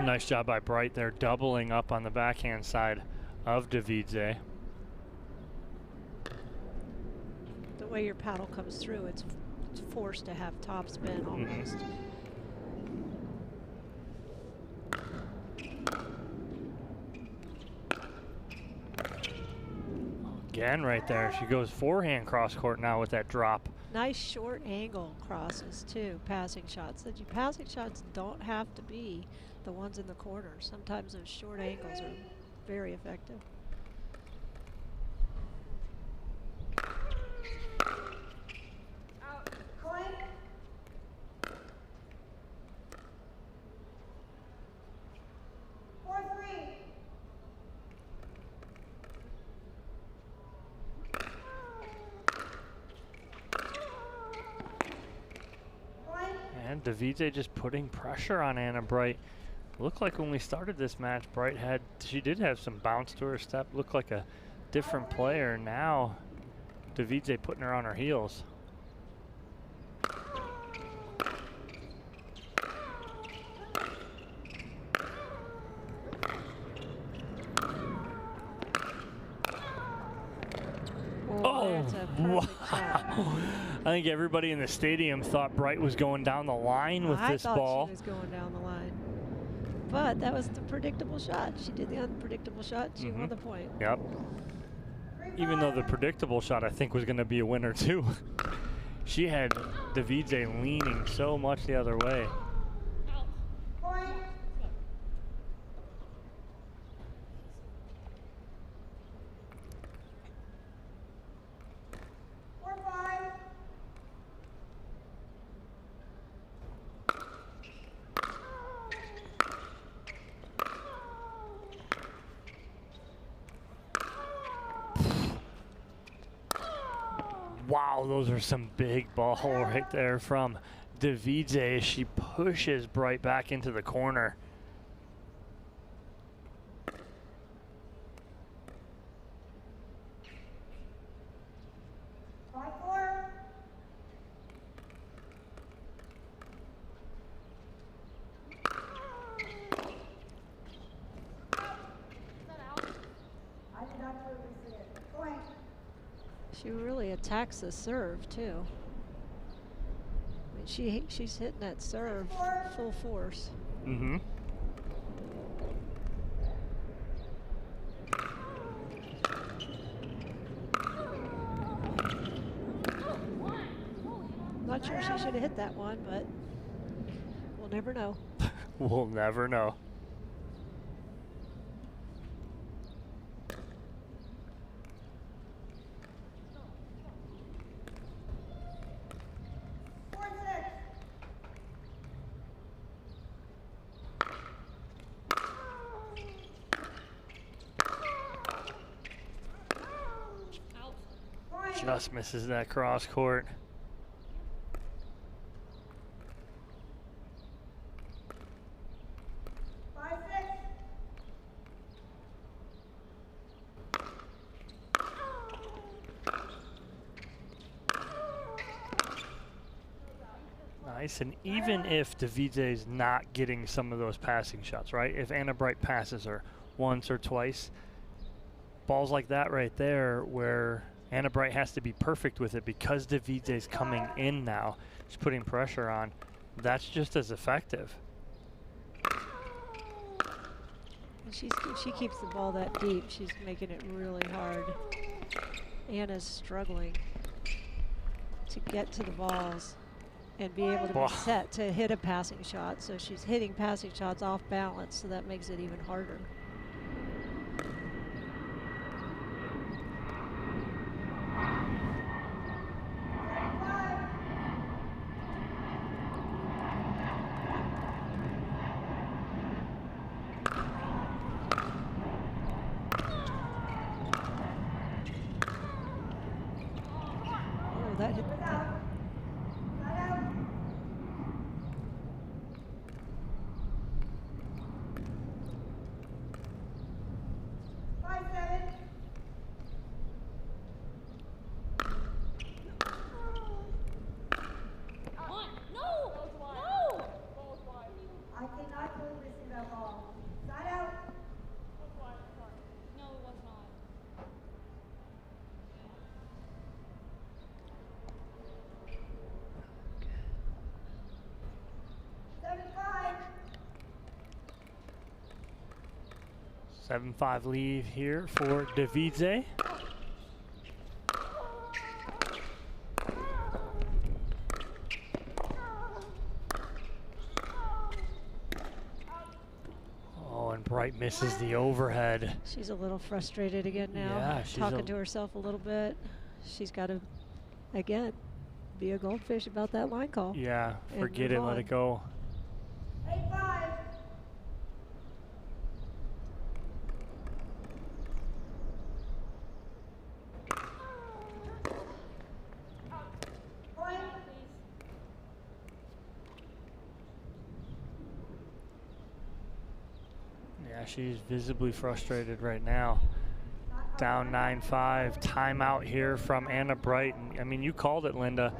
Nice job by Bright there, doubling up on the backhand side of Devidze. The way your paddle comes through, it's forced to have topspin almost. Again, right there. She goes forehand cross court now with that drop. Nice short angle crosses too, passing shots. Passing shots don't have to be the ones in the corner. Sometimes those short angles are very effective. And Devidze just putting pressure on Anna Bright. Looked like when we started this match, she did have some bounce to her step. Looked like a different player. Now, Devidze putting her on her heels. Oh, wow. I think everybody in the stadium thought Bright was going down the line with this ball. I thought she was going down the line. But that was the predictable shot. She did the unpredictable shot. She won the point. Yep. Even though the predictable shot, I think, was going to be a winner, too. She had Devidze leaning so much the other way. Wow, those are some big ball right there from Devidze. She pushes Bright back into the corner. She really attacks the serve too. I mean, she's hitting that serve full force. Mm-hmm. Not sure she should have hit that one, but we'll never know. We'll never know. Just misses that cross court. Nice, and even if Devidze's not getting some of those passing shots, right? If Anna Bright passes her once or twice, balls like that right there where Anna Bright has to be perfect with it because Devidze's coming in now. She's putting pressure on. That's just as effective. She keeps the ball that deep. She's making it really hard. Anna's struggling to get to the balls. and be able to be set to hit a passing shot. So she's hitting passing shots off balance, so that makes it even harder. That hit. I cannot believe this is that ball. Side out. No, it was not. 7-5 lead here for Devidze. Oh, and Bright misses the overhead. She's a little frustrated again now. Yeah, she's talking to herself a little bit. She's got to, again, be a goldfish about that line call. Yeah, forget it, let it go. 8-5. Yeah, she's visibly frustrated right now. Down 9-5, timeout here from Anna Bright. I mean, you called it, Linda.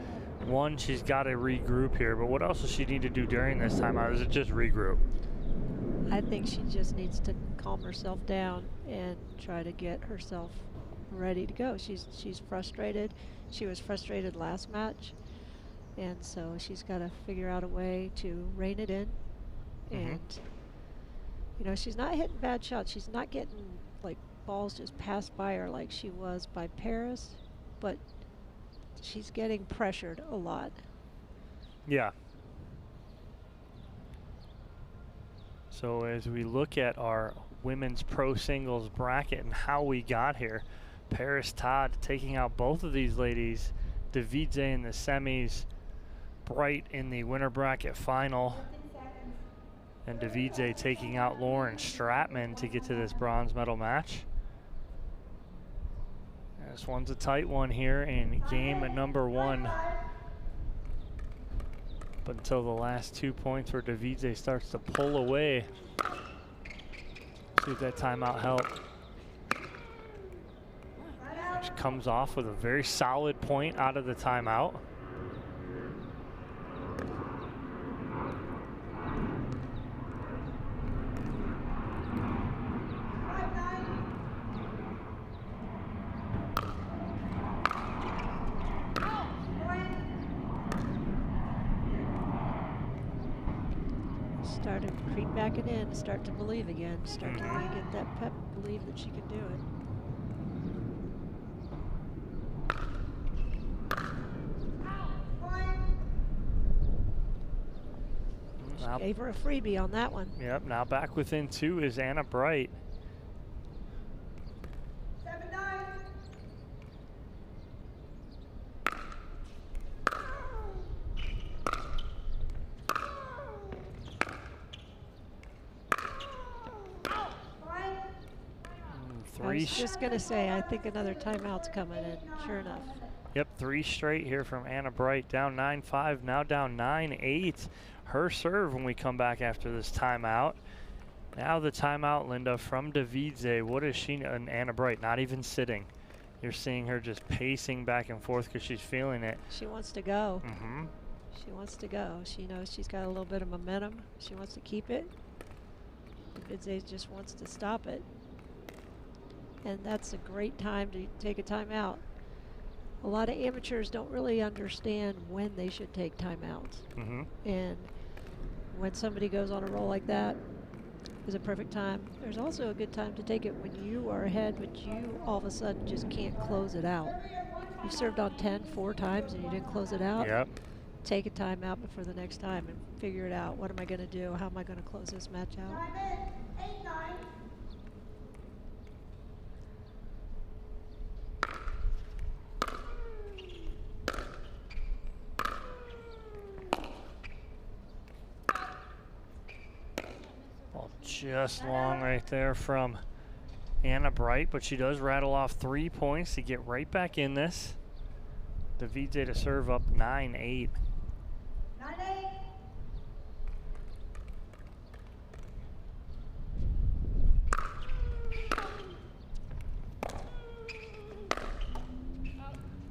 One, she's got to regroup here, but what else does she need to do during this timeout? Is it just regroup? I think she just needs to calm herself down and try to get herself ready to go. She's frustrated. She was frustrated last match, and so she's got to figure out a way to rein it in. And you know, she's not hitting bad shots. She's not getting like balls just passed by her like she was by Paris, but she's getting pressured a lot. Yeah. So as we look at our women's pro singles bracket and how we got here, Paris Todd taking out both of these ladies, Devidze in the semis, Bright in the winner bracket final, and Devidze taking out Lauren Stratman to get to this bronze medal match. This one's a tight one here in game number 1. But until the last 2 points where Devidze starts to pull away. See if that timeout helped. She comes off with a very solid point out of the timeout. Start to creep back in, start to believe again, start to really get that pep, believe that she can do it. She gave her a freebie on that one. Yep, now back within 2 is Anna Bright. 7-9. I was just going to say, I think another timeout's coming in, sure enough. Yep, 3 straight here from Anna Bright, down 9-5, now down 9-8. Her serve when we come back after this timeout. Now the timeout, Linda, from Devidze. What is she, and Anna Bright, not even sitting. You're seeing her just pacing back and forth because she's feeling it. She wants to go. Mm-hmm. She wants to go. She knows she's got a little bit of momentum. She wants to keep it. Devidze just wants to stop it. And that's a great time to take a timeout. A lot of amateurs don't really understand when they should take timeouts. And when somebody goes on a roll like that, is a perfect time. There's also a good time to take it when you are ahead, but you all of a sudden just can't close it out. You served on 10 4 times and you didn't close it out. Yep. take a timeout before the next time and figure it out. What am I going to do? How am I going to close this match out? Time in. 8-9. Well, just long right there from Anna Bright, but she does rattle off 3 points to get right back in this. Devidze to serve up 9-8. 9-8.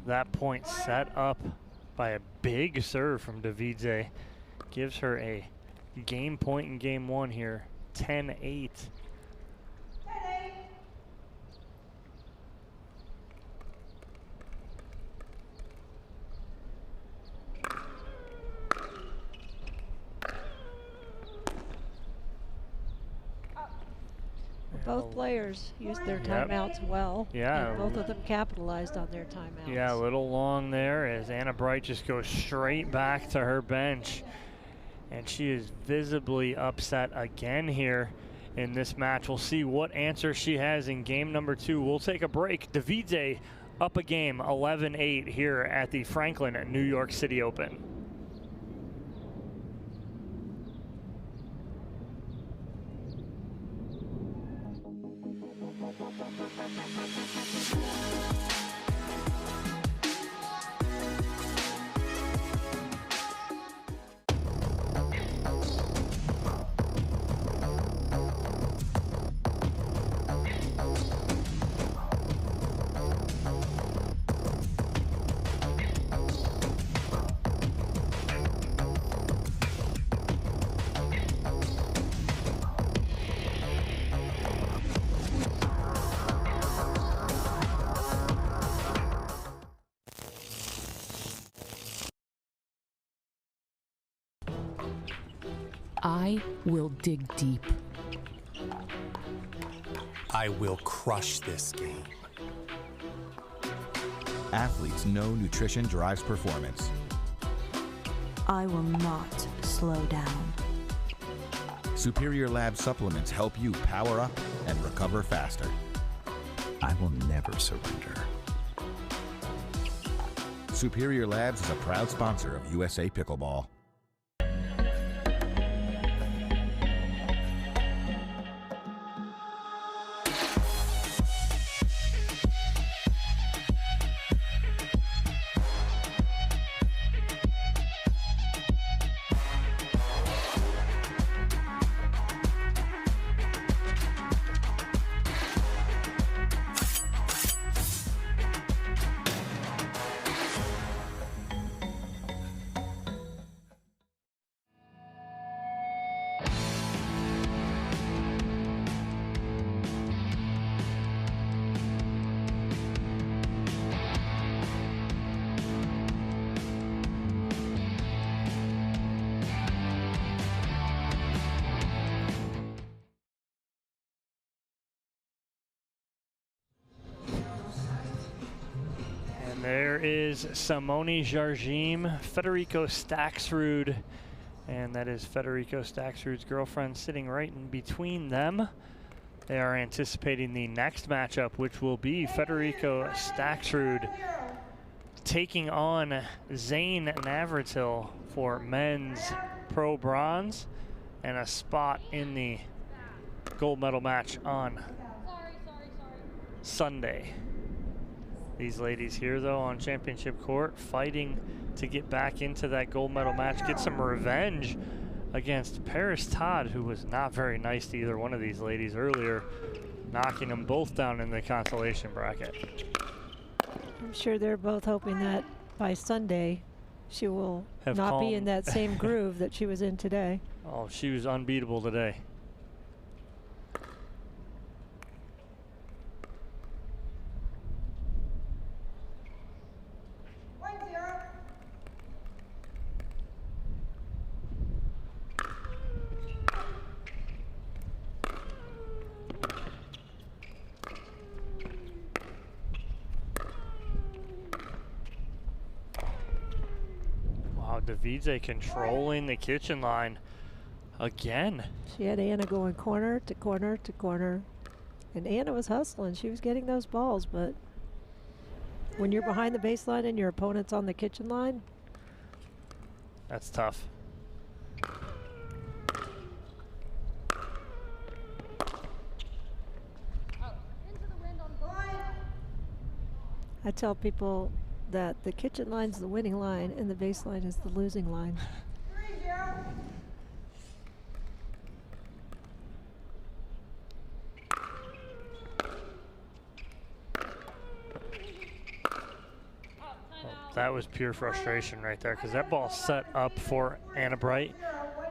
That point set up by a big serve from Devidze. Gives her a game point in game one here, 10-8. Both players used their Yep. timeouts well. Yeah. And both of them capitalized on their timeouts. Yeah, a little long there as Anna Bright just goes straight back to her bench. And she is visibly upset again here in this match. We'll see what answer she has in game number 2. We'll take a break. Devidze up a game, 11-8 here at the Franklin New York City Open. I will dig deep. I will crush this game. Athletes know nutrition drives performance. I will not slow down. Superior Lab supplements help you power up and recover faster. I will never surrender. Superior Labs is a proud sponsor of USA Pickleball. There is Simone Jardim, Federico Staxrud, and that is Federico Staxrud's girlfriend sitting right in between them. They are anticipating the next matchup, which will be Federico Staxrud taking on Zane Navratil for men's pro bronze and a spot in the gold medal match on Sunday. These ladies here, though, on championship court, fighting to get back into that gold medal match, get some revenge against Paris Todd, who was not very nice to either one of these ladies earlier, knocking them both down in the consolation bracket. I'm sure they're both hoping that by Sunday she will not be in that same groove that she was in today. Oh, she was unbeatable today. Devidze controlling the kitchen line again. She had Anna going corner to corner to corner. And Anna was hustling. She was getting those balls, but when you're behind the baseline and your opponent's on the kitchen line, that's tough. I tell people that the kitchen line's the winning line and the baseline is the losing line. That was pure frustration right there, because that ball set up for Anna Bright.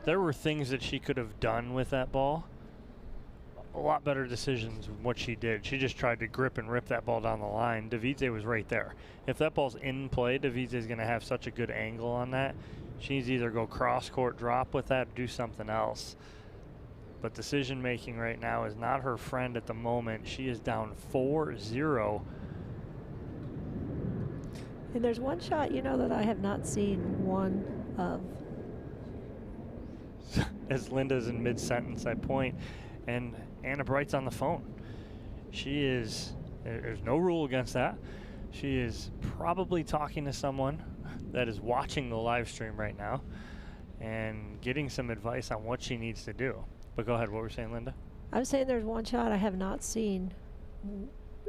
There were things that she could have done with that ball. A lot better decisions than what she did. She just tried to grip and rip that ball down the line. Devidze was right there. If that ball's in play, Devidze is going to have such a good angle on that. She needs to either go cross-court drop with that or do something else. But decision-making right now is not her friend at the moment. She is down 4-0. And there's one shot, you know, that I have not seen one of. As Linda's in mid-sentence, I point, and Anna Bright's on the phone. She is, there's no rule against that. She is probably talking to someone that is watching the live stream right now and getting some advice on what she needs to do. But go ahead, what were you saying, Linda? I was saying there's one shot I have not seen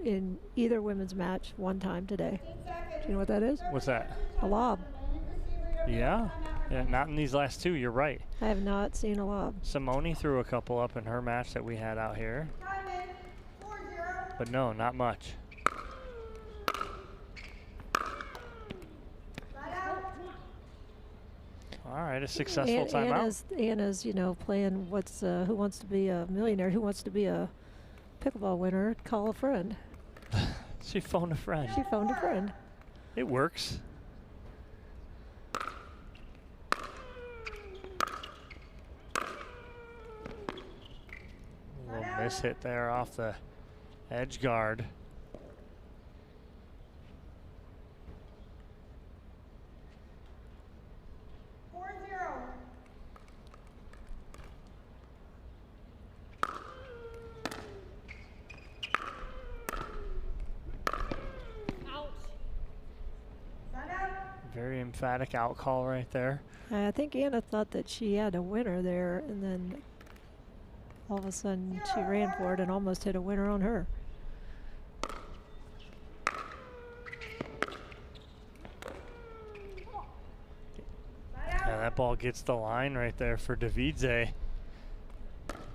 in either women's match one time today. Do you know what that is? What's that? A lob. Yeah, not in these last two, you're right. I have not seen a lob. Simone threw a couple up in her match that we had out here. But no, not much. All right, a successful timeout. Anna's, you know, playing what's Who Wants to Be a Millionaire, Who Wants to Be a Pickleball Winner, Call a Friend. She phoned a friend. She phoned a friend. It works. A little miss hit there off the edge guard. Very emphatic out call right there. I think Anna thought that she had a winner there, and then all of a sudden she ran for it and almost hit a winner on her. Yeah, that ball gets the line right there for Devidze.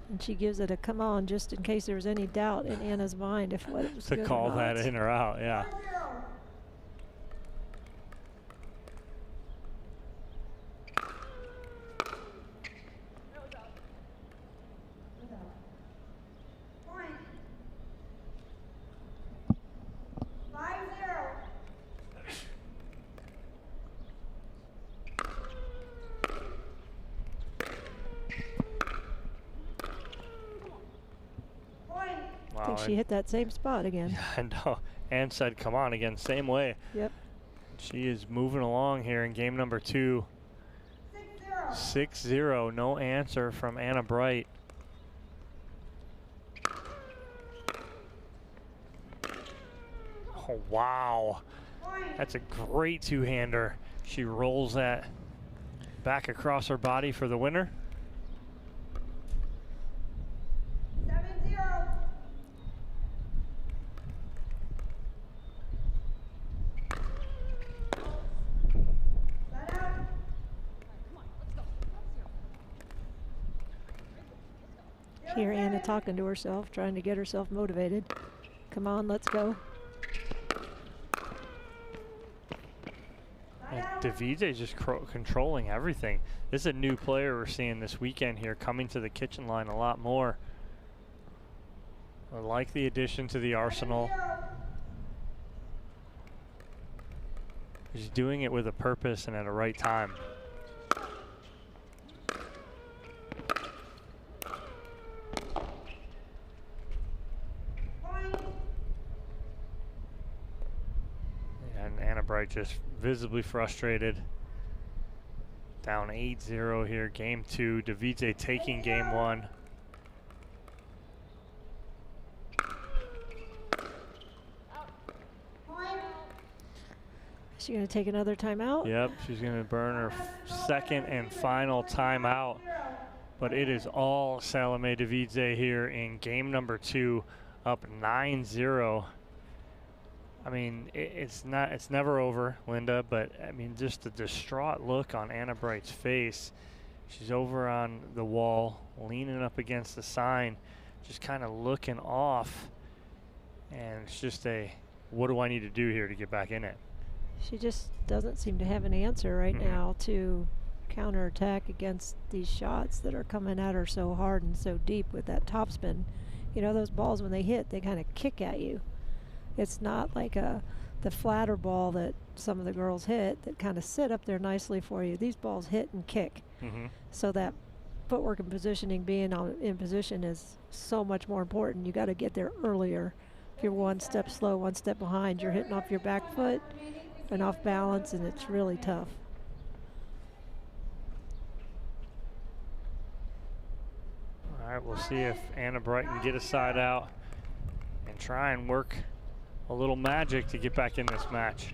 And she gives it a come on just in case there was any doubt in Anna's mind if what it was to good call or not. that in or out, yeah. I think she hit that same spot again. I know. Ann said, come on again, same way. Yep. She is moving along here in game number 2. 6-0, no answer from Anna Bright. Oh, wow. That's a great two-hander. She rolls that back across her body for the winner. 7-0. Hear Anna talking to herself, trying to get herself motivated. Come on, let's go. And Devidze is just controlling everything. This is a new player we're seeing this weekend here, coming to the kitchen line a lot more. I like the addition to the arsenal. She's doing it with a purpose and at a right time. And Anna Bright just visibly frustrated. Down 8-0 here, game 2. Devidze taking game 1. Is she going to take another timeout? Yep, she's going to burn her second and final timeout. But it is all Salome Devidze here in game number 2, up 9-0. I mean, it's never over, Linda, but I mean, just the distraught look on Anna Bright's face. She's over on the wall, leaning up against the sign, just kind of looking off. And it's just what do I need to do here to get back in it? She just doesn't seem to have an answer right now to counterattack against these shots that are coming at her so hard and so deep with that topspin. You know, those balls, when they hit, they kind of kick at you. It's not like the flatter ball that some of the girls hit that kind of sit up there nicely for you. These balls hit and kick. So that footwork and positioning, being in position, is so much more important. You got to get there earlier. If you're one step slow, one step behind, you're hitting off your back foot and off balance, and it's really tough. All right, we'll see if Anna Bright can get a side out and try and work a little magic to get back in this match.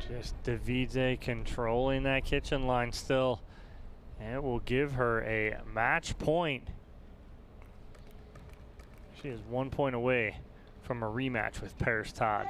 Just Devidze controlling that kitchen line still. And it will give her a match point. She is 1 point away from a rematch with Paris Todd.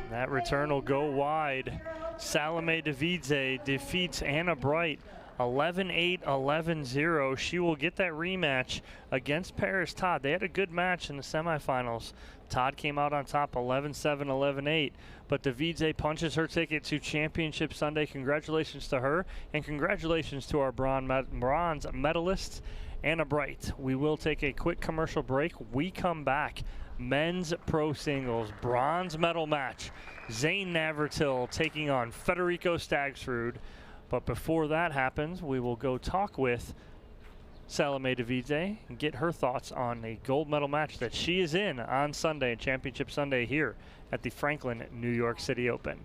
That return will go wide. Salome Devidze defeats Anna Bright 11-8, 11-0. She will get that rematch against Paris Todd. They had a good match in the semifinals. Todd came out on top 11-7, 11-8. But Devidze punches her ticket to Championship Sunday. Congratulations to her, and congratulations to our bronze medalists, Anna Bright. We will take a quick commercial break. We come back. Men's Pro Singles bronze medal match. Zane Navratil taking on Federico Stagsrud. But before that happens, we will go talk with Salome Devidze and get her thoughts on a gold medal match that she is in on Sunday, Championship Sunday, here at the Franklin New York City Open.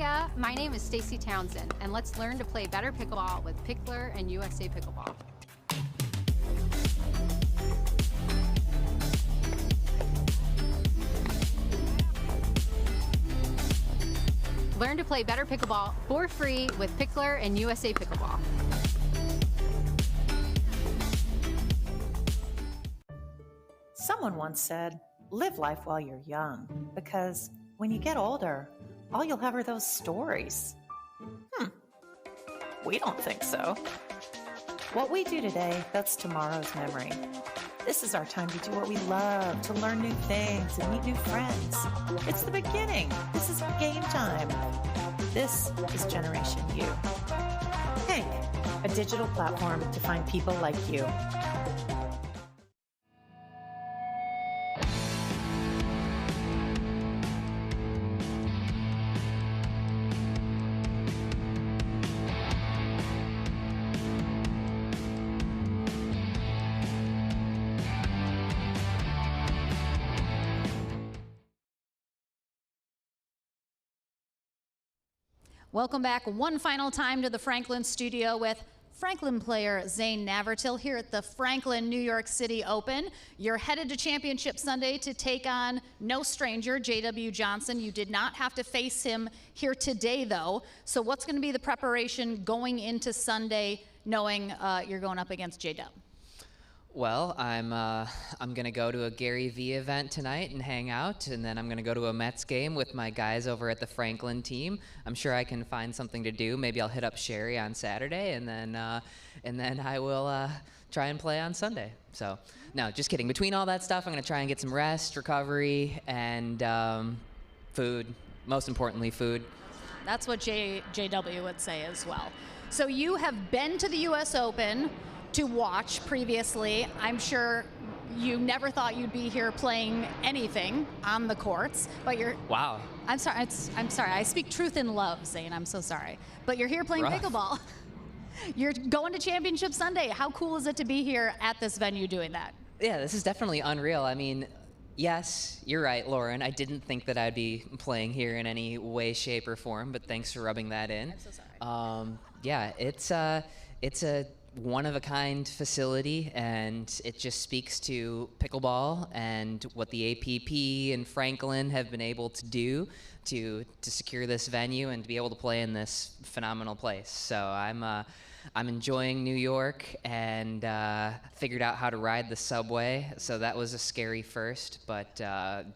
Araya, my name is Stacy Townsend, and let's learn to play better pickleball with Pickler and USA Pickleball. Learn to play better pickleball for free with Pickler and USA Pickleball. Someone once said, live life while you're young, because when you get older, all you'll have are those stories. We don't think so. What we do today, that's tomorrow's memory. This is our time to do what we love, to learn new things and meet new friends. It's the beginning. This is game time. This is Generation U. Hank, a digital platform to find people like you. Welcome back one final time to the Franklin studio with Franklin player Zane Navratil here at the Franklin New York City Open. You're headed to Championship Sunday to take on no stranger, J.W. Johnson. You did not have to face him here today, though. So what's going to be the preparation going into Sunday, knowing you're going up against J.W.? Well, I'm going to go to a Gary Vee event tonight and hang out, and then I'm going to go to a Mets game with my guys over at the Franklin team. I'm sure I can find something to do. Maybe I'll hit up Sherry on Saturday, and then I will try and play on Sunday. So, no, just kidding. Between all that stuff, I'm going to try and get some rest, recovery, and food. Most importantly, food. That's what JW would say as well. So you have been to the U.S. Open to watch previously. I'm sure you never thought you'd be here playing anything on the courts, but you're... Wow. I'm sorry, I speak truth in love, Zane, I'm so sorry. But you're here playing pickleball. You're going to Championship Sunday. How cool is it to be here at this venue doing that? Yeah, this is definitely unreal. I mean, yes, you're right, Lauren. I didn't think that I'd be playing here in any way, shape, or form, but thanks for rubbing that in. I'm so sorry. Yeah, it's a one-of-a-kind facility, and it just speaks to pickleball and what the APP and Franklin have been able to do to secure this venue and to be able to play in this phenomenal place. So I'm enjoying New York, and figured out how to ride the subway, so that was a scary first, but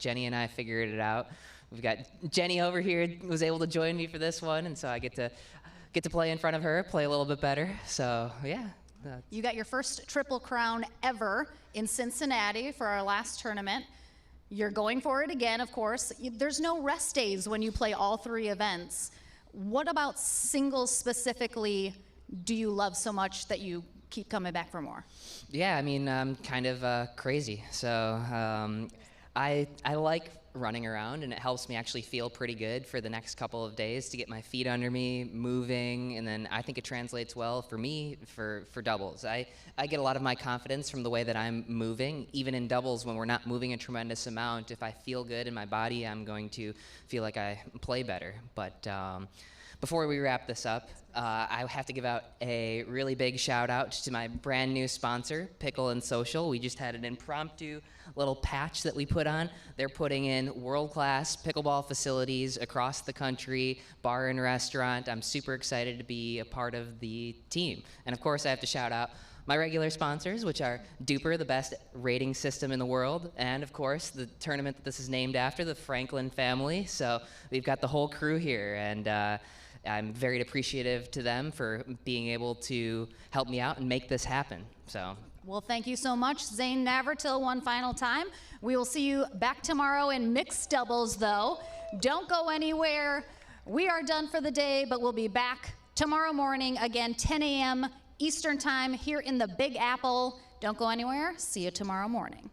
Jenny and I figured it out. We've got Jenny over here was able to join me for this one, and so I get to play in front of her, play a little bit better. So, yeah. You got your first Triple Crown ever in Cincinnati for our last tournament. You're going for it again, of course. There's no rest days when you play all three events. What about singles specifically do you love so much that you keep coming back for more? Yeah, I mean, I'm kind of crazy. So I like running around, and it helps me actually feel pretty good for the next couple of days to get my feet under me, moving, and then I think it translates well for me for doubles. I get a lot of my confidence from the way that I'm moving. Even in doubles, when we're not moving a tremendous amount, if I feel good in my body, I'm going to feel like I play better. But before we wrap this up, I have to give out a really big shout out to my brand new sponsor, Pickle and Social. We just had an impromptu little patch that we put on. They're putting in world-class pickleball facilities across the country, bar and restaurant. I'm super excited to be a part of the team. And of course, I have to shout out my regular sponsors, which are Duper, the best rating system in the world, and of course, the tournament that this is named after, the Franklin family. So we've got the whole crew here, and I'm very appreciative to them for being able to help me out and make this happen. So. Well, thank you so much, Zane Navratil, one final time. We will see you back tomorrow in mixed doubles, though. Don't go anywhere. We are done for the day, but we'll be back tomorrow morning, again, 10 a.m. Eastern Time here in the Big Apple. Don't go anywhere. See you tomorrow morning.